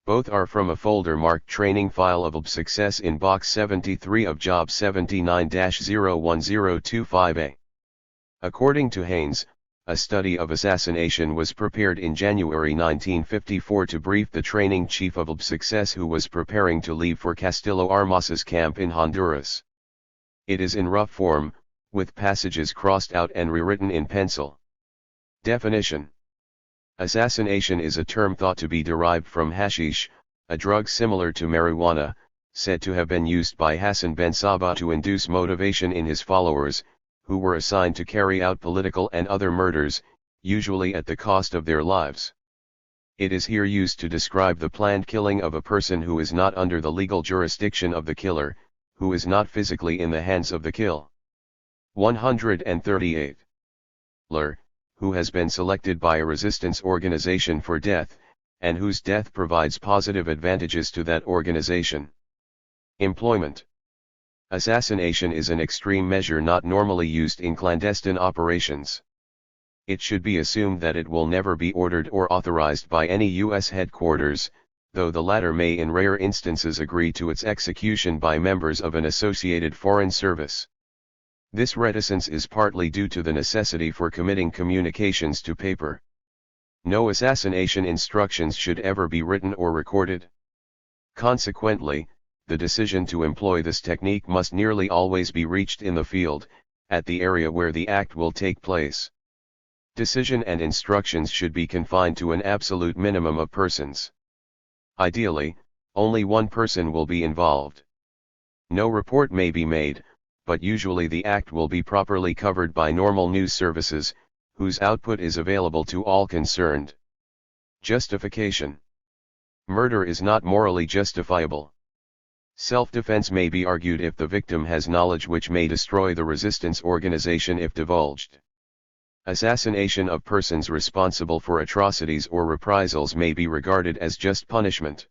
Both are from a folder marked Training File of Success in Box 73 of Job 79-01025A. According to Haynes, a study of assassination was prepared in January 1954 to brief the training chief of Success who was preparing to leave for Castillo Armas's camp in Honduras. It is in rough form, with passages crossed out and rewritten in pencil. Definition. Assassination is a term thought to be derived from hashish, a drug similar to marijuana, said to have been used by Hassan ben Sabah to induce motivation in his followers, who were assigned to carry out political and other murders, usually at the cost of their lives. It is here used to describe the planned killing of a person who is not under the legal jurisdiction of the killer, who is not physically in the hands of the kill. 138. Who has been selected by a resistance organization for death, and whose death provides positive advantages to that organization. Employment. Assassination is an extreme measure not normally used in clandestine operations. It should be assumed that it will never be ordered or authorized by any U.S. headquarters, though the latter may in rare instances agree to its execution by members of an associated foreign service. This reticence is partly due to the necessity for committing communications to paper. No assassination instructions should ever be written or recorded. Consequently, the decision to employ this technique must nearly always be reached in the field, at the area where the act will take place. Decision and instructions should be confined to an absolute minimum of persons. Ideally, only one person will be involved. No report may be made, but usually the act will be properly covered by normal news services, whose output is available to all concerned. Justification. Murder is not morally justifiable. Self-defense may be argued if the victim has knowledge which may destroy the resistance organization if divulged. Assassination of persons responsible for atrocities or reprisals may be regarded as just punishment.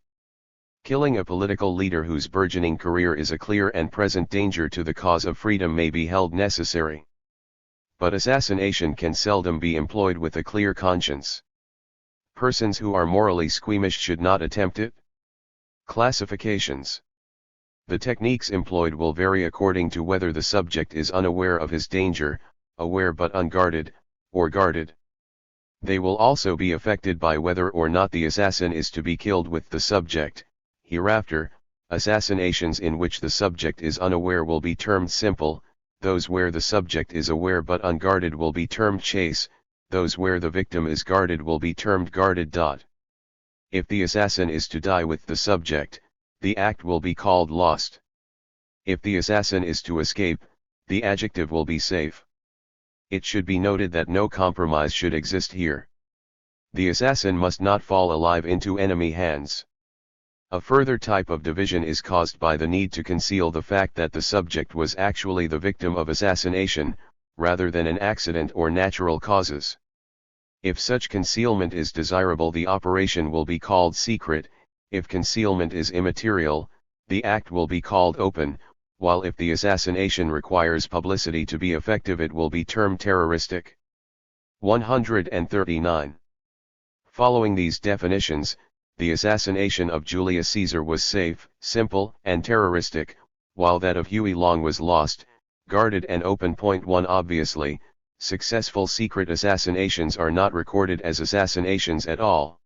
Killing a political leader whose burgeoning career is a clear and present danger to the cause of freedom may be held necessary. But assassination can seldom be employed with a clear conscience. Persons who are morally squeamish should not attempt it. Classifications. The techniques employed will vary according to whether the subject is unaware of his danger, aware but unguarded, or guarded. They will also be affected by whether or not the assassin is to be killed with the subject. Hereafter, assassinations in which the subject is unaware will be termed simple, those where the subject is aware but unguarded will be termed chase, those where the victim is guarded will be termed guarded. If the assassin is to die with the subject, the act will be called lost. If the assassin is to escape, the adjective will be safe. It should be noted that no compromise should exist here. The assassin must not fall alive into enemy hands. A further type of division is caused by the need to conceal the fact that the subject was actually the victim of assassination, rather than an accident or natural causes. If such concealment is desirable, the operation will be called secret. If concealment is immaterial, the act will be called open, while if the assassination requires publicity to be effective, it will be termed terroristic. 139. Following these definitions, the assassination of Julius Caesar was safe, simple, and terroristic, while that of Huey Long was lost, guarded, and open. 1. Obviously, successful secret assassinations are not recorded as assassinations at all.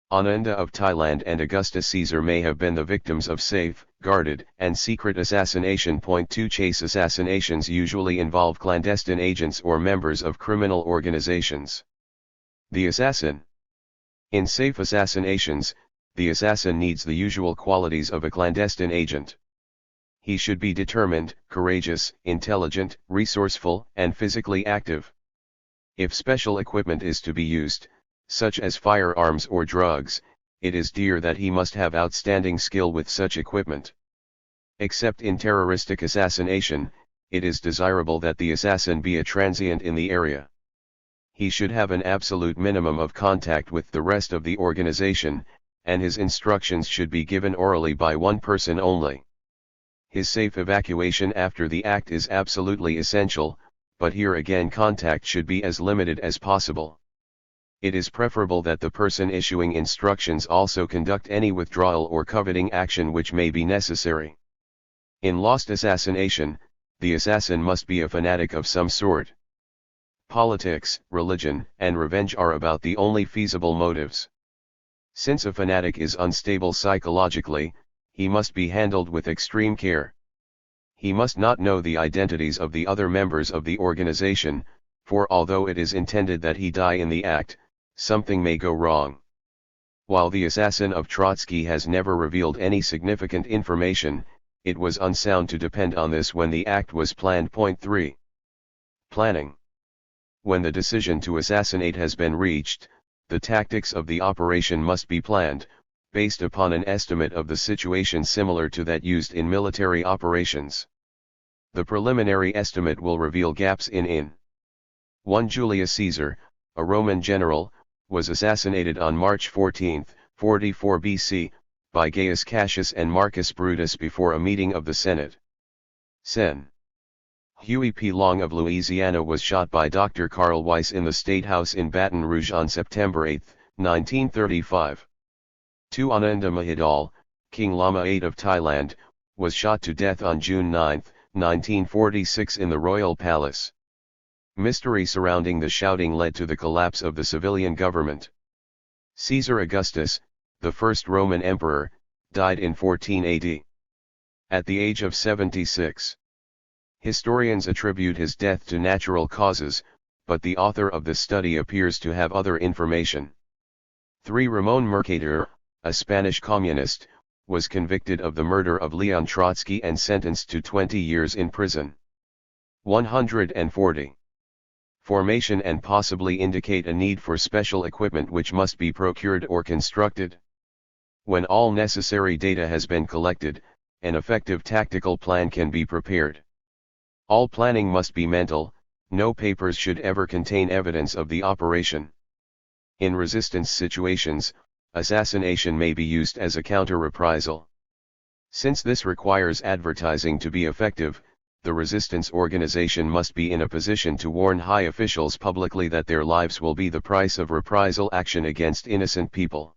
Ananda of Thailand and Augustus Caesar may have been the victims of safe, guarded, and secret assassination. 2. Chase assassinations usually involve clandestine agents or members of criminal organizations. The assassin. In safe assassinations, the assassin needs the usual qualities of a clandestine agent. He should be determined, courageous, intelligent, resourceful, and physically active. If special equipment is to be used, such as firearms or drugs, it is dear that he must have outstanding skill with such equipment. Except in terroristic assassination, it is desirable that the assassin be a transient in the area. He should have an absolute minimum of contact with the rest of the organization, and his instructions should be given orally by one person only. His safe evacuation after the act is absolutely essential, but here again contact should be as limited as possible. It is preferable that the person issuing instructions also conduct any withdrawal or coveting action which may be necessary. In lost assassination, the assassin must be a fanatic of some sort. Politics, religion, and revenge are about the only feasible motives. Since a fanatic is unstable psychologically, he must be handled with extreme care. He must not know the identities of the other members of the organization, for although it is intended that he die in the act, something may go wrong. While the assassin of Trotsky has never revealed any significant information, it was unsound to depend on this when the act was planned. 3. Planning. When the decision to assassinate has been reached, the tactics of the operation must be planned, based upon an estimate of the situation similar to that used in military operations. The preliminary estimate will reveal gaps in 1. Julius Caesar, a Roman general, was assassinated on March 14, 44 BC, by Gaius Cassius and Marcus Brutus before a meeting of the Senate. Sen. Huey P. Long of Louisiana was shot by Dr. Carl Weiss in the State House in Baton Rouge on September 8, 1935. 2. Ananda Mahidol, King Lama VIII of Thailand, was shot to death on June 9, 1946 in the Royal Palace. Mystery surrounding the shouting led to the collapse of the civilian government. Caesar Augustus, the first Roman emperor, died in 14 AD. At the age of 76. Historians attribute his death to natural causes, but the author of this study appears to have other information. 3. Ramón Mercader, a Spanish communist, was convicted of the murder of Leon Trotsky and sentenced to 20 years in prison. 140. Formation and possibly indicate a need for special equipment which must be procured or constructed. When all necessary data has been collected, an effective tactical plan can be prepared. All planning must be mental, no papers should ever contain evidence of the operation. In resistance situations, assassination may be used as a counter-reprisal. Since this requires advertising to be effective, the resistance organization must be in a position to warn high officials publicly that their lives will be the price of reprisal action against innocent people.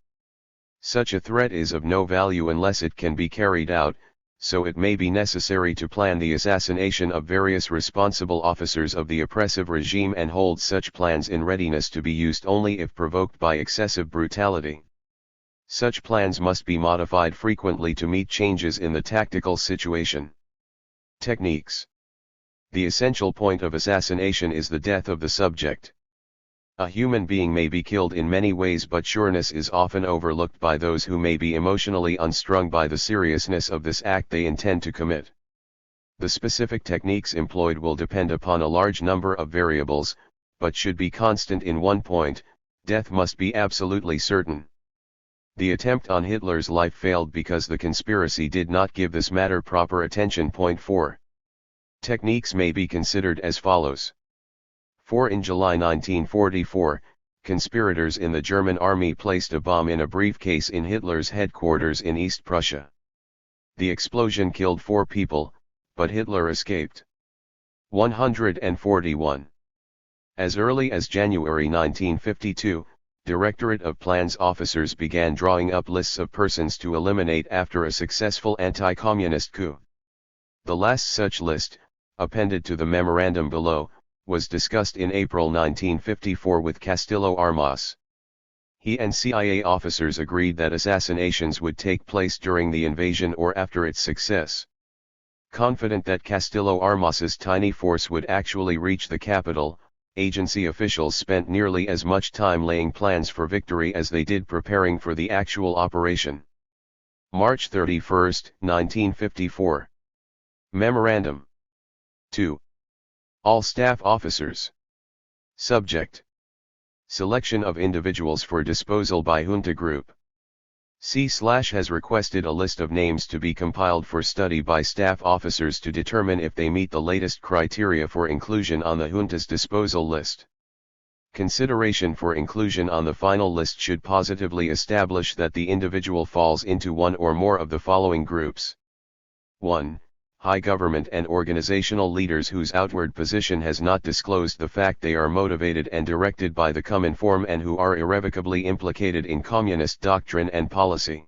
Such a threat is of no value unless it can be carried out, so it may be necessary to plan the assassination of various responsible officers of the oppressive regime and hold such plans in readiness to be used only if provoked by excessive brutality. Such plans must be modified frequently to meet changes in the tactical situation. Techniques. The essential point of assassination is the death of the subject. A human being may be killed in many ways, but sureness is often overlooked by those who may be emotionally unstrung by the seriousness of this act they intend to commit. The specific techniques employed will depend upon a large number of variables, but should be constant in one point: death must be absolutely certain. The attempt on Hitler's life failed because the conspiracy did not give this matter proper attention. 4. Techniques may be considered as follows. 4. In July 1944, conspirators in the German army placed a bomb in a briefcase in Hitler's headquarters in East Prussia. The explosion killed 4 people, but Hitler escaped. 141. As early as January 1952, Directorate of Plans officers began drawing up lists of persons to eliminate after a successful anti-communist coup. The last such list, appended to the memorandum below, was discussed in April 1954 with Castillo Armas. He and CIA officers agreed that assassinations would take place during the invasion or after its success. Confident that Castillo Armas's tiny force would actually reach the capital, agency officials spent nearly as much time laying plans for victory as they did preparing for the actual operation. March 31, 1954. Memorandum. 2. All staff officers. Subject: selection of individuals for disposal by junta group. C/has requested a list of names to be compiled for study by staff officers to determine if they meet the latest criteria for inclusion on the junta's disposal list. Consideration for inclusion on the final list should positively establish that the individual falls into one or more of the following groups. 1. High government and organizational leaders whose outward position has not disclosed the fact they are motivated and directed by the Cominform and who are irrevocably implicated in communist doctrine and policy.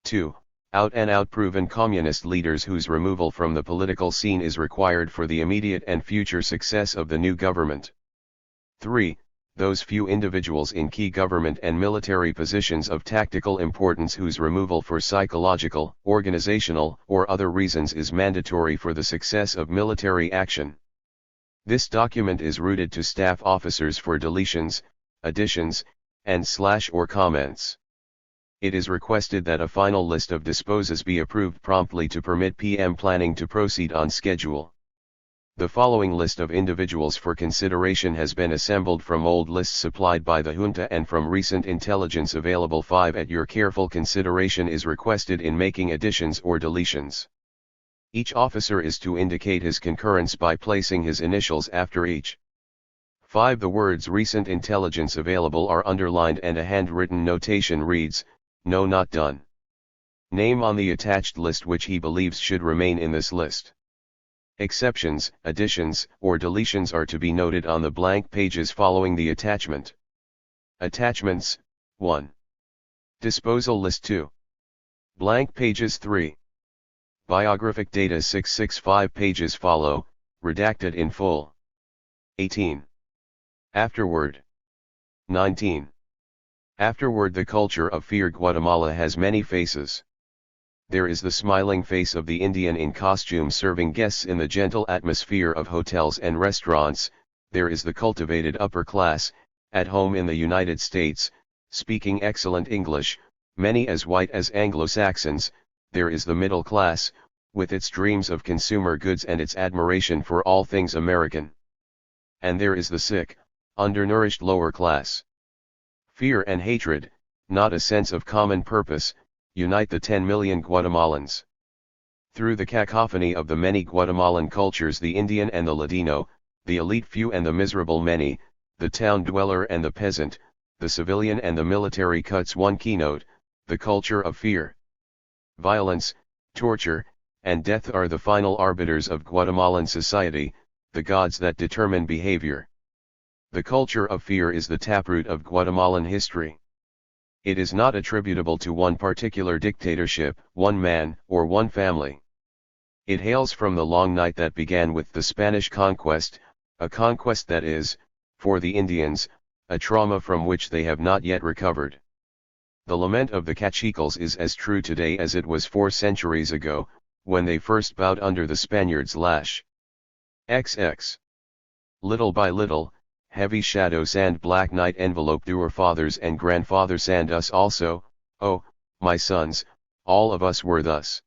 2. Out-and-out proven communist leaders whose removal from the political scene is required for the immediate and future success of the new government. 3. Those few individuals in key government and military positions of tactical importance whose removal for psychological, organizational, or other reasons is mandatory for the success of military action. This document is routed to staff officers for deletions, additions, and / or comments. It is requested that a final list of disposes be approved promptly to permit PM planning to proceed on schedule. The following list of individuals for consideration has been assembled from old lists supplied by the junta and from recent intelligence available. 5. At your careful consideration is requested in making additions or deletions. Each officer is to indicate his concurrence by placing his initials after each. 5. The words recent intelligence available are underlined and a handwritten notation reads, "No, not done." Name on the attached list which he believes should remain in this list. Exceptions, additions, or deletions are to be noted on the blank pages following the attachment. Attachments: 1. Disposal list. 2. Blank pages. 3. Biographic data. 665 pages follow, redacted in full. 18. Afterward. 19. Afterward. The culture of fear. Guatemala has many faces. There is the smiling face of the Indian in costume serving guests in the gentle atmosphere of hotels and restaurants. There is the cultivated upper class, at home in the United States, speaking excellent English, many as white as Anglo-Saxons. There is the middle class, with its dreams of consumer goods and its admiration for all things American. And there is the sick, undernourished lower class. Fear and hatred, not a sense of common purpose, unite the 10 million Guatemalans. Through the cacophony of the many Guatemalan cultures, the Indian and the Ladino, the elite few and the miserable many, the town dweller and the peasant, the civilian and the military cuts one keynote: the culture of fear. Violence, torture, and death are the final arbiters of Guatemalan society, the gods that determine behavior. The culture of fear is the taproot of Guatemalan history. It is not attributable to one particular dictatorship, one man, or one family. It hails from the long night that began with the Spanish conquest, a conquest that is, for the Indians, a trauma from which they have not yet recovered. The lament of the Cachicals is as true today as it was 4 centuries ago, when they first bowed under the Spaniards' lash. XX. Little by little, heavy shadows and black night enveloped your fathers and grandfathers and us also. Oh, my sons, all of us were thus.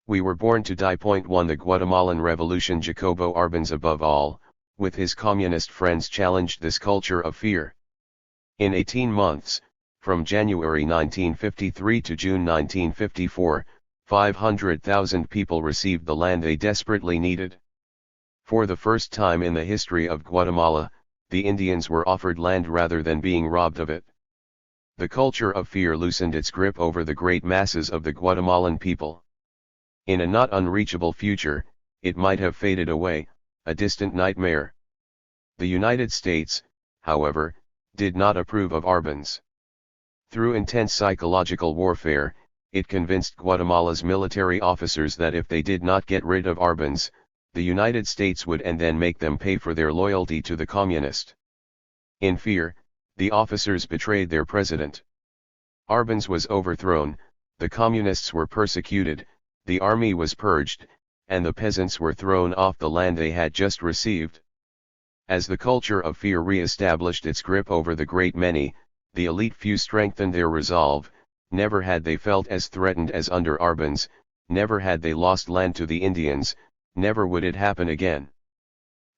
We were born to die. 1. The Guatemalan Revolution. Jacobo Arbenz above all, with his communist friends, challenged this culture of fear. In 18 months, from January 1953 to June 1954, 500,000 people received the land they desperately needed. For the first time in the history of Guatemala, the Indians were offered land rather than being robbed of it. The culture of fear loosened its grip over the great masses of the Guatemalan people. In a not unreachable future, it might have faded away, a distant nightmare. The United States, however, did not approve of Arbenz. Through intense psychological warfare, it convinced Guatemala's military officers that if they did not get rid of Arbenz, the United States would and then make them pay for their loyalty to the communist. In fear, the officers betrayed their president. Arbenz was overthrown, the communists were persecuted, the army was purged, and the peasants were thrown off the land they had just received. As the culture of fear re-established its grip over the great many, the elite few strengthened their resolve. Never had they felt as threatened as under Arbenz, never had they lost land to the Indians, never would it happen again.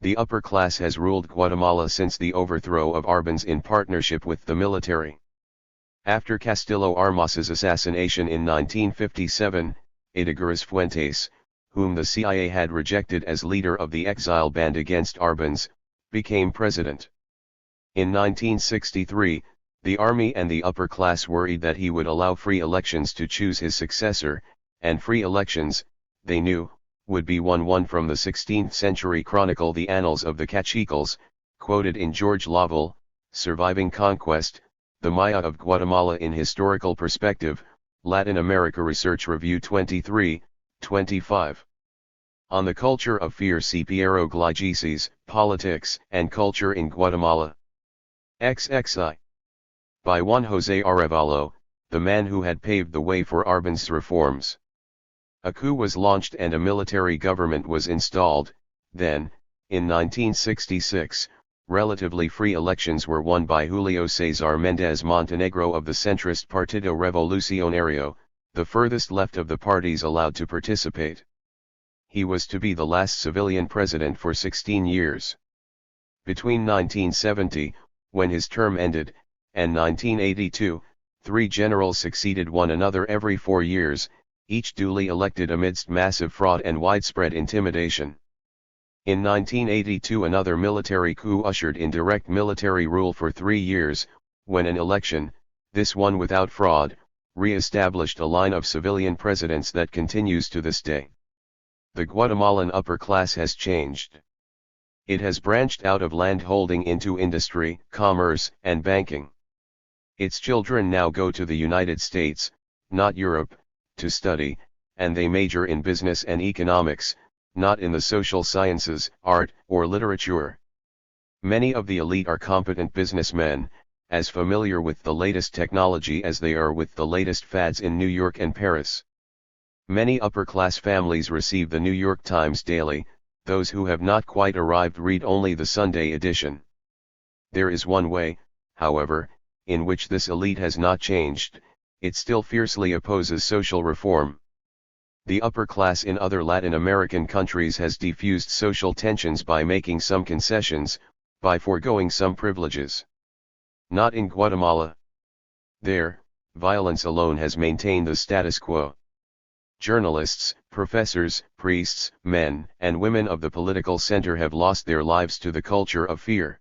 The upper class has ruled Guatemala since the overthrow of Arbenz in partnership with the military. After Castillo Armas's assassination in 1957, Edegaras Fuentes, whom the CIA had rejected as leader of the exile band against Arbenz, became president. In 1963, the army and the upper class worried that he would allow free elections to choose his successor, and free elections, they knew, would be won from the 16th century chronicle. The Annals of the Cachicals, quoted in George Lovell, Surviving Conquest, the Maya of Guatemala in Historical Perspective, Latin America Research Review 23, 25. On the Culture of Fear, see Piero Gligices, Politics and Culture in Guatemala. XXI. By Juan José Arevalo, the man who had paved the way for Arbenz's reforms. A coup was launched and a military government was installed. Then, in 1966, relatively free elections were won by Julio César Méndez Montenegro of the centrist Partido Revolucionario, the furthest left of the parties allowed to participate. He was to be the last civilian president for 16 years. Between 1970, when his term ended, and 1982, 3 generals succeeded one another every 4 years, each duly elected amidst massive fraud and widespread intimidation. In 1982 another military coup ushered in direct military rule for 3 years, when an election, this one without fraud, re-established a line of civilian presidents that continues to this day. The Guatemalan upper class has changed. It has branched out of landholding into industry, commerce, and banking. Its children now go to the United States, not Europe, to study, and they major in business and economics, not in the social sciences, art, or literature. Many of the elite are competent businessmen, as familiar with the latest technology as they are with the latest fads in New York and Paris. Many upper-class families receive the New York Times daily, those who have not quite arrived read only the Sunday edition. There is one way, however, in which this elite has not changed: it still fiercely opposes social reform. The upper class in other Latin American countries has diffused social tensions by making some concessions, by foregoing some privileges. Not in Guatemala. There, violence alone has maintained the status quo. Journalists, professors, priests, men and women of the political center have lost their lives to the culture of fear.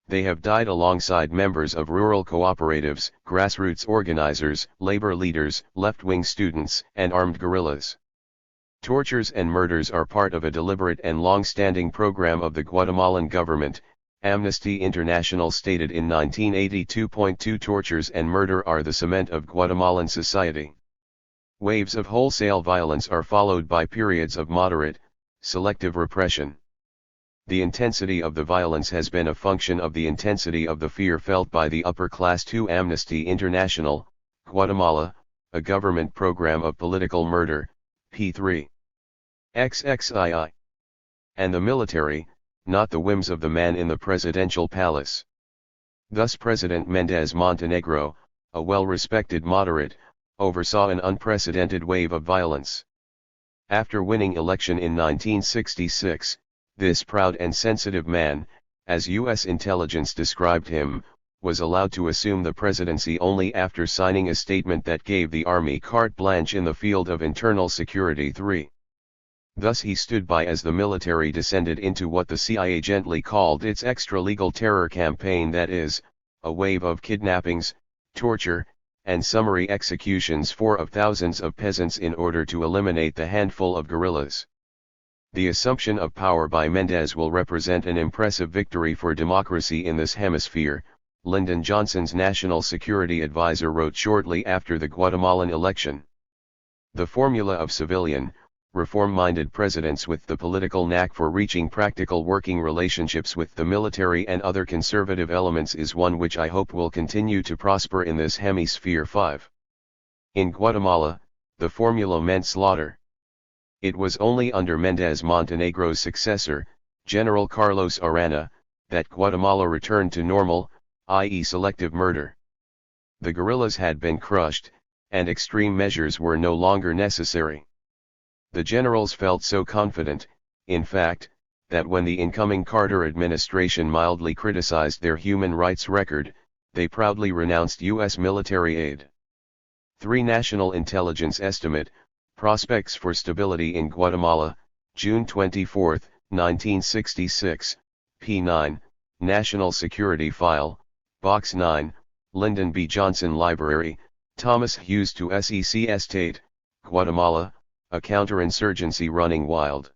They have died alongside members of rural cooperatives, grassroots organizers, labor leaders, left-wing students, and armed guerrillas. Tortures and murders are part of a deliberate and long-standing program of the Guatemalan government. Amnesty International stated in 1982. Tortures and murder are the cement of Guatemalan society. Waves of wholesale violence are followed by periods of moderate, selective repression. The intensity of the violence has been a function of the intensity of the fear felt by the upper class too. Amnesty International, Guatemala, a government program of political murder, p3. XXII. And the military, not the whims of the man in the presidential palace. Thus President Méndez Montenegro, a well-respected moderate, oversaw an unprecedented wave of violence. After winning election in 1966, this proud and sensitive man, as U.S. intelligence described him, was allowed to assume the presidency only after signing a statement that gave the army carte blanche in the field of internal security. 3. Thus he stood by as the military descended into what the CIA gently called its extra-legal terror campaign, that is, a wave of kidnappings, torture, and summary executions of thousands of peasants in order to eliminate the handful of guerrillas. The assumption of power by Mendez will represent an impressive victory for democracy in this hemisphere, Lyndon Johnson's national security advisor wrote shortly after the Guatemalan election. The formula of civilian, reform-minded presidents with the political knack for reaching practical working relationships with the military and other conservative elements is one which I hope will continue to prosper in this hemisphere. 5. In Guatemala, the formula meant slaughter. It was only under Mendez Montenegro's successor, General Carlos Arana, that Guatemala returned to normal, i.e. selective murder. The guerrillas had been crushed, and extreme measures were no longer necessary. The generals felt so confident, in fact, that when the incoming Carter administration mildly criticized their human rights record, they proudly renounced U.S. military aid. 3. National Intelligence Estimate, Prospects for Stability in Guatemala, June 24, 1966, p. 9, National Security File, Box 9, Lyndon B. Johnson Library, Thomas Hughes to SEC Estate, Guatemala, a counterinsurgency running wild.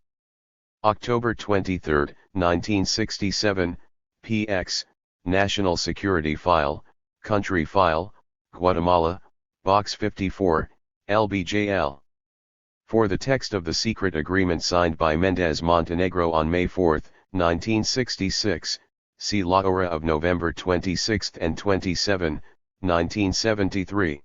October 23, 1967, px, National Security File, Country File, Guatemala, Box 54, LBJL. For the text of the secret agreement signed by Mendez Montenegro on May 4, 1966, see La Hora of November 26 and 27, 1973.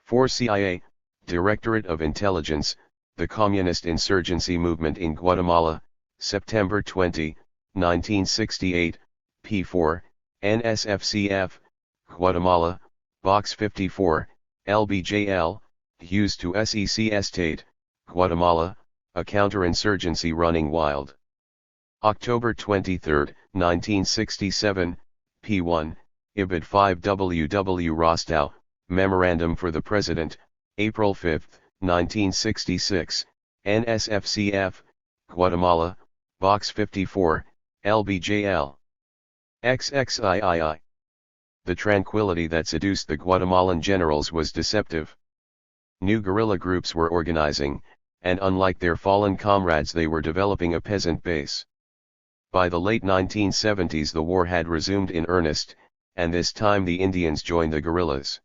4. CIA, Directorate of Intelligence, the Communist Insurgency Movement in Guatemala, September 20, 1968, p4, NSFCF, Guatemala, Box 54, LBJL, Hughes to SEC Estate, Guatemala, a counterinsurgency running wild. October 23, 1967, p1, Ibid 5 WW Rostow, Memorandum for the President, April 5, 1966, NSFCF, Guatemala, Box 54, LBJL. XXIII. The tranquility that seduced the Guatemalan generals was deceptive. New guerrilla groups were organizing, and unlike their fallen comrades they were developing a peasant base. By the late 1970s the war had resumed in earnest, and this time the Indians joined the guerrillas.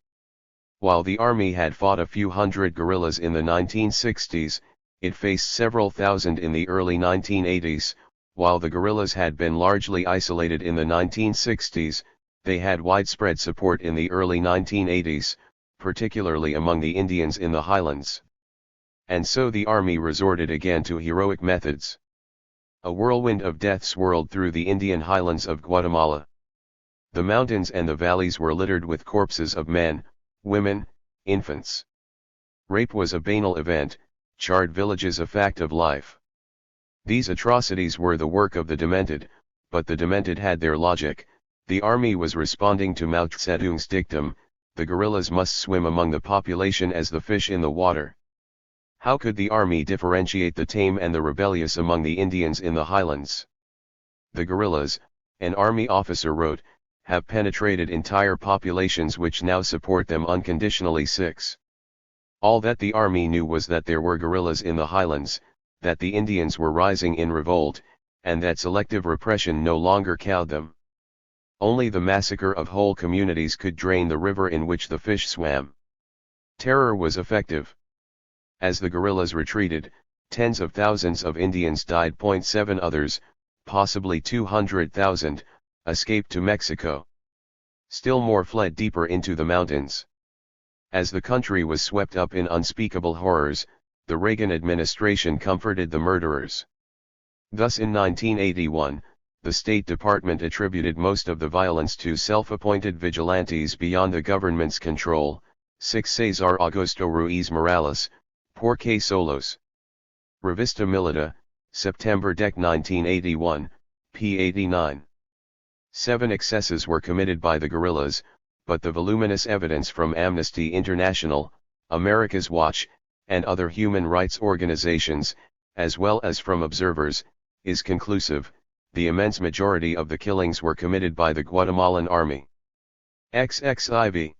While the army had fought a few hundred guerrillas in the 1960s, it faced several thousand in the early 1980s. While the guerrillas had been largely isolated in the 1960s, they had widespread support in the early 1980s, particularly among the Indians in the highlands. And so the army resorted again to heroic methods. A whirlwind of death swirled through the Indian highlands of Guatemala. The mountains and the valleys were littered with corpses of men, women, infants. Rape was a banal event, charred villages a fact of life. These atrocities were the work of the demented, but the demented had their logic. The army was responding to Mao Zedong's dictum, the guerrillas must swim among the population as the fish in the water. How could the army differentiate the tame and the rebellious among the Indians in the highlands? The guerrillas, an army officer wrote, have penetrated entire populations which now support them unconditionally. 6. All that the army knew was that there were guerrillas in the highlands, that the Indians were rising in revolt, and that selective repression no longer cowed them. Only the massacre of whole communities could drain the river in which the fish swam. Terror was effective. As the guerrillas retreated, tens of thousands of Indians died. 7 others, possibly 200,000, escaped to Mexico. Still more fled deeper into the mountains. As the country was swept up in unspeakable horrors, the Reagan administration comforted the murderers. Thus in 1981, the State Department attributed most of the violence to self-appointed vigilantes beyond the government's control. 6. Cesar Augusto Ruiz Morales, Porque Solos. Revista Milita, September Dec 1981, p. 89. 7 excesses were committed by the guerrillas, but the voluminous evidence from Amnesty International, America's Watch, and other human rights organizations, as well as from observers, is conclusive. The immense majority of the killings were committed by the Guatemalan army. XXIV.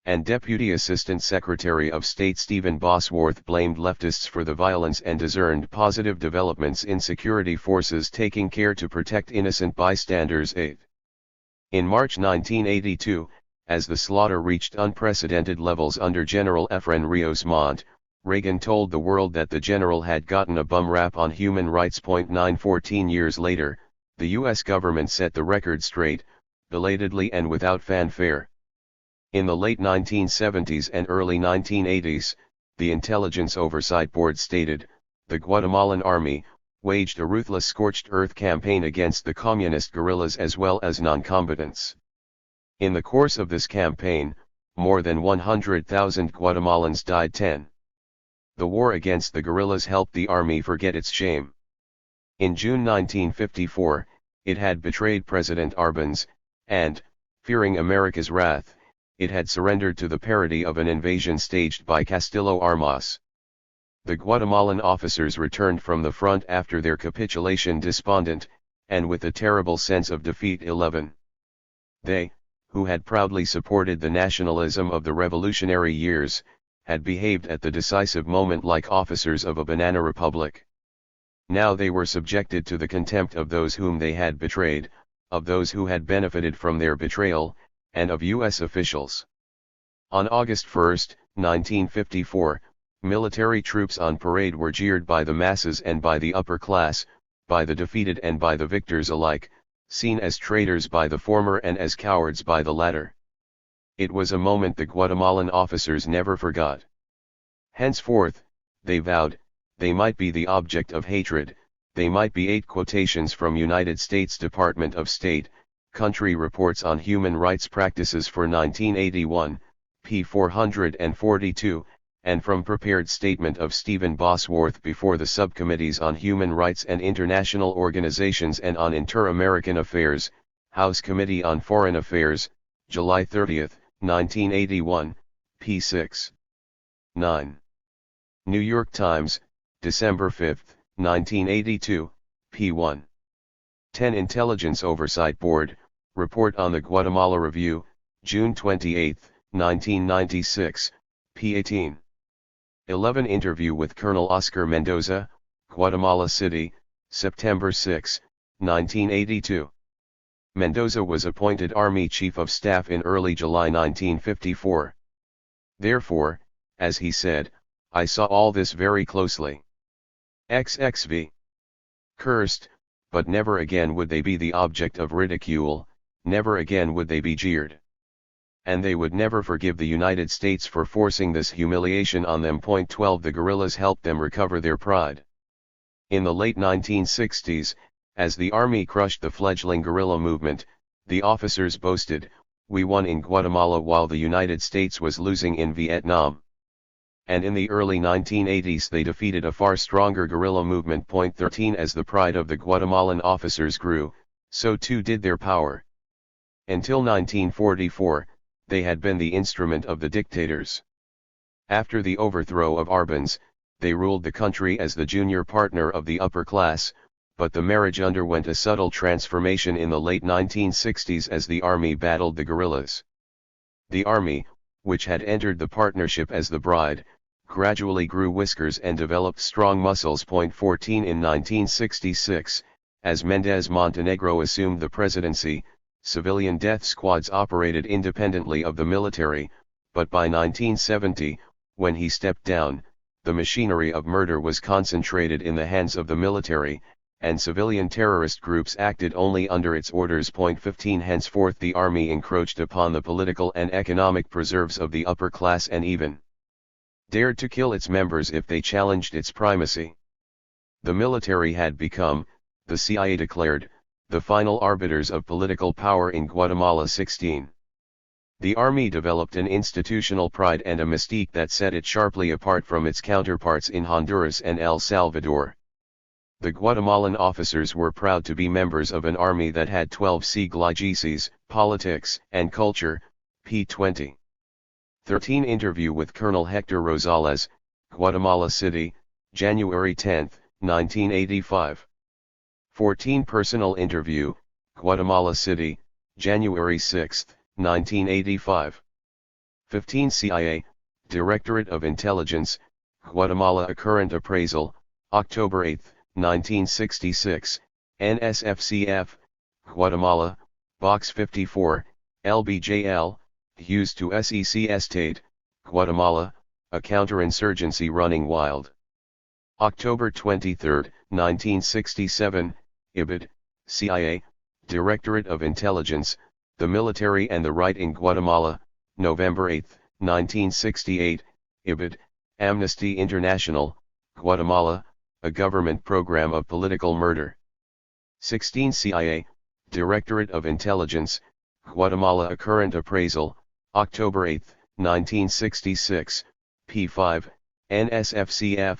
And Deputy Assistant Secretary of State Stephen Bosworth blamed leftists for the violence and discerned positive developments in security forces taking care to protect innocent bystanders. 8. In March 1982, as the slaughter reached unprecedented levels under General Efrain Rios Montt, Reagan told the world that the general had gotten a bum rap on human rights. 14 years later, the U.S. government set the record straight, belatedly and without fanfare. In the late 1970s and early 1980s, the Intelligence Oversight Board stated, the Guatemalan army waged a ruthless scorched earth campaign against the communist guerrillas as well as non-combatants. In the course of this campaign, more than 100,000 Guatemalans died. 10. The war against the guerrillas helped the army forget its shame. In June 1954, it had betrayed President Arbenz, and, fearing America's wrath, it had surrendered to the parody of an invasion staged by Castillo Armas. The Guatemalan officers returned from the front after their capitulation despondent, and with a terrible sense of defeat. 11. They, who had proudly supported the nationalism of the revolutionary years, had behaved at the decisive moment like officers of a banana republic. Now they were subjected to the contempt of those whom they had betrayed, of those who had benefited from their betrayal, and of U.S. officials. On August 1, 1954, military troops on parade were jeered by the masses and by the upper class, by the defeated and by the victors alike, seen as traitors by the former and as cowards by the latter. It was a moment the Guatemalan officers never forgot. Henceforth, they vowed, they might be the object of hatred, they might be 8 quotations from United States Department of State, Country Reports on Human Rights Practices for 1981, p. 442, and from prepared statement of Stephen Bosworth before the Subcommittees on Human Rights and International Organizations and on Inter-American Affairs, House Committee on Foreign Affairs, July 30, 1981, p. 6. 9. New York Times, December 5, 1982, p. 1. 10. Intelligence Oversight Board, Report on the Guatemala Review, June 28, 1996, p. 18. 11. Interview with Colonel Oscar Mendoza, Guatemala City, September 6, 1982. Mendoza was appointed Army Chief of Staff in early July 1954. Therefore, as he said, I saw all this very closely. XXV. Cursed, but never again would they be the object of ridicule, never again would they be jeered. And they would never forgive the United States for forcing this humiliation on them. 12. The guerrillas helped them recover their pride. In the late 1960s, as the army crushed the fledgling guerrilla movement, the officers boasted, we won in Guatemala while the United States was losing in Vietnam. And in the early 1980s they defeated a far stronger guerrilla movement. 13. As the pride of the Guatemalan officers grew, so too did their power. Until 1944, they had been the instrument of the dictators. After the overthrow of Arbenz, they ruled the country as the junior partner of the upper class, but the marriage underwent a subtle transformation in the late 1960s as the army battled the guerrillas. The army, which had entered the partnership as the bride, gradually grew whiskers and developed strong muscles. 14. In 1966, as Mendez Montenegro assumed the presidency, civilian death squads operated independently of the military, but by 1970, when he stepped down, the machinery of murder was concentrated in the hands of the military, and civilian terrorist groups acted only under its orders. 15. Henceforth the army encroached upon the political and economic preserves of the upper class and even dared to kill its members if they challenged its primacy. The military had become, the CIA declared, the final arbiters of political power in Guatemala. 16. The army developed an institutional pride and a mystique that set it sharply apart from its counterparts in Honduras and El Salvador. The Guatemalan officers were proud to be members of an army that had 12 siglages, politics and culture, p. 20. 13. Interview with Colonel Hector Rosales, Guatemala City, January 10, 1985. 14 Personal interview, Guatemala City, January 6, 1985. 15 CIA, Directorate of Intelligence, Guatemala. A current appraisal, October 8, 1966, NSFCF, Guatemala, Box 54, LBJL, used to SEC Estate, Guatemala, a counterinsurgency running wild. October 23, 1967, IBID, CIA, Directorate of Intelligence, the Military and the Right in Guatemala, November 8, 1968, IBID, Amnesty International, Guatemala, a government program of political murder. 16 CIA, Directorate of Intelligence, Guatemala. A current appraisal, October 8, 1966, P5, NSFCF,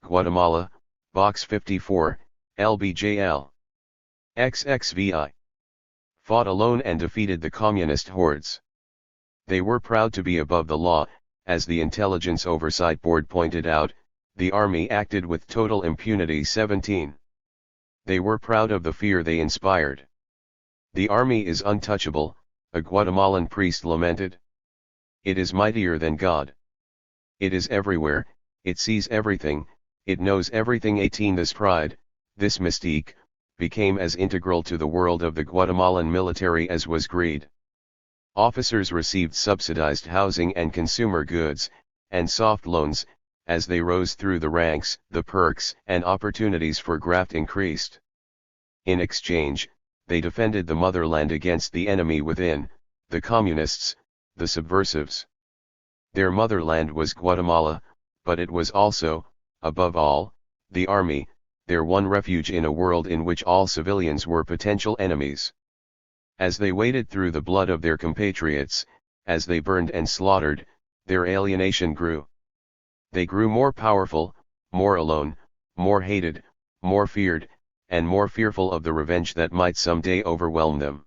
Guatemala, Box 54, LBJL. XXVI. Fought alone and defeated the communist hordes. They were proud to be above the law, as the Intelligence Oversight Board pointed out. The army acted with total impunity. 17. They were proud of the fear they inspired. The army is untouchable, a Guatemalan priest lamented. It is mightier than God. It is everywhere, it sees everything, it knows everything. 18. This pride, this mystique, became as integral to the world of the Guatemalan military as was greed. Officers received subsidized housing and consumer goods, and soft loans. As they rose through the ranks, the perks and opportunities for graft increased. In exchange, they defended the motherland against the enemy within, the communists, the subversives. Their motherland was Guatemala, but it was also, above all, the army, their one refuge in a world in which all civilians were potential enemies. As they waded through the blood of their compatriots, as they burned and slaughtered, their alienation grew. They grew more powerful, more alone, more hated, more feared, and more fearful of the revenge that might someday overwhelm them.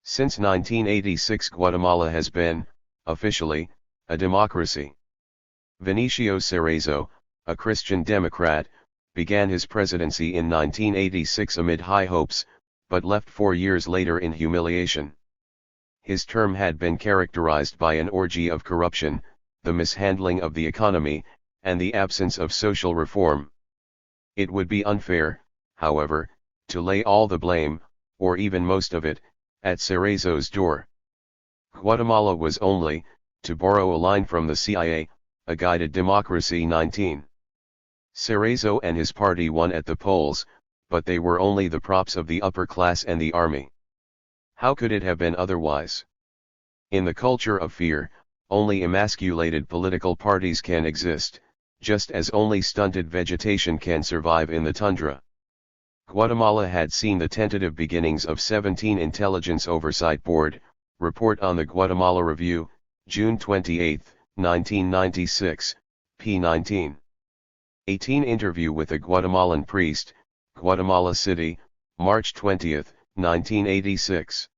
Since 1986, Guatemala has been, officially, a democracy. Vinicio Cerezo, a Christian Democrat, began his presidency in 1986 amid high hopes, but left 4 years later in humiliation. His term had been characterized by an orgy of corruption, the mishandling of the economy, and the absence of social reform. It would be unfair, however, to lay all the blame, or even most of it, at Cerezo's door. Guatemala was only, to borrow a line from the CIA, a guided democracy. 19. Cerezo and his party won at the polls, but they were only the props of the upper class and the army. How could it have been otherwise? In the culture of fear, only emasculated political parties can exist, just as only stunted vegetation can survive in the tundra. Guatemala had seen the tentative beginnings of 17 Intelligence Oversight Board, Report on the Guatemala Review, June 28, 1996, p. 19. 18 Interview with a Guatemalan priest, Guatemala City, March 20, 1986.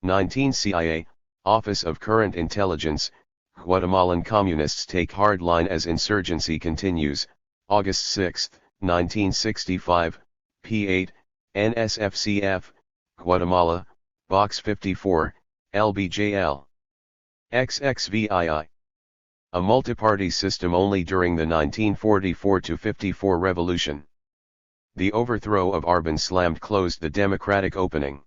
19 CIA, Office of Current Intelligence, Guatemalan Communists take hard line as insurgency continues, August 6, 1965, p. 8, NSFCF, Guatemala, Box 54, LBJL. XXVII. A multiparty system only during the 1944-54 revolution. The overthrow of Arbin slammed closed the democratic opening.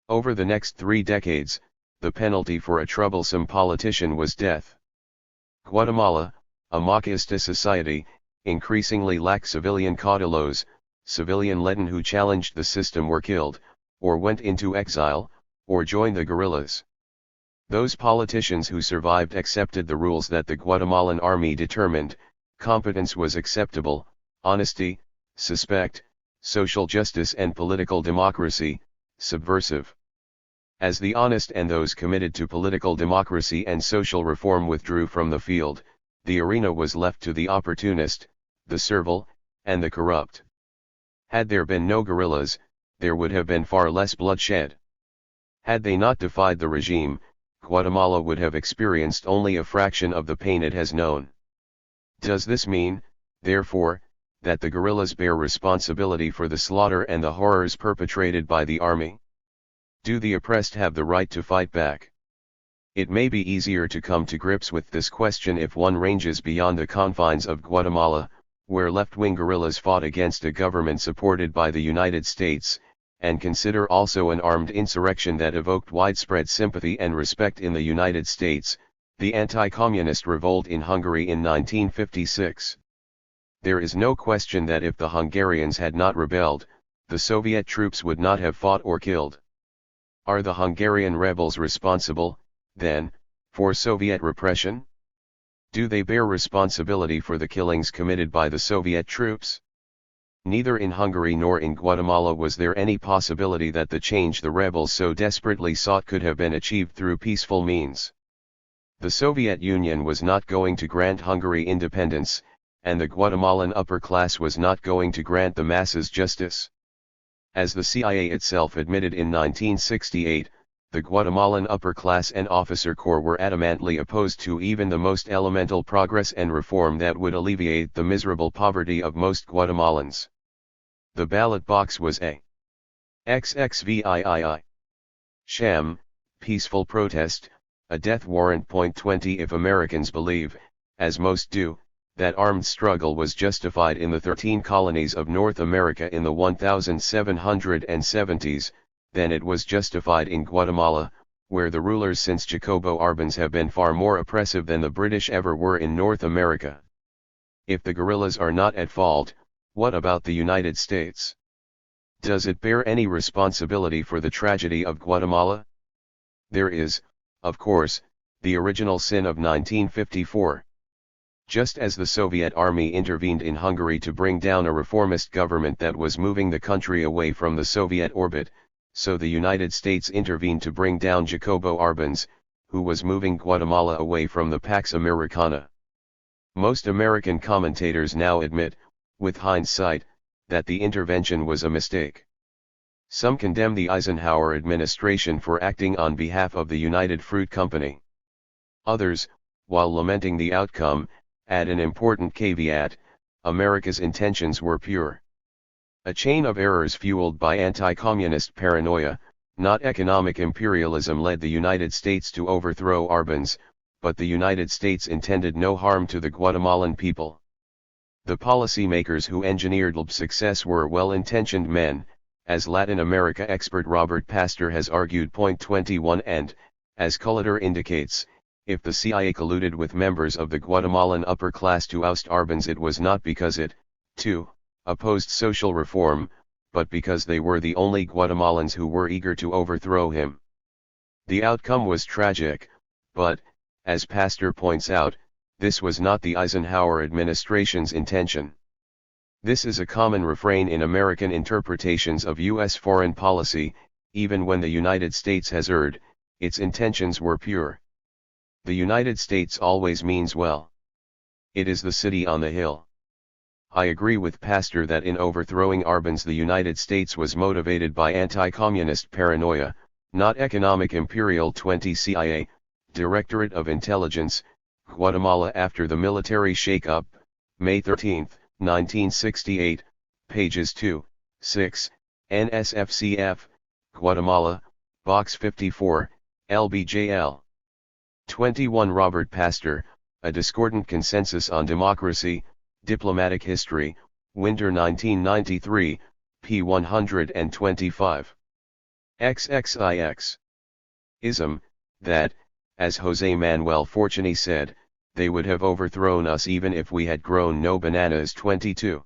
Over the next 3 decades, the penalty for a troublesome politician was death. Guatemala, a Maoista society, increasingly lacked civilian caudillos. Civilian leaden who challenged the system were killed, or went into exile, or joined the guerrillas. Those politicians who survived accepted the rules that the Guatemalan army determined: competence was acceptable, honesty, suspect, social justice and political democracy, subversive. As the honest and those committed to political democracy and social reform withdrew from the field, the arena was left to the opportunist, the servile, and the corrupt. Had there been no guerrillas, there would have been far less bloodshed. Had they not defied the regime, Guatemala would have experienced only a fraction of the pain it has known. Does this mean, therefore, that the guerrillas bear responsibility for the slaughter and the horrors perpetrated by the army? Do the oppressed have the right to fight back? It may be easier to come to grips with this question if one ranges beyond the confines of Guatemala, where left-wing guerrillas fought against a government supported by the United States, and consider also an armed insurrection that evoked widespread sympathy and respect in the United States, the anti-communist revolt in Hungary in 1956. There is no question that if the Hungarians had not rebelled, the Soviet troops would not have fought or killed. Are the Hungarian rebels responsible, then, for Soviet repression? Do they bear responsibility for the killings committed by the Soviet troops? Neither in Hungary nor in Guatemala was there any possibility that the change the rebels so desperately sought could have been achieved through peaceful means. The Soviet Union was not going to grant Hungary independence, and the Guatemalan upper class was not going to grant the masses justice. As the CIA itself admitted in 1968, the Guatemalan upper class and officer corps were adamantly opposed to even the most elemental progress and reform that would alleviate the miserable poverty of most Guatemalans. The ballot box was a XXVIII. Sham, peaceful protest, a death warrant. 20 If Americans believe, as most do, that armed struggle was justified in the 13 colonies of North America in the 1770s, then it was justified in Guatemala, where the rulers since Jacobo Arbenz have been far more oppressive than the British ever were in North America. If the guerrillas are not at fault, what about the United States? Does it bear any responsibility for the tragedy of Guatemala? There is, of course, the original sin of 1954. Just as the Soviet army intervened in Hungary to bring down a reformist government that was moving the country away from the Soviet orbit, so the United States intervened to bring down Jacobo Arbenz, who was moving Guatemala away from the Pax Americana. Most American commentators now admit, with hindsight, that the intervention was a mistake. Some condemn the Eisenhower administration for acting on behalf of the United Fruit Company. Others, while lamenting the outcome, add an important caveat: America's intentions were pure. A chain of errors fueled by anti-communist paranoia, not economic imperialism, led the United States to overthrow Arbenz, but the United States intended no harm to the Guatemalan people. The policymakers who engineered LB's success were well-intentioned men, as Latin America expert Robert Pastor has argued. 21 And, as Culliter indicates, if the CIA colluded with members of the Guatemalan upper class to oust Arbenz, it was not because it, too, opposed social reform, but because they were the only Guatemalans who were eager to overthrow him. The outcome was tragic, but, as Pastor points out, this was not the Eisenhower administration's intention. This is a common refrain in American interpretations of U.S. foreign policy: even when the United States has erred, its intentions were pure. The United States always means well. It is the city on the hill. I agree with Pastor that in overthrowing Arbenz the United States was motivated by anti-communist paranoia, not economic imperial. 20 CIA, Directorate of Intelligence, Guatemala after the military shake-up, May 13, 1968, pages 2, 6, NSFCF, Guatemala, Box 54, LBJL. 21 Robert Pastor, A Discordant Consensus on Democracy, Diplomatic History, Winter 1993, p. 125. XXIX. Ism, that, as José Manuel Fortuny said, they would have overthrown us even if we had grown no bananas. 22.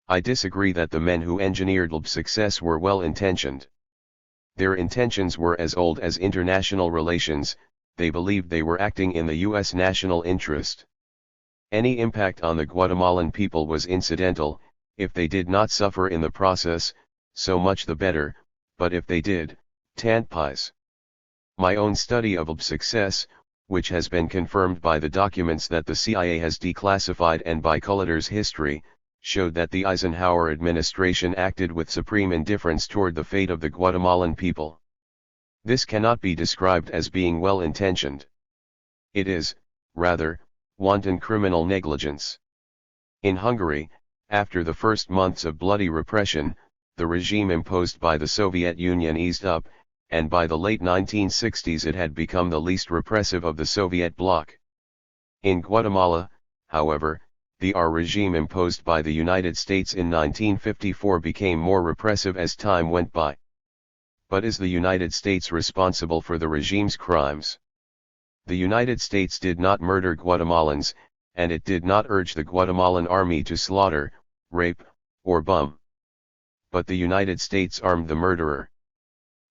I disagree that the men who engineered LB's success were well-intentioned. Their intentions were as old as international relations. They believed they were acting in the U.S. national interest. Any impact on the Guatemalan people was incidental. If they did not suffer in the process, so much the better, but if they did, tant pis. My own study of LB's success, which has been confirmed by the documents that the CIA has declassified and by Culliter's history, showed that the Eisenhower administration acted with supreme indifference toward the fate of the Guatemalan people. This cannot be described as being well-intentioned. It is, rather, wanton criminal negligence. In Hungary, After the first months of bloody repression, the regime imposed by the Soviet Union eased up, and by the late 1960s it had become the least repressive of the Soviet bloc. In Guatemala, however, the regime imposed by the United States in 1954 became more repressive as time went by. But is the United States responsible for the regime's crimes? The United States did not murder Guatemalans, and it did not urge the Guatemalan army to slaughter, rape, or bomb. But the United States armed the murderer.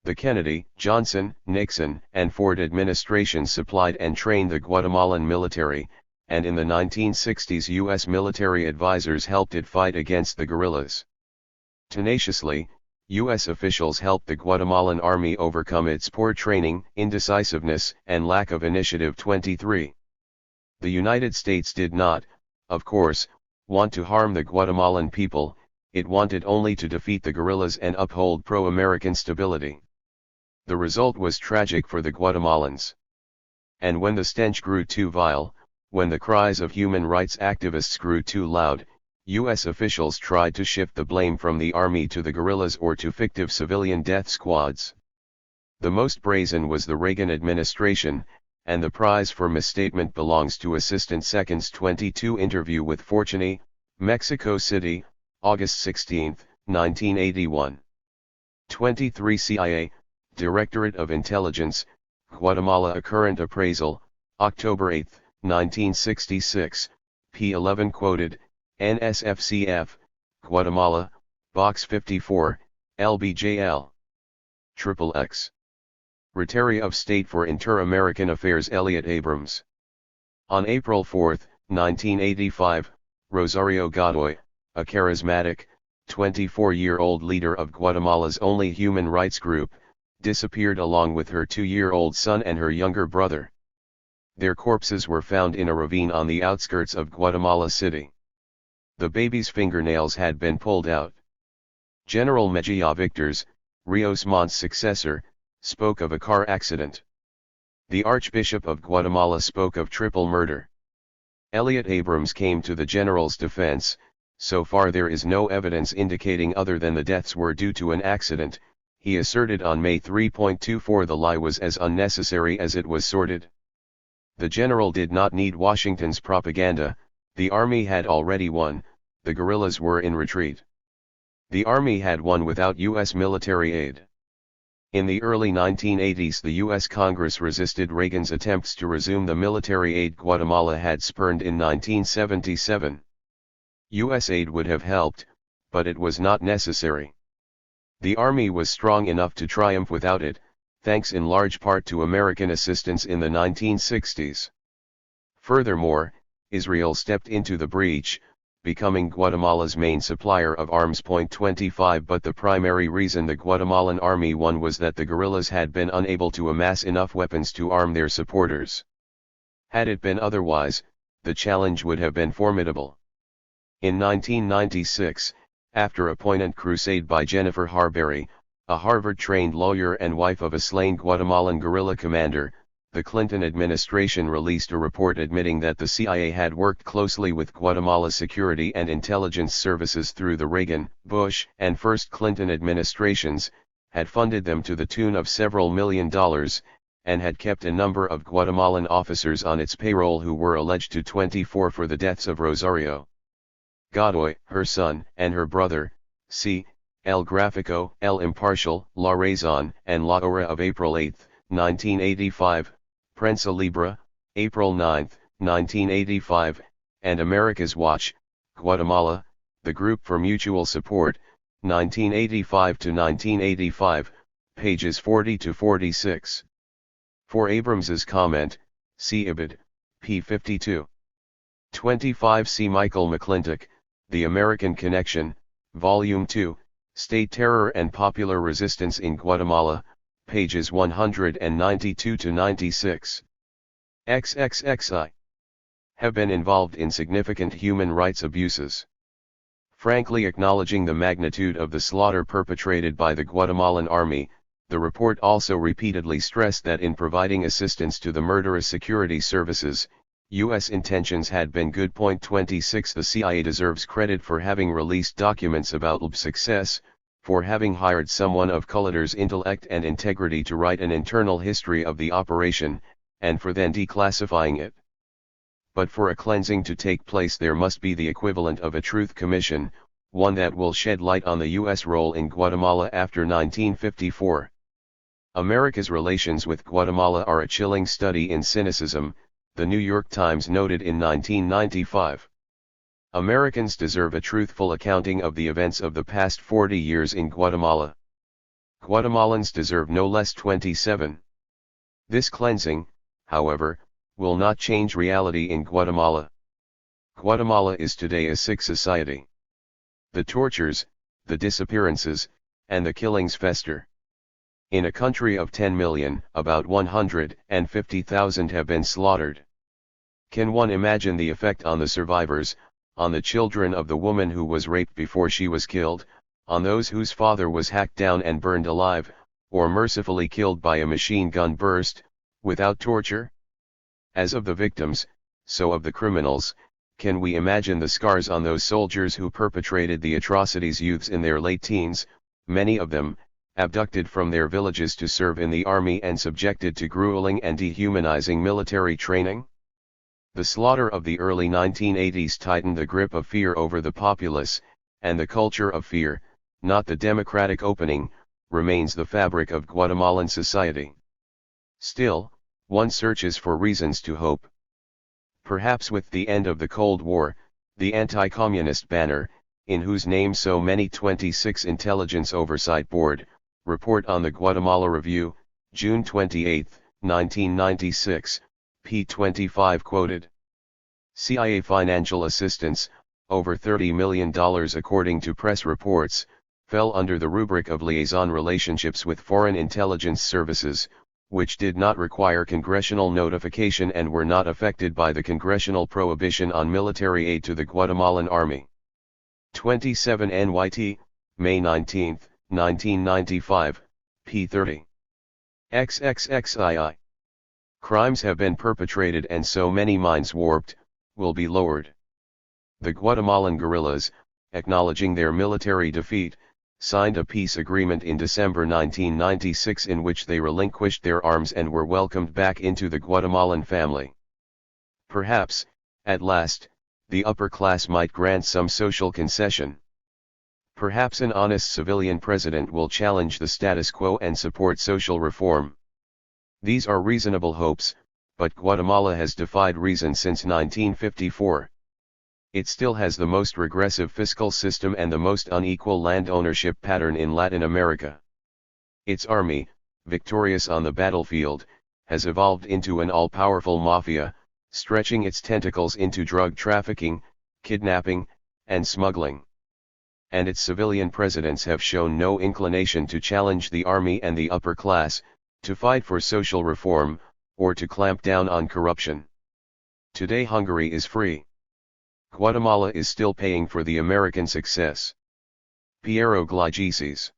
The Kennedy, Johnson, Nixon, and Ford administrations supplied and trained the Guatemalan military, and in the 1960s U.S. military advisors helped it fight against the guerrillas. Tenaciously, U.S. officials helped the Guatemalan army overcome its poor training, indecisiveness, and lack of initiative. 23. The United States did not, of course, want to harm the Guatemalan people, it wanted only to defeat the guerrillas and uphold pro-American stability. The result was tragic for the Guatemalans. And when the stench grew too vile, when the cries of human rights activists grew too loud, U.S. officials tried to shift the blame from the army to the guerrillas or to fictive civilian death squads. The most brazen was the Reagan administration, and the prize for misstatement belongs to Assistant Seconds 22 interview with Fortuny, Mexico City, August 16, 1981. 23 CIA, Directorate of Intelligence, Guatemala. A current appraisal, October 8, 1966, p11 quoted, NSFCF, Guatemala, Box 54, LBJL. XXX. Secretary of State for Inter-American Affairs Elliott Abrams. On April 4, 1985, Rosario Godoy, a charismatic, 24-year-old leader of Guatemala's only human rights group, disappeared along with her 2-year-old son and her younger brother. Their corpses were found in a ravine on the outskirts of Guatemala City. The baby's fingernails had been pulled out. General Mejia Victors, Rios Montt's successor, spoke of a car accident. The Archbishop of Guatemala spoke of triple murder. Elliott Abrams came to the general's defense. So far there is no evidence indicating other than the deaths were due to an accident, he asserted on May 3.24. The lie was as unnecessary as it was sordid. The general did not need Washington's propaganda, the army had already won, the guerrillas were in retreat. The army had won without U.S. military aid. In the early 1980s the U.S. Congress resisted Reagan's attempts to resume the military aid Guatemala had spurned in 1977. U.S. aid would have helped, but it was not necessary. The army was strong enough to triumph without it, thanks in large part to American assistance in the 1960s. Furthermore, Israel stepped into the breach, becoming Guatemala's main supplier of arms. 25 But the primary reason the Guatemalan army won was that the guerrillas had been unable to amass enough weapons to arm their supporters. Had it been otherwise, the challenge would have been formidable. In 1996, after a poignant crusade by Jennifer Harberry, a Harvard-trained lawyer and wife of a slain Guatemalan guerrilla commander, the Clinton administration released a report admitting that the CIA had worked closely with Guatemala security and intelligence services through the Reagan, Bush, and first Clinton administrations, had funded them to the tune of several $1 million, and had kept a number of Guatemalan officers on its payroll who were alleged to 24 for the deaths of Rosario Godoy, her son, and her brother, C. El Gráfico, El Imparcial, La Razón, and La Hora of April 8, 1985, Prensa Libre, April 9, 1985, and America's Watch, Guatemala, the Group for Mutual Support, 1985 to 1985, pages 40 to 46. For Abrams's comment, see Ibid, p. 52. 25 See Michael McClintock, The American Connection, Volume 2, State Terror and Popular Resistance in Guatemala, pages 192 to 96. XXXI. Have been involved in significant human rights abuses. Frankly acknowledging the magnitude of the slaughter perpetrated by the Guatemalan army, the report also repeatedly stressed that in providing assistance to the murderous security services, U.S. intentions had been good. 26 The CIA deserves credit for having released documents about LB's success, for having hired someone of Culliter's intellect and integrity to write an internal history of the operation, and for then declassifying it. But for a cleansing to take place there must be the equivalent of a truth commission, one that will shed light on the U.S. role in Guatemala after 1954. America's relations with Guatemala are a chilling study in cynicism, The New York Times noted in 1995. Americans deserve a truthful accounting of the events of the past 40 years in Guatemala. Guatemalans deserve no less. 27. This cleansing, however, will not change reality in Guatemala. Guatemala is today a sick society. The tortures, the disappearances, and the killings fester. In a country of 10 million, about 150,000 have been slaughtered. Can one imagine the effect on the survivors, on the children of the woman who was raped before she was killed, on those whose father was hacked down and burned alive, or mercifully killed by a machine gun burst, without torture? As of the victims, so of the criminals. Can we imagine the scars on those soldiers who perpetrated the atrocities? Youths in their late teens, many of them, abducted from their villages to serve in the army and subjected to grueling and dehumanizing military training? The slaughter of the early 1980s tightened the grip of fear over the populace, and the culture of fear, not the democratic opening, remains the fabric of Guatemalan society. Still, one searches for reasons to hope. Perhaps with the end of the Cold War, the anti-communist banner, in whose name so many 26 Intelligence Oversight Board, report on the Guatemala Review, June 28, 1996, p. 25 quoted. CIA financial assistance, over $30 million according to press reports, fell under the rubric of liaison relationships with foreign intelligence services, which did not require congressional notification and were not affected by the congressional prohibition on military aid to the Guatemalan Army. 27 NYT, May 19, 1995, p. 30. XXXII. Crimes have been perpetrated and so many minds warped, will be lowered. The Guatemalan guerrillas, acknowledging their military defeat, signed a peace agreement in December 1996 in which they relinquished their arms and were welcomed back into the Guatemalan family. Perhaps, at last, the upper class might grant some social concession. Perhaps an honest civilian president will challenge the status quo and support social reform. These are reasonable hopes, but Guatemala has defied reason since 1954. It still has the most regressive fiscal system and the most unequal land ownership pattern in Latin America. Its army, victorious on the battlefield, has evolved into an all-powerful mafia, stretching its tentacles into drug trafficking, kidnapping, and smuggling. And its civilian presidents have shown no inclination to challenge the army and the upper class, to fight for social reform, or to clamp down on corruption. Today Hungary is free. Guatemala is still paying for the American success. Piero Gligices.